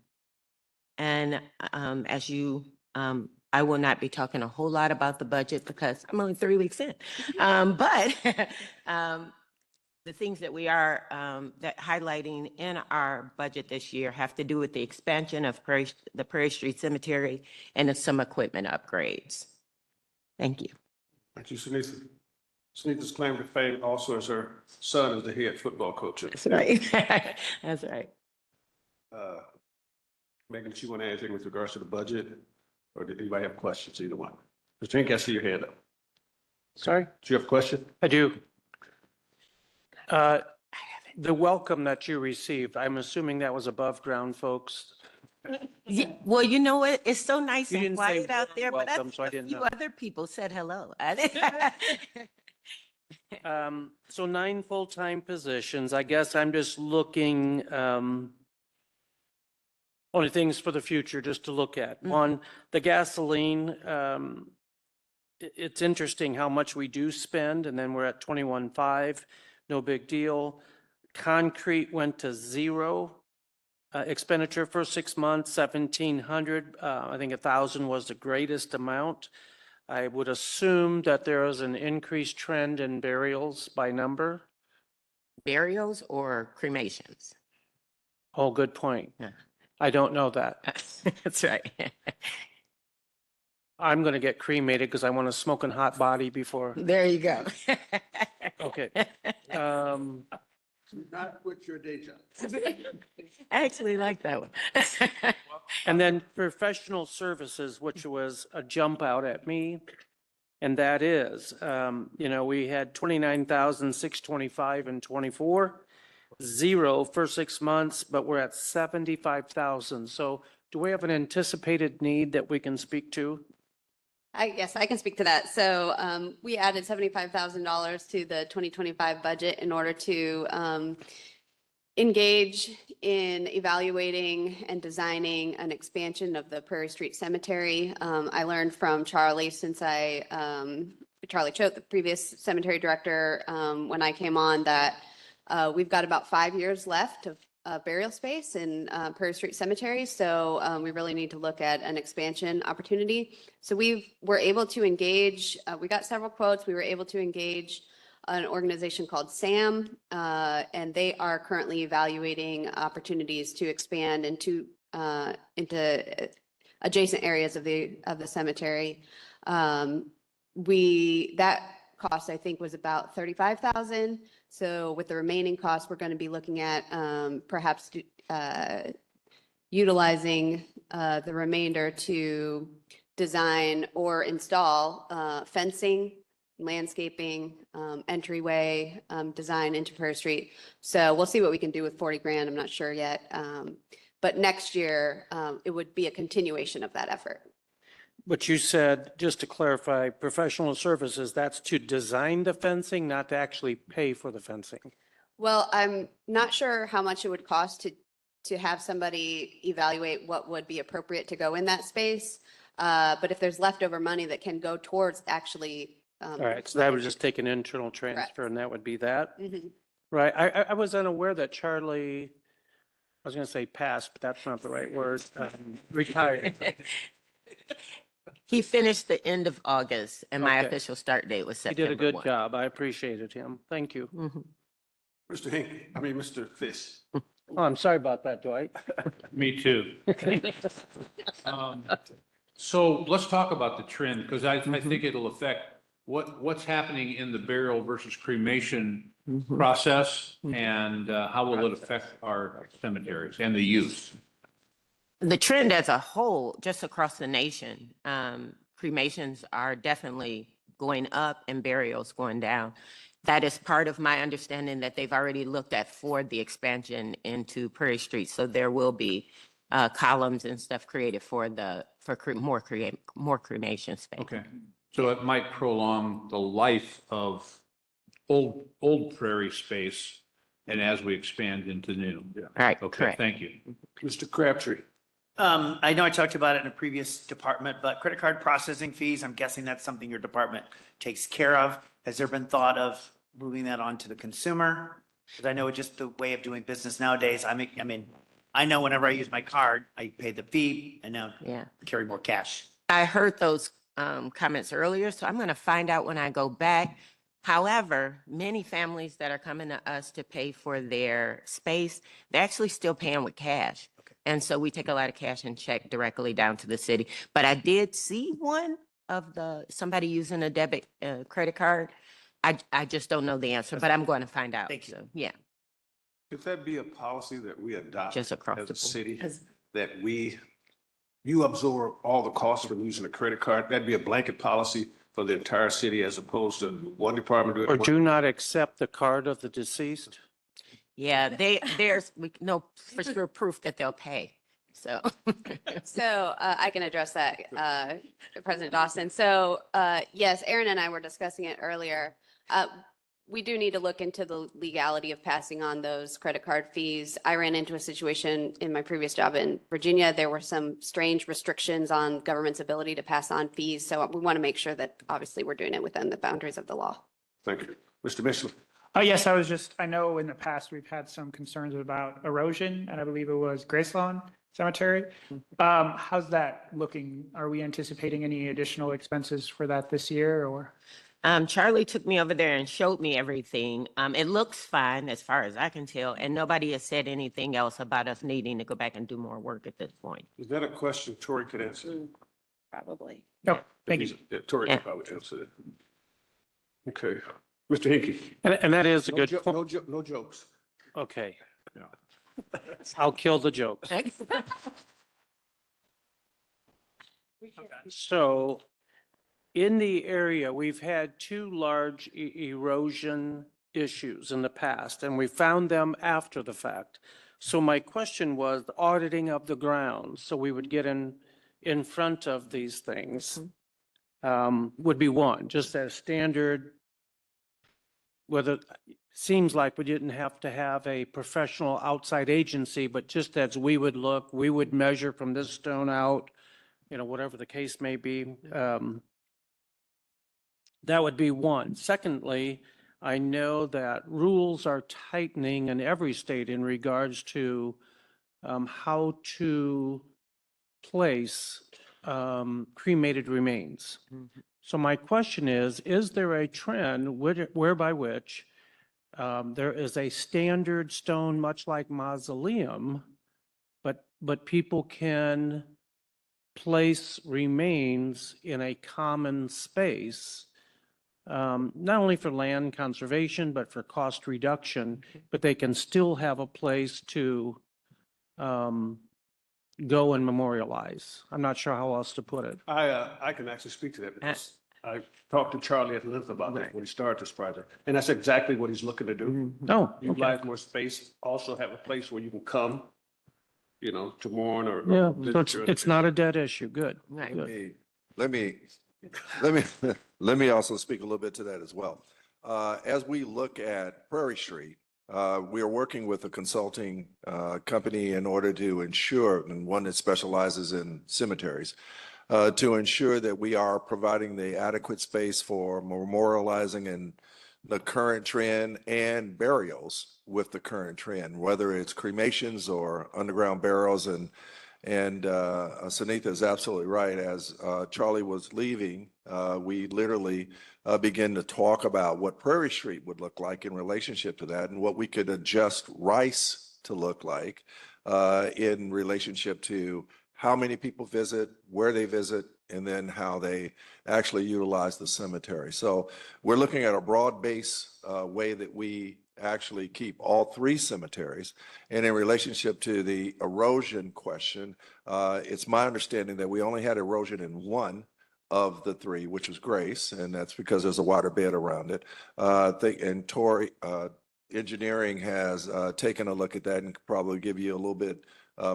And as you, I will not be talking a whole lot about the budget because I'm only 3 weeks in. But the things that we are that highlighting in our budget this year have to do with the expansion of the Prairie Street Cemetery and some equipment upgrades. Thank you. Thank you, Sunitha. Sunitha's claim to fame also is her son is the head football coach. That's right. That's right. Megan, do you want to add anything with regards to the budget? Or did anybody have questions, either one? Mr. Henk, I see your hand up. Sorry? Do you have a question? I do. The welcome that you received, I'm assuming that was above ground, folks. Yeah, well, you know what? It's so nice You and didn't say quiet out there, but welcome, so I a didn't few know. other people said hello. So 9 full-time positions. I guess I'm just looking, only things for the future just to look at. One, the gasoline, it's interesting how much we do spend and then we're at 21.5, no big deal. Concrete went to 0 expenditure for 6 months, 1,700. I think 1,000 was the greatest amount. I would assume that there is an increased trend in burials by number. Burials or cremations? Oh, good point. Yeah. I don't know that. That's right. I'm going to get cremated because I want a smoking hot body before. There you go. Okay. Not quit your day job. I actually like that one. And then professional services, which was a jump out at me. And that is, we had 29,625 in 24, 0 for 6 months, but we're at 75,000. So do we have an anticipated need that we can speak to? Yes, I can speak to that. So we added $75,000 to the 2025 budget in order to engage in evaluating and designing an expansion of the Prairie Street Cemetery. I learned from Charlie Charlie Choate, the previous cemetery director, when I came on, that we've got about 5 years left of burial space in Prairie Street Cemetery. So we really need to look at an expansion opportunity. So we're able to engage, we got several quotes. We were able to engage an organization called SAM, and they are currently evaluating opportunities to expand into adjacent areas of the cemetery. That cost, I think, was about $35,000. So with the remaining costs, we're going to be looking at perhaps utilizing the remainder to design or install fencing, landscaping, entryway design into Prairie Street. So we'll see what we can do with 40 grand. I'm not sure yet. But next year, it would be a continuation of that effort. But you said, just to clarify, professional services, that's to design the fencing, not to actually pay for the fencing. Well, I'm not sure how much it would cost to have somebody evaluate what would be appropriate to go in that space. But if there's leftover money that can go towards actually. All right, so that would just take an internal transfer and that would be that? Mhm. Right, I was unaware that Charlie, I was going to say passed, but that's not the right word, retired. He finished the end of August and my Okay. official start date was He September did a good 1. job. I appreciated him. Thank you. Mr. Hinkle, Mr. Fish. Oh, I'm sorry about that, Dwight. Me too. So let's talk about the trend, because I think it'll affect what's happening in the burial versus cremation process, and how will it affect our cemeteries and the use? The trend as a whole, just across the nation, cremations are definitely going up and burials going down. That is part of my understanding that they've already looked at for the expansion into Prairie Street. So there will be columns and stuff created for more cremation space. Okay, so it might prolong the life of old prairie space, and as we expand into new. Yeah. Right, Okay, correct. thank you. Mr. Crabtree. I know I talked about it in a previous department, but credit card processing fees, I'm guessing that's something your department takes care of. Has there been thought of moving that on to the consumer? Because I know it's just the way of doing business nowadays. I mean, I know whenever I use my card, I pay the fee and now Yeah. carry more cash. I heard those comments earlier, so I'm going to find out when I go back. However, many families that are coming to us to pay for their space, they're actually still paying with cash. And so we take a lot of cash and check directly down to the city. But I did see one of somebody using a debit credit card. I just don't know the answer, but I'm going to find out. Thank you. So, yeah, Could that be a policy that we adopt just across as the a board. city, that you absorb all the costs from using a credit card? That'd be a blanket policy for the entire city as opposed to one department doing Or it. do not accept the card of the deceased? Yeah, we know for sure proof that they'll pay. So, So I can address that, President Dawson. So yes, Aaron and I were discussing it earlier. We do need to look into the legality of passing on those credit card fees. I ran into a situation in my previous job in Virginia. There were some strange restrictions on government's ability to pass on fees. So we want to make sure that obviously we're doing it within the boundaries of the law. Thank you. Mr. Michelin. Yes, I know in the past we've had some concerns about erosion, and I believe it was Gracelawn Cemetery. How's that looking? Are we anticipating any additional expenses for that this year or? Charlie took me over there and showed me everything. It looks fine as far as I can tell, and nobody has said anything else about us needing to go back and do more work at this point. Is that a question Tori could answer? Probably. No, thank you. Yeah, Tori could probably answer that. Okay. Mr. Hinkey. And that is a good point. No jokes. Okay. Yeah. I'll kill the jokes. So in the area, we've had two large erosion issues in the past, and we found them after the fact. So my question was the auditing of the ground, so we would get in front of these things, would be one, just as standard, whether, seems like we didn't have to have a professional outside agency, but just as we would look, we would measure from this stone out, whatever the case may be. That would be one. Secondly, I know that rules are tightening in every state in regards to how to place cremated remains. So my question is there a trend whereby which there is a standard stone, much like mausoleum, but people can place remains in a common space, not only for land conservation, but for cost reduction, but they can still have a place to go and memorialize. I'm not sure how else to put it. I can actually speak to that because I talked to Charlie at length about that when he started this project. And that's exactly what he's looking to do. Oh, okay. Utilize more space, also have a place where you can come, to mourn or. Yeah, visit so your it's not a dead issue. Good. Right. Good. Let me also speak a little bit to that as well. As we look at Prairie Street, we are working with a consulting company in order to ensure, and one that specializes in cemeteries, to ensure that we are providing the adequate space for memorializing and the current trend and burials with the current trend, whether it's cremations or underground burials. And Sunitha is absolutely right. As Charlie was leaving, we literally began to talk about what Prairie Street would look like in relationship to that and what we could adjust Rice to look like in relationship to how many people visit, where they visit, and then how they actually utilize the cemetery. So we're looking at a broad base way that we actually keep all three cemeteries. And in relationship to the erosion question, it's my understanding that we only had erosion in one of the three, which was Grace, and that's because there's a water bed around it. And Tory Engineering has taken a look at that and could probably give you a little bit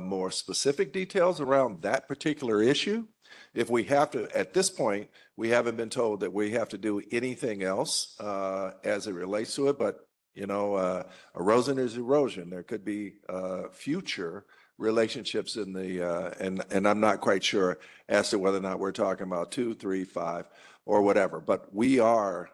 more specific details around that particular issue. If we have to, at this point, we haven't been told that we have to do anything else as it relates to it, but erosion is erosion. There could be future relationships in the, and I'm not quite sure as to whether or not we're talking about 2, 3, 5, or whatever. But we are,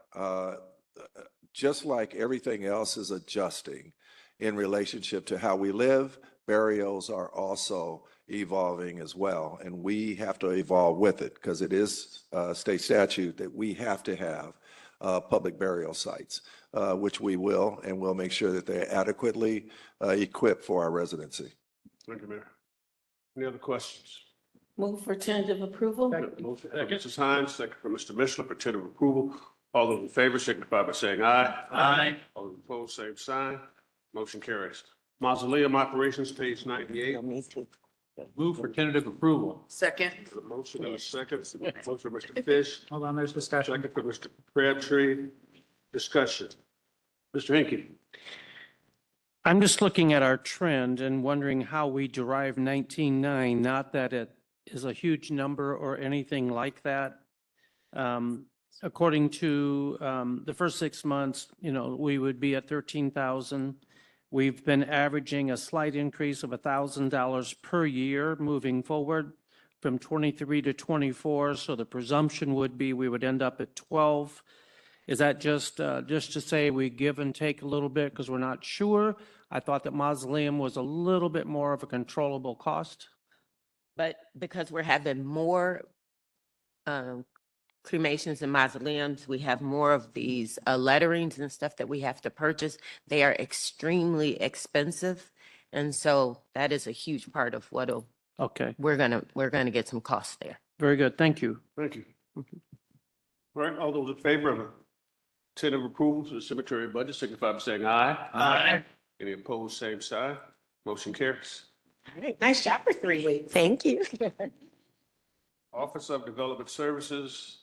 just like everything else is adjusting in relationship to how we live, burials are also evolving as well. And we have to evolve with it because it is state statute that we have to have public burial sites, which we will, and we'll make sure that they're adequately equipped for our residency. Thank you, Mayor. Any other questions? Move for tentative approval. Motion for Mrs. Hines, second for Mr. Mishler for tentative approval. All those in favor signify by saying aye. Aye. All those opposed, same sign. Motion carries. Mausoleum operations, page 98. Me too. Move for tentative approval. Second. A motion and a second. Motion for Mr. Fish, Hold on, there's discussion. second for Mr. Crabtree. Discussion. Mr. Hinkie. I'm just looking at our trend and wondering how we derive 19.9, not that it is a huge number or anything like that. According to the first 6 months, we would be at 13,000. We've been averaging a slight increase of $1,000 per year moving forward from 23 to 24. So the presumption would be we would end up at 12. Is that just to say we give and take a little bit because we're not sure? I thought that mausoleum was a little bit more of a controllable cost. But because we're having more cremations and mausoleums, we have more of these letterings and stuff that we have to purchase. They are extremely expensive. And so that is a huge part of what Okay, we're gonna get some costs there. very good. Thank you. Thank you. All right, all those in favor of a tentative approval to the cemetery budget signify by saying aye. Aye. Any opposed, same sign. Motion carries. All right, nice job for 3 weeks. Thank you. Office of Development Services,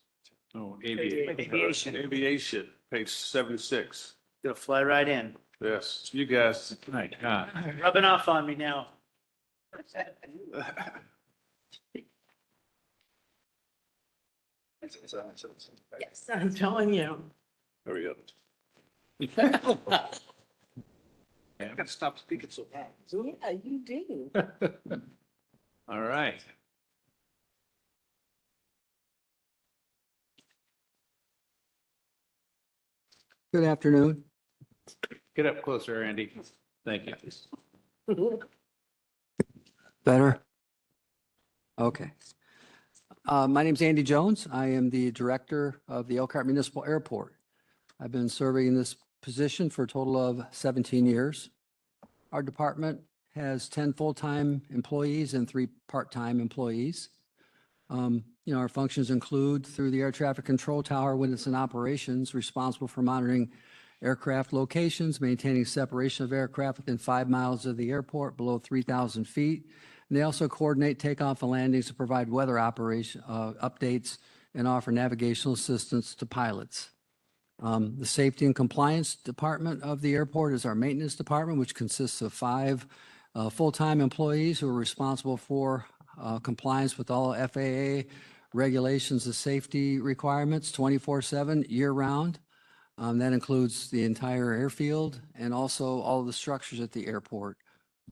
Oh, aviation. Aviation, page 76. Gonna fly right in. Yes, you guys. My God. Rubbing off on me now. Yes, I'm telling you. Hurry up. I gotta stop speaking so loud. Yeah, you do. All right. Good afternoon. Get up closer, Andy. Thank you. Better? Okay. My name's Andy Jones. I am the director of the Elkhart Municipal Airport. I've been serving in this position for a total of 17 years. Our department has 10 full-time employees and 3 part-time employees. Our functions include through the air traffic control tower when it's in operations, responsible for monitoring aircraft locations, maintaining separation of aircraft within 5 miles of the airport below 3,000 feet. And they also coordinate takeoff and landings to provide weather operation updates and offer navigational assistance to pilots. The safety and compliance department of the airport is our maintenance department, which consists of 5 full-time employees who are responsible for compliance with all FAA regulations and safety requirements 24/7 year-round. That includes the entire airfield and also all of the structures at the airport.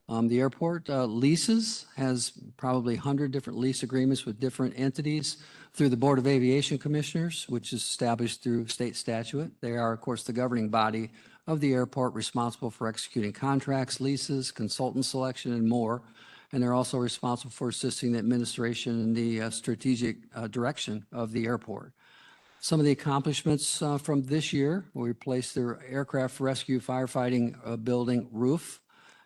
The airport has probably 100 different lease agreements with different entities through the Board of Aviation Commissioners, which is established through state statute. They are, of course, the governing body of the airport, responsible for executing contracts, leases, consultant selection, and more. And they're also responsible for assisting the administration in the strategic direction of the airport. Some of the accomplishments from this year, we replaced their aircraft rescue firefighting building roof,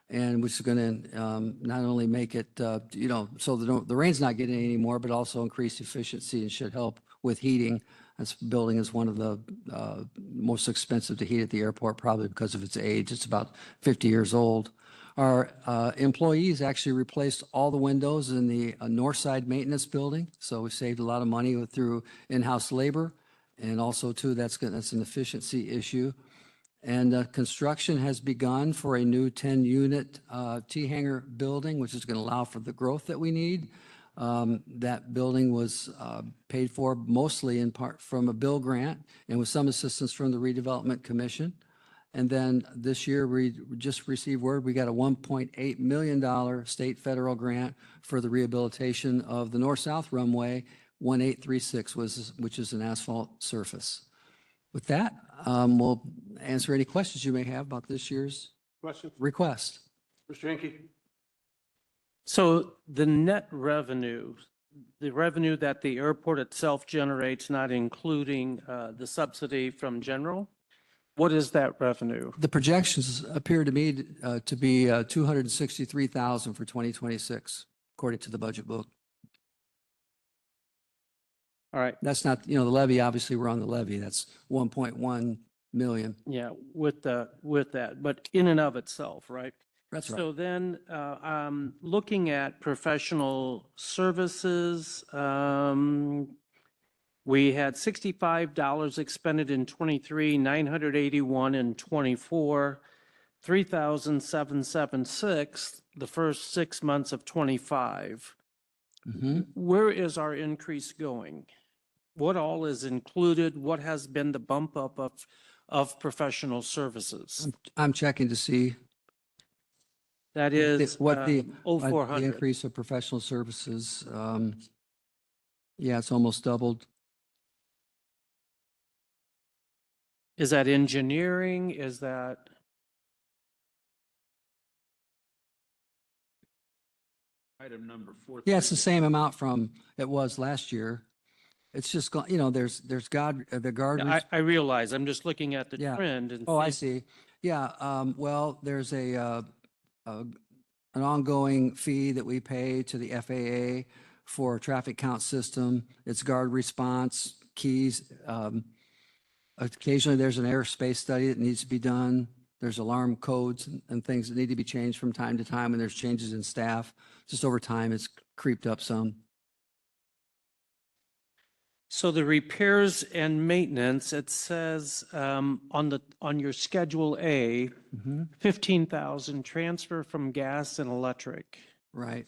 and which is going to not only make it, so the rain's not getting any more, but also increase efficiency and should help with heating. This building is one of the most expensive to heat at the airport, probably because of its age. It's about 50 years old. Our employees actually replaced all the windows in the north side maintenance building, so we saved a lot of money through in-house labor, and also too that's an efficiency issue. And construction has begun for a new 10-unit T-hangar building, which is going to allow for the growth that we need. That building was paid for mostly in part from a bill grant and with some assistance from the Redevelopment Commission. And then this year, we just received word, we got a $1.8 million state federal grant for the rehabilitation of the north-south runway 1836, which is an asphalt surface. With that, we'll answer any questions you may have about this year's request. Mr. Henke? So the net revenue, the revenue that the airport itself generates, not including the subsidy from general, what is that revenue? The projections appear to me to be 263,000 for 2026, according to the budget book. All right. That's not, the levy, obviously, we're on the levy. That's 1.1 million. Yeah, with that, but in and of itself, right? That's right. So then, looking at professional services, we had $65 expended in 23, 981 in 24, 3,776 the first 6 months of 25. Where is our increase going? What all is included? What has been the bump up of professional services? I'm checking to see. That is what the 0400. the increase of professional services. Yeah, it's almost doubled. Is that engineering? Is that? Item number 4. Yeah, it's the same amount from it was last year. It's just, there's the guard. Yeah, I realize. I'm just looking at the trend. And I see. Yeah, well, there's an ongoing fee that we pay to the FAA for a traffic count system. It's guard response, keys. Occasionally, there's an airspace study that needs to be done. There's alarm codes and things that need to be changed from time to time, and there's changes in staff. Just over time, it's creeped up some. So the repairs and maintenance, it says on your Schedule A, 15,000 transfer from gas and electric. Right.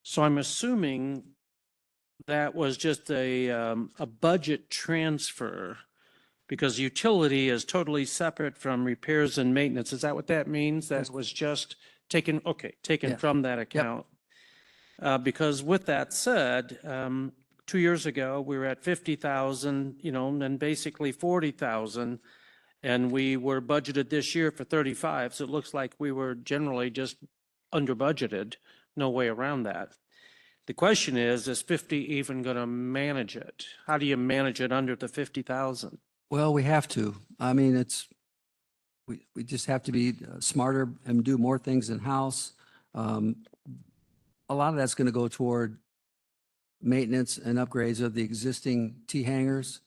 So I'm assuming that was just a budget transfer because utility is totally separate from repairs and maintenance. Is that what that means? That was just taken from that account? Because with that said, 2 years ago, we were at 50,000, and basically 40,000. And we were budgeted this year for 35, so it looks like we were generally just under budgeted. No way around that. The question is 50 even going to manage it? How do you manage it under the 50,000? Well, we have to. I mean, we just have to be smarter and do more things in-house. A lot of that's going to go toward maintenance and upgrades of the existing T hangars,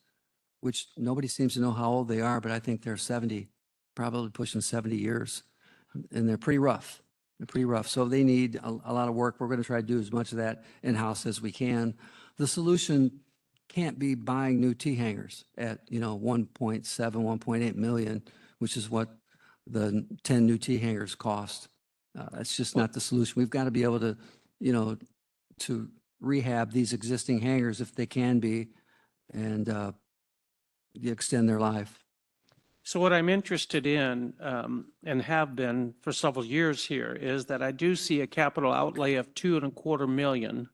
which nobody seems to know how old they are, but I think they're 70, probably pushing 70 years. And they're pretty rough. They're pretty rough. So they need a lot of work. We're going to try to do as much of that in-house as we can. The solution can't be buying new T hangars at, 1.7, 1.8 million, which is what the 10 new T hangars cost. That's just not the solution. We've got to be able to, to rehab these existing hangars if they can be, and extend their life. So what I'm interested in, and have been for several years here, is that I do see a capital outlay of 2.25 million.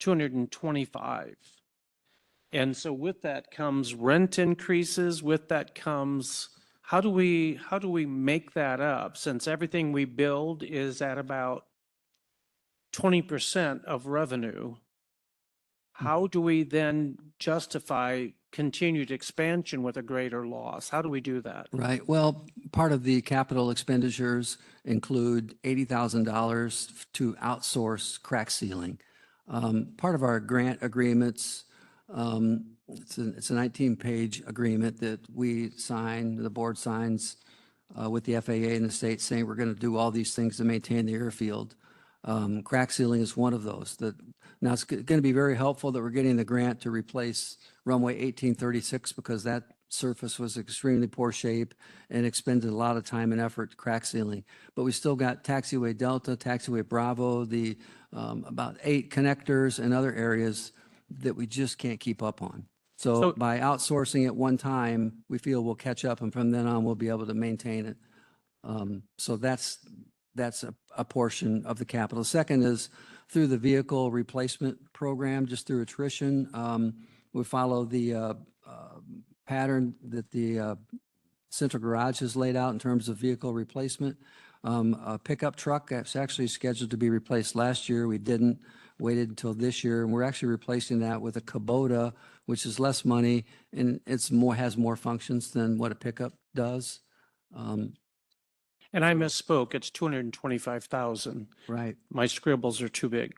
$225. And so with that comes rent increases, with that comes, how do we make that up? Since everything we build is at about 20% of revenue, how do we then justify continued expansion with a greater loss? How do we do that? Right. Well, part of the capital expenditures include $80,000 to outsource crack sealing. Part of our grant agreements, it's a 19-page agreement that we sign, the board signs with the FAA and the state, saying we're going to do all these things to maintain the airfield. Crack sealing is one of those. Now, it's going to be very helpful that we're getting the grant to replace runway 1836 because that surface was extremely poor shape and expended a lot of time and effort crack sealing. But we still got taxiway Delta, taxiway Bravo, the about 8 connectors and other areas that we just can't keep up on. So by outsourcing it one time, we feel we'll catch up, and from then on, we'll be able to maintain it. So that's a portion of the capital. Second is through the vehicle replacement program, just through attrition. We follow the pattern that the Central Garage has laid out in terms of vehicle replacement. A pickup truck that's actually scheduled to be replaced last year. We didn't, waited until this year, and we're actually replacing that with a Kubota, which is less money and has more functions than what a pickup does. And I misspoke, it's 225,000. Right. My scribbles are too big.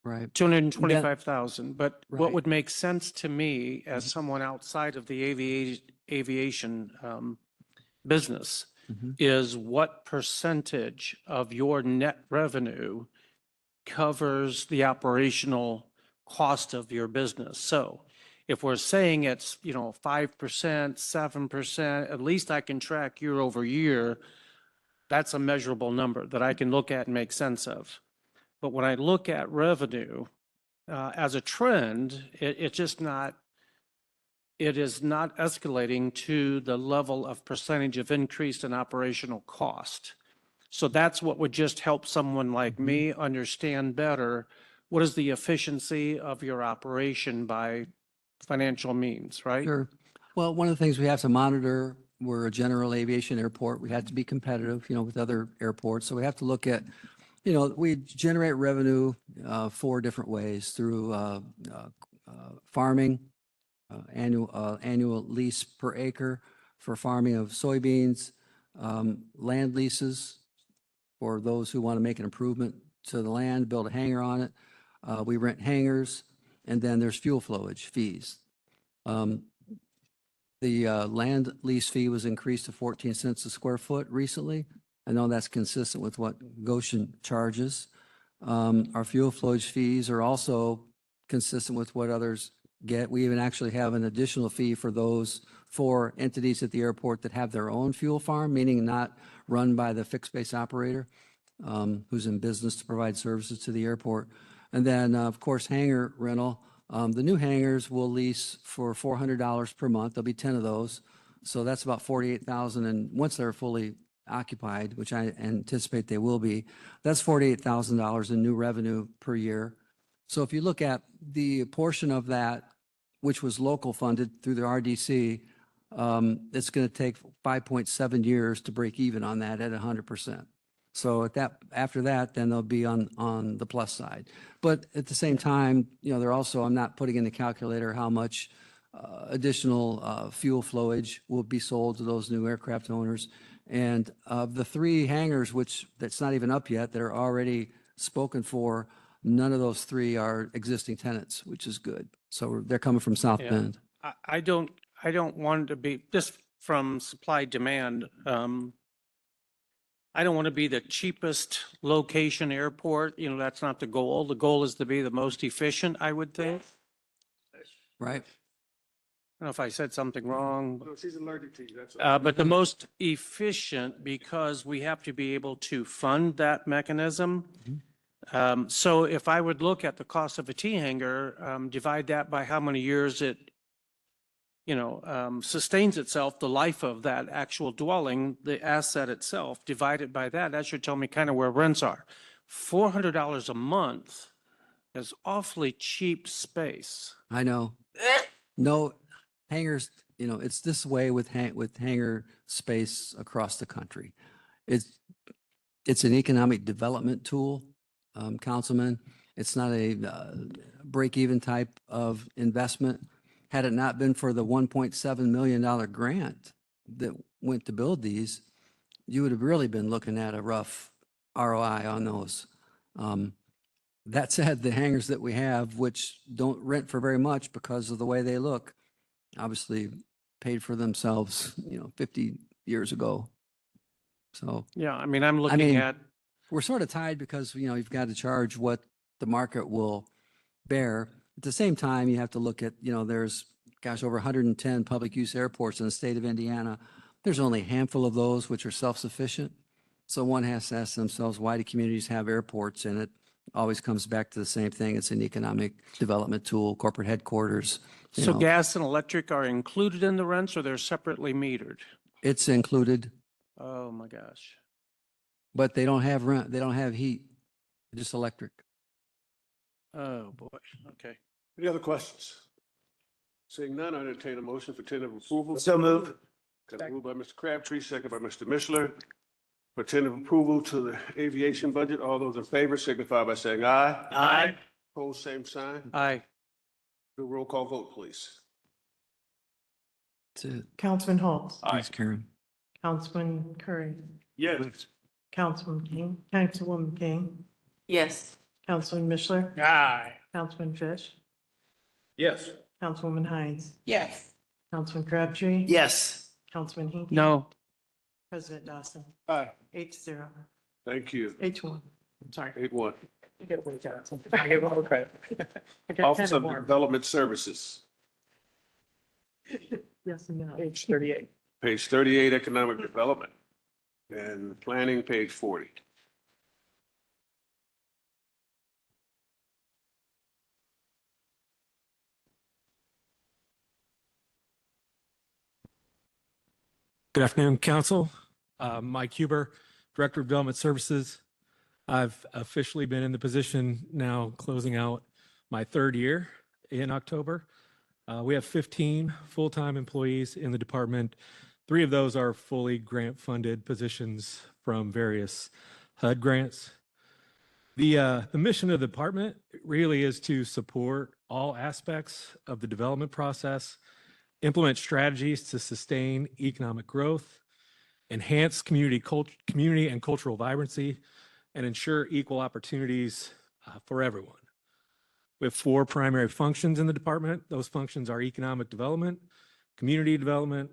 Right. 225,000. But what Right. would make sense to me as someone outside of the aviation business is what percentage of your net revenue covers the operational cost of your business. So if we're saying it's, 5%, 7%, at least I can track year over year. That's a measurable number that I can look at and make sense of. But when I look at revenue as a trend, it's just not, it is not escalating to the level of percentage of increase in operational cost. So that's what would just help someone like me understand better what is the efficiency of your operation by financial means, right? Sure. Well, one of the things we have to monitor, we're a general aviation airport. We have to be competitive, with other airports. So we have to look at, we generate revenue 4 different ways through farming, annual lease per acre for farming of soybeans, land leases for those who want to make an improvement to the land, build a hangar on it. We rent hangars, and then there's fuel flowage fees. The land lease fee was increased to 14 cents a square foot recently. I know that's consistent with what Goshen charges. Our fuel flowage fees are also consistent with what others get. We even actually have an additional fee for those 4 entities at the airport that have their own fuel farm, meaning not run by the fixed base operator who's in business to provide services to the airport. And then, of course, hangar rental. The new hangars will lease for $400 per month. There'll be 10 of those. So that's about $48,000. And once they're fully occupied, which I anticipate they will be, that's $48,000 in new revenue per year. So if you look at the portion of that, which was local funded through the RDC, it's going to take 5.7 years to break even on that at 100%. So after that, then they'll be on the plus side. But at the same time, they're also, I'm not putting in the calculator how much additional fuel flowage will be sold to those new aircraft owners. And of the 3 hangars, that's not even up yet, that are already spoken for, none of those 3 are existing tenants, which is good. So they're coming from South Yeah. Bend. I don't want it to be, just from supply demand, I don't want to be the cheapest location airport. That's not the goal. The goal is to be the most efficient, I would think. Right. I don't know if I said something wrong. No, she's allergic to you, that's all. But the most efficient, because we have to be able to fund that mechanism. So if I would look at the cost of a T hangar, divide that by how many years it, sustains itself, the life of that actual dwelling, the asset itself, divided by that should tell me kind of where rents are. $400 a month is awfully cheap space. I know. No hangars, it's this way with hangar space across the country. It's an economic development tool, Councilman. It's not a break-even type of investment. Had it not been for the $1.7 million grant that went to build these, you would have really been looking at a rough ROI on those. That said, the hangars that we have, which don't rent for very much because of the way they look, obviously paid for themselves, 50 years ago. So. Yeah, I'm looking at. We're sort of tied because, you've got to charge what the market will bear. At the same time, you have to look at, there's, over 110 public use airports in the state of Indiana. There's only a handful of those which are self-sufficient. So one has to ask themselves, why do communities have airports? And it always comes back to the same thing. It's an economic development tool, corporate headquarters. So gas and electric are included in the rents, or they're separately metered? It's included, Oh, my gosh. but they don't have rent. They don't have heat, just electric. Oh, boy. Okay. Any other questions? Seeing none, I entertain a motion for tentative approval. So move. Got a move by Mr. Crabtree, second by Mr. Mishler. For tentative approval to the aviation budget, all those in favor signify by saying aye. Aye. Opposed, same sign. Aye. Do a roll call vote, please. That's it. Councilman Holtz, Thanks, Karen. Councilman Curry, Yes. Councilman King, Councilwoman King, Yes. Councilman Mishler, Aye. Councilman Fish, Yes. Councilwoman Hines, Yes. Councilman Crabtree. Yes. Councilman Hinkie. No. President Dawson, Aye. 8-0, Thank you. 8-1. I'm sorry. 8-1. I get way down. I give all the credit. I got Office kind of of warm. Development Services, Yes, and no. Page 38. page 38, Economic Development. And Planning, page 40. Good afternoon, Council. Mike Huber, Director of Development Services. I've officially been in the position now closing out my 3rd year in October. We have 15 full-time employees in the department. 3 of those are fully grant-funded positions from various HUD grants. The mission of the department really is to support all aspects of the development process, implement strategies to sustain economic growth, enhance community and cultural vibrancy, and ensure equal opportunities for everyone. We have 4 primary functions in the department. Those functions are economic development, community development,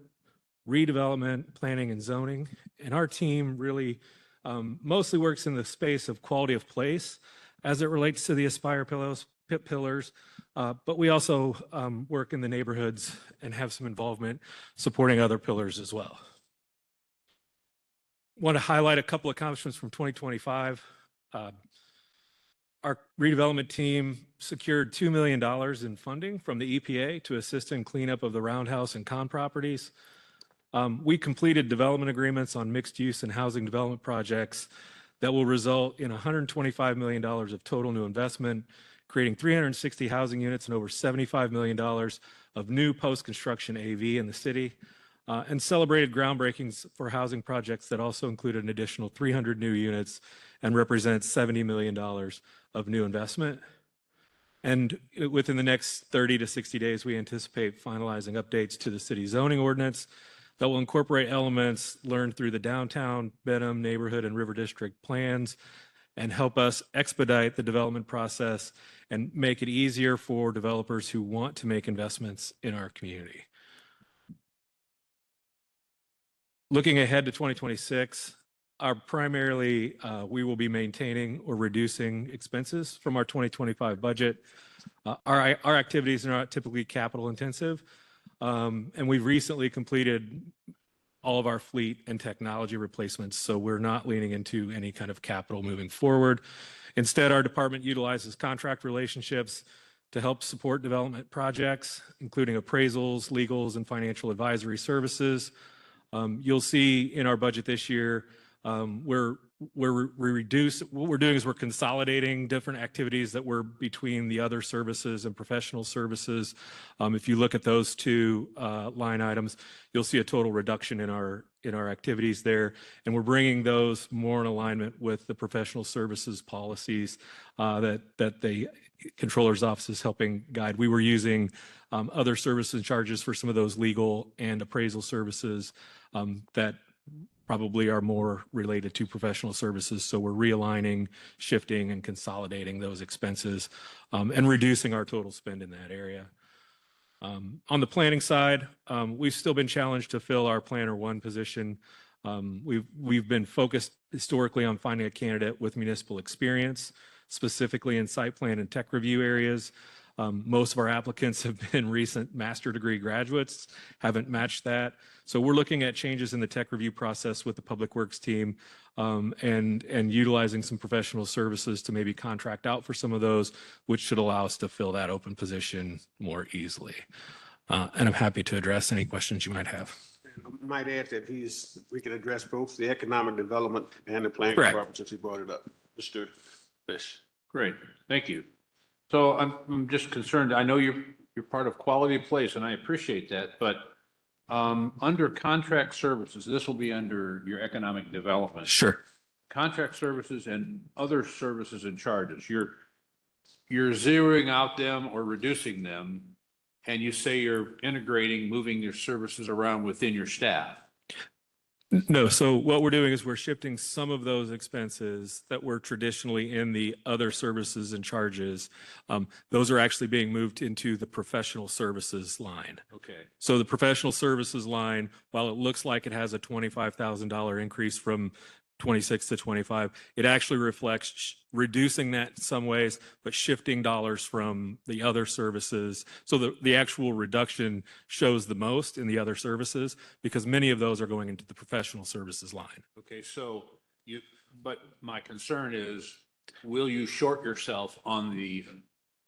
redevelopment, planning, and zoning. And our team really mostly works in the space of quality of place as it relates to the Aspire pillars, but we also work in the neighborhoods and have some involvement supporting other pillars as well. Want to highlight a couple of accomplishments from 2025. Our redevelopment team secured $2 million in funding from the EPA to assist in cleanup of the Roundhouse and Con properties. We completed development agreements on mixed use and housing development projects that will result in $125 million of total new investment, creating 360 housing units and over $75 million of new post-construction AV in the city, and celebrated groundbreakings for housing projects that also included an additional 300 new units and represent $70 million of new investment. And within the next 30 to 60 days, we anticipate finalizing updates to the city zoning ordinance that will incorporate elements learned through the downtown, Benham, neighborhood, and River District plans and help us expedite the development process and make it easier for developers who want to make investments in our community. Looking ahead to 2026, we will be maintaining or reducing expenses from our 2025 budget. Our activities are not typically capital intensive, and we've recently completed all of our fleet and technology replacements, so we're not leaning into any kind of capital moving forward. Instead, our department utilizes contract relationships to help support development projects, including appraisals, legals, and financial advisory services. You'll see in our budget this year, what we're doing is we're consolidating different activities that were between the other services and professional services. If you look at those two line items, you'll see a total reduction in our activities there, and we're bringing those more in alignment with the professional services policies that the controller's office is helping guide. We were using other services and charges for some of those legal and appraisal services that probably are more related to professional services. So we're realigning, shifting, and consolidating those expenses and reducing our total spend in that area. On the planning side, we've still been challenged to fill our Planner 1 position. We've been focused historically on finding a candidate with municipal experience, specifically in site plan and tech review areas. Most of our applicants have been recent master degree graduates, haven't matched that. So we're looking at changes in the tech review process with the Public Works team and utilizing some professional services to maybe contract out for some of those, which should allow us to fill that open position more easily. And I'm happy to address any questions you might have. I might add that we can address both the economic development and the planning Correct. department since he brought it up. Mr. Fish. Great, thank you. So I'm just concerned, I know you're part of Quality of Place, and I appreciate that, but under contract services, this will be under your economic development. Sure. Contract services and other services and charges, you're zeroing out them or reducing them, and you say you're integrating, moving your services around within your staff. No, so what we're doing is we're shifting some of those expenses that were traditionally in the other services and charges. Those are actually being moved into the professional services line. Okay. So the professional services line, while it looks like it has a $25,000 increase from 26 to 25, it actually reflects reducing that in some ways, but shifting dollars from the other services. So the actual reduction shows the most in the other services because many of those are going into the professional services line. Okay, so but my concern is, will you short yourself on the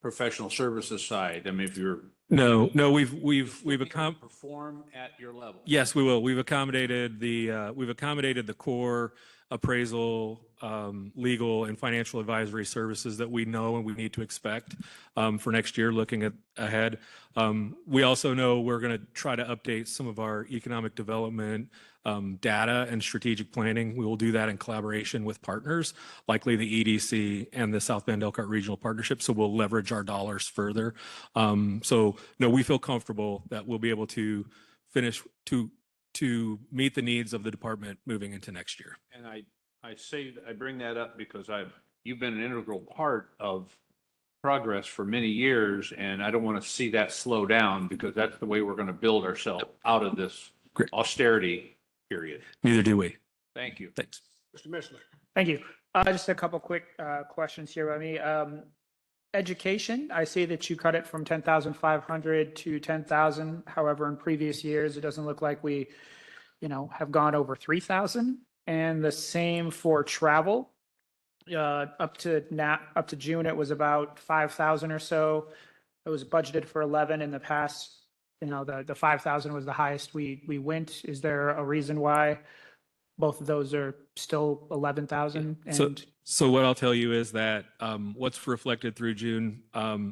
professional services side? I mean, if you're No, we've perform at your level. Yes, we will. We've accommodated the core appraisal, legal, and financial advisory services that we know and we need to expect for next year. Looking ahead, we also know we're going to try to update some of our economic development data and strategic planning. We will do that in collaboration with partners, likely the EDC and the South Bend Elkhart Regional Partnership. So we'll leverage our dollars further. So no, we feel comfortable that we'll be able to finish to meet the needs of the department moving into next year. And I bring that up because you've been an integral part of progress for many years, and I don't want to see that slow down because that's the way we're going to build ourselves out of this austerity period. Neither do we. Thank you. Thanks. Mr. Mishler. Thank you. Just a couple quick questions here, Remy. Education, I see that you cut it from 10,500 to 10,000. However, in previous years, it doesn't look like we, have gone over 3,000. And the same for travel. Up to June, it was about 5,000 or so. It was budgeted for 11 in the past you know, the 5,000 was the highest we went. Is there a reason why both of those are still 11,000? So, And so what I'll tell you is that what's reflected through June,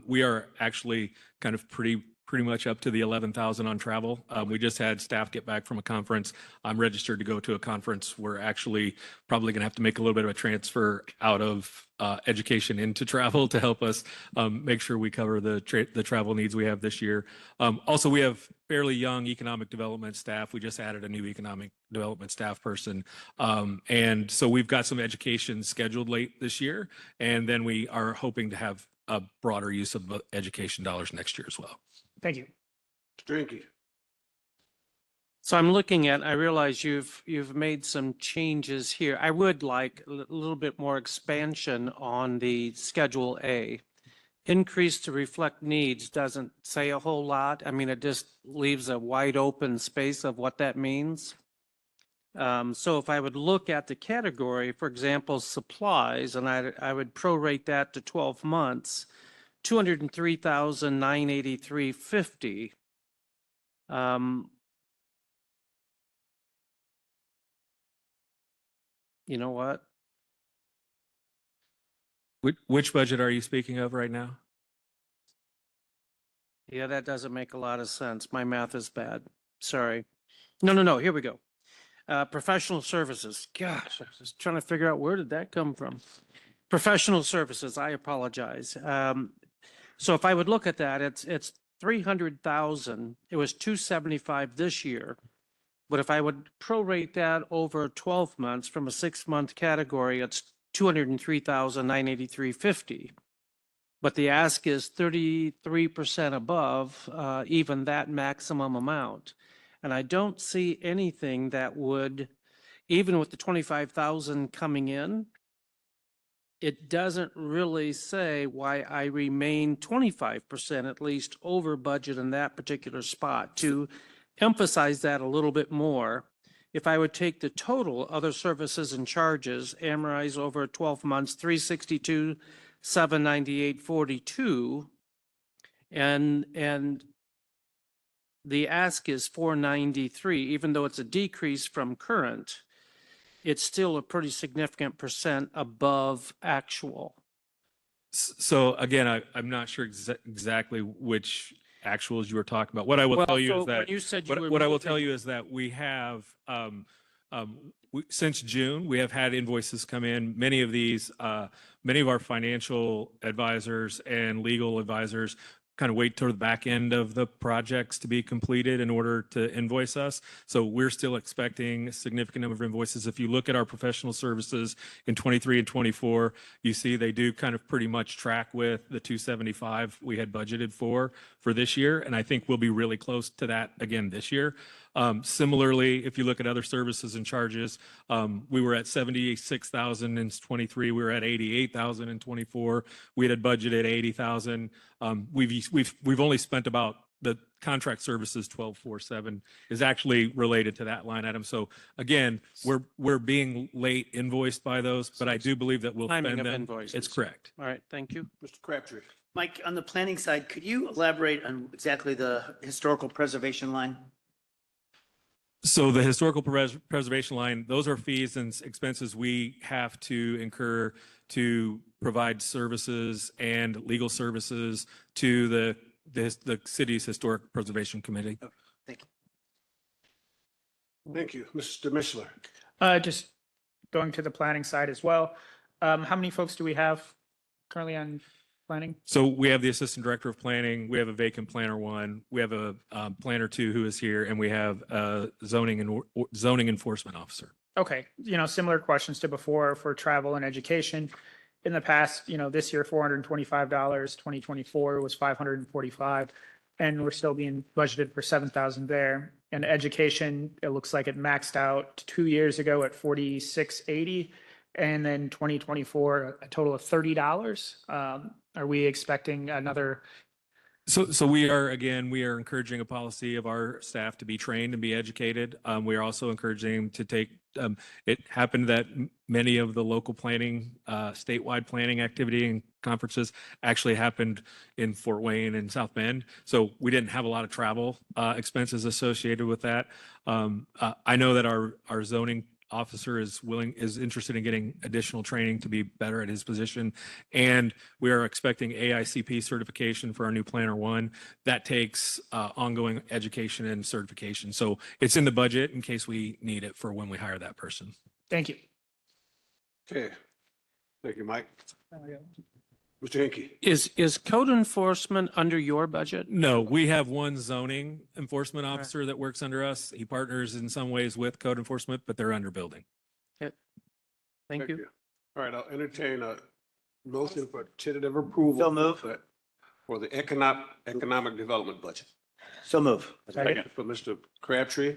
we are actually kind of pretty much up to the 11,000 on travel. We just had staff get back from a conference. I'm registered to go to a conference. We're actually probably going to have to make a little bit of a transfer out of education into travel to help us make sure we cover the travel needs we have this year. Also, we have fairly young economic development staff. We just added a new economic development staff person. And so we've got some education scheduled late this year. And then we are hoping to have a broader use of education dollars next year as well. thank you. Drinky. So I'm looking at, I realize you've made some changes here. I would like a little bit more expansion on the Schedule A. Increase to reflect needs doesn't say a whole lot. I mean, it just leaves a wide open space of what that means. So if I would look at the category, for example, supplies, and I would prorate that to 12 months, 203,983.50. You know what? Which budget are you speaking of right now? Yeah, that doesn't make a lot of sense. My math is bad. Sorry. No. Here we go. Professional services. Gosh, I was trying to figure out where did that come from? Professional services. I apologize. So if I would look at that, it's 300,000. It was 275 this year. But if I would prorate that over 12 months from a 6-month category, it's 203,983.50. But the ask is 33% above even that maximum amount. And I don't see anything that would, even with the 25,000 coming in, it doesn't really say why I remain 25% at least over budget in that particular spot. To emphasize that a little bit more, if I would take the total other services and charges, amortize over 12 months, 362, 798.42, and the ask is 493, even though it's a decrease from current, it's still a pretty significant percent above actual. So again, I'm not sure exactly which actuals you were talking about. What I will tell you is that when you said you were what I will tell moving- you is that we have since June, we have had invoices come in. Many of these, many of our financial advisors and legal advisors kind of wait toward the back end of the projects to be completed in order to invoice us. So we're still expecting a significant number of invoices. If you look at our professional services in 23 and 24, you see they do kind of pretty much track with the 275 we had budgeted for this year. And I think we'll be really close to that again this year. Similarly, if you look at other services and charges, we were at 76,000 in 23. We were at 88,000 in 24. We had budgeted 80,000. We've only spent about the contract services 1247 is actually related to that line item. So again, we're being late invoiced by those, but I do believe that we'll Timing spend of them. invoices. It's correct. All right, thank you. Mr. Crabtree. Mike, on the planning side, could you elaborate on exactly the historical preservation line? So the historical preservation line, those are fees and expenses we have to incur to provide services and legal services to the city's Historic Preservation Committee. Thank you. Thank you. Mr. Mishler. Just going to the planning side as well. How many folks do we have currently on planning? So we have the Assistant Director of Planning, we have a vacant Planner 1, we have a Planner 2 who is here, and we have a zoning enforcement officer. Okay, similar questions to before for travel and education. In the past, this year, $425, 2024 was $545, and we're still being budgeted for 7,000 there. And education, it looks like it maxed out 2 years ago at $46.80, and then 2024, a total of $30. Are we expecting another? So we are encouraging a policy of our staff to be trained and be educated. We are also encouraging to take, it happened that many of the local planning, statewide planning activity conferences actually happened in Fort Wayne and South Bend. So we didn't have a lot of travel expenses associated with that. I know that our zoning officer is interested in getting additional training to be better at his position. And we are expecting AICP certification for our new Planner One. That takes ongoing education and certification. So it's in the budget in case we need it for when we hire that person. Thank you. Okay. Thank you, Mike. Mr. Hinkie. Is code enforcement under your budget? No, we have one zoning enforcement officer that works under us. He partners in some ways with code enforcement, but they're under building. Thank you. All right, I'll entertain a motion for tentative approval. So move. For the economic development budget. So move. Second for Mr. Crabtree,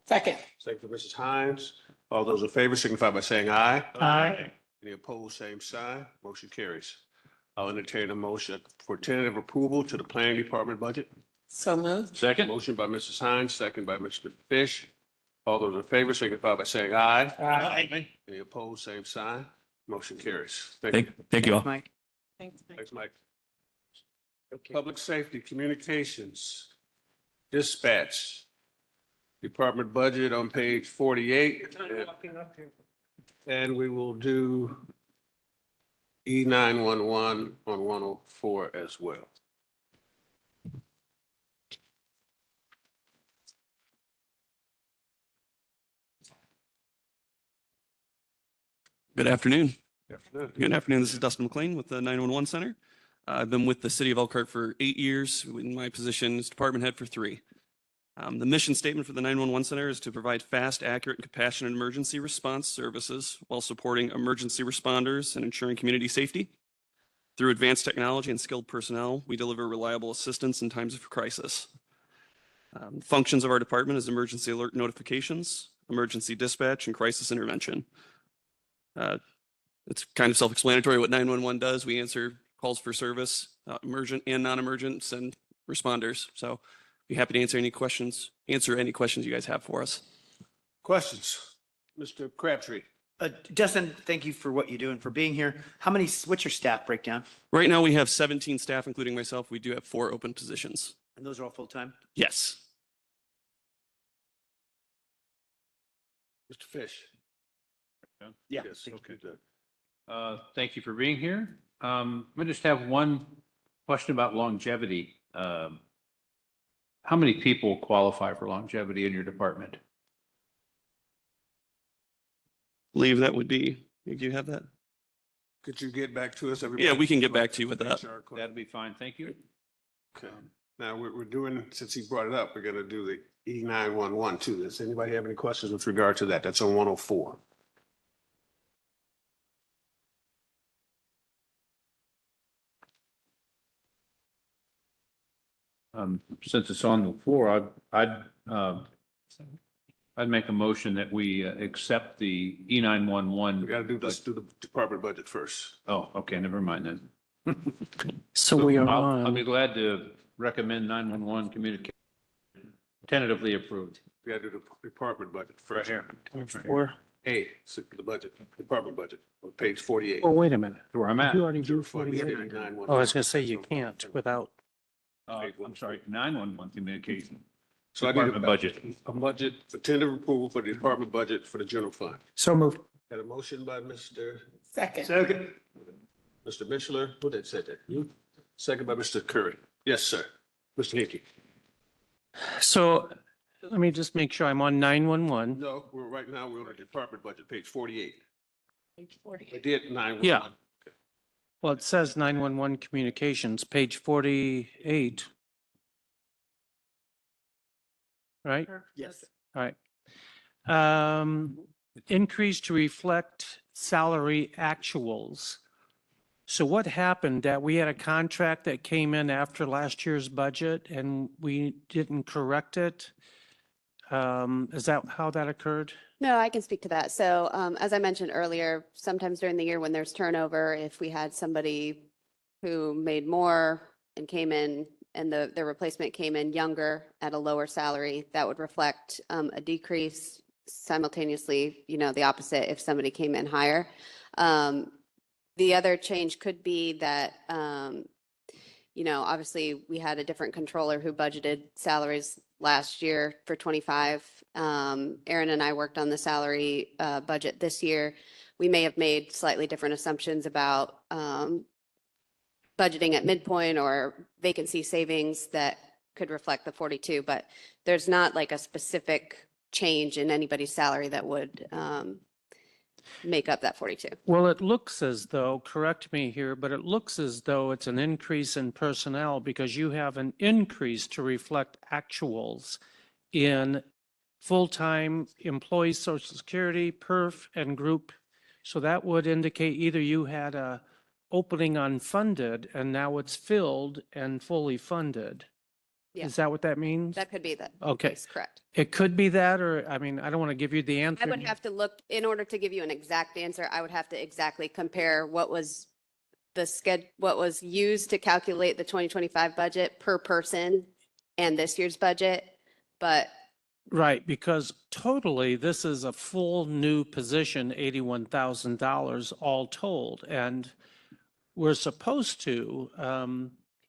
Second. second for Mrs. Hines. All those in favor signify by saying aye. Aye. Any opposed, same sign. Motion carries. I'll entertain a motion for tentative approval to the planning department budget. So moved. Second? Motion by Mrs. Hines, second by Mr. Fish. All those in favor signify by saying aye. Aye. Any opposed, same sign. Motion carries. Thank you. Thank you all. Mike. Thanks, Mike. Thanks, Mike. Public safety, communications, dispatch, department budget on page 48. And we will do E911 on 104 as well. Good afternoon. Afternoon. Good afternoon. This is Dustin McLean with the 911 Center. I've been with the City of Elkhart for 8 years. In my position as department head for 3. The mission statement for the 911 Center is to provide fast, accurate, and compassionate emergency response services while supporting emergency responders and ensuring community safety. Through advanced technology and skilled personnel, we deliver reliable assistance in times of crisis. Functions of our department is emergency alert notifications, emergency dispatch, and crisis intervention. It's kind of self-explanatory what 911 does. We answer calls for service, emergent and non-emergent, and responders. So be happy to answer any questions you guys have for us. Questions? Mr. Crabtree. Justin, thank you for what you do and for being here. What's your staff breakdown? Right now, we have 17 staff, including myself. We do have 4 open positions. And those are all full-time? Yes. Mr. Fish. Yeah. Yes, okay, good. Thank you for being here. I just have one question about longevity. How many people qualify for longevity in your department? Believe that would be, do you have that? Could you get back to us? Yeah, we can get back to you with that. That'd be fine. Thank you. Okay. Now, we're doing, since he brought it up, we're gonna do the E911 too. Does anybody have any questions with regard to that? That's on 104. Since it's on the floor, I'd make a motion that we accept the E911. We gotta do, let's do the department budget first. Oh, okay, never mind then. So we are I'll on, be glad to recommend 911 communication tentatively approved. We gotta do the department budget first. here. or, A, so the budget, department budget, on page 48. oh, wait a minute. Where I'm at. You already do Fund 48. 911. Oh, I was gonna say you can't without, I'm sorry, 911 communication. So I need Department budget. a budget for tentative approval for the department budget for the general fund. So moved. Got a motion by Mr. Second. Second. Mr. Mitchell, who did say that? You? Second by Mr. Curry. Yes, sir. Mr. Hickey. so let me just make sure I'm on 911. No, right now, we're on the department budget, page 48. Page 40. I did 911. Yeah. Well, it says 911 communications, page 48. Right? Yes. All right. Increase to reflect salary actuals. So what happened that we had a contract that came in after last year's budget and we didn't correct it? Is that how that occurred? No, I can speak to that. So as I mentioned earlier, sometimes during the year when there's turnover, if we had somebody who made more and came in and the replacement came in younger at a lower salary, that would reflect a decrease. Simultaneously, the opposite if somebody came in higher. The other change could be that, obviously we had a different controller who budgeted salaries last year for 25. Aaron and I worked on the salary budget this year. We may have made slightly different assumptions about budgeting at midpoint or vacancy savings that could reflect the 42, but there's not like a specific change in anybody's salary that would make up that 42. Well, it looks as though, correct me here, but it looks as though it's an increase in personnel because you have an increase to reflect actuals in full-time employees, Social Security, PERF, and group. So that would indicate either you had a opening unfunded and now it's filled and fully funded. Yeah. Is that what that means? That could be the Okay. case, correct. It could be that, or, I mean, I don't want to give you the answer. I would have to look, in order to give you an exact answer, I would have to exactly compare what was what was used to calculate the 2025 budget per person and this year's budget, but Right, because totally, this is a full new position, $81,000 all told. And we're supposed to,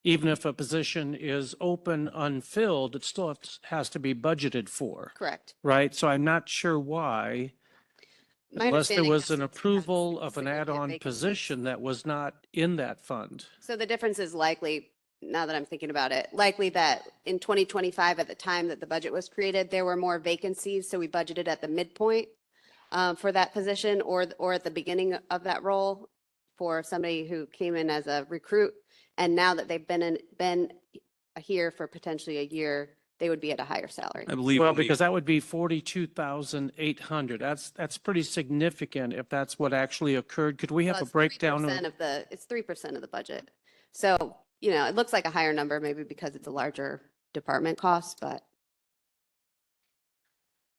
even if a position is open, unfilled, it still has to be budgeted for, correct. right? So I'm not sure why, My unless there understanding was is an it's approval of an significant add-on vacancies. position that was not in that fund. So the difference is likely, now that I'm thinking about it, likely that in 2025, at the time that the budget was created, there were more vacancies, so we budgeted at the midpoint for that position or at the beginning of that role for somebody who came in as a recruit. And now that they've been here for potentially a year, they would be at a higher salary. I believe. Well, when we- because that would be 42,800. That's pretty significant if that's what actually occurred. Could we have Well, a it's breakdown 3% of? it's 3% of the budget. So, it looks like a higher number, maybe because it's a larger department cost, but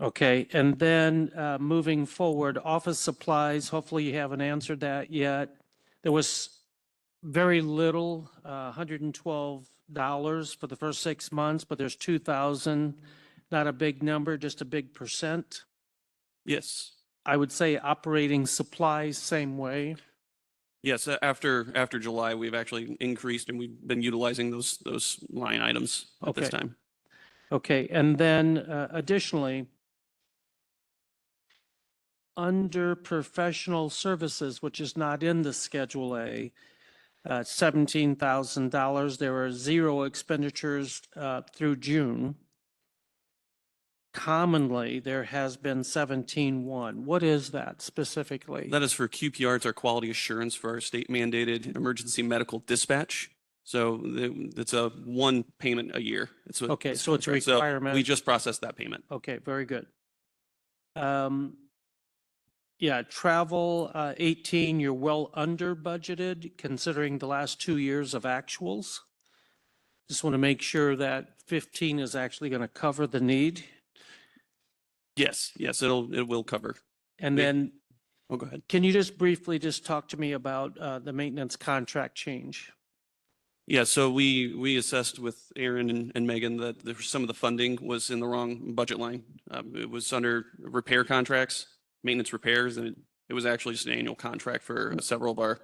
Okay, and then moving forward, office supplies, hopefully you haven't answered that yet. There was very little, $112 for the first 6 months, but there's 2,000, not a big number, just a big percent. Yes. I would say operating supplies, same way. Yes, after July, we've actually increased and we've been utilizing those line items at this Okay. time. Okay, and then additionally, under professional services, which is not in the Schedule A, $17,000, there are 0 expenditures through June. Commonly, there has been 17.1. What is that specifically? That is for QPR, it's our quality assurance for our state mandated emergency medical dispatch. So it's a one payment a year. Okay, so it's a So requirement. we just processed that payment. Okay, very good. Yeah, travel, 18, you're well under budgeted considering the last 2 years of actuals. Just want to make sure that 15 is actually going to cover the need. Yes, it will cover. And We- then, Oh, go ahead. can you just briefly just talk to me about the maintenance contract change? Yeah, so we assessed with Aaron and Megan that some of the funding was in the wrong budget line. It was under repair contracts, maintenance repairs, and it was actually just an annual contract for several of our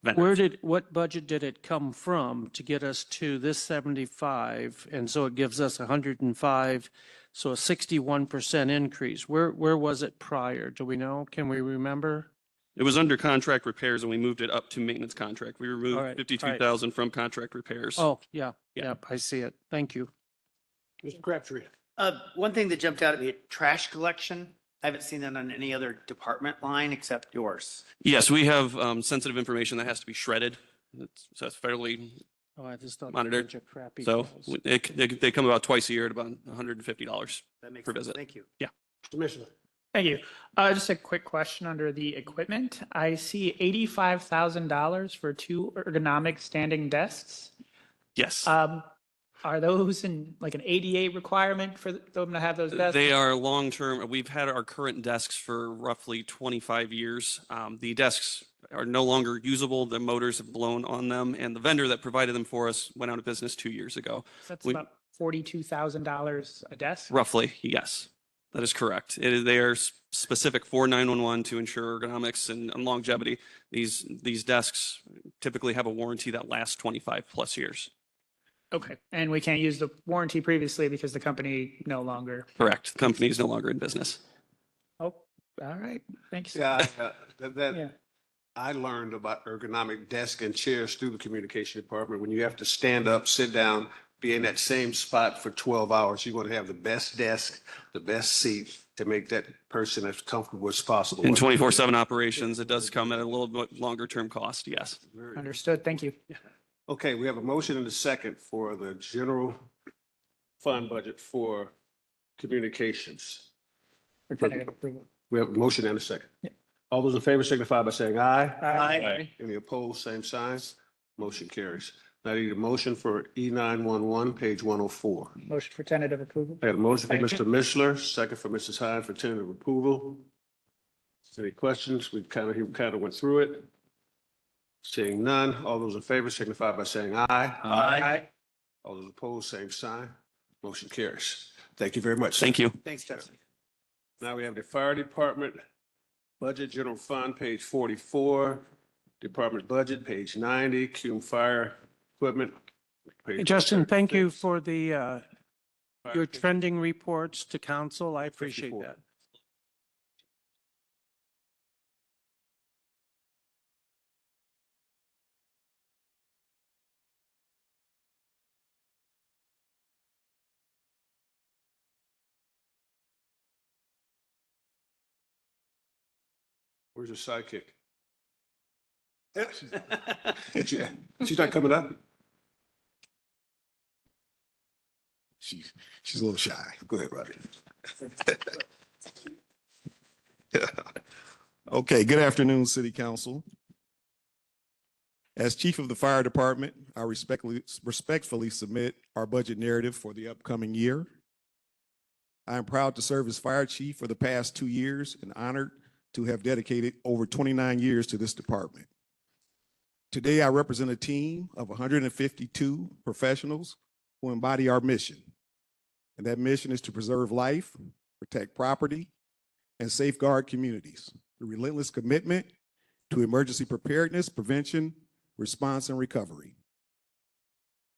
vendors. What budget did it come from to get us to this 75? And so it gives us 105, so a 61% increase. Where was it prior? Do we know? Can we remember? It was under contract repairs and we moved it up to maintenance contract. We All removed right, all right. 52,000 from contract repairs. Oh, yeah, Yeah. yep, I see it. Thank you. Mr. Crabtree. One thing that jumped out at me, trash collection. I haven't seen that on any other department line except yours. Yes, we have sensitive information that has to be shredded. So it's fairly Oh, I just thought. a monitored. bunch of crappy So bills. they come about twice a year at about $150 That makes per sense. visit. Thank you. Yeah. Commissioner. Thank you. Just a quick question under the equipment. I see $85,000 for 2 ergonomic standing desks. Yes. Are those in like an ADA requirement for them to have those desks? They are long-term. We've had our current desks for roughly 25 years. The desks are no longer usable. The motors have blown on them, and the vendor that provided them for us went out of business 2 years ago. That's we- about $42,000 a desk. Roughly, yes. That is correct. They are specific for 911 to ensure ergonomics and longevity. These desks typically have a warranty that lasts 25 plus years. Okay, and we can't use the warranty previously because the company no longer. Correct. The company is no longer in business. Oh, all right, thanks. Yeah, Yeah. I learned about ergonomic desk and chairs through the communication department. When you have to stand up, sit down, be in that same spot for 12 hours, you want to have the best desk, the best seat to make that person as comfortable as possible. In 24/7 operations, it does come at a little bit longer term cost. Yes. Understood, thank you. Okay, we have a motion and a second for the general fund budget for communications. For tentative approval. We have a motion and a second. All those in favor signify by saying aye. Aye. Any opposed, same signs. Motion carries. Now I need a motion for E911, page 104. Motion for tentative approval. I got a motion for Thank Mr. Mishler, second for Mrs. Hyde for tentative approval. Any questions? He kind of went through it. Seeing none, all those in favor signify by saying aye. Aye. All those opposed, same sign. Motion carries. Thank you very much. Thank you. Thanks, Justin. Now we have the fire department budget, general fund, page 44, department budget, page 90, Cume Fire Equipment. page Justin, thank you 36. for the, your trending reports to council. I appreciate 54. that. Where's your sidekick? She's not coming up? She's a little shy. Go ahead, Roger. Okay, good afternoon, City Council. As Chief of the Fire Department, I respectfully submit our budget narrative for the upcoming year. I am proud to serve as Fire Chief for the past 2 years and honored to have dedicated over 29 years to this department. Today, I represent a team of 152 professionals who embody our mission. And that mission is to preserve life, protect property, and safeguard communities. The relentless commitment to emergency preparedness, prevention, response, and recovery.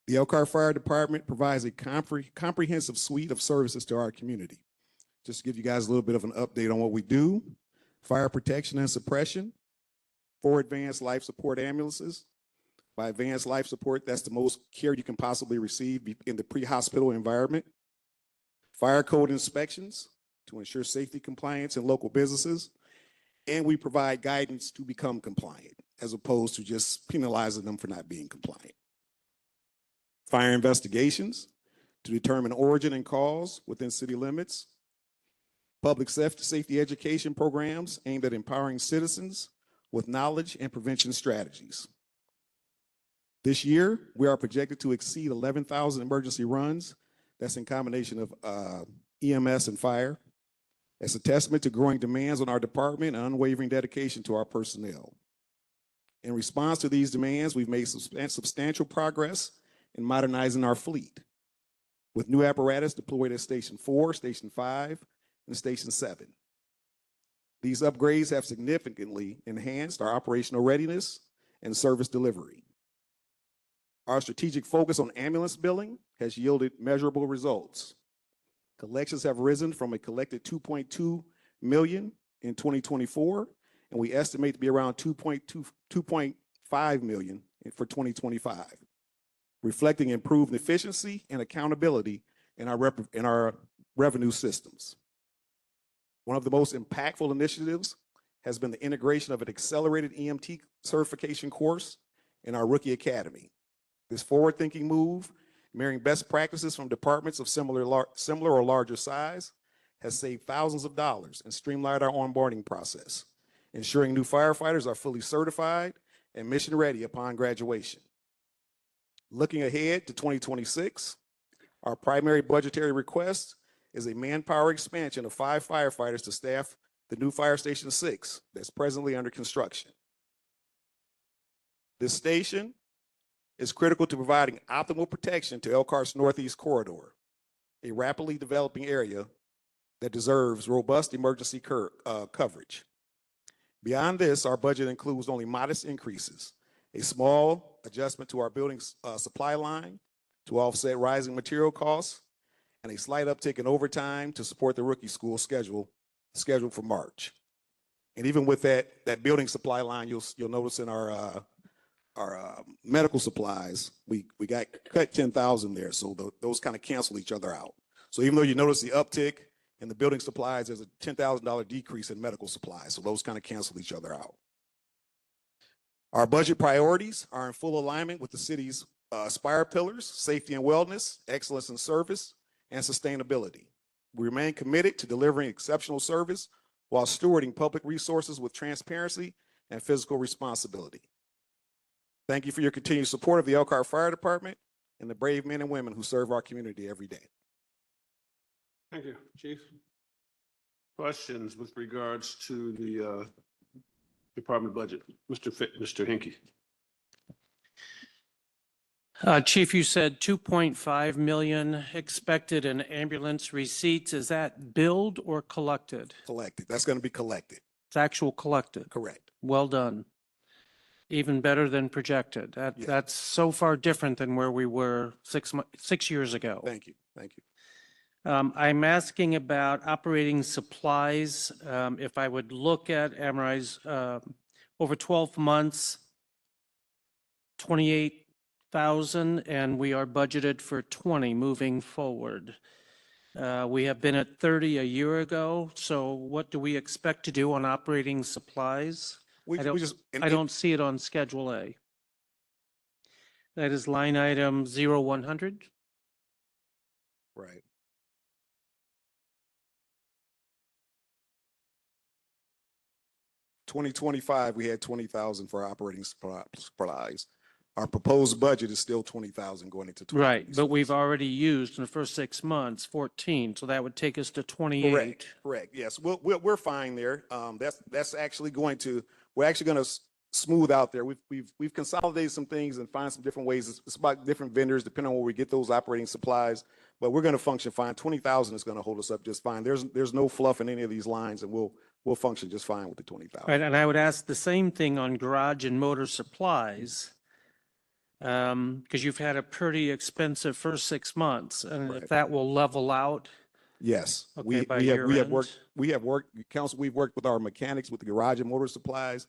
The Elkhart Fire Department provides a comprehensive suite of services to our community. Just to give you guys a little bit of an update on what we do: fire protection and suppression, 4 advanced life support ambulances. By advanced life support, that's the most care you can possibly receive in the pre-hospital environment. Fire code inspections to ensure safety compliance in local businesses. And we provide guidance to become compliant, as opposed to just penalizing them for not being compliant. Fire investigations to determine origin and cause within city limits. Public safety education programs aimed at empowering citizens with knowledge and prevention strategies. This year, we are projected to exceed 11,000 emergency runs. That's in combination of EMS and fire. It's a testament to growing demands on our department and unwavering dedication to our personnel. In response to these demands, we've made substantial progress in modernizing our fleet, with new apparatus deployed at Station 4, Station 5, and Station 7. These upgrades have significantly enhanced our operational readiness and service delivery. Our strategic focus on ambulance billing has yielded measurable results. Collections have risen from a collected 2.2 million in 2024, and we estimate to be around 2.5 million for 2025, reflecting improved efficiency and accountability in our revenue systems. One of the most impactful initiatives has been the integration of an accelerated EMT certification course in our Rookie Academy. This forward-thinking move, marrying best practices from departments of similar or larger size, has saved thousands of dollars and streamlined our onboarding process, ensuring new firefighters are fully certified and mission-ready upon graduation. Looking ahead to 2026, our primary budgetary request is a manpower expansion of 5 firefighters to staff the new Fire Station 6 that's presently under construction. This station is critical to providing optimal protection to Elkhart's Northeast Corridor, a rapidly developing area that deserves robust emergency coverage. Beyond this, our budget includes only modest increases, a small adjustment to our building supply line to offset rising material costs, and a slight uptick in overtime to support the rookie school scheduled for March. And even with that building supply line, you'll notice in our medical supplies, we got cut 10,000 there. So those kind of cancel each other out. So even though you notice the uptick in the building supplies, there's a $10,000 decrease in medical supplies. So those kind of cancel each other out. Our budget priorities are in full alignment with the city's Aspire pillars: safety and wellness, excellence in service, and sustainability. We remain committed to delivering exceptional service while stewarding public resources with transparency and fiscal responsibility. Thank you for your continued support of the Elkhart Fire Department and the brave men and women who serve our community every day. Thank you, Chief. Questions with regards to the department budget? Mr. Hinkie. Chief, you said 2.5 million expected in ambulance receipts. Is that billed or collected? Collected. That's going to be collected. It's actual collected. Correct. Well done. Even better than projected. That's so far different than where we were 6 years ago. Thank you. Thank you. I'm asking about operating supplies. If I would look at Amri's over 12 months, 28,000, and we are budgeted for 20 moving forward. We have been at 30 a year ago. So what do we expect to do on operating supplies? I don't see it on Schedule A. That is line item 0100. Right. $2025, we had 20,000 for operating supplies. Our proposed budget is still 20,000 going into 2026. Right, but we've already used in the first 6 months 14, so that would take us to 28. Correct. Yes, we're fine there. That's actually we're actually going to smooth out there. We've consolidated some things and find some different ways. It's about different vendors depending on where we get those operating supplies, but we're going to function fine. 20,000 is going to hold us up just fine. There's no fluff in any of these lines, and we'll function just fine with the 20,000. Right, and I would ask the same thing on garage and motor supplies. Because you've had a pretty expensive first 6 months, and if that will level out. Yes, Okay, by we have year-end? worked, Council, we've worked with our mechanics with the garage and motor supplies.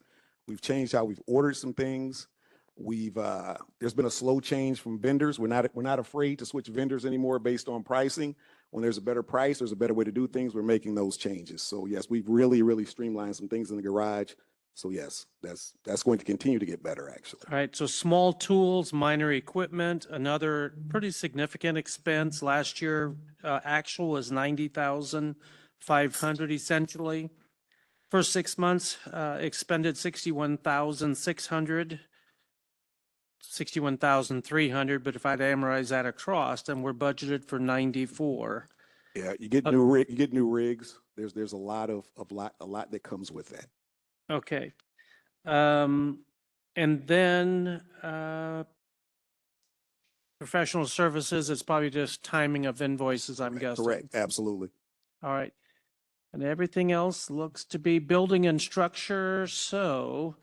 We've changed how we've ordered some things. There's been a slow change from vendors. We're not afraid to switch vendors anymore based on pricing. When there's a better price, there's a better way to do things. We're making those changes. So yes, we've really streamlined some things in the garage. So yes, that's going to continue to get better, actually. All right, so small tools, minor equipment, another pretty significant expense. Last year, actual was 90,500 essentially. First 6 months, expended 61,600, 61,300. But if I'd amortize that across, then we're budgeted for 94. Yeah, you get new rigs. There's a lot that comes with that. Okay. And then professional services, it's probably just timing of invoices, I'm guessing. Correct, absolutely. All right. And everything else looks to be building and structure. So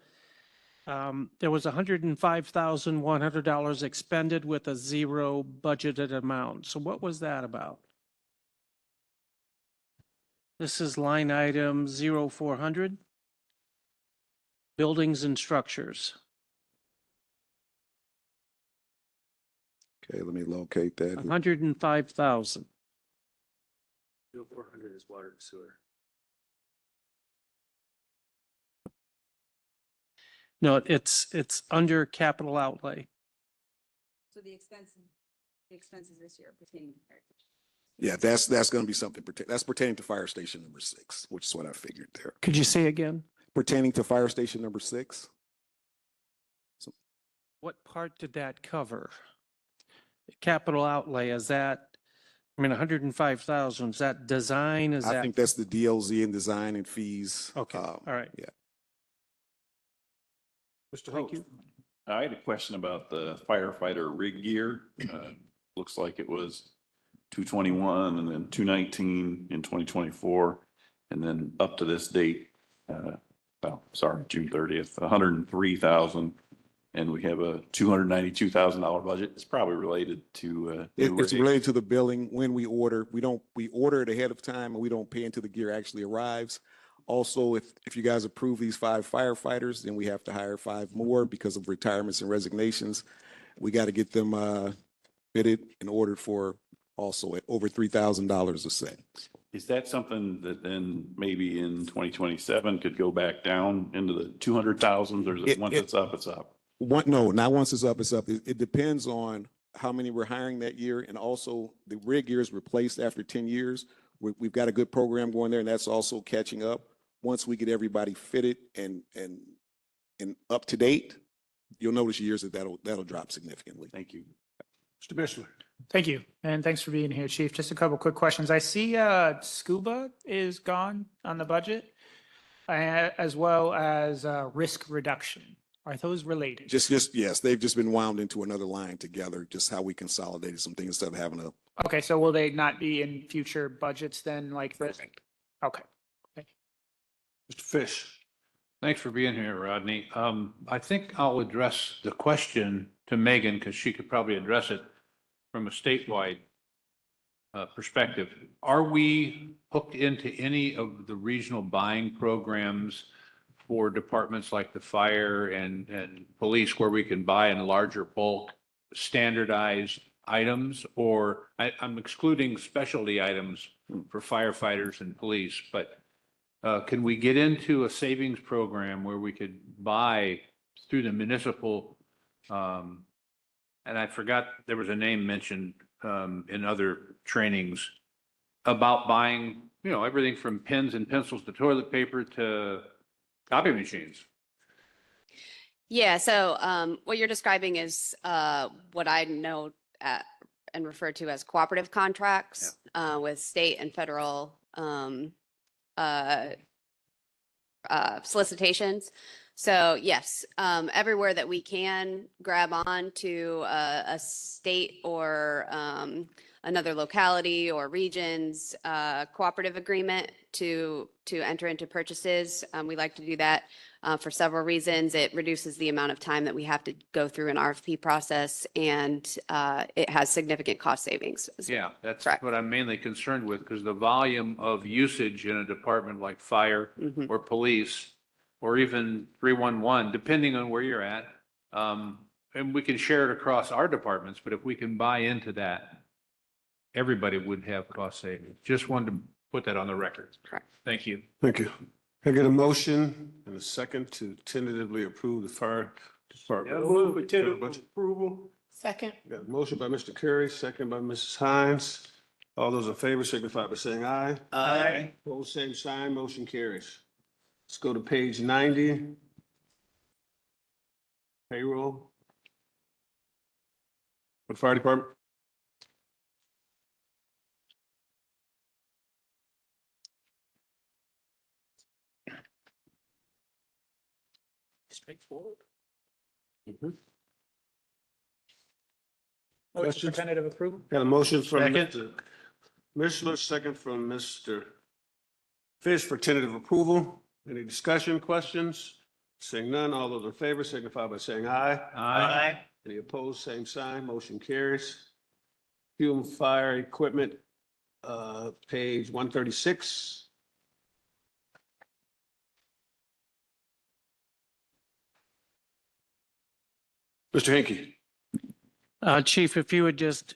there was $105,100 expended with a zero budgeted amount. So what was that about? This is line item 0400. Buildings and structures. Okay, let me locate that. 105,000. 400 is water and sewer. No, it's under capital outlay. So the expenses this year pertaining to heritage. Yeah, that's going to be something that's pertaining to fire station number 6, which is what I figured there. Could you say again? Pertaining to fire station number 6. What part did that cover? Capital outlay, is that, I mean, 105,000, is that design? I think that's the DLZ and design and fees. Okay, all right. Yeah. Mr. Thank Hope. you. I had a question about the firefighter rig gear. Looks like it was 221, and then 219 in 2024. And then up to this date, June 30th, 103,000. And we have a $292,000 budget. It's probably related to. It's related to the billing when we order. We order it ahead of time and we don't pay until the gear actually arrives. Also, if you guys approve these 5 firefighters, then we have to hire 5 more because of retirements and resignations. We got to get them fitted and ordered for also at over $3,000 a set. Is that something that then maybe in 2027 could go back down into the 200,000s, or is it once it's up, it's up? No, not once it's up, it's up. It depends on how many we're hiring that year. And also the rig gear is replaced after 10 years. We've got a good program going there, and that's also catching up. Once we get everybody fitted and up to date, you'll notice years that'll drop significantly. Thank you. Mr. Bishler. Thank you. And thanks for being here, Chief. Just a couple quick questions. I see scuba is gone on the budget, as well as risk reduction. Are those related? Yes, they've just been wound into another line together, just how we consolidated some things instead of having a. Okay, so will they not be in future budgets then, like this? Okay. Mr. Fish. Thanks for being here, Rodney. I think I'll address the question to Megan because she could probably address it from a statewide perspective. Are we hooked into any of the regional buying programs for departments like the fire and police where we can buy in larger bulk standardized items? Or I'm excluding specialty items for firefighters and police, but can we get into a savings program where we could buy through the municipal, and I forgot there was a name mentioned in other trainings about buying, everything from pens and pencils to toilet paper to copy machines. Yeah, so what you're describing is what I know and refer to as cooperative contracts with state and federal solicitations. So yes, everywhere that we can grab on to a state or another locality or region's cooperative agreement to enter into purchases. We like to do that for several reasons. It reduces the amount of time that we have to go through an RFP process, and it has significant cost savings. Yeah, that's Correct. what I'm mainly concerned with, because the volume of usage in a department like fire or police, or even 311, depending on where you're at. And we can share it across our departments, but if we can buy into that, everybody would have cost savings. Just wanted to put that on the record. Correct. Thank you. Thank you. Can I get a motion and a second to tentatively approve the fire department? Yeah, move for tentative approval. Second. Got a motion by Mr. Curry, second by Mrs. Hines. All those in favor signify by saying aye. Aye. Opposed, same sign, motion carries. Let's go to page 90. Payroll. For the fire department. Straightforward. Motion Questions? for tentative approval? Got a motion from Second. Mr. Mishler, second from Mr. Fish for tentative approval. Any discussion, questions? Seeing none, all those in favor signify by saying aye. Aye. Any opposed, same sign, motion carries. Fuel fire equipment, page 136. Mr. Hinkie. Chief, if you would just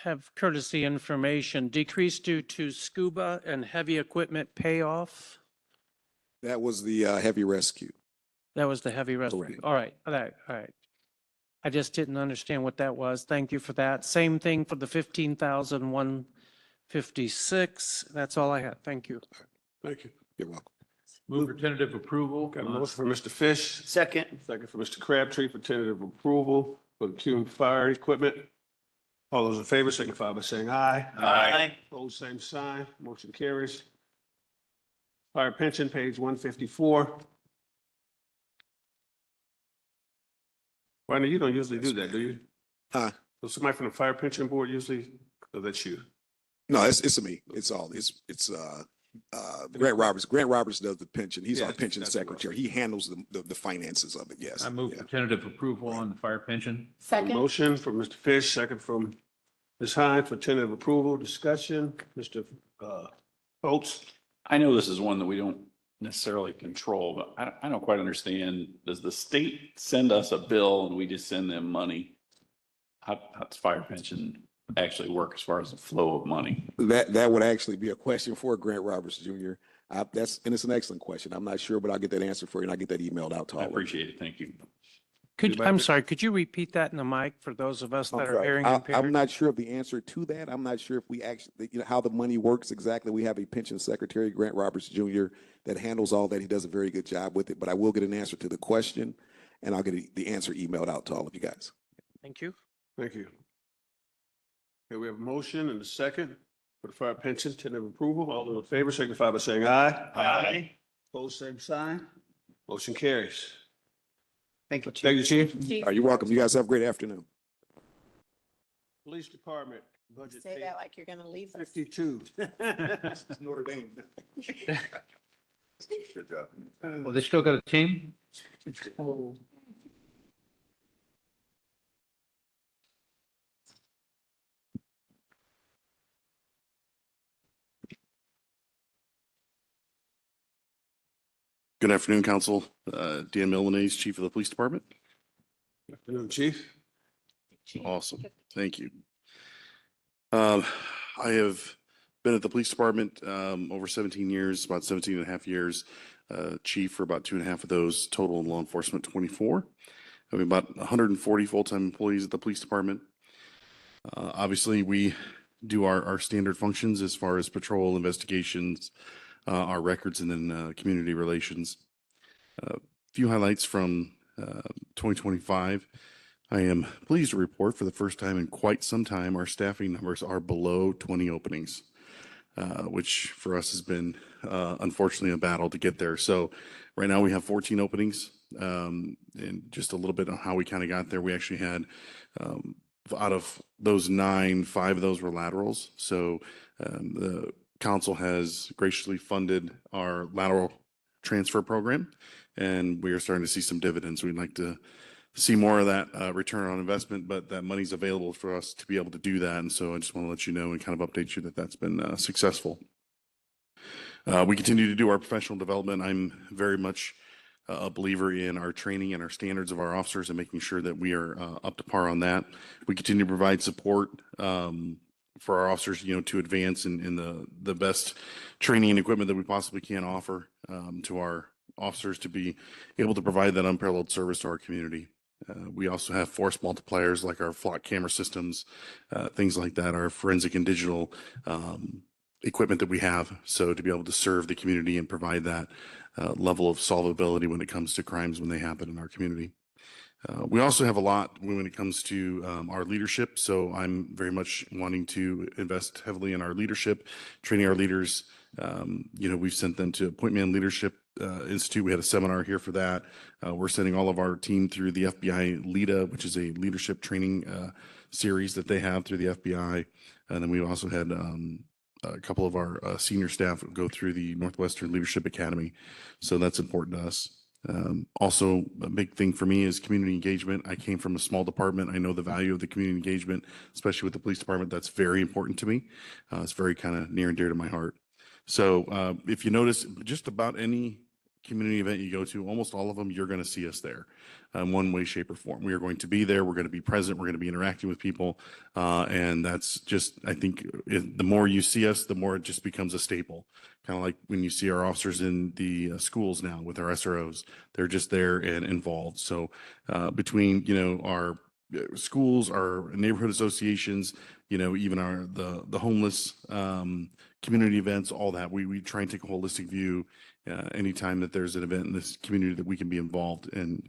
have courtesy information, decrease due to scuba and heavy equipment payoff. That was the heavy rescue. That was the heavy rescue. Correct. All right, all right. I just didn't understand what that was. Thank you for that. Same thing for the 15,156. That's all I had. Thank you. Thank you. You're welcome. Move for tentative approval. Got a motion for Mr. Fish, Second. second for Mr. Crabtree for tentative approval for the Cume fire equipment. All those in favor signify by saying aye. Aye. Opposed, same sign, motion carries. Fire pension, page 154. Rodney, you don't usually do that, do you? So somebody from the fire pension board usually, or that's you? No, it's me. It's Grant Roberts. Grant Roberts does the pension. He's Yeah, our pension that's what I secretary. He handles the finances of it, yes. I move for tentative approval on the fire pension. Second. Motion from Mr. Fish, second from Ms. Hines for tentative approval. Discussion, Mr. Holtz. I know this is one that we don't necessarily control, but I don't quite understand. Does the state send us a bill and we just send them money? How does fire pension actually work as far as the flow of money? That would actually be a question for Grant Roberts Jr. And it's an excellent question. I'm not sure, but I'll get that answer for you and I'll get that emailed out to all I of you. appreciate it. Thank you. I'm sorry, could you repeat that in the mic for those of us I'm that are sorry. hearing I'm impaired? not sure of the answer to that. I'm not sure if we actually, how the money works exactly. We have a pension secretary, Grant Roberts Jr., that handles all that. He does a very good job with it, but I will get an answer to the question and I'll get the answer emailed out to all of you guys. Thank you. Thank you. Okay, we have a motion and a second for the fire pension, tentative approval. All those in favor signify by saying aye. Aye. Opposed, same sign. Motion carries. Thank you, Chief. Thank you, Chief. All right, you're welcome. You guys have a great afternoon. Police Department, budget Say that like you're gonna leave us. 52. Notre Dame. Good job. Well, they still got a team? Good afternoon, Council. Dan Milanese, Chief of the Police Department. Good afternoon, Chief. Awesome. Thank you. I have been at the police department over 17 years, about 17 and a half years. Chief for about 2.5 of those, total in law enforcement 24. I have about 140 full-time employees at the police department. Obviously, we do our standard functions as far as patrol, investigations, our records, and then community relations. A few highlights from 2025. I am pleased to report for the first time in quite some time, our staffing numbers are below 20 openings, which for us has been unfortunately a battle to get there. So right now we have 14 openings, and just a little bit on how we kind of got there. We actually had out of those 9, 5 of those were laterals. So the council has graciously funded our lateral transfer program, and we are starting to see some dividends. We'd like to see more of that return on investment, but that money's available for us to be able to do that. And so I just want to let you know and kind of update you that that's been successful. We continue to do our professional development. I'm very much a believer in our training and our standards of our officers and making sure that we are up to par on that. We continue to provide support for our officers, to advance in the best training and equipment that we possibly can offer to our officers to be able to provide that unparalleled service to our community. We also have force multipliers like our flock camera systems, things like that, our forensic and digital equipment that we have. So to be able to serve the community and provide that level of solvability when it comes to crimes when they happen in our community. We also have a lot when it comes to our leadership. So I'm very much wanting to invest heavily in our leadership, training our leaders. We've sent them to Point Man Leadership Institute. We had a seminar here for that. We're sending all of our team through the FBI LEADA, which is a leadership training series that they have through the FBI. And then we also had a couple of our senior staff go through the Northwestern Leadership Academy. So that's important to us. Also, a big thing for me is community engagement. I came from a small department. I know the value of the community engagement, especially with the police department. That's very important to me. It's very kind of near and dear to my heart. So if you notice, just about any community event you go to, almost all of them, you're going to see us there in one way, shape, or form. We are going to be there. We're going to be present. We're going to be interacting with people. And that's just, I think, the more you see us, the more it just becomes a staple. Kind of like when you see our officers in the schools now with our SROs, they're just there and involved. So between, our schools, our neighborhood associations, even the homeless community events, all that, we try and take a holistic view anytime that there's an event in this community that we can be involved and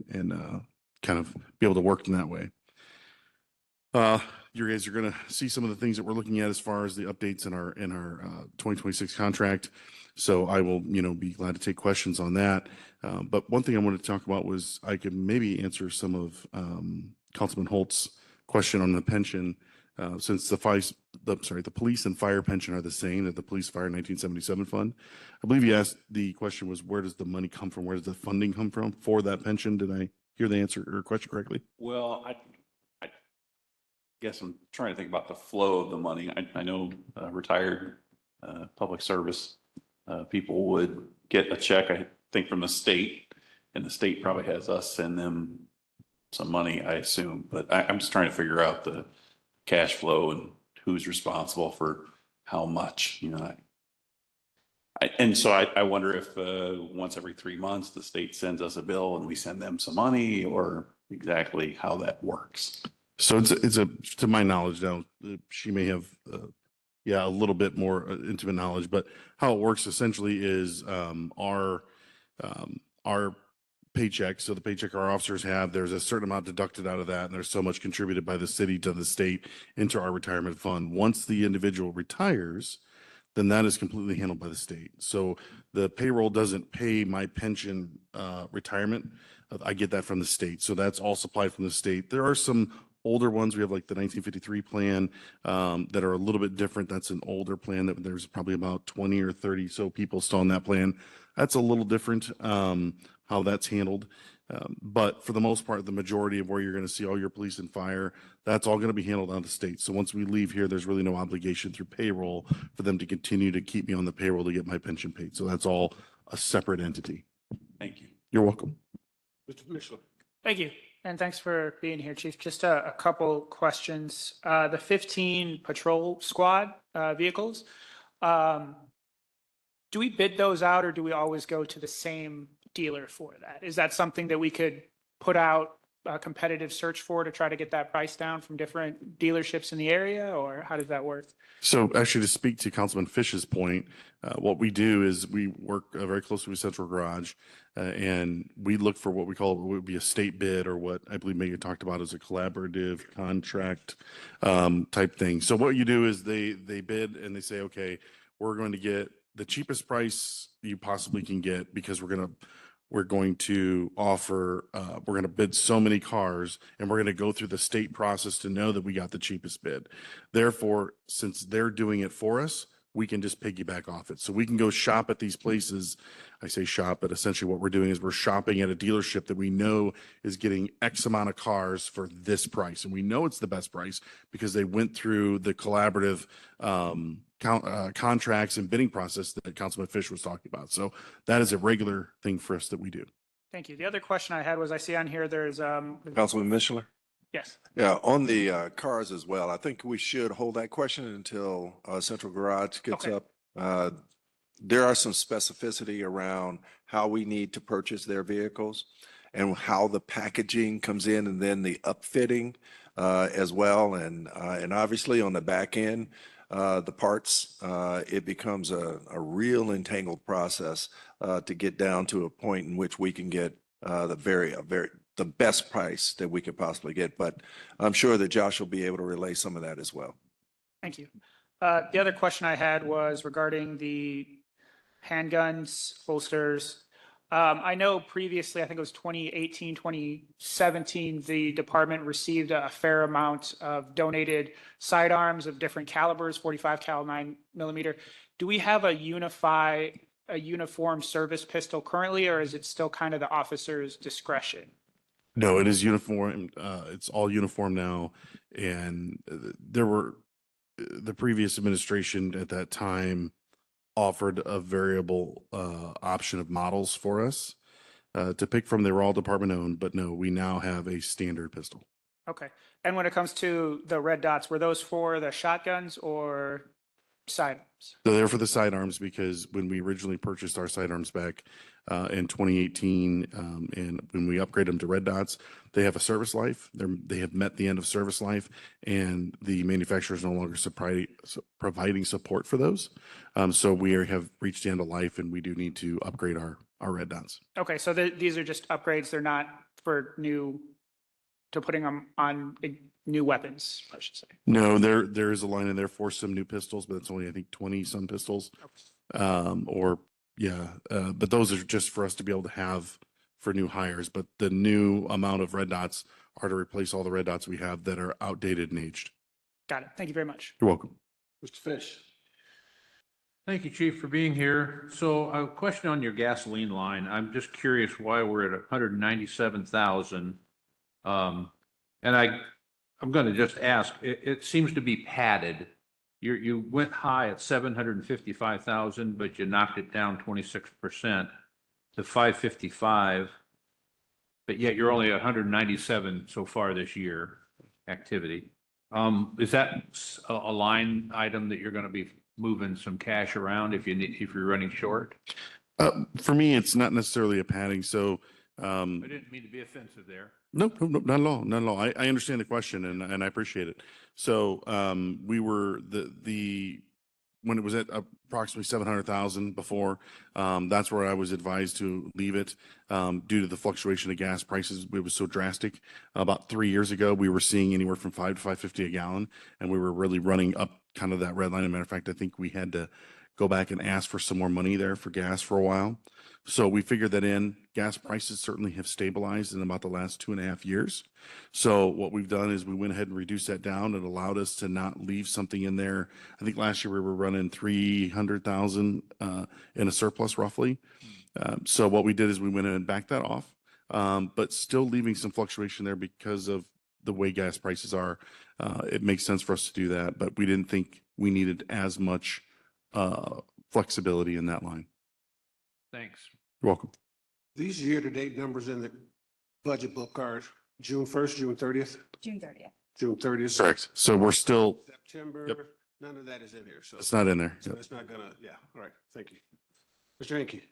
kind of be able to work in that way. You guys are going to see some of the things that we're looking at as far as the updates in our 2026 contract. So I will, be glad to take questions on that. But one thing I wanted to talk about was I could maybe answer some of Councilman Holt's question on the pension. Since the police and fire pension are the same, that the police fire 1977 fund. I believe you asked, the question was, where does the money come from? Where does the funding come from for that pension? Did I hear the answer or question correctly? Well, I guess I'm trying to think about the flow of the money. I know retired public service people would get a check, I think, from the state, and the state probably has us send them some money, I assume. But I'm just trying to figure out the cash flow and who's responsible for how much, you know. And so I wonder if once every 3 months, the state sends us a bill and we send them some money, or exactly how that works. So it's a, to my knowledge now, she may have, a little bit more intimate knowledge, but how it works essentially is our paycheck. So the paycheck our officers have, there's a certain amount deducted out of that, and there's so much contributed by the city to the state into our retirement fund. Once the individual retires, then that is completely handled by the state. So the payroll doesn't pay my pension retirement. I get that from the state. So that's all supplied from the state. There are some older ones. We have like the 1953 plan that are a little bit different. That's an older plan that there's probably about 20 or 30 so people still on that plan. That's a little different how that's handled. But for the most part, the majority of where you're going to see all your police and fire, that's all going to be handled out of the state. So once we leave here, there's really no obligation through payroll for them to continue to keep me on the payroll to get my pension paid. So that's all a separate entity. Thank you. You're welcome. Mr. Michelin. Thank you. And thanks for being here, Chief. Just a couple questions. The 15 patrol squad vehicles, do we bid those out, or do we always go to the same dealer for that? Is that something that we could put out a competitive search for to try to get that price down from different dealerships in the area, or how does that work? So actually, to speak to Councilman Fish's point, what we do is we work very closely with Central Garage, and we look for what we call, what would be a state bid, or what I believe Megan talked about as a collaborative contract type thing. So what you do is they bid and they say, okay, we're going to get the cheapest price you possibly can get, because we're going to offer, we're going to bid so many cars, and we're going to go through the state process to know that we got the cheapest bid. Therefore, since they're doing it for us, we can just piggyback off it. So we can go shop at these places. I say shop, but essentially what we're doing is we're shopping at a dealership that we know is getting X amount of cars for this price. And we know it's the best price because they went through the collaborative contracts and bidding process that Councilman Fish was talking about. So that is a regular thing for us that we do. Thank you. The other question I had was, I see on here there's Councilman Mishler? Yes. Yeah, on the cars as well, I think we should hold that question until Central Garage gets Okay. up. There are some specificity around how we need to purchase their vehicles and how the packaging comes in, and then the upfitting as well. And obviously on the back end, the parts, it becomes a real entangled process to get down to a point in which we can get the best price that we could possibly get. But I'm sure that Josh will be able to relay some of that as well. Thank you. The other question I had was regarding the handguns, holsters. I know previously, I think it was 2018, 2017, the department received a fair amount of donated sidearms of different calibers, 45 cal, 9mm. Do we have a uniform service pistol currently, or is it still kind of the officer's discretion? No, it is uniform. It's all uniform now. And the previous administration at that time offered a variable option of models for us to pick from. They were all department owned, but no, we now have a standard pistol. Okay. And when it comes to the red dots, were those for the shotguns or sidearms? So they're for the sidearms, because when we originally purchased our sidearms back in 2018, and when we upgrade them to red dots, they have a service life. They have met the end of service life, and the manufacturer is no longer providing support for those. So we have reached the end of life, and we do need to upgrade our red dots. Okay, so these are just upgrades. They're not for putting them on new weapons, I should say. No, there is a line in there for some new pistols, but it's only, I think, 20 some pistols. But those are just for us to be able to have for new hires, but the new amount of red dots are to replace all the red dots we have that are outdated and aged. Got it. Thank you very much. You're welcome. Mr. Fish. Thank you, Chief, for being here. So a question on your gasoline line. I'm just curious why we're at 197,000. And I'm going to just ask, it seems to be padded. You went high at 755,000, but you knocked it down 26% to 555. But yet you're only 197 so far this year activity. Is that a line item that you're going to be moving some cash around if you're running short? For me, it's not necessarily a padding. So, I didn't mean to be offensive there. no, not at all. Not at all. I understand the question and I appreciate it. So, we were when it was at approximately 700,000 before, that's where I was advised to leave it, due to the fluctuation of gas prices. It was so drastic. About 3 years ago, we were seeing anywhere from 5 to 5.50 a gallon, and we were really running up kind of that red line. As a matter of fact, I think we had to go back and ask for some more money there for gas for a while. So we figured that in. Gas prices certainly have stabilized in about the last 2.5 years. So what we've done is we went ahead and reduced that down. It allowed us to not leave something in there. I think last year we were running 300,000 in a surplus roughly. So what we did is we went in and backed that off, but still leaving some fluctuation there because of the way gas prices are. It makes sense for us to do that, but we didn't think we needed as much flexibility in that line. Thanks. You're welcome. These year-to-date numbers in the budget book are June 1st, June 30th, June 30th. June 30th. Correct. So we're still, September, Yep. none of that is in here, so. it's not in there. So Yep. it's not gonna, yeah, all right, thank you. Mr. Henke.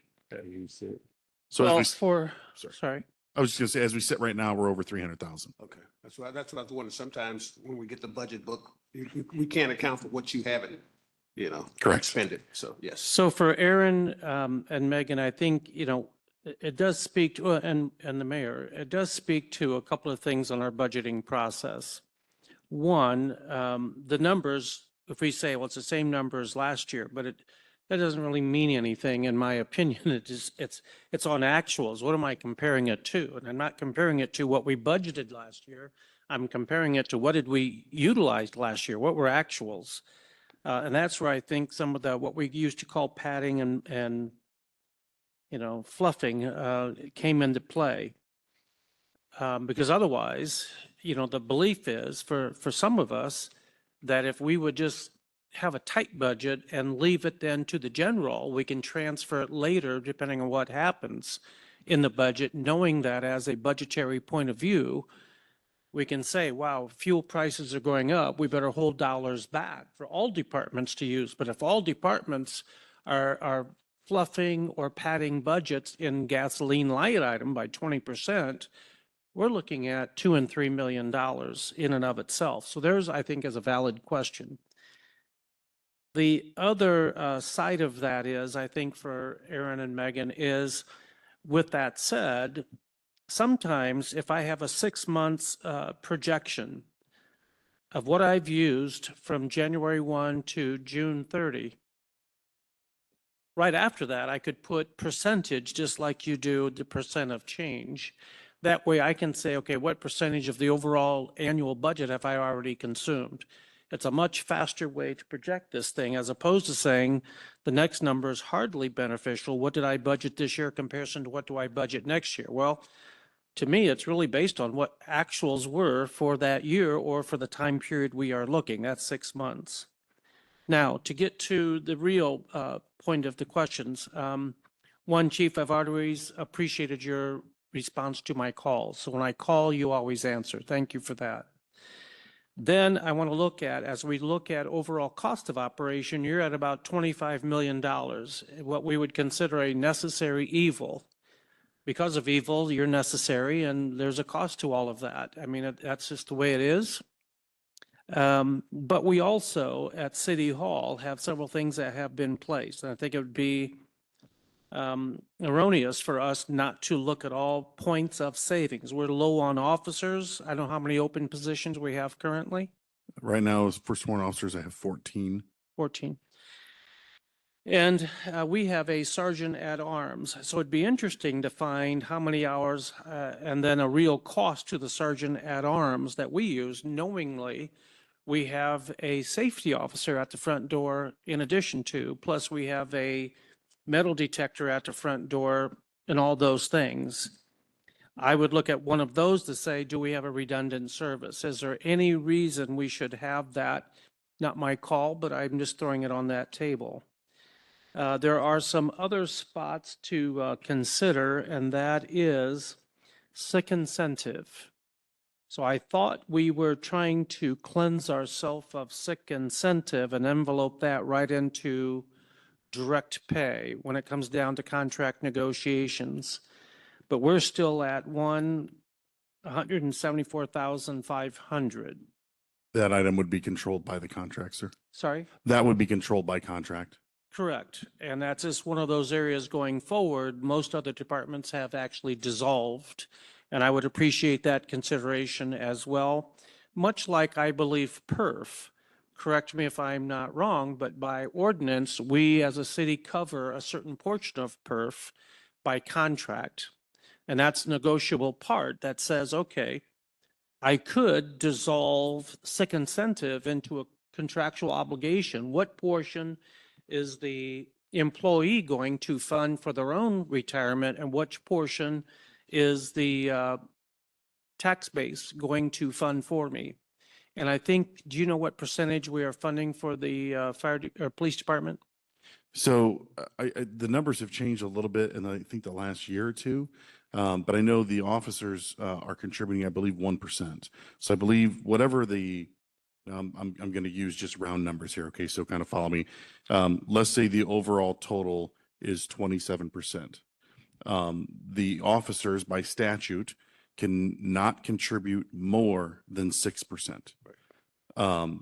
So Well, as sorry. I was just gonna say, as we sit right now, we're over 300,000. Okay, that's what I was wondering. Sometimes when we get the budget book, we can't account for what you haven't, Correct. expended, so yes. So for Aaron and Megan, I think, it does speak to, and the mayor, it does speak to a couple of things on our budgeting process. One, the numbers, if we say, well, it's the same number as last year, but that doesn't really mean anything, in my opinion. It's on actuals. What am I comparing it to? And I'm not comparing it to what we budgeted last year. I'm comparing it to what did we utilize last year? What were actuals? And that's where I think some of what we used to call padding and fluffing came into play. Because otherwise, the belief is for some of us that if we would just have a tight budget and leave it then to the general, we can transfer it later depending on what happens in the budget, knowing that as a budgetary point of view, we can say, wow, fuel prices are going up, we better hold dollars back for all departments to use. But if all departments are fluffing or padding budgets in gasoline line item by 20%, we're looking at $2 and $3 million in and of itself. So there's, I think, is a valid question. The other side of that is, I think for Aaron and Megan is, with that said, sometimes if I have a 6 months projection of what I've used from January 1 to June 30, right after that, I could put percentage, just like you do the percent of change. That way I can say, okay, what percentage of the overall annual budget have I already consumed? It's a much faster way to project this thing, as opposed to saying the next number is hardly beneficial. What did I budget this year in comparison to what do I budget next year? Well, to me, it's really based on what actuals were for that year or for the time period we are looking. That's 6 months. Now, to get to the real point of the questions, one, Chief, I've always appreciated your response to my calls. So when I call, you always answer. Thank you for that. Then I want to look at, as we look at overall cost of operation, you're at about $25 million, what we would consider a necessary evil. Because of evil, you're necessary, and there's a cost to all of that. I mean, that's just the way it is. But we also, at City Hall, have several things that have been placed. And I think it would be erroneous for us not to look at all points of savings. We're low on officers. I don't know how many open positions we have currently. Right now, as for sworn officers, I have 14. 14. And we have a sergeant at arms. So it'd be interesting to find how many hours and then a real cost to the sergeant at arms that we use. Knowingly, we have a safety officer at the front door in addition to, plus we have a metal detector at the front door and all those things. I would look at one of those to say, do we have a redundant service? Is there any reason we should have that? Not my call, but I'm just throwing it on that table. There are some other spots to consider, and that is sick incentive. So I thought we were trying to cleanse ourselves of sick incentive and envelope that right into direct pay when it comes down to contract negotiations. But we're still at 174,500. That item would be controlled by the contract, sir. Sorry? That would be controlled by contract. Correct. And that's just one of those areas going forward. Most other departments have actually dissolved. And I would appreciate that consideration as well. Much like I believe PERF, correct me if I'm not wrong, but by ordinance, we as a city cover a certain portion of PERF by contract. And that's negotiable part that says, okay, I could dissolve sick incentive into a contractual obligation. What portion is the employee going to fund for their own retirement, and which portion is the tax base going to fund for me? And I think, do you know what percentage we are funding for the police department? So the numbers have changed a little bit in I think the last year or two. But I know the officers are contributing, I believe, 1%. So I believe whatever the I'm going to use just round numbers here. Okay, so kind of follow me. Let's say the overall total is 27%. The officers by statute can not contribute more than 6%.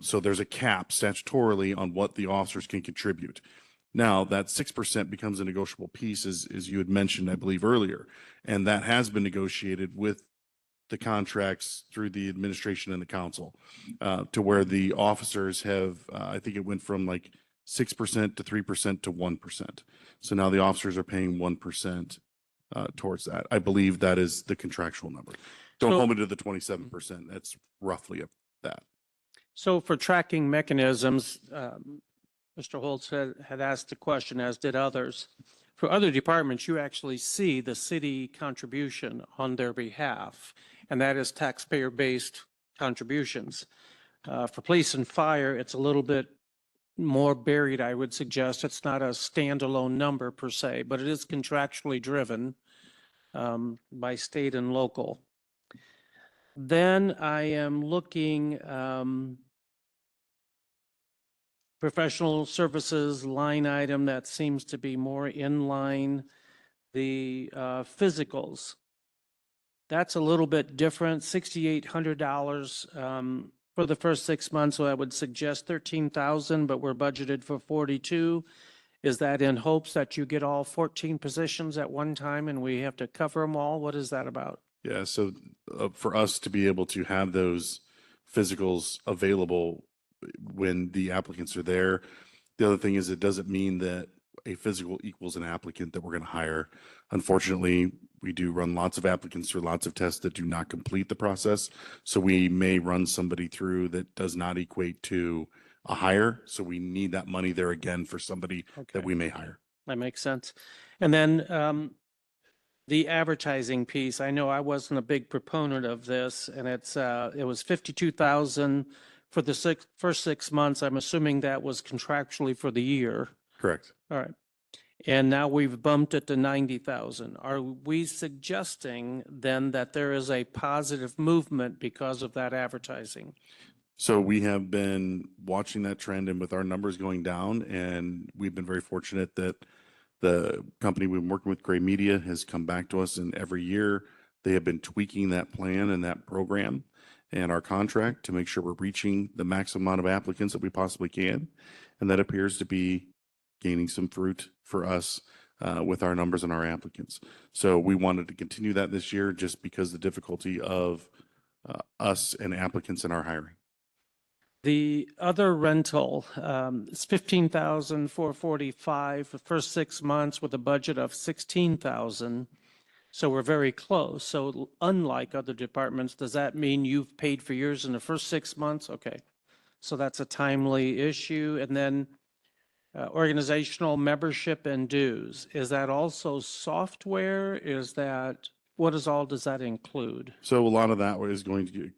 So there's a cap statutorily on what the officers can contribute. Now, that 6% becomes a negotiable piece, as you had mentioned, I believe, earlier. And that has been negotiated with the contracts through the administration and the council to where the officers have, I think it went from like 6% to 3% to 1%. So now the officers are paying 1% towards that. I believe that is the contractual number. Don't hold me to the 27%. That's roughly that. So for tracking mechanisms, Mr. Holtz had asked the question, as did others. For other departments, you actually see the city contribution on their behalf, and that is taxpayer-based contributions. For police and fire, it's a little bit more buried, I would suggest. It's not a standalone number per se, but it is contractually driven by state and local. Then I am looking professional services line item that seems to be more in line. The physicals, that's a little bit different, $6,800 for the first 6 months. So I would suggest 13,000, but we're budgeted for 42. Is that in hopes that you get all 14 positions at one time and we have to cover them all? What is that about? Yeah, so for us to be able to have those physicals available when the applicants are there. The other thing is it doesn't mean that a physical equals an applicant that we're going to hire. Unfortunately, we do run lots of applicants through lots of tests that do not complete the process. So we may run somebody through that does not equate to a hire. So we need that money there again for somebody that we may hire. That makes sense. And then the advertising piece, I know I wasn't a big proponent of this, and it was 52,000 for the first 6 months. I'm assuming that was contractually for the year. Correct. All right. And now we've bumped it to 90,000. Are we suggesting then that there is a positive movement because of that advertising? So we have been watching that trend, and with our numbers going down, and we've been very fortunate that the company we've been working with, Gray Media, has come back to us, and every year they have been tweaking that plan and that program and our contract to make sure we're reaching the maximum amount of applicants that we possibly can. And that appears to be gaining some fruit for us with our numbers and our applicants. So we wanted to continue that this year just because the difficulty of us and applicants in our hiring. The other rental, is 15,445 for the first 6 months with a budget of 16,000. So we're very close. So unlike other departments, does that mean you've paid for yours in the first 6 months? Okay. So that's a timely issue. And then organizational membership and dues. Is that also software? Is that, what does that include? So a lot of that is going to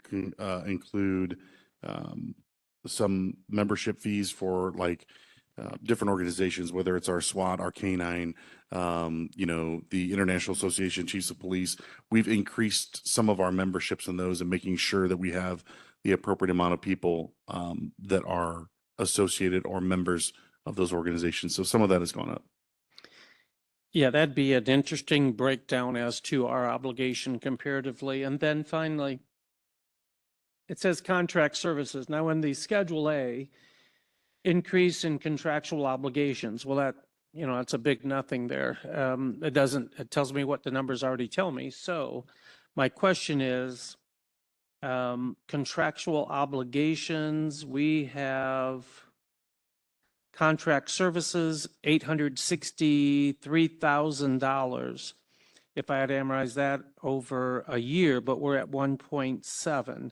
include some membership fees for like different organizations, whether it's our SWAT, our K-9, the International Association of Chiefs of Police. We've increased some of our memberships in those and making sure that we have the appropriate amount of people that are associated or members of those organizations. So some of that has gone up. Yeah, that'd be an interesting breakdown as to our obligation comparatively. And then finally, it says contract services. Now, in the Schedule A, increase in contractual obligations. Well, that's a big nothing there. It tells me what the numbers already tell me. So my question is, contractual obligations, we have contract services, $863,000. If I had amortized that over a year, but we're at 1.7.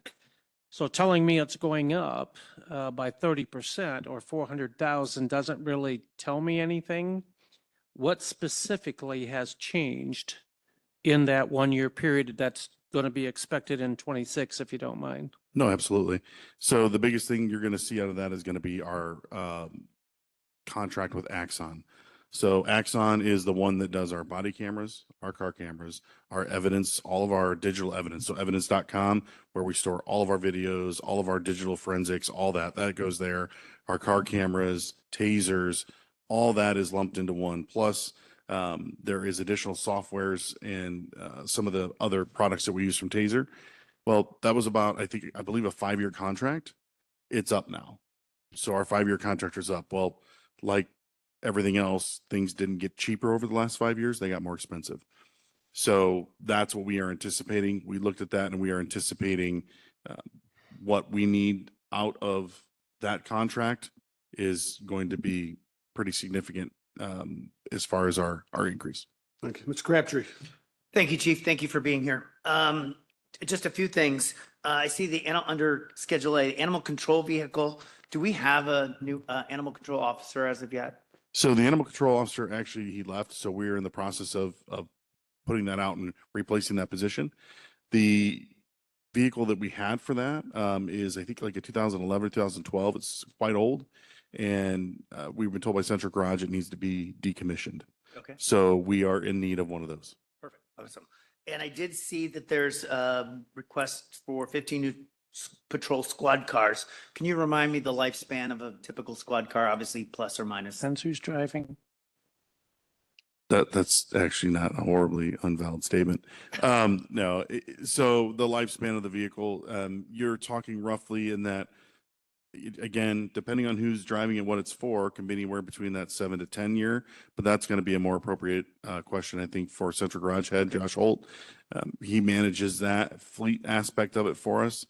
So telling me it's going up by 30% or 400,000 doesn't really tell me anything. What specifically has changed in that 1 year period that's going to be expected in 26, if you don't mind? No, absolutely. So the biggest thing you're going to see out of that is going to be our contract with Axon. So Axon is the one that does our body cameras, our car cameras, our evidence, all of our digital evidence. So evidence.com, where we store all of our videos, all of our digital forensics, all that goes there. Our car cameras, tasers, all that is lumped into one. Plus, there is additional softwares and some of the other products that we use from Taser. Well, that was about, I believe a 5-year contract. It's up now. So our 5-year contract is up. Well, like everything else, things didn't get cheaper over the last 5 years. They got more expensive. So that's what we are anticipating. We looked at that and we are anticipating what we need out of that contract is going to be pretty significant as far as our increase. Thank you. Mr. Crabtree. Thank you, Chief. Thank you for being here. Just a few things. I see under Schedule A, animal control vehicle. Do we have a new animal control officer as of yet? So the animal control officer, actually, he left. So we're in the process of putting that out and replacing that position. The vehicle that we had for that is, I think, like a 2011, 2012. It's quite old. And we've been told by Central Garage it needs to be decommissioned. Okay. So we are in need of one of those. Perfect. Awesome. And I did see that there's a request for 15 new patrol squad cars. Can you remind me the lifespan of a typical squad car, obviously plus or minus? Depends who's driving. That's actually not a horribly unvalid statement. No, so the lifespan of the vehicle, you're talking roughly in that, again, depending on who's driving and what it's for, can be anywhere between that 7 to 10 year, but that's going to be a more appropriate question, I think, for Central Garage Head, Josh Holt. He manages that fleet aspect of it for us.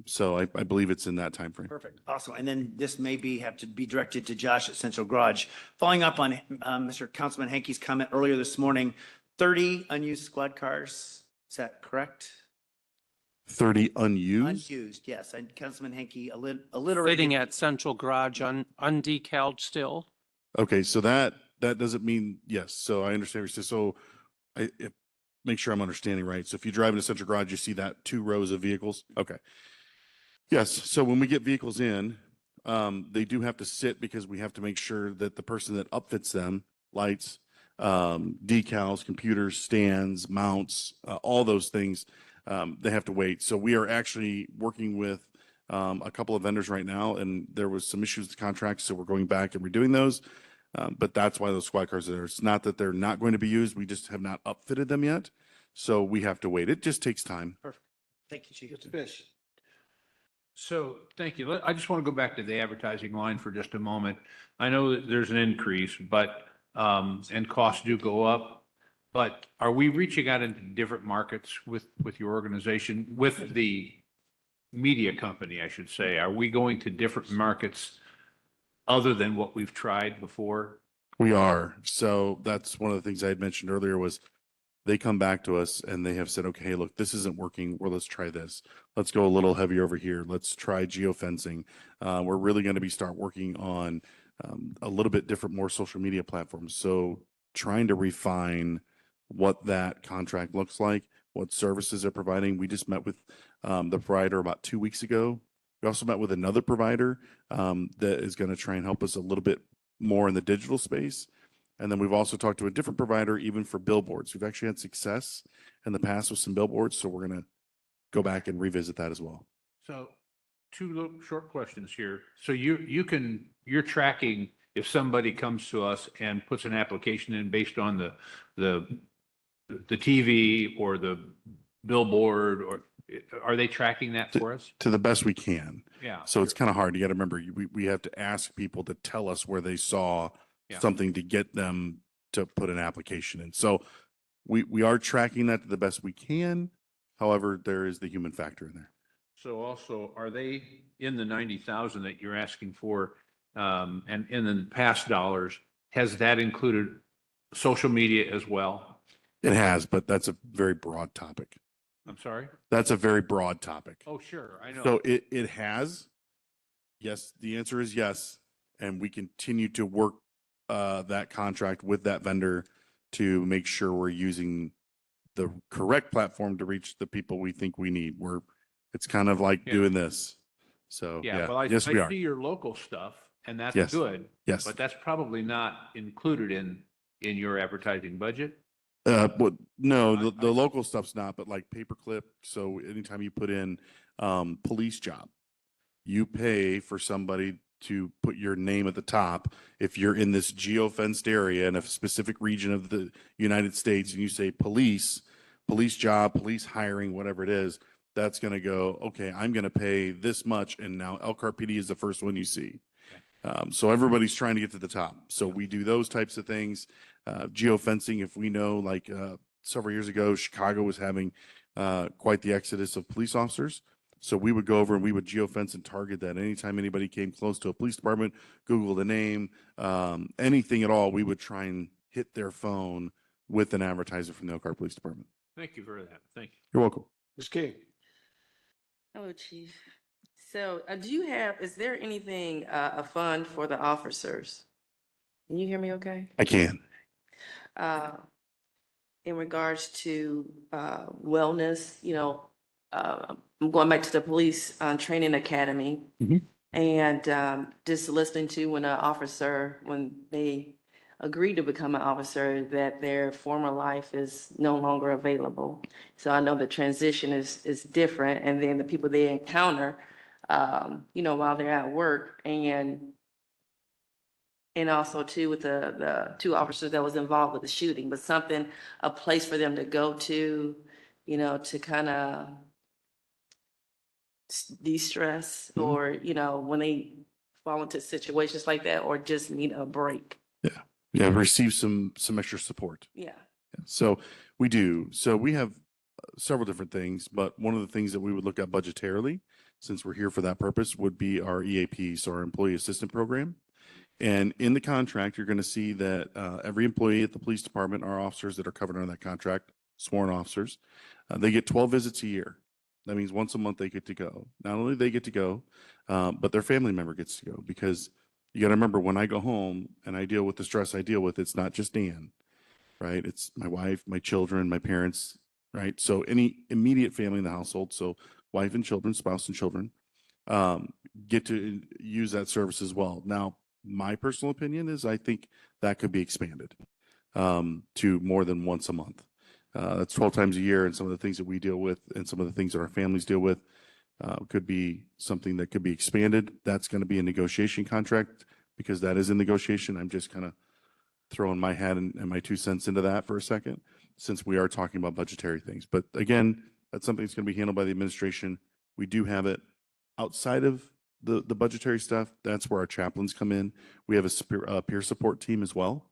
So I believe it's in that time frame. Perfect. Awesome. And then this may have to be directed to Josh at Central Garage. Following up on Mr. Councilman Hankey's comment earlier this morning, 30 unused squad cars. Is that correct? 30 unused? Unused, yes. And Councilman Hankey alliterated. Sitting at Central Garage undecaled still. Okay, so that doesn't mean, yes. So I understand what you're saying. So make sure I'm understanding right. So if you drive into Central Garage, you see that 2 rows of vehicles. Okay. Yes. So when we get vehicles in, they do have to sit because we have to make sure that the person that upfits them, lights, decals, computers, stands, mounts, all those things, they have to wait. So we are actually working with a couple of vendors right now, and there was some issues with contracts. So we're going back and redoing those. But that's why those squad cars are there. It's not that they're not going to be used. We just have not upfitted them yet. So we have to wait. It just takes time. Perfect. Thank you, Chief. Mr. Fish. So, thank you. I just want to go back to the advertising line for just a moment. I know that there's an increase, but, and costs do go up. But are we reaching out into different markets with your organization, with the media company, I should say? Are we going to different markets other than what we've tried before? We are. So that's one of the things I had mentioned earlier was they come back to us and they have said, okay, look, this isn't working. Well, let's try this. Let's go a little heavier over here. Let's try geofencing. We're really going to start working on a little bit different, more social media platforms. So trying to refine what that contract looks like, what services they're providing. We just met with the provider about 2 weeks ago. We also met with another provider that is going to try and help us a little bit more in the digital space. And then we've also talked to a different provider, even for billboards. We've actually had success in the past with some billboards, so we're going to go back and revisit that as well. So two little short questions here. So you're tracking if somebody comes to us and puts an application in based on the TV or the billboard, or are they tracking that for us? To the best we can. Yeah. So it's kind of hard. You got to remember, we have to ask people to tell us where they saw something to get them to put an application in. So we are tracking that to the best we can. However, there is the human factor in there. So also, are they in the 90,000 that you're asking for, and in the past dollars, has that included social media as well? It has, but that's a very broad topic. I'm sorry? That's a very broad topic. Oh, sure, I know. So it has. Yes, the answer is yes. And we continue to work that contract with that vendor to make sure we're using the correct platform to reach the people we think we need. It's kind of like doing this. So, Yeah, well, I yes, we are. see your local stuff, and that's Yes. good. Yes. But that's probably not included in your advertising budget? No, the local stuff's not, but like paperclip. So anytime you put in police job, you pay for somebody to put your name at the top. If you're in this geo-fenced area in a specific region of the United States and you say police job, police hiring, whatever it is, that's going to go, okay, I'm going to pay this much. And now Elkhart PD is the first one you see. So everybody's trying to get to the top. So we do those types of things. Geofencing, if we know, like several years ago, Chicago was having quite the exodus of police officers. So we would go over and we would geofence and target that. Anytime anybody came close to a police department, Google the name, anything at all, we would try and hit their phone with an advertiser from the Elkhart Police Department. Thank you for that. Thank you. You're welcome. Ms. King. Hello, Chief. So is there anything, a fund for the officers? Can you hear me okay? I can. In regards to wellness, I'm going back to the police training academy. And just listening to when they agree to become an officer, that their former life is no longer available. So I know the transition is different, and then the people they encounter, while they're at work, and also too with the two officers that was involved with the shooting, but a place for them to go to, to kind of de-stress, or, when they fall into situations like that, or just need a break. Yeah, receive some extra support. Yeah. So we do. So we have several different things, but one of the things that we would look at budgetarily, since we're here for that purpose, would be our EAP, so our Employee Assistant Program. And in the contract, you're going to see that every employee at the police department, our officers that are covered under that contract, sworn officers, they get 12 visits a year. That means once a month they get to go. Not only they get to go, but their family member gets to go, because you got to remember, when I go home and I deal with the stress I deal with, it's not just Dan, right? It's my wife, my children, my parents, right? So any immediate family in the household, so wife and children, spouse and children, get to use that service as well. Now, my personal opinion is I think that could be expanded to more than once a month. That's 12 times a year, and some of the things that we deal with and some of the things that our families deal with could be something that could be expanded. That's going to be a negotiation contract, because that is in negotiation. I'm just kind of throwing my hat and my 2 cents into that for a second, since we are talking about budgetary things. But again, that's something that's going to be handled by the administration. We do have it outside of the budgetary stuff. That's where our chaplains come in. We have a peer support team as well.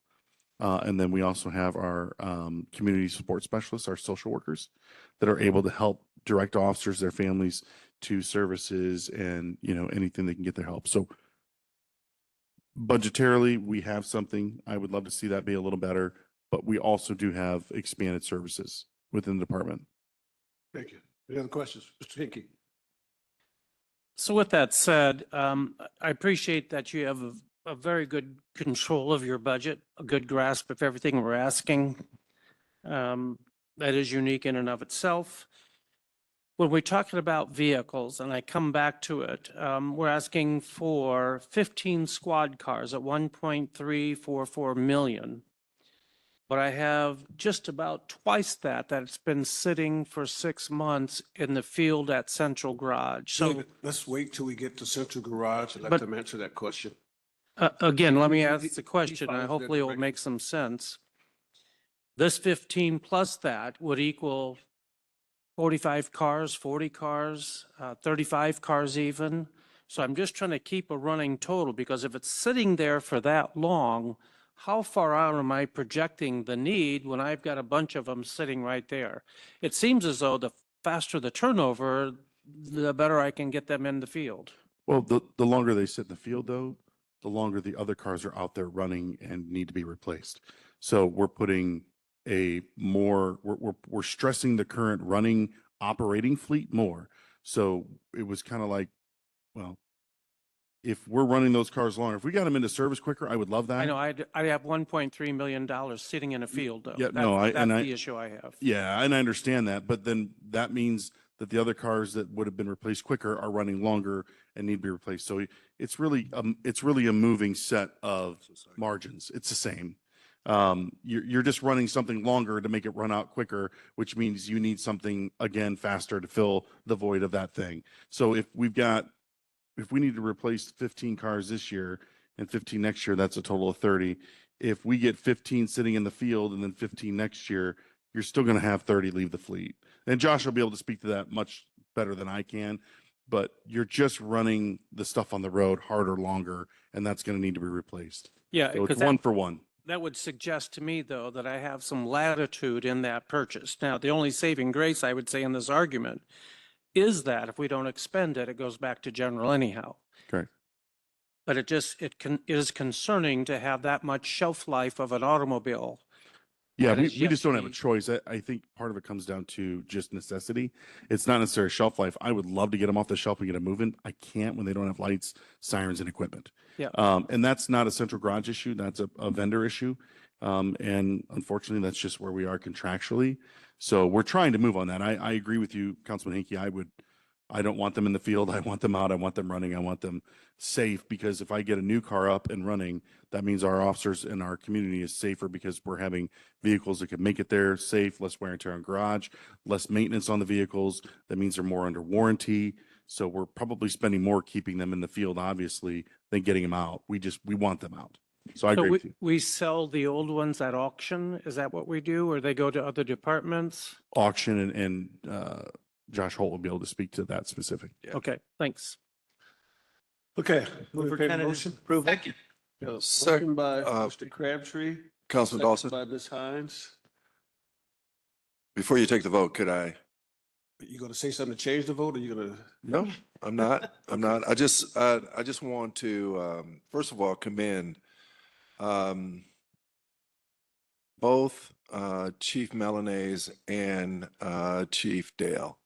And then we also have our community support specialists, our social workers, that are able to help direct officers, their families, to services and, you know, anything they can get their help. So budgetarily, we have something. I would love to see that be a little better, but we also do have expanded services within the department. Thank you. Any other questions? Mr. Hickey? So with that said, I appreciate that you have a very good control of your budget, a good grasp of everything we're asking. That is unique in and of itself. When we're talking about vehicles, and I come back to it, we're asking for 15 squad cars at 1.344 million. But I have just about twice that's been sitting for 6 months in the field at Central Garage. So David, let's wait till we get to Central Garage and let But- them answer that question. again, let me He- ask he- the he question, and follows hopefully it that will direction. make some sense. This 15 plus that would equal 45 cars, 40 cars, 35 cars even. So I'm just trying to keep a running total, because if it's sitting there for that long, how far out am I projecting the need when I've got a bunch of them sitting right there? It seems as though the faster the turnover, the better I can get them in the field. Well, the longer they sit in the field, though, the longer the other cars are out there running and need to be replaced. So we're putting we're stressing the current running operating fleet more. So it was kind of like, well, if we're running those cars longer, if we got them into service quicker, I would love that. I know I have $1.3 million sitting in a field though. Yeah, no, That's the issue I have. Yeah, and I understand that, but then that means that the other cars that would have been replaced quicker are running longer and need to be replaced. So it's really a moving set of margins. It's the same. You're just running something longer to make it run out quicker, which means you need something again faster to fill the void of that thing. So if we need to replace 15 cars this year and 15 next year, that's a total of 30. If we get 15 sitting in the field and then 15 next year, you're still going to have 30 leave the fleet. And Josh will be able to speak to that much better than I can, but you're just running the stuff on the road harder, longer, and that's going to need to be replaced. Yeah, So because it's one for one. that would suggest to me, though, that I have some latitude in that purchase. Now, the only saving grace I would say in this argument is that if we don't expend it, it goes back to general anyhow. Correct. But it is concerning to have that much shelf life of an automobile. Yeah, that we is yet just to don't have a be- choice. I think part of it comes down to just necessity. It's not necessarily shelf life. I would love to get them off the shelf and get them moving. I can't when they don't have lights, sirens, and equipment. Yeah. And that's not a Central Garage issue. That's a vendor issue. And unfortunately, that's just where we are contractually. So we're trying to move on that. I agree with you, Councilman Hinkie. I don't want them in the field. I want them out. I want them running. I want them safe, because if I get a new car up and running, that means our officers in our community is safer, because we're having vehicles that can make it there safe, less wear and tear on garage, less maintenance on the vehicles. That means they're more under warranty. So we're probably spending more keeping them in the field, obviously, than getting them out. We want them out. So I So agree with you. we sell the old ones at auction? Is that what we do, or they go to other departments? Auction and Josh Holt will be able to speak to that specific. Okay, thanks. Okay. Move for Okay, tentative motion? approval. Motion by Mr. Crabtree. Councilman second Dawson, By Ms. Hines. before you take the vote, could I? You gonna say something to change the vote, or you gonna? No, I'm not. I'm not. I just want to, first of all, commend both Chief Melanese and Chief Dale.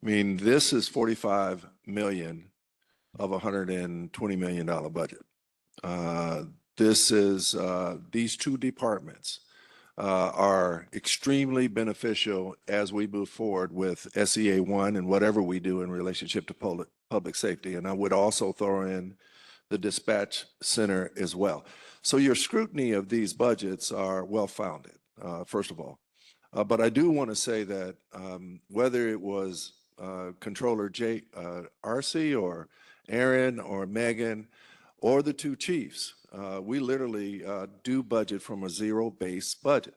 I mean, this is 45 million of a $120 million budget. These two departments are extremely beneficial as we move forward with SEA 1 and whatever we do in relationship to public safety. And I would also throw in the dispatch center as well. So your scrutiny of these budgets are well-founded, first of all. But I do want to say that whether it was Controller Arcee or Aaron or Megan or the two chiefs, we literally do budget from a zero-based budget.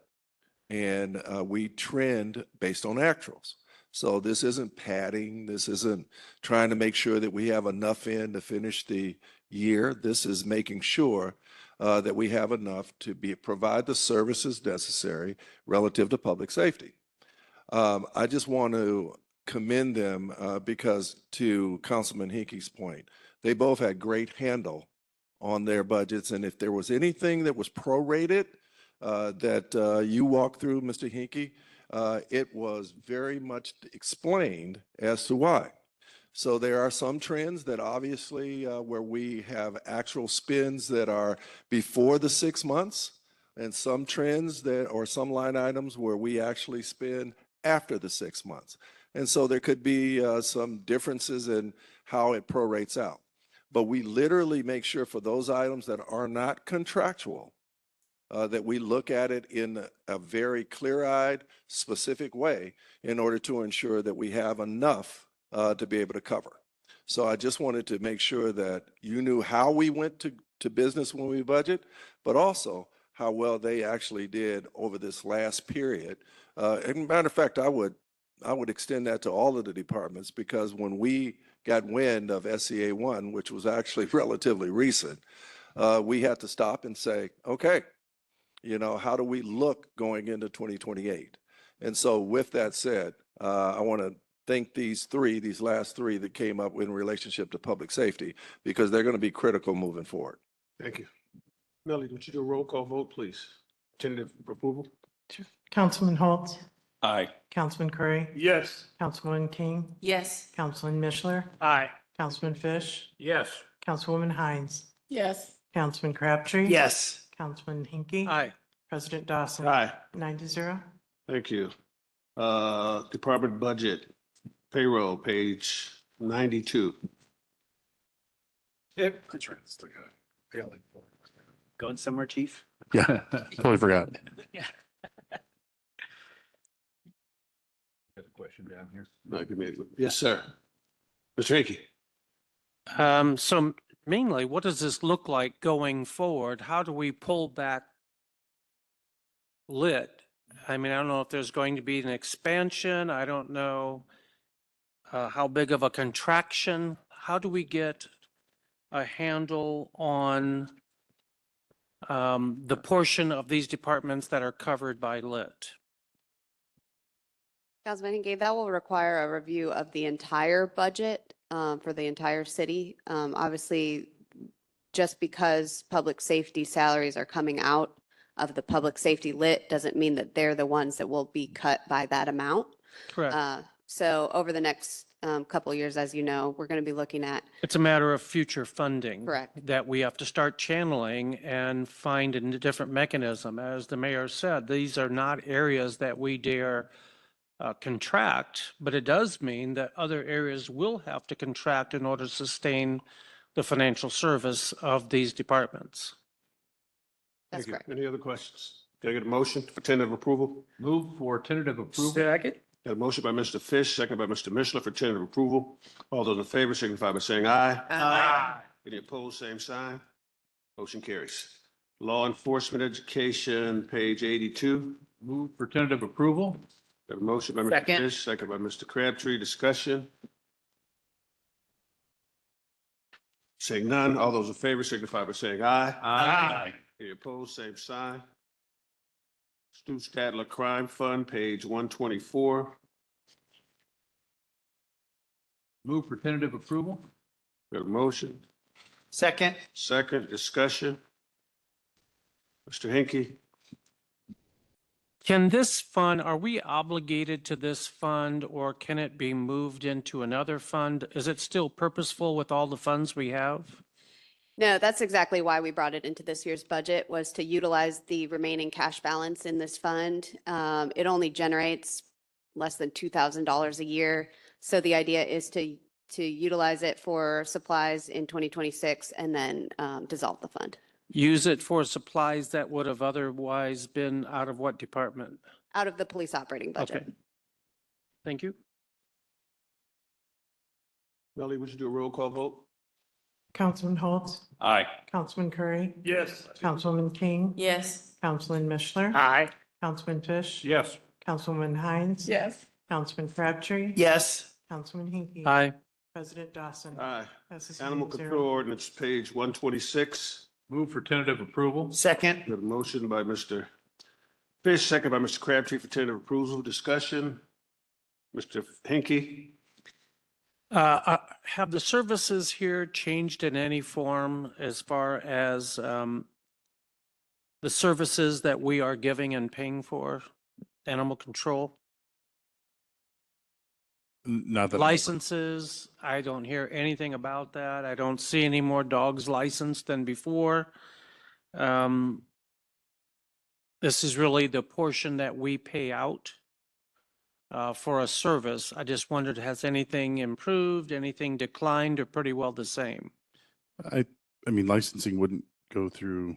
And we trend based on actuals. So this isn't padding. This isn't trying to make sure that we have enough in to finish the year. This is making sure that we have enough to provide the services necessary relative to public safety. I just want to commend them because to Councilman Hickey's point, they both had great handle on their budgets. And if there was anything that was prorated that you walked through, Mr. Hickey, it was very much explained as to why. So there are some trends that obviously where we have actual spends that are before the 6 months, and some trends that, or some line items where we actually spend after the 6 months. And so there could be some differences in how it prorates out. But we literally make sure for those items that are not contractual, that we look at it in a very clear-eyed, specific way in order to ensure that we have enough to be able to cover. So I just wanted to make sure that you knew how we went to business when we budget, but also how well they actually did over this last period. And matter of fact, I would extend that to all of the departments, because when we got wind of SCA 1, which was actually relatively recent, we had to stop and say, okay, you know, how do we look going into 2028? And so with that said, I want to thank these last three that came up in relationship to public safety, because they're going to be critical moving forward. Thank you. Melody, would you do a roll call vote, please? Tentative approval? Councilman Holtz, Aye. Councilman Curry, Yes. Councilwoman King, Yes. Councilman Mishler, Aye. Councilman Fish, Yes. Councilwoman Hines, Yes. Councilman Crabtree. Yes. Councilman Hinkie. Aye. President Dawson. Aye. 9-0. Thank you. Department budget, payroll, page 92. Yep. That's right. That's the guy. Going somewhere, chief? Yeah, totally forgot. Yeah. Got a question down here. No, give me- Yes, sir. Mr. Hickey. So mainly, what does this look like going forward? How do we pull back lit? I mean, I don't know if there's going to be an expansion. I don't know how big of a contraction. How do we get a handle on the portion of these departments that are covered by lit? Councilman Hinkie, that will require a review of the entire budget for the entire city. Obviously, just because public safety salaries are coming out of the public safety lit doesn't mean that they're the ones that will be cut by that amount. Correct. So over the next couple of years, as you know, we're going to be looking at. It's a matter of future funding. Correct. That we have to start channeling and find a different mechanism. As the mayor said, these are not areas that we dare contract, but it does mean that other areas will have to contract in order to sustain the financial service of these departments. That's Thank you. correct. Any other questions? Can I get a motion for tentative approval? Move for tentative approval. Second. Got a motion by Mr. Fish, second by Mr. Mishler for tentative approval. All those in favor signify by saying aye. Aye. Any opposed, same sign. Motion carries. Law enforcement education, page 82. Move for tentative approval. Got a motion by Mr. Second. Fish, second by Mr. Crabtree. Discussion. Saying none, all those in favor signify by saying aye. Aye. Any opposed, same sign. Stu Stadler Crime Fund, page 124. Move for tentative approval. Got a motion? Second. Second, discussion. Mr. Hinkie? Can this fund, are we obligated to this fund or can it be moved into another fund? Is it still purposeful with all the funds we have? No, that's exactly why we brought it into this year's budget, was to utilize the remaining cash balance in this fund. It only generates less than $2,000 a year. So the idea is to utilize it for supplies in 2026 and then dissolve the fund. Use it for supplies that would have otherwise been out of what department? Out of the police operating budget. Okay. Thank you. Melly, would you do a roll call vote? Councilman Holtz, Aye. Councilman Curry, Yes. Councilwoman King, Yes. Councilman Mishler. Aye. Councilman Fish. Yes. Councilwoman Hines. Yes. Councilman Crabtree. Yes. Councilman Hinkie. Aye. President Dawson. Aye. Passes Animal 9-0. Control Ordinance, page 126. Move for tentative approval. Second. Got a motion by Mr. Fish, second by Mr. Crabtree for tentative approval. Discussion. Mr. Hinky? Have the services here changed in any form as far as the services that we are giving and paying for animal control? Not that. Licenses, I don't hear anything about that. I don't see any more dogs licensed than before. This is really the portion that we pay out for a service. I just wondered, has anything improved, anything declined, or pretty well the same? I mean, licensing wouldn't go through,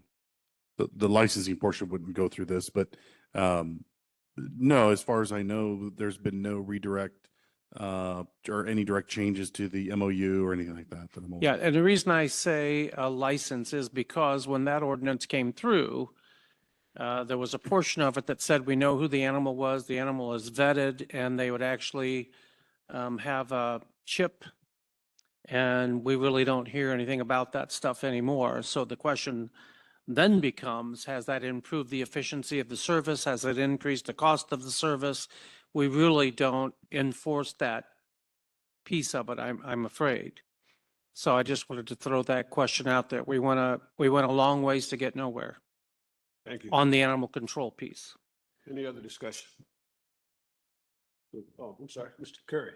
the licensing portion wouldn't go through this, but no, as far as I know, there's been no redirect or any direct changes to the MOU or anything like that for the moment. Yeah, and the reason I say a license is because when that ordinance came through, there was a portion of it that said we know who the animal was, the animal is vetted, and they would actually have a chip. And we really don't hear anything about that stuff anymore. So the question then becomes, has that improved the efficiency of the service? Has it increased the cost of the service? We really don't enforce that piece of it, I'm afraid. So I just wanted to throw that question out there. We went a long ways to get nowhere Thank you. on the animal control piece. Any other discussion? Oh, I'm sorry, Mr. Curry.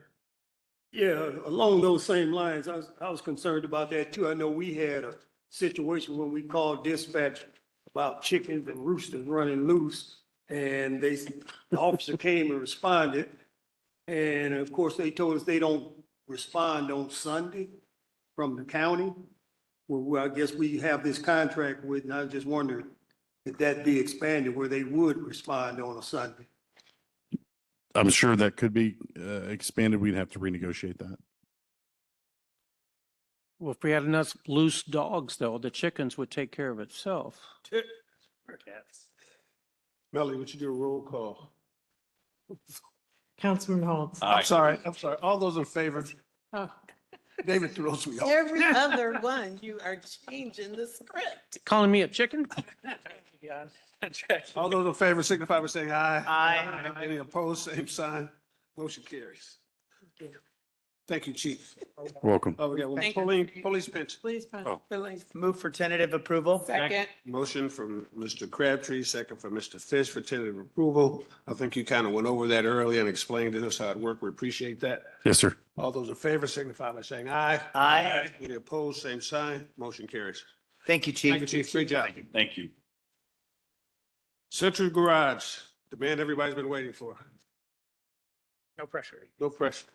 Yeah, along those same lines, I was concerned about that too. I know we had a situation when we called dispatch about chickens and roosters running loose. And the officer came and responded. And of course, they told us they don't respond on Sunday from the county. Well, I guess we have this contract with, and I was just wondering if that be expanded where they would respond on a Sunday. I'm sure that could be expanded. We'd have to renegotiate that. Well, if we had enough loose dogs, though, the chickens would take care of itself. Melanie, would you do a roll call? Councilman Holmes. I'm sorry. All those in favor? Oh. David throws me off. Every other one, you are changing the script. Calling me a chicken? All those in favor signify by saying aye. Aye. Any opposed, same sign. Motion carries. Thank you, Chief. Welcome. Oh, we got one. Thank you. Police pension. Please, Oh. Move for tentative approval. Second. Motion from Mr. Crabtree, second from Mr. Fish for tentative approval. I think you kind of went over that earlier and explained to us how it worked. We appreciate that. Yes, sir. All those in favor signify by saying aye. Aye. Any opposed, same sign. Motion carries. Thank you, Chief. Thank you, Chief. Great job. Thank you. Central Garage, the man everybody's been waiting for. No pressure. No pressure.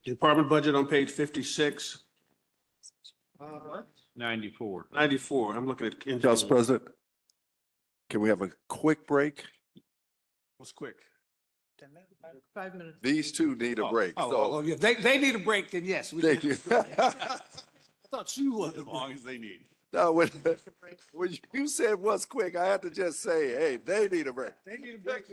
Department budget on page 56. 94. 94. I'm looking at. Council President, can we have a quick break? What's quick? 5 minutes. These two need a break, so. Yeah, they need a break, then yes. Thank you. I thought you would. As long as they need. No, when you said what's quick, I had to just say, hey, they need a break. They need a break.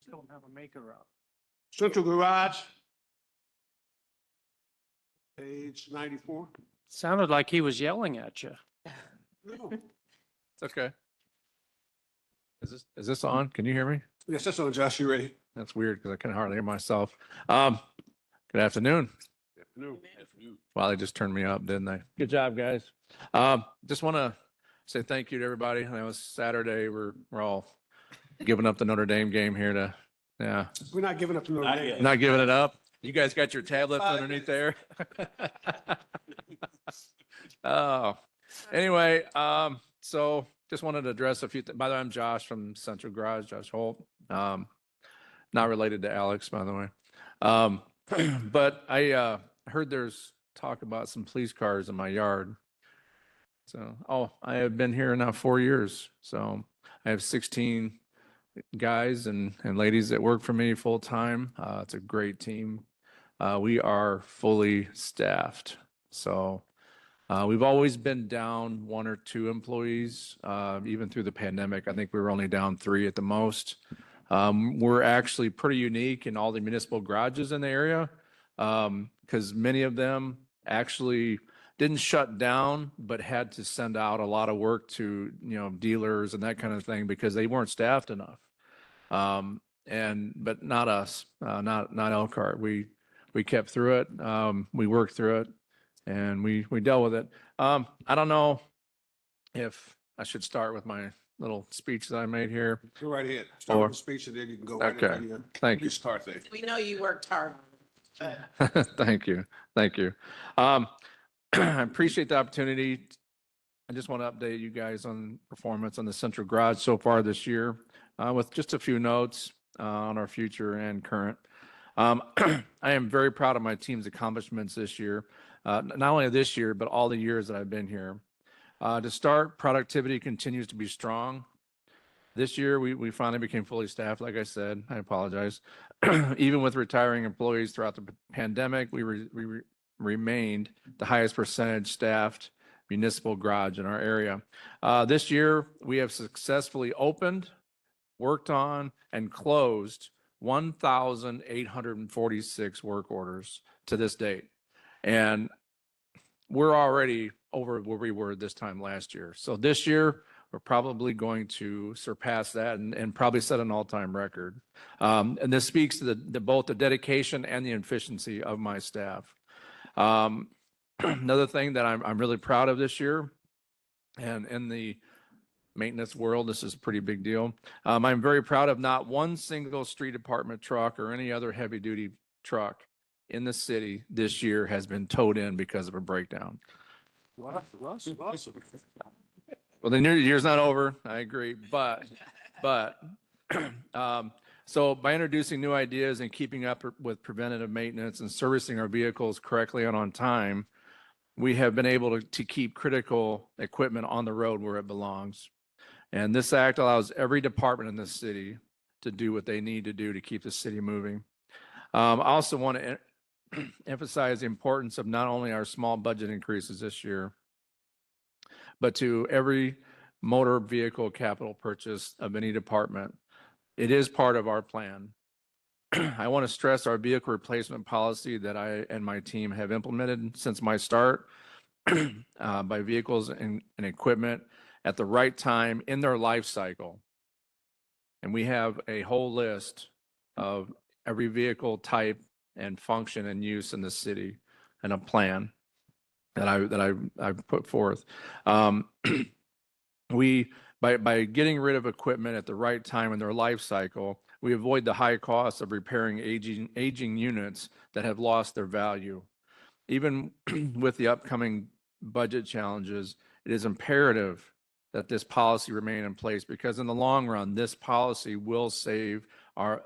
Don't have a maker up. Central Garage. Page 94. Sounded like he was yelling at you. It's okay. Is this on? Can you hear me? Yes, that's on, Josh. You ready? That's weird because I can hardly hear myself. Good afternoon. Afternoon. Wow, they just turned me up, didn't they? Good job, guys. Just want to say thank you to everybody. I know it was Saturday. We're all giving up the Notre Dame game here to, yeah, We're not giving up to Notre Dame. not giving it up. You guys got your tablets underneath there? Oh, anyway, so just wanted to address a few, by the way, I'm Josh from Central Garage, Josh Holt. Not related to Alex, by the way. But I heard there's talk about some police cars in my yard. So, I have been here now 4 years. So I have 16 guys and ladies that work for me full time. It's a great team. We are fully staffed. So we've always been down 1 or 2 employees, even through the pandemic. I think we were only down 3 at the most. We're actually pretty unique in all the municipal garages in the area, because many of them actually didn't shut down, but had to send out a lot of work to, dealers and that kind of thing because they weren't staffed enough. But not us, not Elkhart. We kept through it. We worked through it, and we dealt with it. I don't know if I should start with my little speech that I made here. Go right ahead. Start with the speech and then you can go right Okay. into Thank you. start there. We know you worked hard. Thank you. Thank you. I appreciate the opportunity. I just want to update you guys on performance on the Central Garage so far this year, with just a few notes on our future and current. I am very proud of my team's accomplishments this year, not only this year, but all the years that I've been here. To start, productivity continues to be strong. This year, we finally became fully staffed, like I said. I apologize. Even with retiring employees throughout the pandemic, we remained the highest percentage staffed municipal garage in our area. This year, we have successfully opened, worked on, and closed 1,846 work orders to this date. And we're already over where we were this time last year. So this year, we're probably going to surpass that and probably set an all-time record. And this speaks to both the dedication and the efficiency of my staff. Another thing that I'm really proud of this year, and in the maintenance world, this is a pretty big deal. I'm very proud of not one single street department truck or any other heavy-duty truck in the city this year has been towed in because of a breakdown. Awesome. Well, the new year's not over. I agree, but so by introducing new ideas and keeping up with preventative maintenance and servicing our vehicles correctly and on time, we have been able to keep critical equipment on the road where it belongs. And this act allows every department in the city to do what they need to do to keep the city moving. I also want to emphasize the importance of not only our small budget increases this year, but to every motor vehicle capital purchase of any department. It is part of our plan. I want to stress our vehicle replacement policy that I and my team have implemented since my start, by vehicles and equipment at the right time in their life cycle. And we have a whole list of every vehicle type and function and use in the city, and a plan that I've put forth. By getting rid of equipment at the right time in their life cycle, we avoid the high costs of repairing aging units that have lost their value. Even with the upcoming budget challenges, it is imperative that this policy remain in place, because in the long run, this policy will save our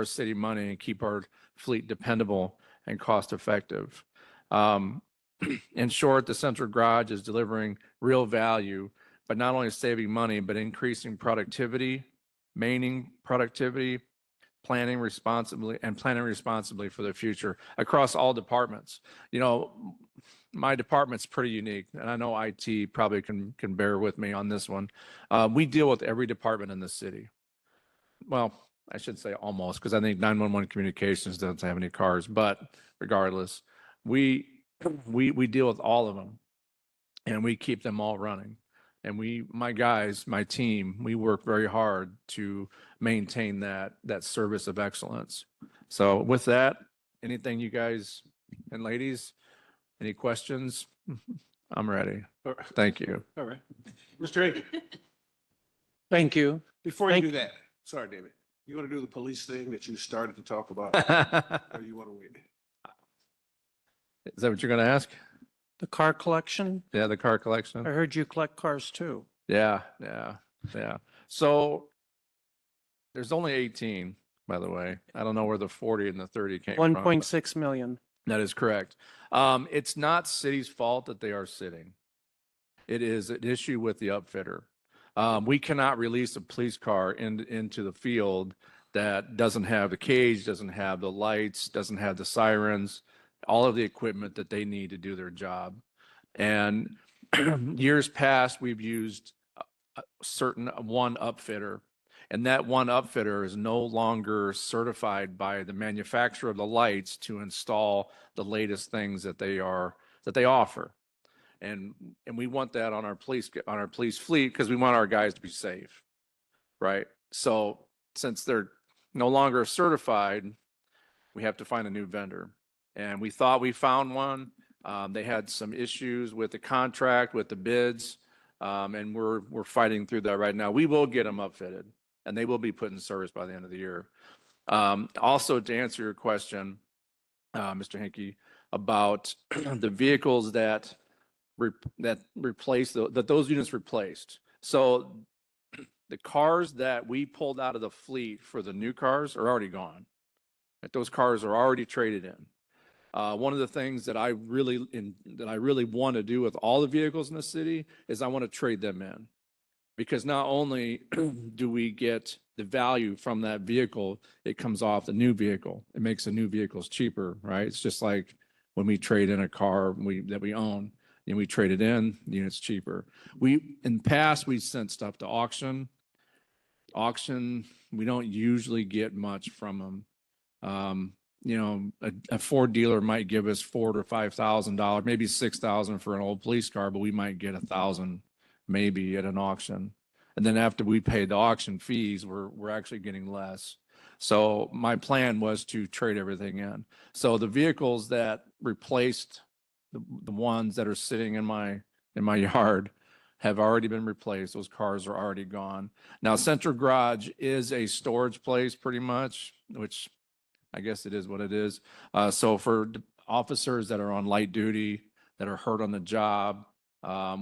city money and keep our fleet dependable and cost effective. In short, the Central Garage is delivering real value, but not only saving money, but increasing productivity, maintaining productivity, planning responsibly for the future across all departments. My department's pretty unique, and I know IT probably can bear with me on this one. We deal with every department in the city. Well, I should say almost, because I think 911 communications doesn't have any cars, but regardless, we deal with all of them and we keep them all running. And my guys, my team, we work very hard to maintain that service of excellence. So with that, anything you guys and ladies, any questions? I'm ready. All right. Thank you. All right. Mr. Hickey, Thank you. before you do that, sorry, David, you want to do the police thing that you started to talk about? Or you want to wait? Is that what you're going to ask? The car collection? Yeah, the car collection. I heard you collect cars too. Yeah. So there's only 18, by the way. I don't know where the 40 and the 30 came from. 1.6 million. That is correct. It's not city's fault that they are sitting. It is an issue with the upfitter. We cannot release a police car into the field that doesn't have the cage, doesn't have the lights, doesn't have the sirens, all of the equipment that they need to do their job. And years past, we've used a certain one upfitter, and that one upfitter is no longer certified by the manufacturer of the lights to install the latest things that they offer. And we want that on our police fleet because we want our guys to be safe, right? So since they're no longer certified, we have to find a new vendor. And we thought we found one. They had some issues with the contract, with the bids, and we're fighting through that right now. We will get them upfitted, and they will be put in service by the end of the year. Also, to answer your question, Mr. Hinkey, about the vehicles that those units replaced. So the cars that we pulled out of the fleet for the new cars are already gone. Those cars are already traded in. One of the things that I really want to do with all the vehicles in the city is I want to trade them in, because not only do we get the value from that vehicle, it comes off the new vehicle. It makes the new vehicles cheaper, right? It's just like when we trade in a car that we own and we trade it in, the unit's cheaper. In the past, we sent stuff to auction. We don't usually get much from them. A Ford dealer might give us $4,000 to $5,000, maybe $6,000 for an old police car, but we might get $1,000 maybe at an auction. And then after we pay the auction fees, we're actually getting less. So my plan was to trade everything in. So the vehicles that replaced the ones that are sitting in my yard have already been replaced. Those cars are already gone. Now, Central Garage is a storage place pretty much, which I guess it is what it is. So for officers that are on light duty, that are hurt on the job,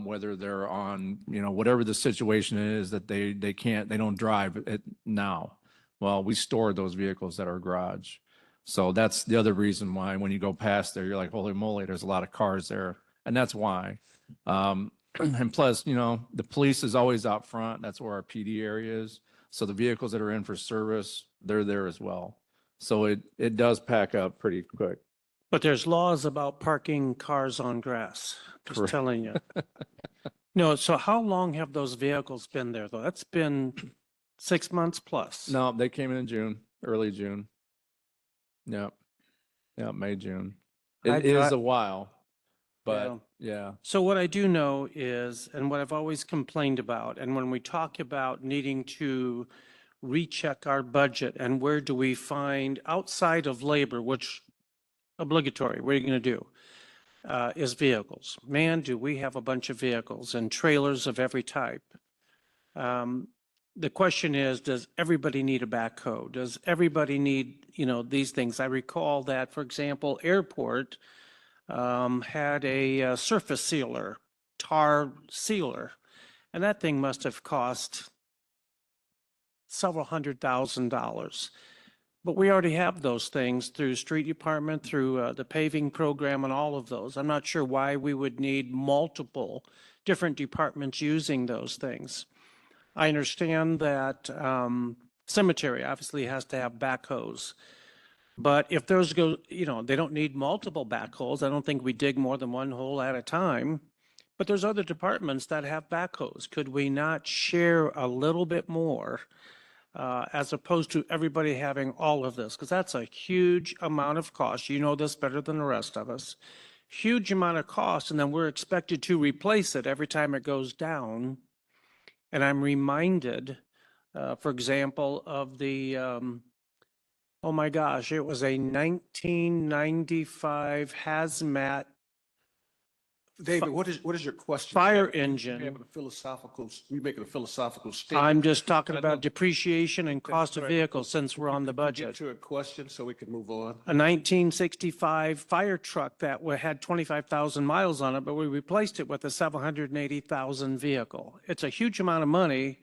whether they're on, whatever the situation is that they don't drive it now. Well, we store those vehicles at our garage. So that's the other reason why when you go past there, you're like, holy moly, there's a lot of cars there. And that's why. And plus, the police is always out front. That's where our PD area is. So the vehicles that are in for service, they're there as well. So it does pack up pretty quick. But there's laws about parking cars on grass, just Correct. telling you. No, so how long have those vehicles been there, though? That's been 6 months plus. No, they came in June, early June. Yep. Yeah, May, June. It is a while, but yeah. So what I do know is, and what I've always complained about, and when we talk about needing to recheck our budget and where do we find outside of labor, which obligatory, what are you going to do, is vehicles. Man, do we have a bunch of vehicles and trailers of every type. The question is, does everybody need a backhoe? Does everybody need, these things? I recall that, for example, Airport had a surface sealer, tar sealer, and that thing must have cost several $100,000. But we already have those things through street department, through the paving program and all of those. I'm not sure why we would need multiple different departments using those things. I understand that cemetery obviously has to have backhoes. But if those go, they don't need multiple backhoes. I don't think we dig more than one hole at a time. But there's other departments that have backhoes. Could we not share a little bit more as opposed to everybody having all of this, because that's a huge amount of cost. You know this better than the rest of us. Huge amount of cost, and then we're expected to replace it every time it goes down. And I'm reminded, for example, of the, oh my gosh, it was a 1995 hazmat David, what is your question? fire You're engine. making a philosophical statement. I'm just talking I about know. depreciation and cost of Right. vehicles since we're on the Get budget. to a question so we can move on. A 1965 fire truck that had 25,000 miles on it, but we replaced it with a 780,000 vehicle. It's a huge amount of money,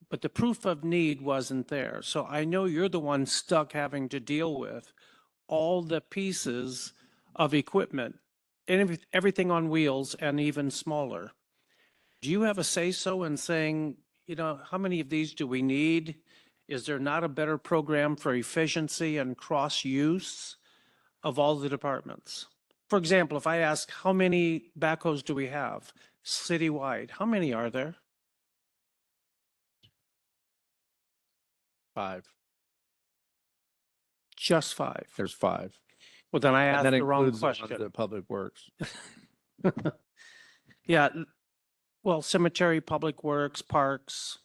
but the proof of need wasn't there. So I know you're the one stuck having to deal with all the pieces of equipment, everything on wheels and even smaller. Do you have a say-so in saying, you know, how many of these do we need? Is there not a better program for efficiency and cross-use of all the departments? For example, if I ask, how many backhoes do we have citywide? How many are there? 5. Just 5. There's 5. Well, then I And asked that the wrong includes the ones question. at Public Works. Yeah, well, cemetery, public works, parks,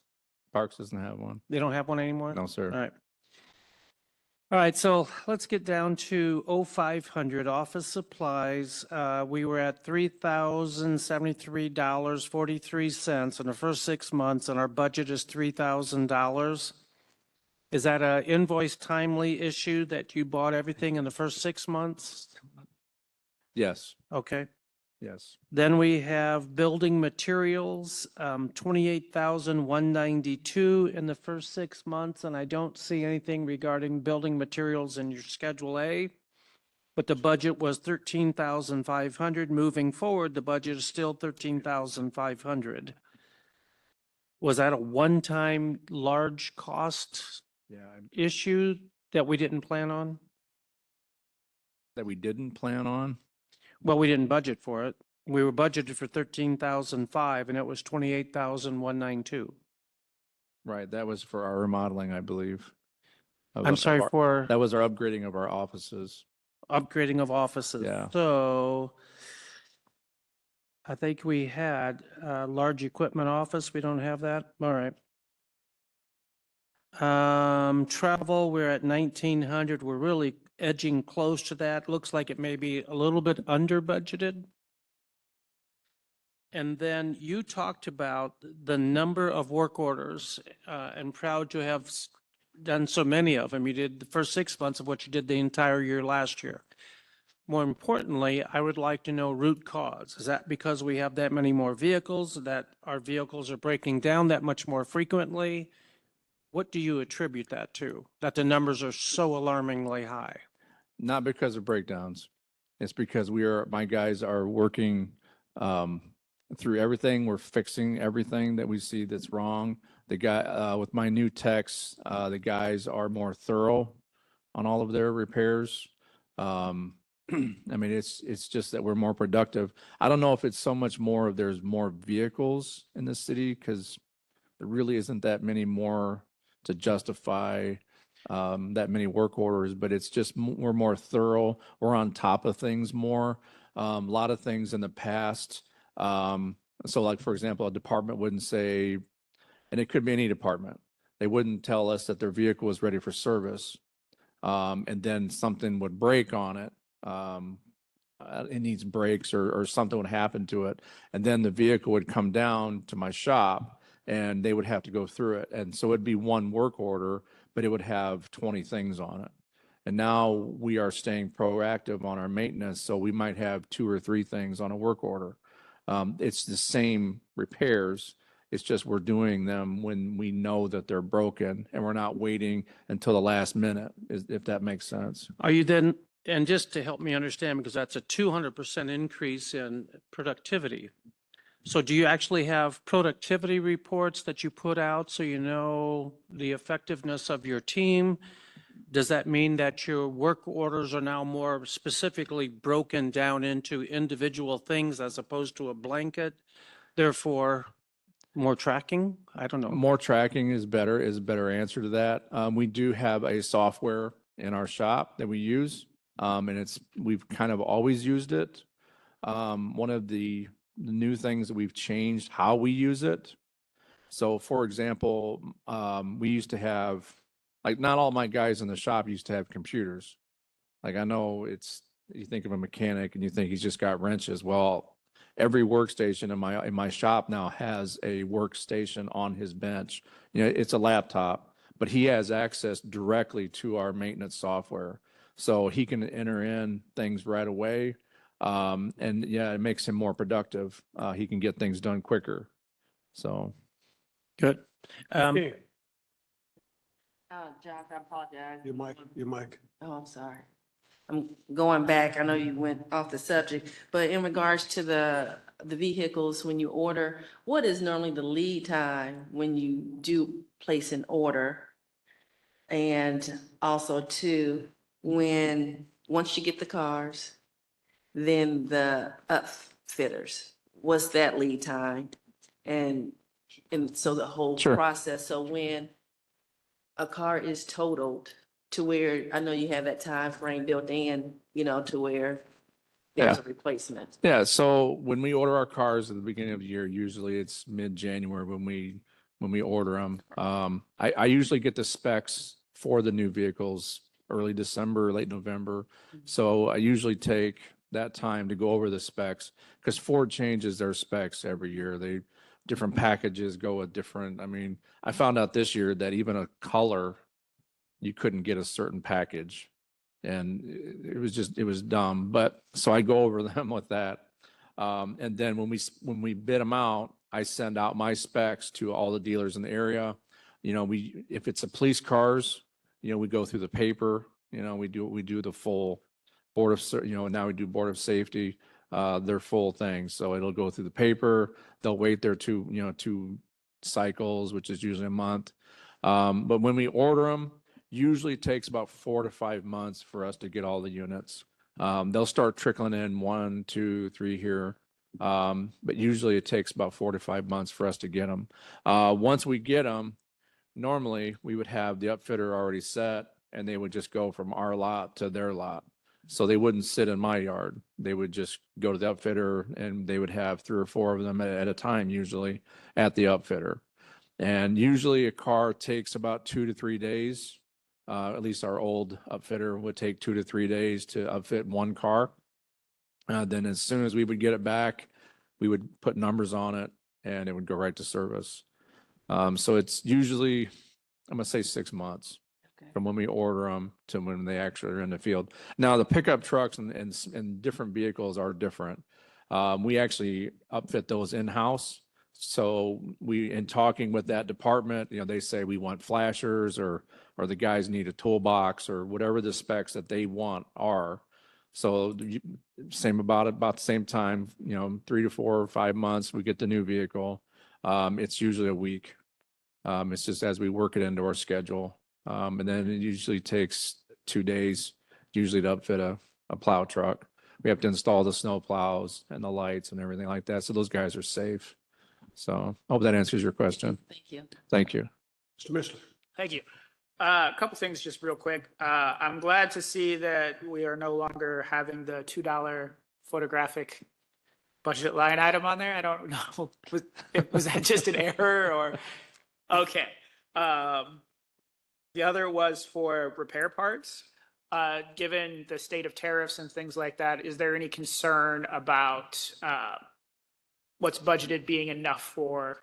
Parks doesn't have one. they don't have one anymore? No, sir. All right. All right, so let's get down to 0500 office supplies. We were at $3,073.43 in the first 6 months, and our budget is $3,000. Is that a invoice timely issue that you bought everything in the first 6 months? Yes, Okay. yes. Then we have building materials, 28,192 in the first 6 months, and I don't see anything regarding building materials in your Schedule A. But the budget was 13,500. Moving forward, the budget is still 13,500. Was that a one-time large cost Yeah, issue that we didn't plan on? that we didn't plan on. Well, we didn't budget for it. We were budgeted for 13,005 and it was 28,192. Right, that was for our remodeling, I believe. I'm sorry, for That was our upgrading of our offices. upgrading of offices. Yeah. So I think we had a large equipment office. We don't have that. All right. Travel, we're at 1,900. We're really edging close to that. Looks like it may be a little bit under budgeted. And then you talked about the number of work orders, and proud to have done so many of them. You did the first 6 months of what you did the entire year last year. More importantly, I would like to know root cause. Is that because we have that many more vehicles, that our vehicles are breaking down that much more frequently? What do you attribute that to, that the numbers are so alarmingly high? Not because of breakdowns. It's because my guys are working through everything. We're fixing everything that we see that's wrong. The guy, with my new techs, the guys are more thorough on all of their repairs. I mean, it's just that we're more productive. I don't know if it's so much more of there's more vehicles in the city, because there really isn't that many more to justify that many work orders, but it's just we're more thorough. We're on top of things more. A lot of things in the past. So like, for example, a department wouldn't say, and it could be any department, they wouldn't tell us that their vehicle was ready for service. And then something would break on it. It needs brakes or something would happen to it. And then the vehicle would come down to my shop and they would have to go through it. And so it'd be one work order, but it would have 20 things on it. And now we are staying proactive on our maintenance. So we might have 2 or 3 things on a work order. It's the same repairs. It's just we're doing them when we know that they're broken and we're not waiting until the last minute, if that makes sense. Are you then, and just to help me understand, because that's a 200% increase in productivity. So do you actually have productivity reports that you put out so you know the effectiveness of your team? Does that mean that your work orders are now more specifically broken down into individual things as opposed to a blanket? Therefore, More tracking? I don't know. More tracking is a better answer to that. We do have a software in our shop that we use, and we've kind of always used it. One of the new things that we've changed how we use it. So for example, we used to have, like, not all my guys in the shop used to have computers. Like, I know you think of a mechanic and you think he's just got wrenches. Well, every workstation in my shop now has a workstation on his bench. It's a laptop, but he has access directly to our maintenance software. So he can enter in things right away. And yeah, it makes him more productive. He can get things done quicker. So. Good. Jock, I apologize. Your mic. Oh, I'm sorry. I'm going back. I know you went off the subject, but in regards to the vehicles, when you order, what is normally the lead time when you do place an order? And also too, once you get the cars, then the upfitters, what's that lead time? And so the whole Sure. process, so when a car is totaled, to where, I know you have that time frame built in, to where there's Yeah. a replacement. Yeah, so when we order our cars at the beginning of the year, usually it's mid-January when we order them. I usually get the specs for the new vehicles early December, late November. So I usually take that time to go over the specs because Ford changes their specs every year. Different packages go with different. I mean, I found out this year that even a color, you couldn't get a certain package. And it was dumb. But so I go over them with that. And then when we bid them out, I send out my specs to all the dealers in the area. If it's a police cars, we go through the paper, we do the full board of, now we do board of safety, their full thing. So it'll go through the paper. They'll wait their two cycles, which is usually a month. But when we order them, usually it takes about 4 to 5 months for us to get all the units. They'll start trickling in 1, 2, 3 here. But usually it takes about 4 to 5 months for us to get them. Once we get them, normally we would have the upfitter already set and they would just go from our lot to their lot. So they wouldn't sit in my yard. They would just go to the upfitter and they would have 3 or 4 of them at a time, usually at the upfitter. And usually a car takes about 2 to 3 days. At least our old upfitter would take 2 to 3 days to upfit one car. Then as soon as we would get it back, we would put numbers on it and it would go right to service. So it's usually, I'm gonna say 6 months from when we order them to when they actually are in the field. Now the pickup trucks and different vehicles are different. We actually upfit those in-house. So in talking with that department, they say we want flashers or the guys need a toolbox or whatever the specs that they want are. So about the same time, 3 to 4 or 5 months, we get the new vehicle. It's usually a week. It's just as we work it into our schedule. And then it usually takes 2 days, usually to upfit a plow truck. We have to install the snow plows and the lights and everything like that. So those guys are safe. So I hope that answers your question. Thank you. Thank you. Mr. Mishler. Thank you. A couple things just real quick. I'm glad to see that we are no longer having the $2 photographic budget line item on there. I don't know. Was that just an error or? Okay. The other was for repair parts. Given the state of tariffs and things like that, is there any concern about what's budgeted being enough for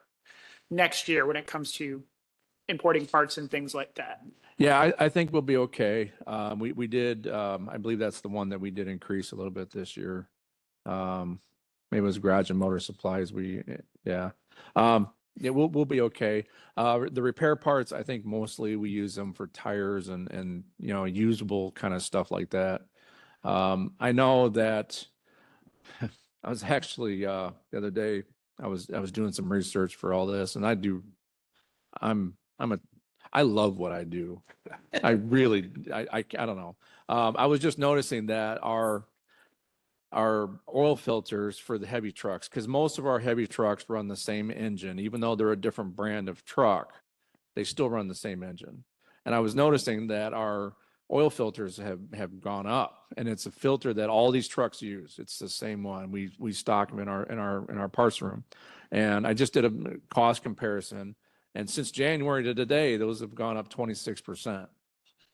next year when it comes to importing parts and things like that? Yeah, I think we'll be okay. We did, I believe that's the one that we did increase a little bit this year. Maybe it was garage and motor supplies. Yeah, we'll be okay. The repair parts, I think mostly we use them for tires and usable kind of stuff like that. I know that I was actually the other day I was doing some research for all this, and I love what I do. I really I don't know. I was just noticing that our our oil filters for the heavy trucks, because most of our heavy trucks run the same engine, even though they're a different brand of truck, they still run the same engine. And I was noticing that our oil filters have gone up, and it's a filter that all these trucks use. It's the same one. We stock them in our parts room. And I just did a cost comparison, and since January to today, those have gone up 26%.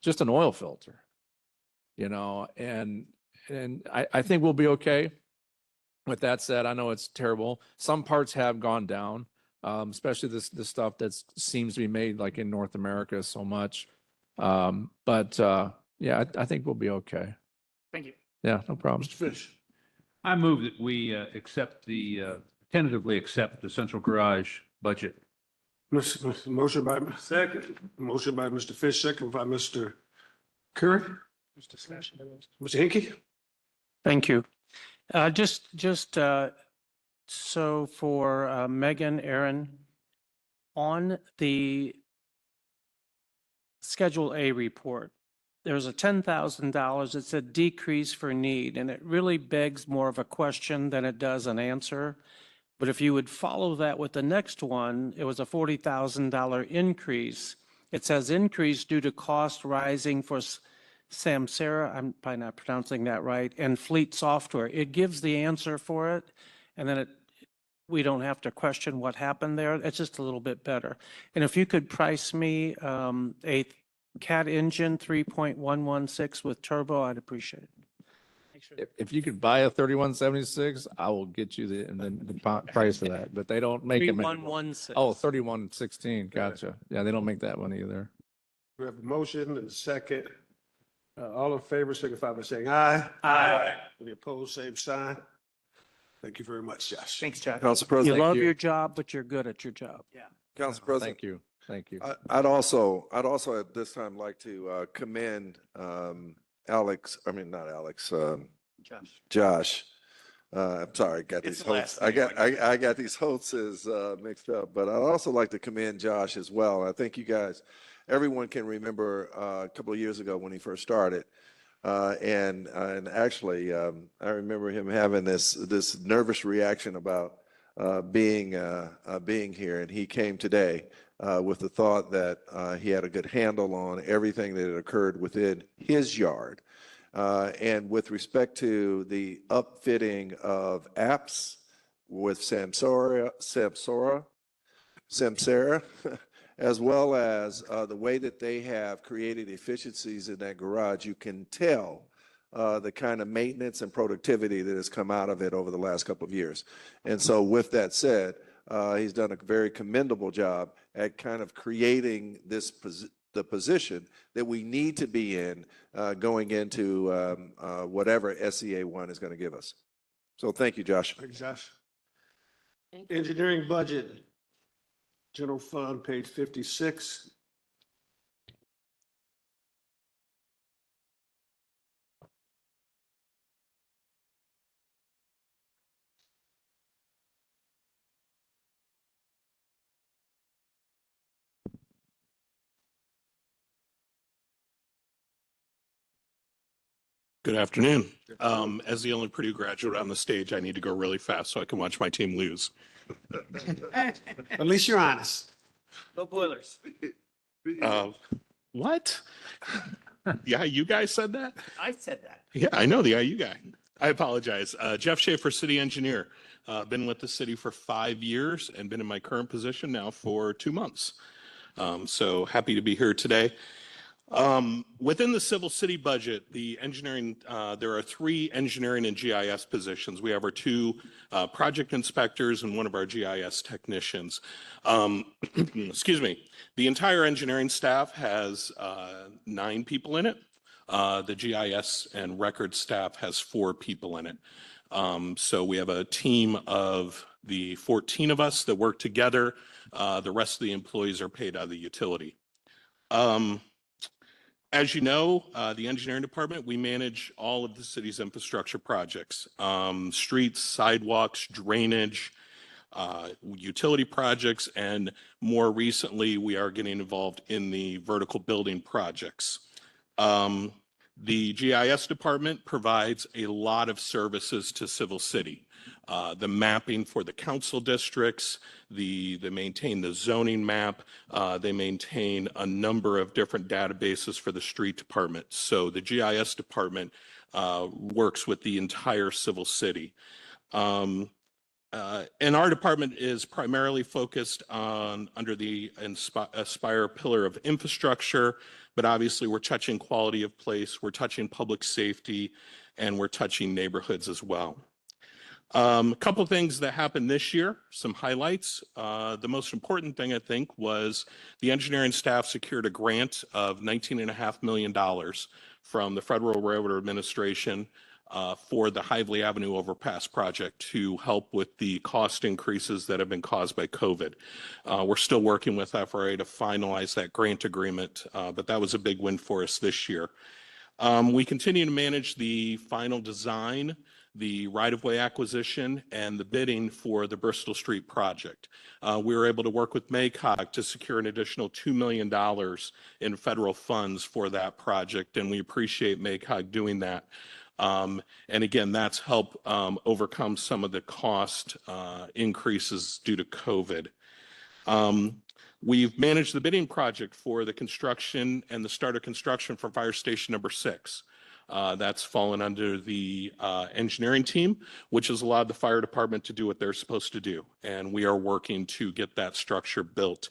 Just an oil filter, you know, and I think we'll be okay. With that said, I know it's terrible. Some parts have gone down, especially this stuff that seems to be made like in North America so much. Yeah, I think we'll be okay. Thank you. Yeah, no problem. Mr. Fish. I move that we tentatively accept the central garage budget. Motion by Mr. Fish, second by Mr. Curry. Mr. Hinkie? Thank you. So for Megan, Aaron, on the Schedule A report, there's a $10,000. It's a decrease for need, and it really begs more of a question than it does an answer. But if you would follow that with the next one, it was a $40,000 increase. It says increase due to cost rising for Samsara, I'm probably not pronouncing that right, and Fleet Software. It gives the answer for it, and then we don't have to question what happened there. It's just a little bit better. And if you could price me a Cat engine 3.116 with turbo, I'd appreciate it. If you could buy a 3176, I will get you the price of that, but they don't make it. 3116. Oh, 3116. Gotcha. Yeah, they don't make that one either. We have a motion and a second. All in favor, signify by saying aye. Aye. Any opposed, same sign. Thank you very much, Josh. Thanks, Josh. Council You President. love your job, but you're good at your job. Yeah. Council President. Thank you. Thank you. I'd also at this time like to commend Alex, I mean, not Alex, Josh. I'm sorry, I got these hosts. I got these hosts mixed up, but I'd also like to commend Josh as well. I think you guys, everyone can remember a couple of years ago when he first started. And actually, I remember him having this nervous reaction about being here, and he came today with the thought that he had a good handle on everything that had occurred within his yard. And with respect to the upfitting of apps with Samsara, as well as the way that they have created efficiencies in that garage, you can tell the kind of maintenance and productivity that has come out of it over the last couple of years. And so with that said, he's done a very commendable job at kind of creating the position that we need to be in going into whatever SEA 1 is going to give us. So thank you, Josh. Thanks, Josh. Engineering budget, general fund, page 56. Good afternoon. As the only Purdue graduate on the stage, I need to go really fast so I can watch my team lose. At least you're honest. No boilers. What? Yeah, you guys said that? I said that. Yeah, I know the IU guy. I apologize. Jeff Schaefer, city engineer. Been with the city for 5 years and been in my current position now for 2 months. So happy to be here today. Within the Civil City budget, the engineering, there are 3 engineering and GIS positions. We have our 2 project inspectors and one of our GIS technicians. Excuse me. The entire engineering staff has 9 people in it. The GIS and record staff has 4 people in it. So we have a team of the 14 of us that work together. The rest of the employees are paid out of the utility. As you know, the engineering department, we manage all of the city's infrastructure projects, streets, sidewalks, drainage, utility projects, and more recently, we are getting involved in the vertical building projects. The GIS department provides a lot of services to Civil City. The mapping for the council districts, they maintain the zoning map, they maintain a number of different databases for the street department. So the GIS department works with the entire Civil City. And our department is primarily focused on under the Aspire pillar of infrastructure, but obviously we're touching quality of place, we're touching public safety, and we're touching neighborhoods as well. A couple things that happened this year, some highlights. The most important thing, I think, was the engineering staff secured a grant of $19.5 million from the Federal Railroad Administration for the Hively Avenue Overpass project to help with the cost increases that have been caused by COVID. We're still working with FRA to finalize that grant agreement, but that was a big win for us this year. We continue to manage the final design, the right-of-way acquisition, and the bidding for the Bristol Street project. We were able to work with MACOG to secure an additional $2 million in federal funds for that project, and we appreciate MACOG doing that. And again, that's helped overcome some of the cost increases due to COVID. We've managed the bidding project for the construction and the start of construction for Fire Station number 6. That's fallen under the engineering team, which has allowed the fire department to do what they're supposed to do. And we are working to get that structure built.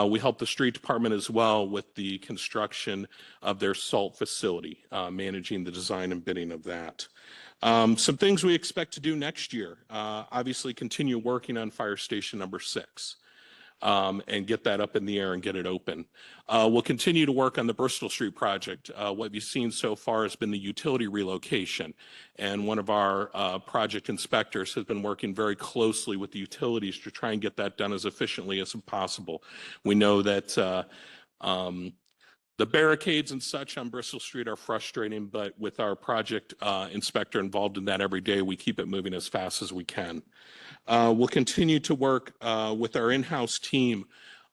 We help the street department as well with the construction of their salt facility, managing the design and bidding of that. Some things we expect to do next year, obviously continue working on Fire Station number 6. And get that up in the air and get it open. We'll continue to work on the Bristol Street project. What you've seen so far has been the utility relocation. And one of our project inspectors has been working very closely with the utilities to try and get that done as efficiently as possible. We know that the barricades and such on Bristol Street are frustrating, but with our project inspector involved in that every day, we keep it moving as fast as we can. We'll continue to work with our in-house team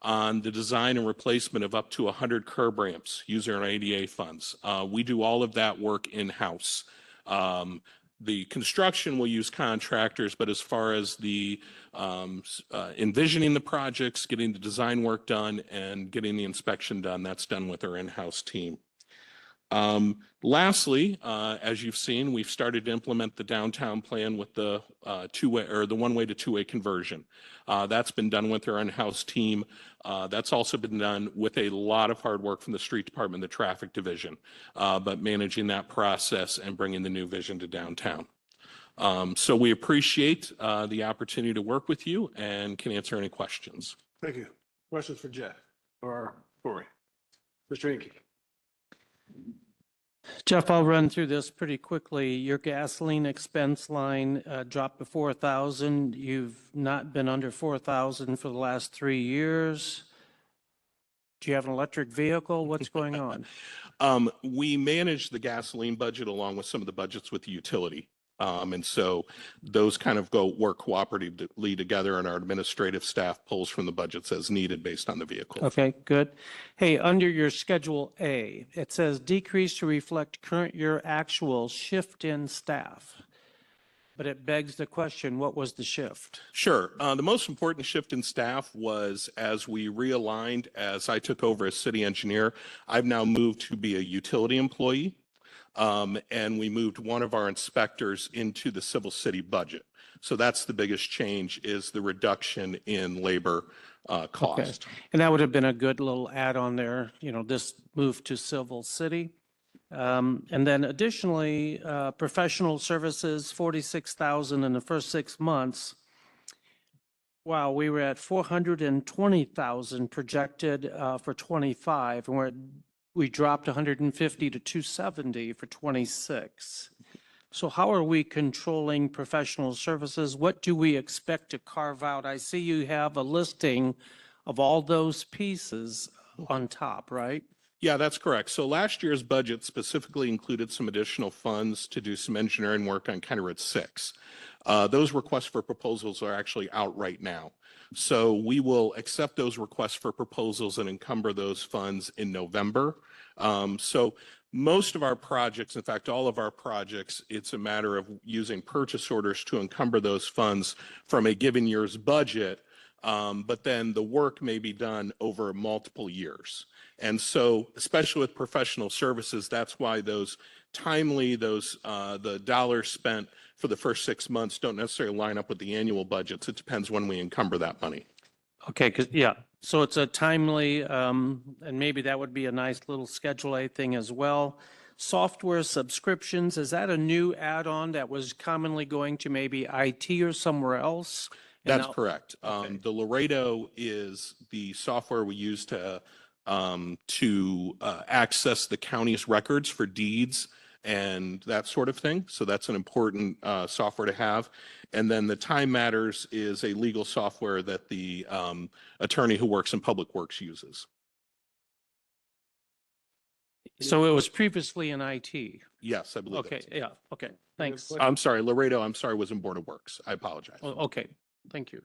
on the design and replacement of up to 100 curb ramps using our ADA funds. We do all of that work in-house. The construction will use contractors, but as far as the envisioning the projects, getting the design work done, and getting the inspection done, that's done with our in-house team. Lastly, as you've seen, we've started to implement the downtown plan with the two-way or the one-way to two-way conversion. That's been done with our in-house team. That's also been done with a lot of hard work from the street department, the traffic division, but managing that process and bringing the new vision to downtown. So we appreciate the opportunity to work with you and can answer any questions. Thank you. Questions for Jeff or Corey? Mr. Inky. Jeff, I'll run through this pretty quickly. Your gasoline expense line dropped to 4,000. You've not been under 4,000 for the last 3 years. Do you have an electric vehicle? What's going on? We manage the gasoline budget along with some of the budgets with the utility. And so those kind of work cooperatively together, and our administrative staff pulls from the budgets as needed based on the vehicle. Okay, good. Hey, under your Schedule A, it says decrease to reflect current year actual shift in staff. But it begs the question, what was the shift? Sure. The most important shift in staff was as we realigned, as I took over as city engineer, I've now moved to be a utility employee. And we moved one of our inspectors into the Civil City budget. So that's the biggest change, is the reduction in labor cost. Okay. And that would have been a good little add-on there, you know, this move to Civil City. And then additionally, professional services, 46,000 in the first 6 months. Wow, we were at 420,000 projected for 25, and we dropped 150 to 270 for 26. So how are we controlling professional services? What do we expect to carve out? I see you have a listing of all those pieces on top, right? Yeah, that's correct. So last year's budget specifically included some additional funds to do some engineering work on County Road 6. Those requests for proposals are actually out right now. So we will accept those requests for proposals and encumber those funds in November. So most of our projects, in fact, all of our projects, it's a matter of using purchase orders to encumber those funds from a given year's budget. But then the work may be done over multiple years. And so, especially with professional services, that's why those timely, the dollars spent for the first 6 months don't necessarily line up with the annual budgets. It depends when we encumber that money. Okay, yeah, so it's a timely, and maybe that would be a nice little Schedule A thing as well. Software subscriptions, is that a new add-on that was commonly going to maybe IT or somewhere else? And That's now- correct. The Laredo is the software we use to access the county's records for deeds and that sort of thing. So that's an important software to have. And then the Time Matters is a legal software that the attorney who works in Public Works uses. So it was previously in IT? Yes, I believe. Okay, yeah, okay, thanks. I'm sorry, Laredo, I'm sorry, was in Board of Works. I apologize. Oh, okay, thank you.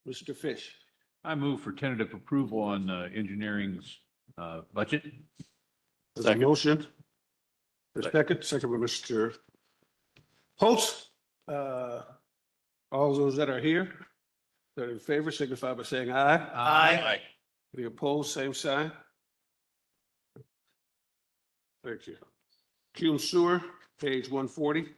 Mr. Fish. I move for tentative approval on engineering's budget. There's a motion. The second by Mr. Post. All those that are here, that are in favor, signify by saying aye. Aye. Any opposed, same sign. Thank you. Cume Sewer, page 140.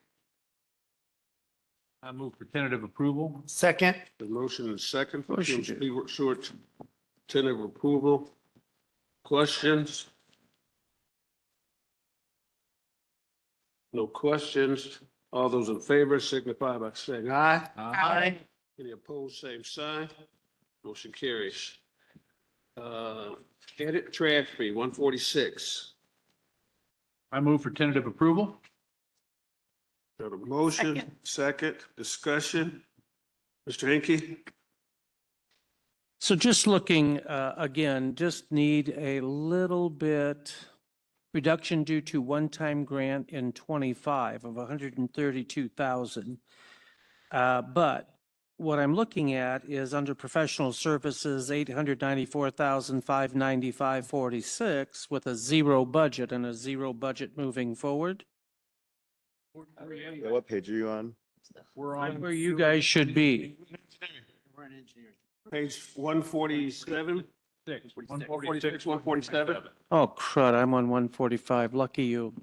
I move for tentative approval. Second. The motion is second for Cume Sewer, tentative approval. Questions? No questions. All those in favor signify by saying aye. Aye. Any opposed, same sign. Motion carries. Edit trash fee, 146. I move for tentative approval. Got a motion, second, discussion. Mr. Hinkie? So just looking, again, just need a little bit reduction due to one-time grant in 25 of 132,000. But what I'm looking at is under professional services, 894,595.46 with a zero budget and a zero budget moving forward. What page are you on? We're Right where you guys should be. Page 147. 146, 147. Oh crud, I'm on 145. Lucky you.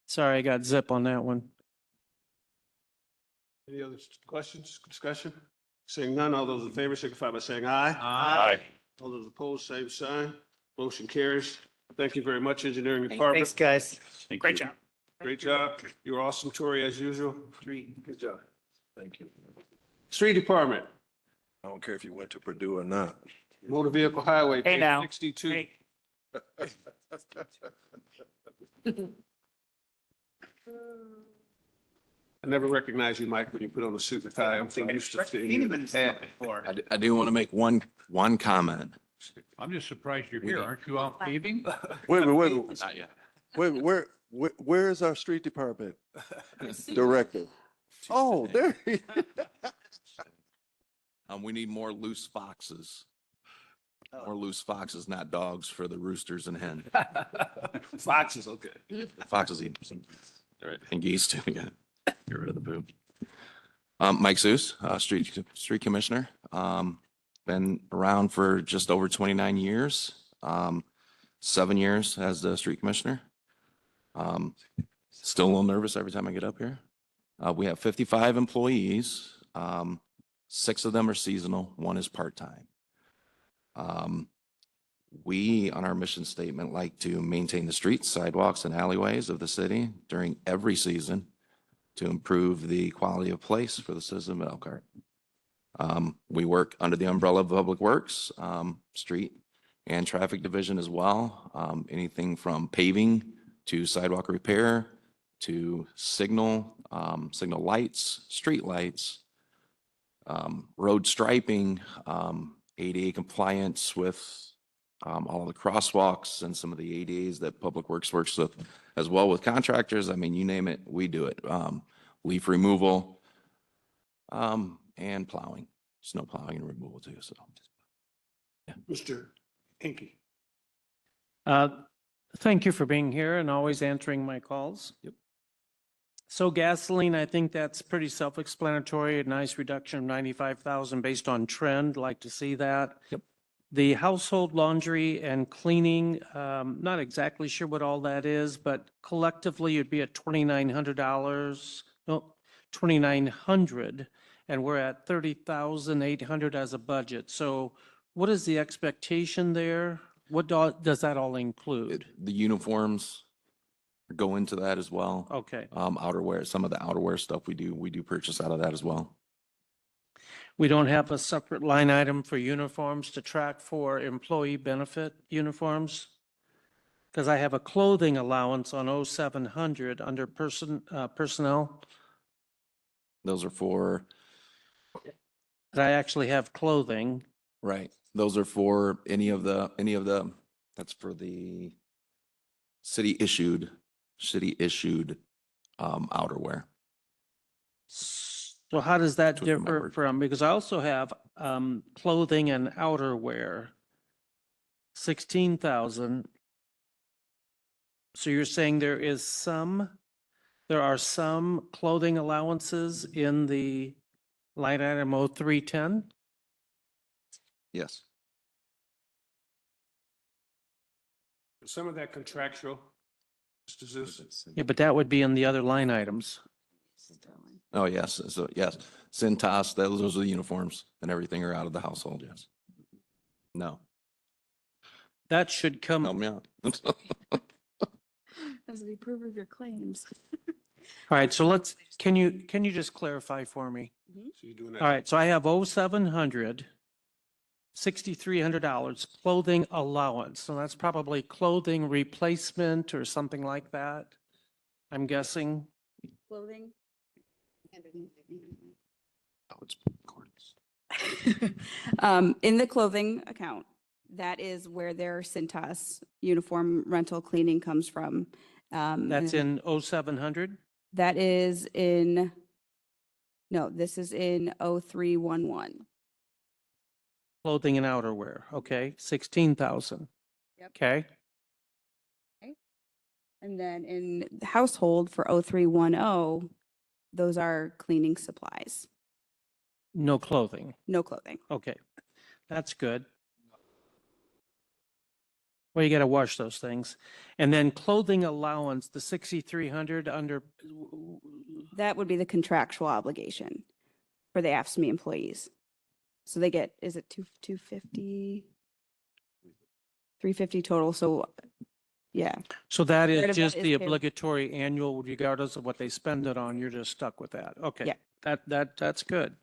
Sorry, I got zip on that one. Any other questions, discussion? Seeing none, all those in favor signify by saying aye. Aye. All those opposed, same sign. Motion carries. Thank you very much, Engineering Department. Thanks, guys. Great job. Great job. You're awesome, Tori, as usual. Good job. Thank you. Street Department, I don't care if you went to Purdue or not. Motor Vehicle Highway, Hey page now. 62. Hey. I never recognize you, Mike, when you put on a suit and tie. I'm so used to seeing you. I do want to make one comment. I'm just surprised you're here. Aren't you out paving? Wait, Not yet. where is our street department director? Oh, there he. We need more loose foxes. More loose foxes, not dogs for the roosters and hen. Foxes, okay. Foxes eat some, all right, and geese too. Yeah. Get rid of the poop. Mike Zeus, street commissioner. Been around for just over 29 years. 7 years as the street commissioner. Still a little nervous every time I get up here. We have 55 employees. 6 of them are seasonal, 1 is part-time. We, on our mission statement, like to maintain the streets, sidewalks, and alleyways of the city during every season to improve the quality of place for the citizen of Elkhart. We work under the umbrella of Public Works, street and traffic division as well. Anything from paving to sidewalk repair to signal lights, street lights, road striping, ADA compliance with all of the crosswalks and some of the ADAs that Public Works works with, as well with contractors. I mean, you name it, we do it. Leaf removal, and plowing, snow plowing and removal too, so. Mr. Hinkie. Thank you for being here and always answering my calls. Yep. So gasoline, I think that's pretty self-explanatory, a nice reduction of 95,000 based on trend, like to see that. Yep. The household laundry and cleaning, not exactly sure what all that is, but collectively you'd be at $2,900, no, 2,900, and we're at 30,800 as a budget. So what is the expectation there? What does that all include? The uniforms go into that as well. Okay. Outerwear, some of the outerwear stuff we do purchase out of that as well. We don't have a separate line item for uniforms to track for employee benefit uniforms? Because I have a clothing allowance on 0700 under personnel. Those are for, But I actually have clothing. right, those are for any of the, that's for the city issued outerwear. So how does that differ from, because I also have clothing and outerwear, 16,000. So you're saying there are some clothing allowances in the line item 0310? Yes. Some of that contractual, Mr. Zeus? Yeah, but that would be in the other line items. Oh, yes. So yes, Cintas, those are the uniforms and everything are out of the household. Yes. No. That should come. Help me out. As the approver of your claims. All right, so can you just clarify for me? So you're doing that. All right, so I have 0700, $6,300 clothing allowance. So that's probably clothing replacement or something like that, I'm guessing. Clothing? Oh, it's In the clothing account, that is where their Cintas uniform rental cleaning comes from. That's in 0700? That is in, no, this is in 0311. Clothing and outerwear, okay, 16,000. Yep. Okay, And then in the household for 0310, those are cleaning supplies, no clothing, no clothing. okay, that's good. Well, you gotta wash those things. And then clothing allowance, the 6,300 under, That would be the contractual obligation for the AFSCME employees. So they get, is it 250? 350 total, so, yeah. so that Part is of that just is the payroll. obligatory annual, regardless of what they spend it on, you're just stuck with that. Okay. Yeah. That's good.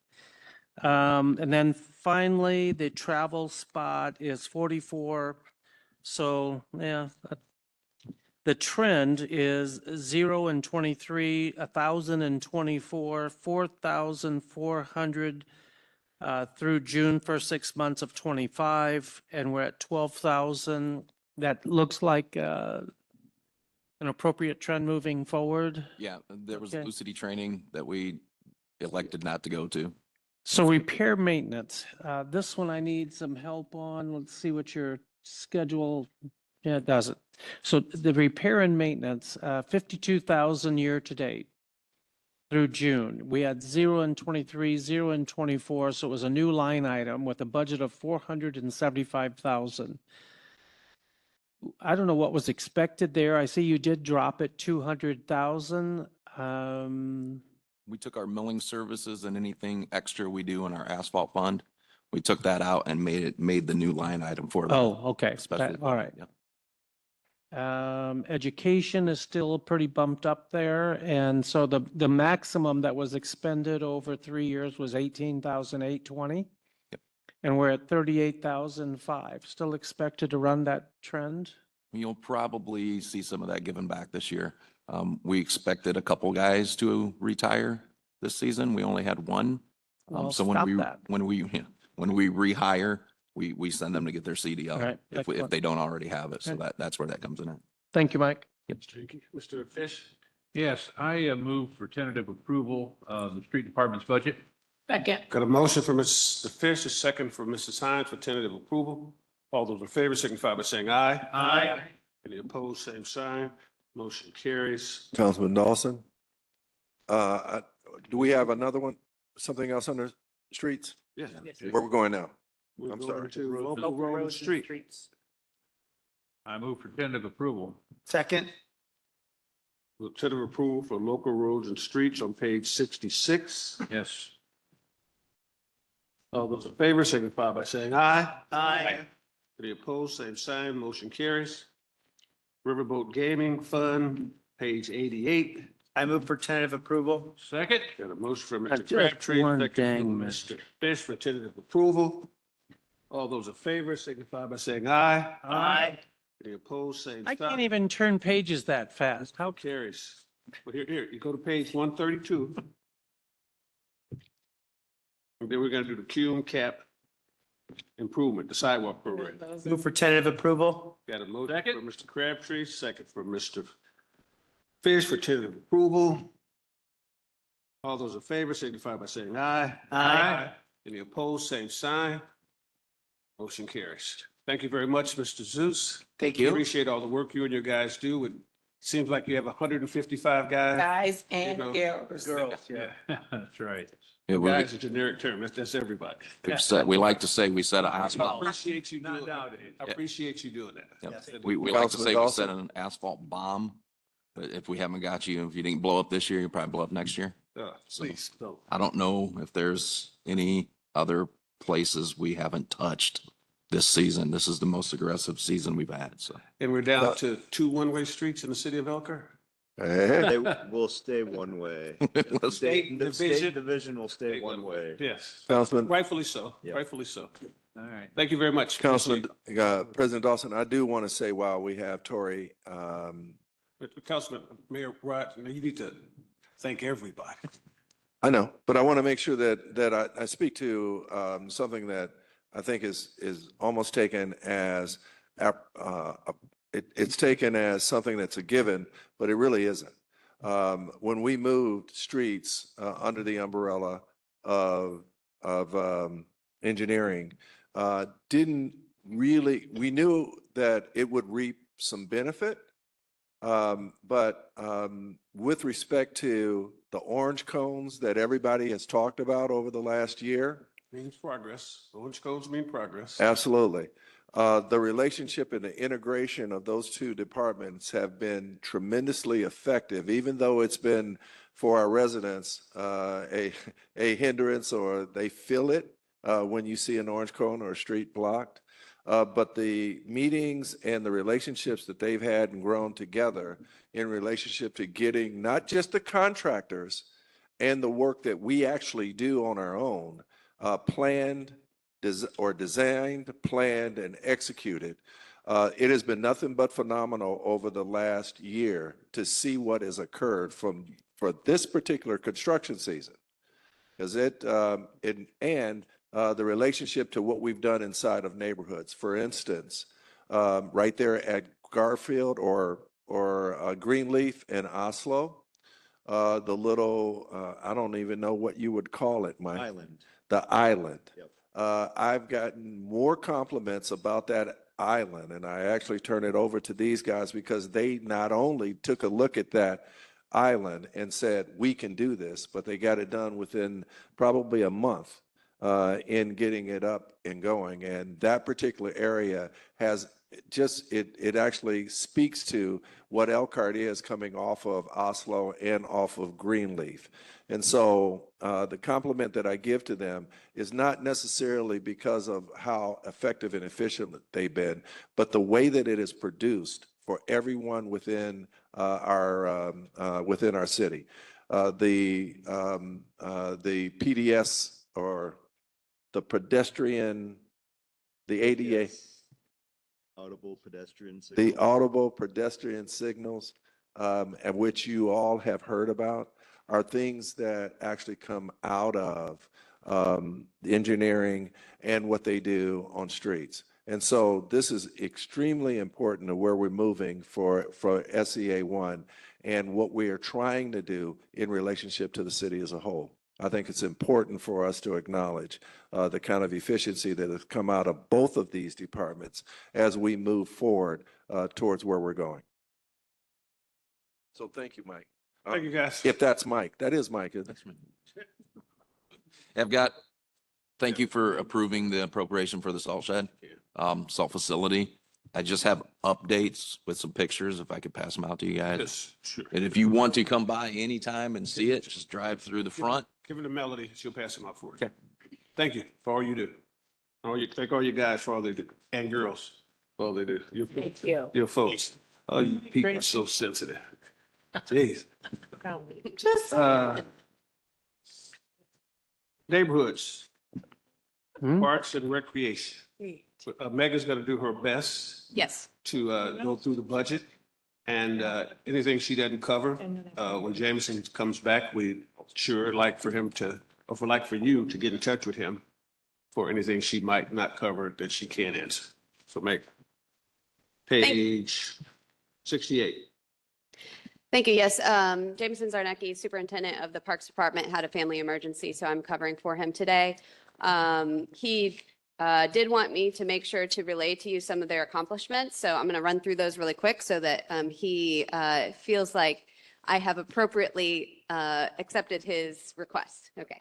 And then finally, the travel spot is 44. So, yeah, the trend is 0 in 23, 1,000 in 24, 4,400 through June, first 6 months of 25, and we're at 12,000. That looks like an appropriate trend moving forward. Yeah, there was Okay. Lucity training that we elected not to go to. So repair maintenance, this one I need some help on. Let's see what your schedule, yeah, it doesn't. So the repair and maintenance, 52,000 year to date through June. We had 0 in 23, 0 in 24, so it was a new line item with a budget of 475,000. I don't know what was expected there. I see you did drop it 200,000. We took our milling services and anything extra we do in our asphalt fund. We took that out and made the new line item for that. Oh, okay. Especially That- all right. yeah. Education is still pretty bumped up there. And so the maximum that was expended over 3 years was 18,820. Yep. And we're at 38,005. Still expected to run that trend? You'll probably see some of that given back this year. We expected a couple guys to retire this season. We only had one. Well, So stop that. when we rehire, we send them to get their CDL All right, if excellent. they don't already have it. So Okay. that's where that comes in at. Thank you, Mike. Thank you. Mr. Fish? Yes, I move for tentative approval of the street department's budget. Second. Got a motion for Mr. Fish, a second for Mrs. Hines for tentative approval. All those in favor signify by saying aye. Aye. Any opposed, same sign. Motion carries. Councilman Dawson? Do we have another one, something else under streets? Yes. Where we going now? We're I'm going sorry. to local road and street. I move for tentative approval. Second. Tentative approval for local roads and streets on page 66. Yes. All those in favor signify by saying aye. Aye. Any opposed, same sign. Motion carries. Riverboat Gaming Fund, page 88. I move for tentative approval. Second? Got a motion from Just Mr. Crabtree, one second dang from minute. Mr. Fish for tentative approval. All those in favor signify by saying aye. Aye. Any opposed, same I sign. can't even turn pages that fast. How Carries. Well, here, you go to page 132. And then we're gonna do the Cume Cap improvement, the sidewalk program. Move for tentative approval. Got a motion from Mr. Crabtree, second from Mr. Fish for tentative approval. All those in favor signify by saying aye. Aye. Any opposed, same sign. Motion carries. Thank you very much, Mr. Zeus. Thank you. Appreciate all the work you and your guys do. It seems like you have 155 guys. Guys and know, girls. Girls, yeah. That's right. Yeah, Guys, is a generic term. That's everybody. we like to say we set an I asphalt. appreciate you doing that. I appreciate you doing that. Yep. We like to say we set an asphalt bomb, but if we haven't got you, if you didn't blow up this year, you'll probably blow up next year. Please, don't. I don't know if there's any other places we haven't touched this season. This is the most aggressive season we've had, so. And we're down to 2 one-way streets in the city of Elkhart? Hey, Will stay one way. Let's- State division. division will stay one way. Yes. Councilman, Rightfully so, Yeah. rightfully so. All right. Thank you very much. Councilman, President Dawson, I do want to say while we have Tori, Councilman, Mayor Rod, you need to thank everybody. I know, but I want to make sure that I speak to something that I think is almost taken as, it's taken as something that's a given, but it really isn't. When we moved streets under the umbrella of engineering, didn't really, we knew that it would reap some benefit. But with respect to the orange cones that everybody has talked about over the last year, Means progress. Orange codes mean progress. absolutely. The relationship and the integration of those two departments have been tremendously effective, even though it's been for our residents a hindrance, or they feel it when you see an orange cone or a street blocked. But the meetings and the relationships that they've had and grown together in relationship to getting not just the contractors and the work that we actually do on our own, planned or designed, planned, and executed. It has been nothing but phenomenal over the last year to see what has occurred for this particular construction season. Because the relationship to what we've done inside of neighborhoods. For instance, right there at Garfield or Greenleaf in Oslo, the little, I don't even know what you would call it, Mike. Island. The island. Yep. I've gotten more compliments about that island, and I actually turn it over to these guys because they not only took a look at that island and said, we can do this, but they got it done within probably a month in getting it up and going. And that particular area has just, it actually speaks to what Elkhart is coming off of Oslo and off of Greenleaf. And so the compliment that I give to them is not necessarily because of how effective and efficient they've been, but the way that it is produced for everyone within our city. The PDS, or the pedestrian, the ADA, Audible pedestrian the signal. audible pedestrian signals, and which you all have heard about, are things that actually come out of the engineering and what they do on streets. And so this is extremely important to where we're moving for SEA 1 and what we are trying to do in relationship to the city as a whole. I think it's important for us to acknowledge the kind of efficiency that has come out of both of these departments as we move forward towards where we're going. So thank you, Mike. Thank you, guys. If that's Mike, that is Mike, isn't it? I've got, thank you for approving the appropriation for the salt shed, salt facility. I just have updates with some pictures, if I could pass them out to you guys. Yes, sure. And if you want to come by anytime and see it, just drive through the front. Give it to Melody. She'll pass them out for you. Okay. Thank you for all you do. Thank all you guys for all they do, and girls for all they do. Thank you. Your folks. Oh, you people are so sensitive. Jeez. Neighborhoods, parks and recreation. Megan's gonna do her best Yes. to go through the budget. And anything she doesn't cover, when Jameson comes back, we sure like for him to, or for like for you to get in touch with him for anything she might not cover that she can't answer. So Meg, page 68. Thank you. Yes, Jameson Zarnecki, Superintendent of the Parks Department, had a family emergency, so I'm covering for him today. He did want me to make sure to relay to you some of their accomplishments, so I'm going to run through those really quick so that he feels like I have appropriately accepted his request. Okay.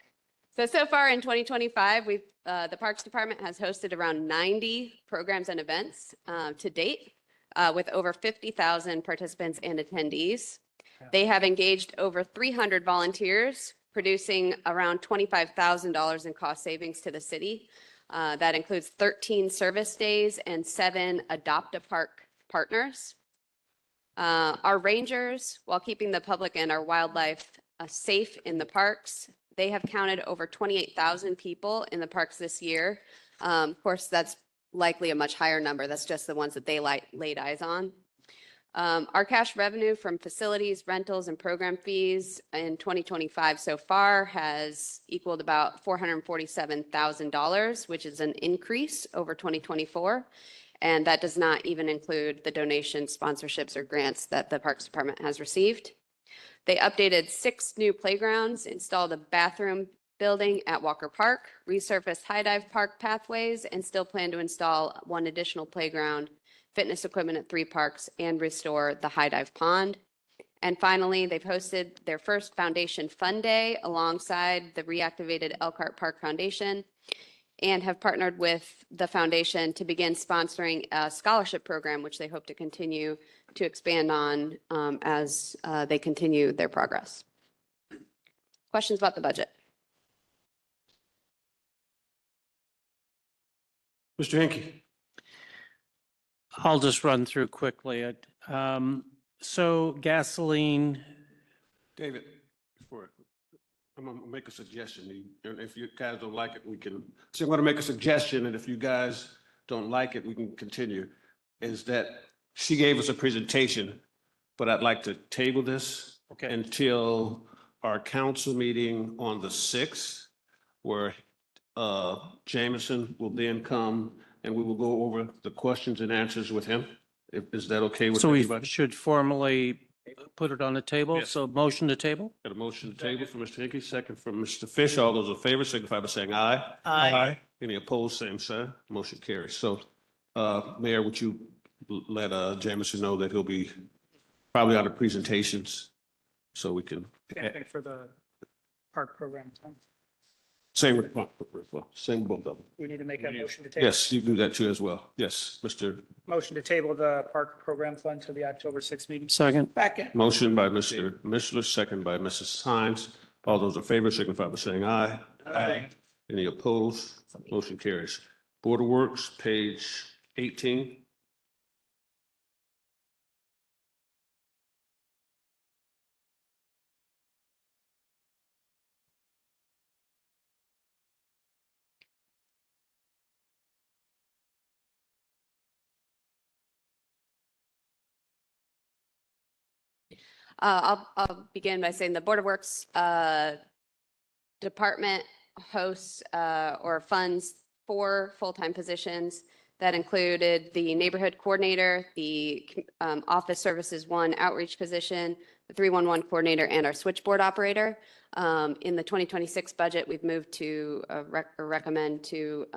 So far in 2025, the Parks Department has hosted around 90 programs and events to date with over 50,000 participants and attendees. They have engaged over 300 volunteers, producing around $25,000 in cost savings to the city. That includes 13 service days and 7 Adopt a Park partners. Our rangers, while keeping the public and our wildlife safe in the parks, they have counted over 28,000 people in the parks this year. Of course, that's likely a much higher number. That's just the ones that they laid eyes on. Our cash revenue from facilities, rentals, and program fees in 2025 so far has equaled about $447,000, which is an increase over 2024. And that does not even include the donations, sponsorships, or grants that the Parks Department has received. They updated 6 new playgrounds, installed a bathroom building at Walker Park, resurfaced High Dive Park pathways, and still plan to install 1 additional playground, fitness equipment at 3 parks, and restore the High Dive Pond. And finally, they've hosted their first Foundation Fun Day alongside the reactivated Elkhart Park Foundation and have partnered with the foundation to begin sponsoring a scholarship program, which they hope to continue to expand on as they continue their progress. Questions about the budget? Mr. Hinkie. I'll just run through quickly. So gasoline, David, I'm gonna make a suggestion, and if you guys don't like it, we can, so I'm gonna make a suggestion, and if you guys don't like it, we can continue, is that she gave us a presentation, but I'd like to table this until our council meeting on the 6th, where Jameson will then come and we will go over the questions and answers with him. Is that okay with so we everybody? should formally put it on the table. Yes. So motion to table? Got a motion to table from Mr. Hickey, second from Mr. Fish. All those in favor signify by saying aye. Aye. Any opposed, same sign. Motion carries. So, Mayor, would you let Jameson know that he'll be probably on the presentations so we can. For the park program. Same with both of them. We need to make a motion to table. Yes, you do that too as well. Yes, Mr. Motion to table the park program fund to the October 6th meeting. Second. Second. Motion by Mr. Mishler, second by Mrs. Hines. All those in favor signify by saying aye. Aye. Any opposed? Motion carries. Board of Works, page 18. I'll begin by saying the Board of Works department hosts or funds 4 full-time positions that included the neighborhood coordinator, the office services 1 outreach position, the 311 coordinator and our switchboard operator. In the 2026 budget, we've moved to recommend to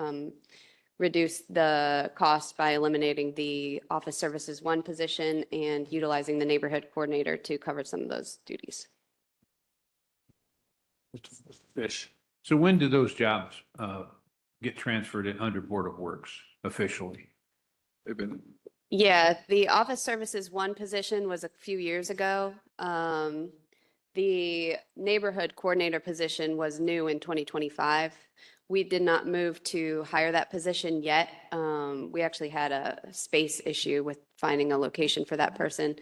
reduce the cost by eliminating the Office Services 1 position and utilizing the neighborhood coordinator to cover some of those duties. Fish. So when do those jobs get transferred in under Board of Works officially? They've been, Yeah, the Office Services 1 position was a few years ago. The neighborhood coordinator position was new in 2025. We did not move to hire that position yet. We actually had a space issue with finding a location for that person.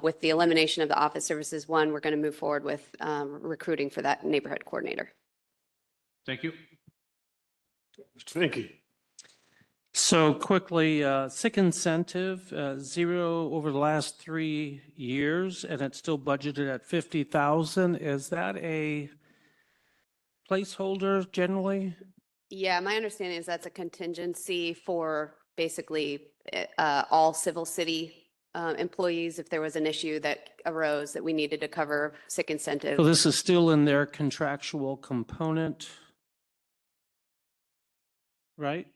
With the elimination of the Office Services 1, we're going to move forward with recruiting for that neighborhood coordinator. Thank you. Thank you. So quickly, sick incentive, zero over the last 3 years, and it's still budgeted at 50,000. Is that a placeholder generally? Yeah, my understanding is that's a contingency for basically all Civil City employees if there was an issue that arose that we needed to cover sick incentive. So this is still in their contractual component, right?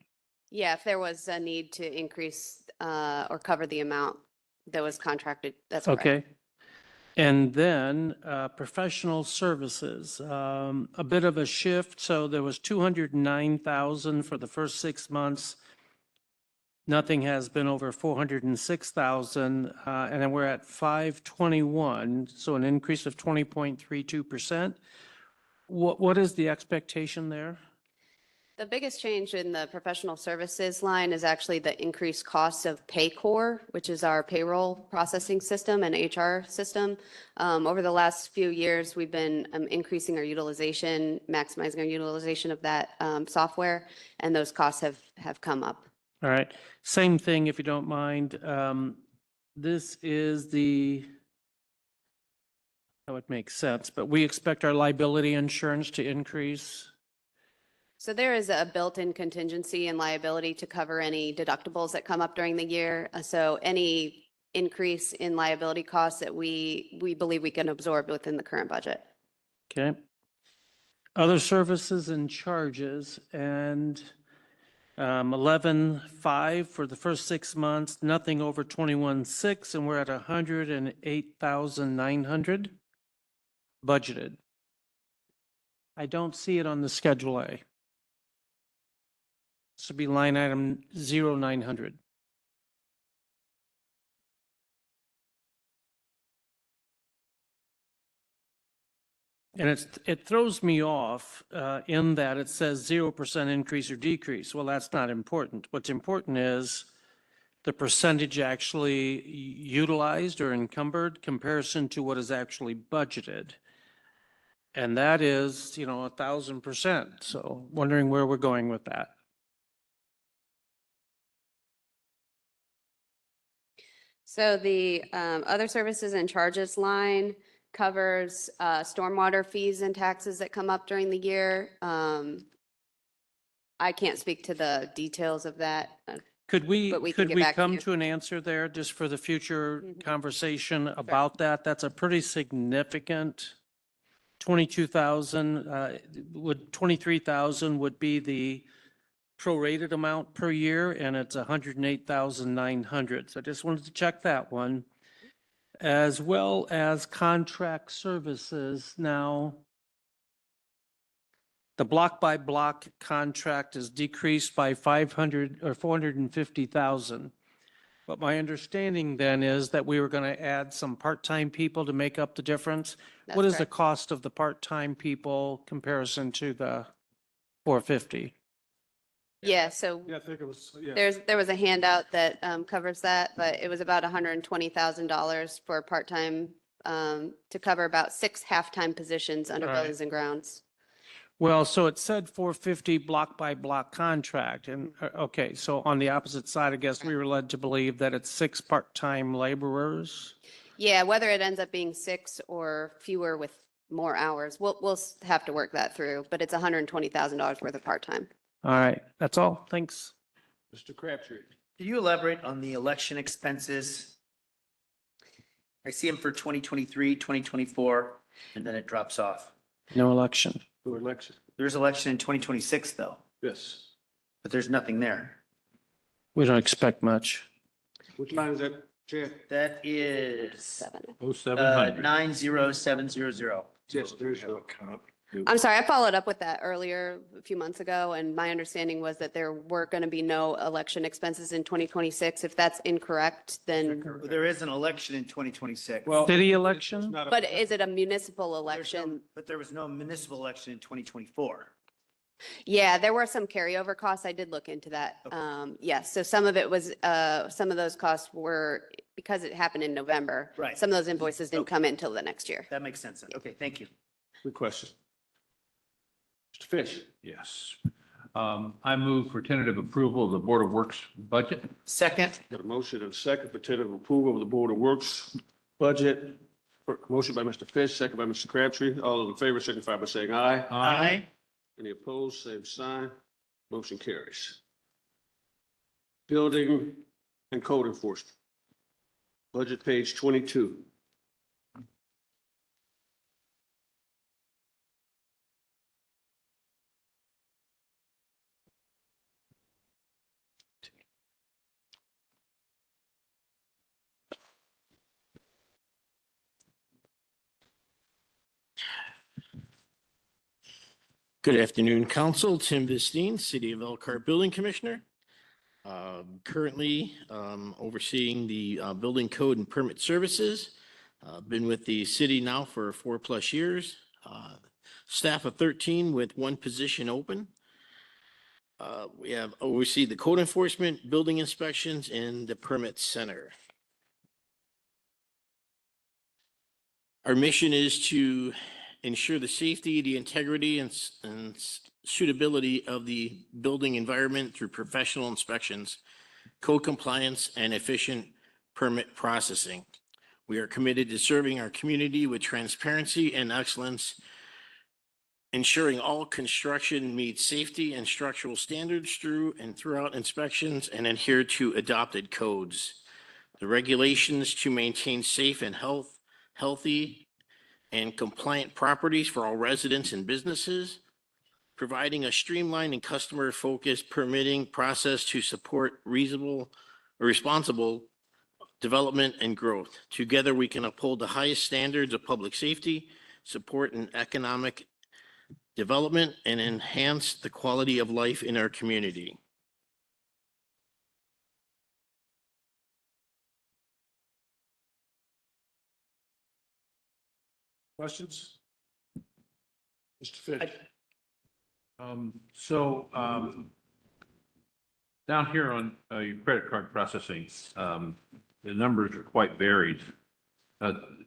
Yeah, if there was a need to increase or cover the amount that was contracted, that's correct. Okay. And then professional services, a bit of a shift. So there was 209,000 for the first 6 months. Nothing has been over 406,000, and then we're at 521, so an increase of 20.32%. What is the expectation there? The biggest change in the professional services line is actually the increased costs of Paycor, which is our payroll processing system and HR system. Over the last few years, we've been increasing our utilization, maximizing our utilization of that software, and those costs have come up. All right, same thing, if you don't mind. This is that would make sense, but we expect our liability insurance to increase. So there is a built-in contingency and liability to cover any deductibles that come up during the year. So any increase in liability costs that we believe we can absorb within the current budget. Okay. Other services and charges, and 11.5 for the first 6 months, nothing over 21.6, and we're at 108,900 budgeted. I don't see it on the Schedule A. This would be line item 0900. And it throws me off in that it says 0% increase or decrease. Well, that's not important. What's important is the percentage actually utilized or encumbered comparison to what is actually budgeted. And that is, 1,000%. So wondering where we're going with that. So the other services and charges line covers stormwater fees and taxes that come up during the year. I can't speak to the details of that. Could we But we can get back to come you. to an answer there just for the future conversation about that? That's a pretty significant 22,000, 23,000 would be the prorated amount per year, and it's 108,900. So I just wanted to check that one, as well as contract services. Now, the block by block contract is decreased by 500 or 450,000. But my understanding then is that we were going to add some part-time people to make up the difference. What is the cost of the part-time people comparison to the 450? Yeah, so Yeah, I think it was, yeah. there was a handout that covers that, but it was about $120,000 for part-time to cover about 6 half-time positions under Right. buildings and grounds. Well, so it said 450 block by block contract. And, okay, so on the opposite side, I guess we were led to believe that it's 6 part-time laborers. Yeah, whether it ends up being 6 or fewer with more hours, we'll have to work that through, but it's $120,000 worth of part-time. All right, that's all. Thanks. Mr. Crabtree. Can you elaborate on the election expenses? I see them for 2023, 2024, and then it drops off. No election. For election. There's election in 2026 though, Yes. but there's nothing there. We don't expect much. Which line is that, Chair? That is 0700. 90700. Yes, there's no count. I'm sorry, I followed up with that earlier, a few months ago, and my understanding was that there were going to be no election expenses in 2026. If that's incorrect, then, There is an election in 2026. Well, City election? but is it a municipal election? But there was no municipal election in 2024. Yeah, there were some carryover costs. I did look into that. Yes, so some of it was, some of those costs were, because it happened in November. Right. Some of those invoices didn't come in until the next year. That makes sense. Okay, thank you. Good question. Mr. Fish? Yes. I move for tentative approval of the Board of Works budget. Second. Got a motion and a second for tentative approval of the Board of Works budget. Motion by Mr. Fish, second by Mr. Crabtree. All those in favor signify by saying aye. Aye. Any opposed, same sign. Motion carries. Building and code enforcement. Budget page 22. Good afternoon, Council. Tim Vistine, City of Elkhart Building Commissioner. Currently overseeing the building code and permit services. Been with the city now for 4+ years. Staff of 13 with one position open. We have oversee the code enforcement, building inspections, and the permit center. Our mission is to ensure the safety, the integrity, and suitability of the building environment through professional inspections, code compliance, and efficient permit processing. We are committed to serving our community with transparency and excellence, ensuring all construction meets safety and structural standards through and throughout inspections and adhere to adopted codes. The regulations to maintain safe and healthy and compliant properties for all residents and businesses, providing a streamlined and customer-focused permitting process to support responsible development and growth. Together, we can uphold the highest standards of public safety, support an economic development, and enhance the quality of life in our community. Questions? Mr. Fish? Down here on your credit card processing, the numbers are quite varied.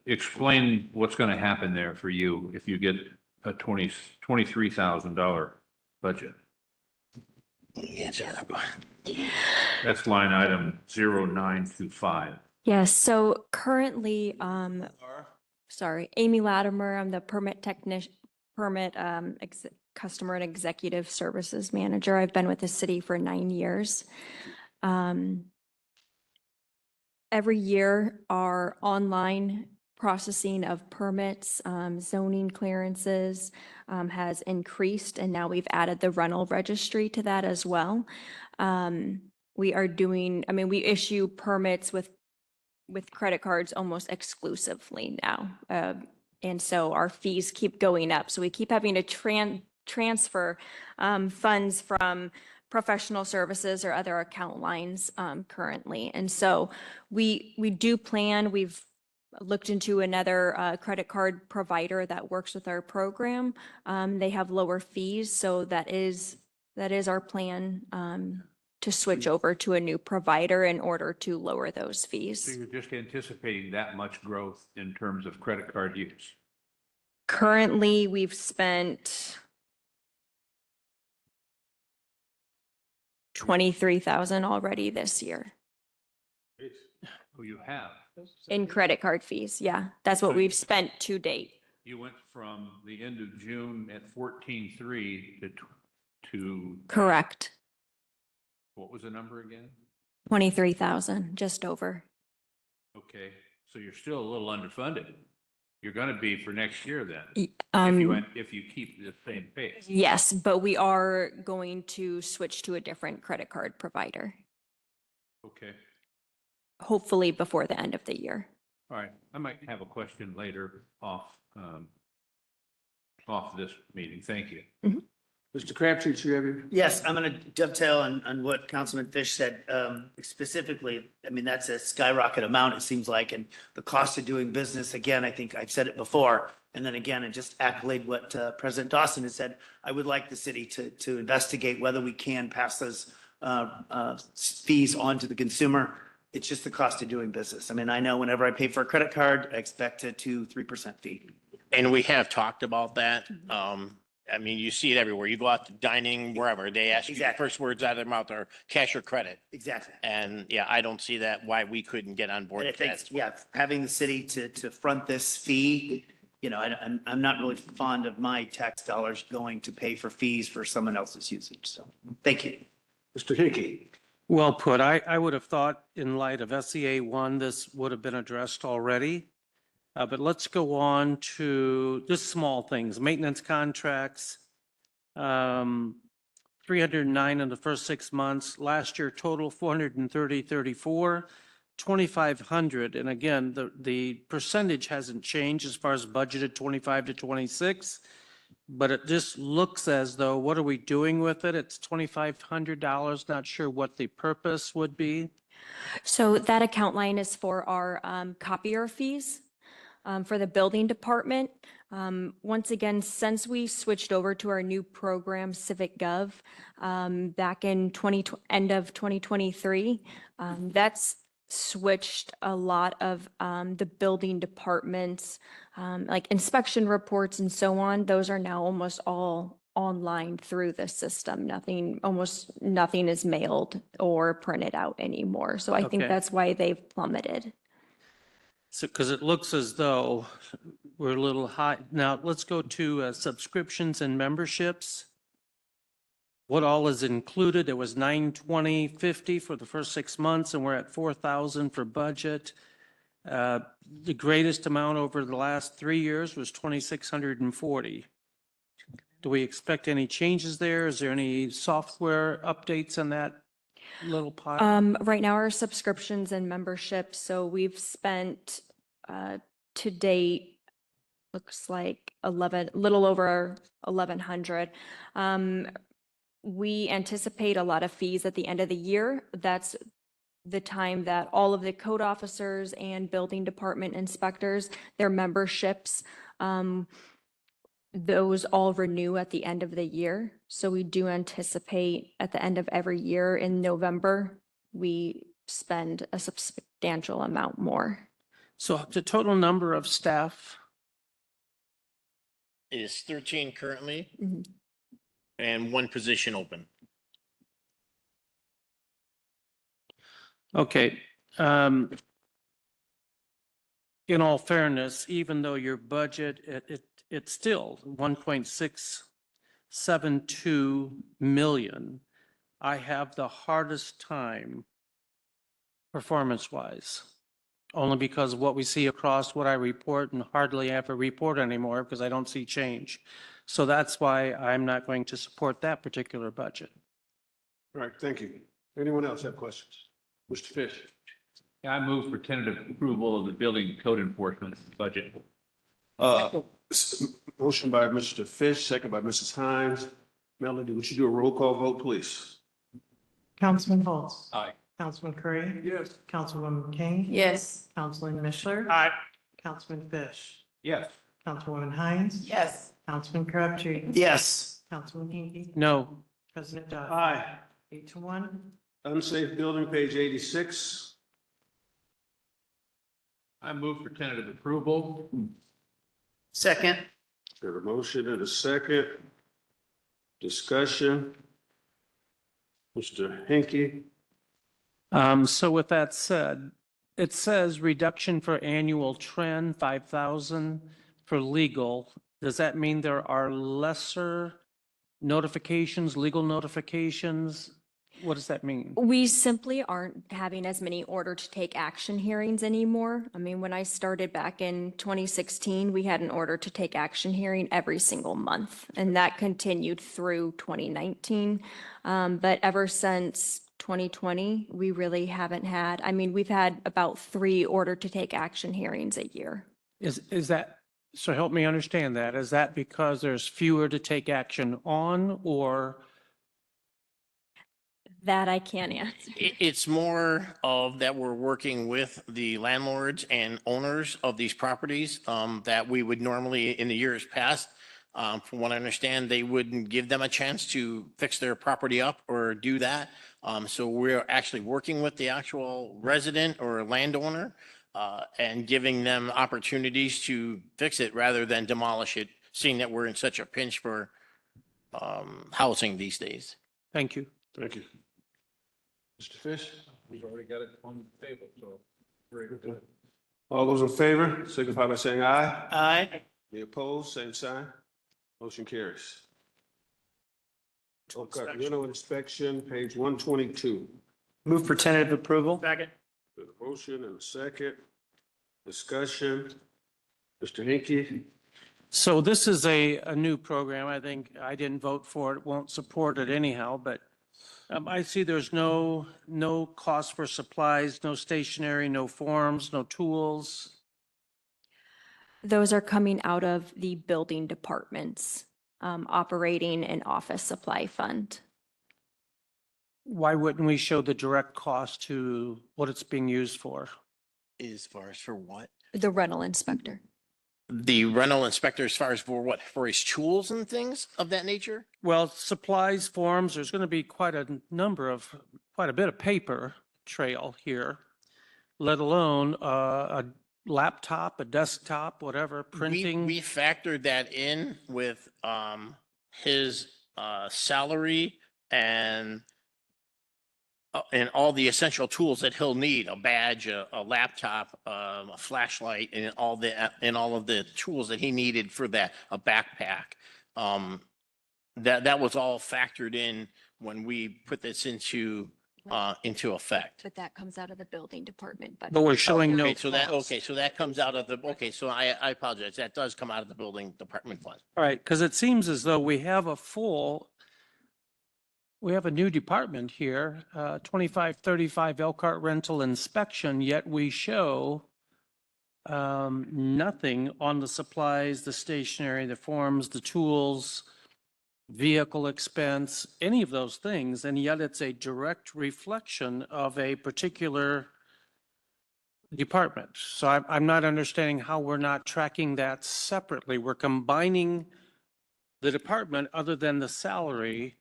Explain what's going to happen there for you if you get a $23,000 budget. That's line item 0925. Yes, so currently, Amy Latimer, I'm the customer and executive services manager. I've been with the city for 9 years. Every year, our online processing of permits, zoning clearances has increased, and now we've added the rental registry to that as well. We issue permits with credit cards almost exclusively now. And so our fees keep going up. So we keep having to transfer funds from professional services or other account lines currently. And so we do plan, we've looked into another credit card provider that works with our program. They have lower fees, so that is our plan to switch over to a new provider in order to lower those fees. So you're just anticipating that much growth in terms of credit card use? Currently, we've spent $23,000 already this year Oh, you have? in credit card fees. Yeah, that's what we've spent to date. You went from the end of June at 14.3 to Correct. what was the number again? 23,000, just over. Okay, So you're still a little underfunded. You're going to be for next year then, if you keep the same pace. Yes, but we are going to switch to a different credit card provider, Okay. hopefully before the end of the year. All right. I might have a question later off this meeting. Thank you. Mr. Crabtree, do you have your? Yes, I'm going to dovetail on what Councilman Fish said. Specifically, I mean, that's a skyrocket amount, it seems like, and the cost of doing business, again, I think I've said it before. And then again, and just accolade what President Dawson has said, I would like the city to investigate whether we can pass those fees on to the consumer. It's just the cost of doing business. I mean, I know whenever I pay for a credit card, I expect a 2-3% fee. And we have talked about that. I mean, you see it everywhere. You go out to dining, wherever, they ask you the Exactly. first words out of their mouth are cash or credit. Exactly. And yeah, I don't see that, why we couldn't get on board And I with think, that. yeah, having the city to front this fee, you know, I'm not really fond of my tax dollars going to pay for fees for someone else's usage. So, thank you. Mr. Hickey? Well put. I would have thought in light of SEA 1, this would have been addressed already. But let's go on to just small things, maintenance contracts. 309 in the first 6 months. Last year total 434, 2,500. And again, the percentage hasn't changed as far as budgeted 25 to 26. But it just looks as though, what are we doing with it? It's $2,500. Not sure what the purpose would be. So that account line is for our copier fees for the building department. Once again, since we switched over to our new program, Civic Gov, back in end of 2023, that's switched a lot of the building departments, like inspection reports and so on. Those are now almost all online through the system. Almost nothing is mailed or printed out anymore. So I think Okay. that's why they've plummeted. So, because it looks as though we're a little high. Now, let's go to subscriptions and memberships. What all is included? It was $920.50 for the first 6 months, and we're at $4,000 for budget. The greatest amount over the last 3 years was $2,640. Do we expect any changes there? Is there any software updates on that little pile? Right now, our subscriptions and memberships, so we've spent to date, looks like little over 1,100. We anticipate a lot of fees at the end of the year. That's the time that all of the code officers and building department inspectors, their memberships, those all renew at the end of the year. So we do anticipate at the end of every year in November, we spend a substantial amount more. So the total number of staff, Is 13 currently Mhm. and 1 position open. okay. In all fairness, even though your budget, it's still 1.672 million. I have the hardest time performance-wise, only because of what we see across what I report and hardly ever report anymore because I don't see change. So that's why I'm not going to support that particular budget. All right, thank you. Anyone else have questions? Mr. Fish? Yeah, I move for tentative approval of the building code enforcement budget. Motion by Mr. Fish, second by Mrs. Hines. Melody, would you do a roll call vote, please? Councilman Holtz. Aye. Councilman Curry. Yes. Councilwoman King. Yes. Councilman Mishler. Aye. Councilman Fish. Yes. Councilwoman Hines. Yes. Councilman Crabtree. Yes. Councilman Hinkie. No, President Dawson. Aye. 8-1. Unsafe building, page 86. I move for tentative approval. Second. Got a motion and a second. Discussion. Mr. Hinkie? So with that said, it says reduction for annual trend, 5,000 for legal. Does that mean there are lesser notifications, legal notifications What does that mean? We simply aren't having as many order to take action hearings anymore. I mean, when I started back in 2016, we had an order to take action hearing every single month, and that continued through 2019. But ever since 2020, we really haven't had, I mean, we've had about 3 order to take action hearings a year. Is that, so help me understand that. Is that because there's fewer to take action on, or? That I can't answer. It's more of that we're working with the landlords and owners of these properties that we would normally, in the years past, from what I understand, they wouldn't give them a chance to fix their property up or do that. So we're actually working with the actual resident or landowner and giving them opportunities to fix it rather than demolish it, seeing that we're in such a pinch for housing these days. Thank you. Thank you. Mr. Fish? We've already got it on the table, so. All those in favor, signify by saying aye. Aye. Any opposed, same sign. Motion carries. Okay, rental inspection, page 122. Move for tentative approval. Second. There's a motion and a second. Discussion. Mr. Hinkie? So this is a new program. I think I didn't vote for it, won't support it anyhow, but I see there's no cost for supplies, no stationery, no forms, no tools. Those are coming out of the building department's operating and office supply fund. Why wouldn't we show the direct cost to what it's being used for? As far as for what? The rental inspector. The rental inspector, as far as for what? For his tools and things of that nature? Well, supplies, forms, there's going to be quite a bit of paper trail here, let alone a laptop, a desktop, whatever, printing. We factored that in with his salary and all the essential tools that he'll need, a badge, a laptop, a flashlight, and all of the tools that he needed for that, a backpack. That was all factored in when we put this into effect. But that comes out of the building department budget. But we're showing no. So that comes out of so I apologize. That does come out of the building department fund. All right, because it seems as though we have a new department here, 2535 Elkhart rental inspection, yet we show nothing on the supplies, the stationery, the forms, the tools, vehicle expense, any of those things, and yet it's a direct reflection of a particular department. So I'm not understanding how we're not tracking that separately. We're combining the department other than the salary.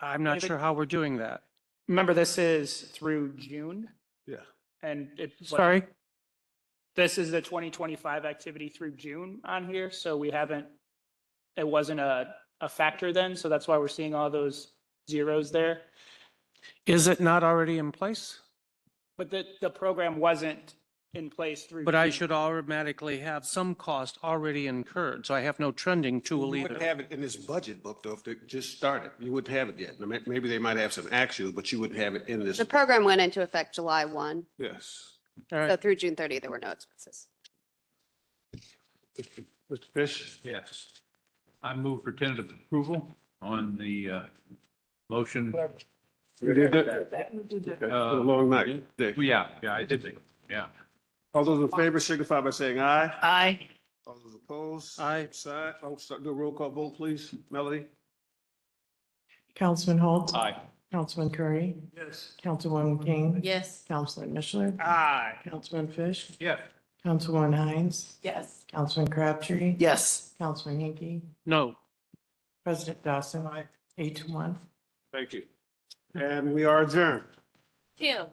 I'm not David? sure how we're doing that. Remember, this is through June, Yeah. and Sorry? this is the 2025 activity through June on here, so it wasn't a factor then, so that's why we're seeing all those zeros there. Is it not already in place? But the program wasn't in place through. But I June. should automatically have some cost already incurred, so I have no trending tool You wouldn't either. have it in this budget book, though, if they just started. You wouldn't have it yet. Maybe they might have some actual, but you wouldn't have it in this. The program went into effect July 1, Yes. All right. so through June 30, there were no expenses. Mr. Fish? Yes. I move for tentative approval on the motion. You did that? Okay, Uh, a long night. Dick. Yeah, I did think, yeah. All those in favor signify by saying aye. Aye. All those opposed? Aye. Side. Do a roll call vote, please. Melody? Councilman Holt. Aye. Councilman Curry. Yes. Councilwoman King. Yes. Councilman Mishler. Aye. Councilman Fish. Yes. Councilwoman Hines. Yes. Councilman Crabtree. Yes. Councilman Hinkie. No. President Dawson. 8-1. Thank you. And we are adjourned. Tim.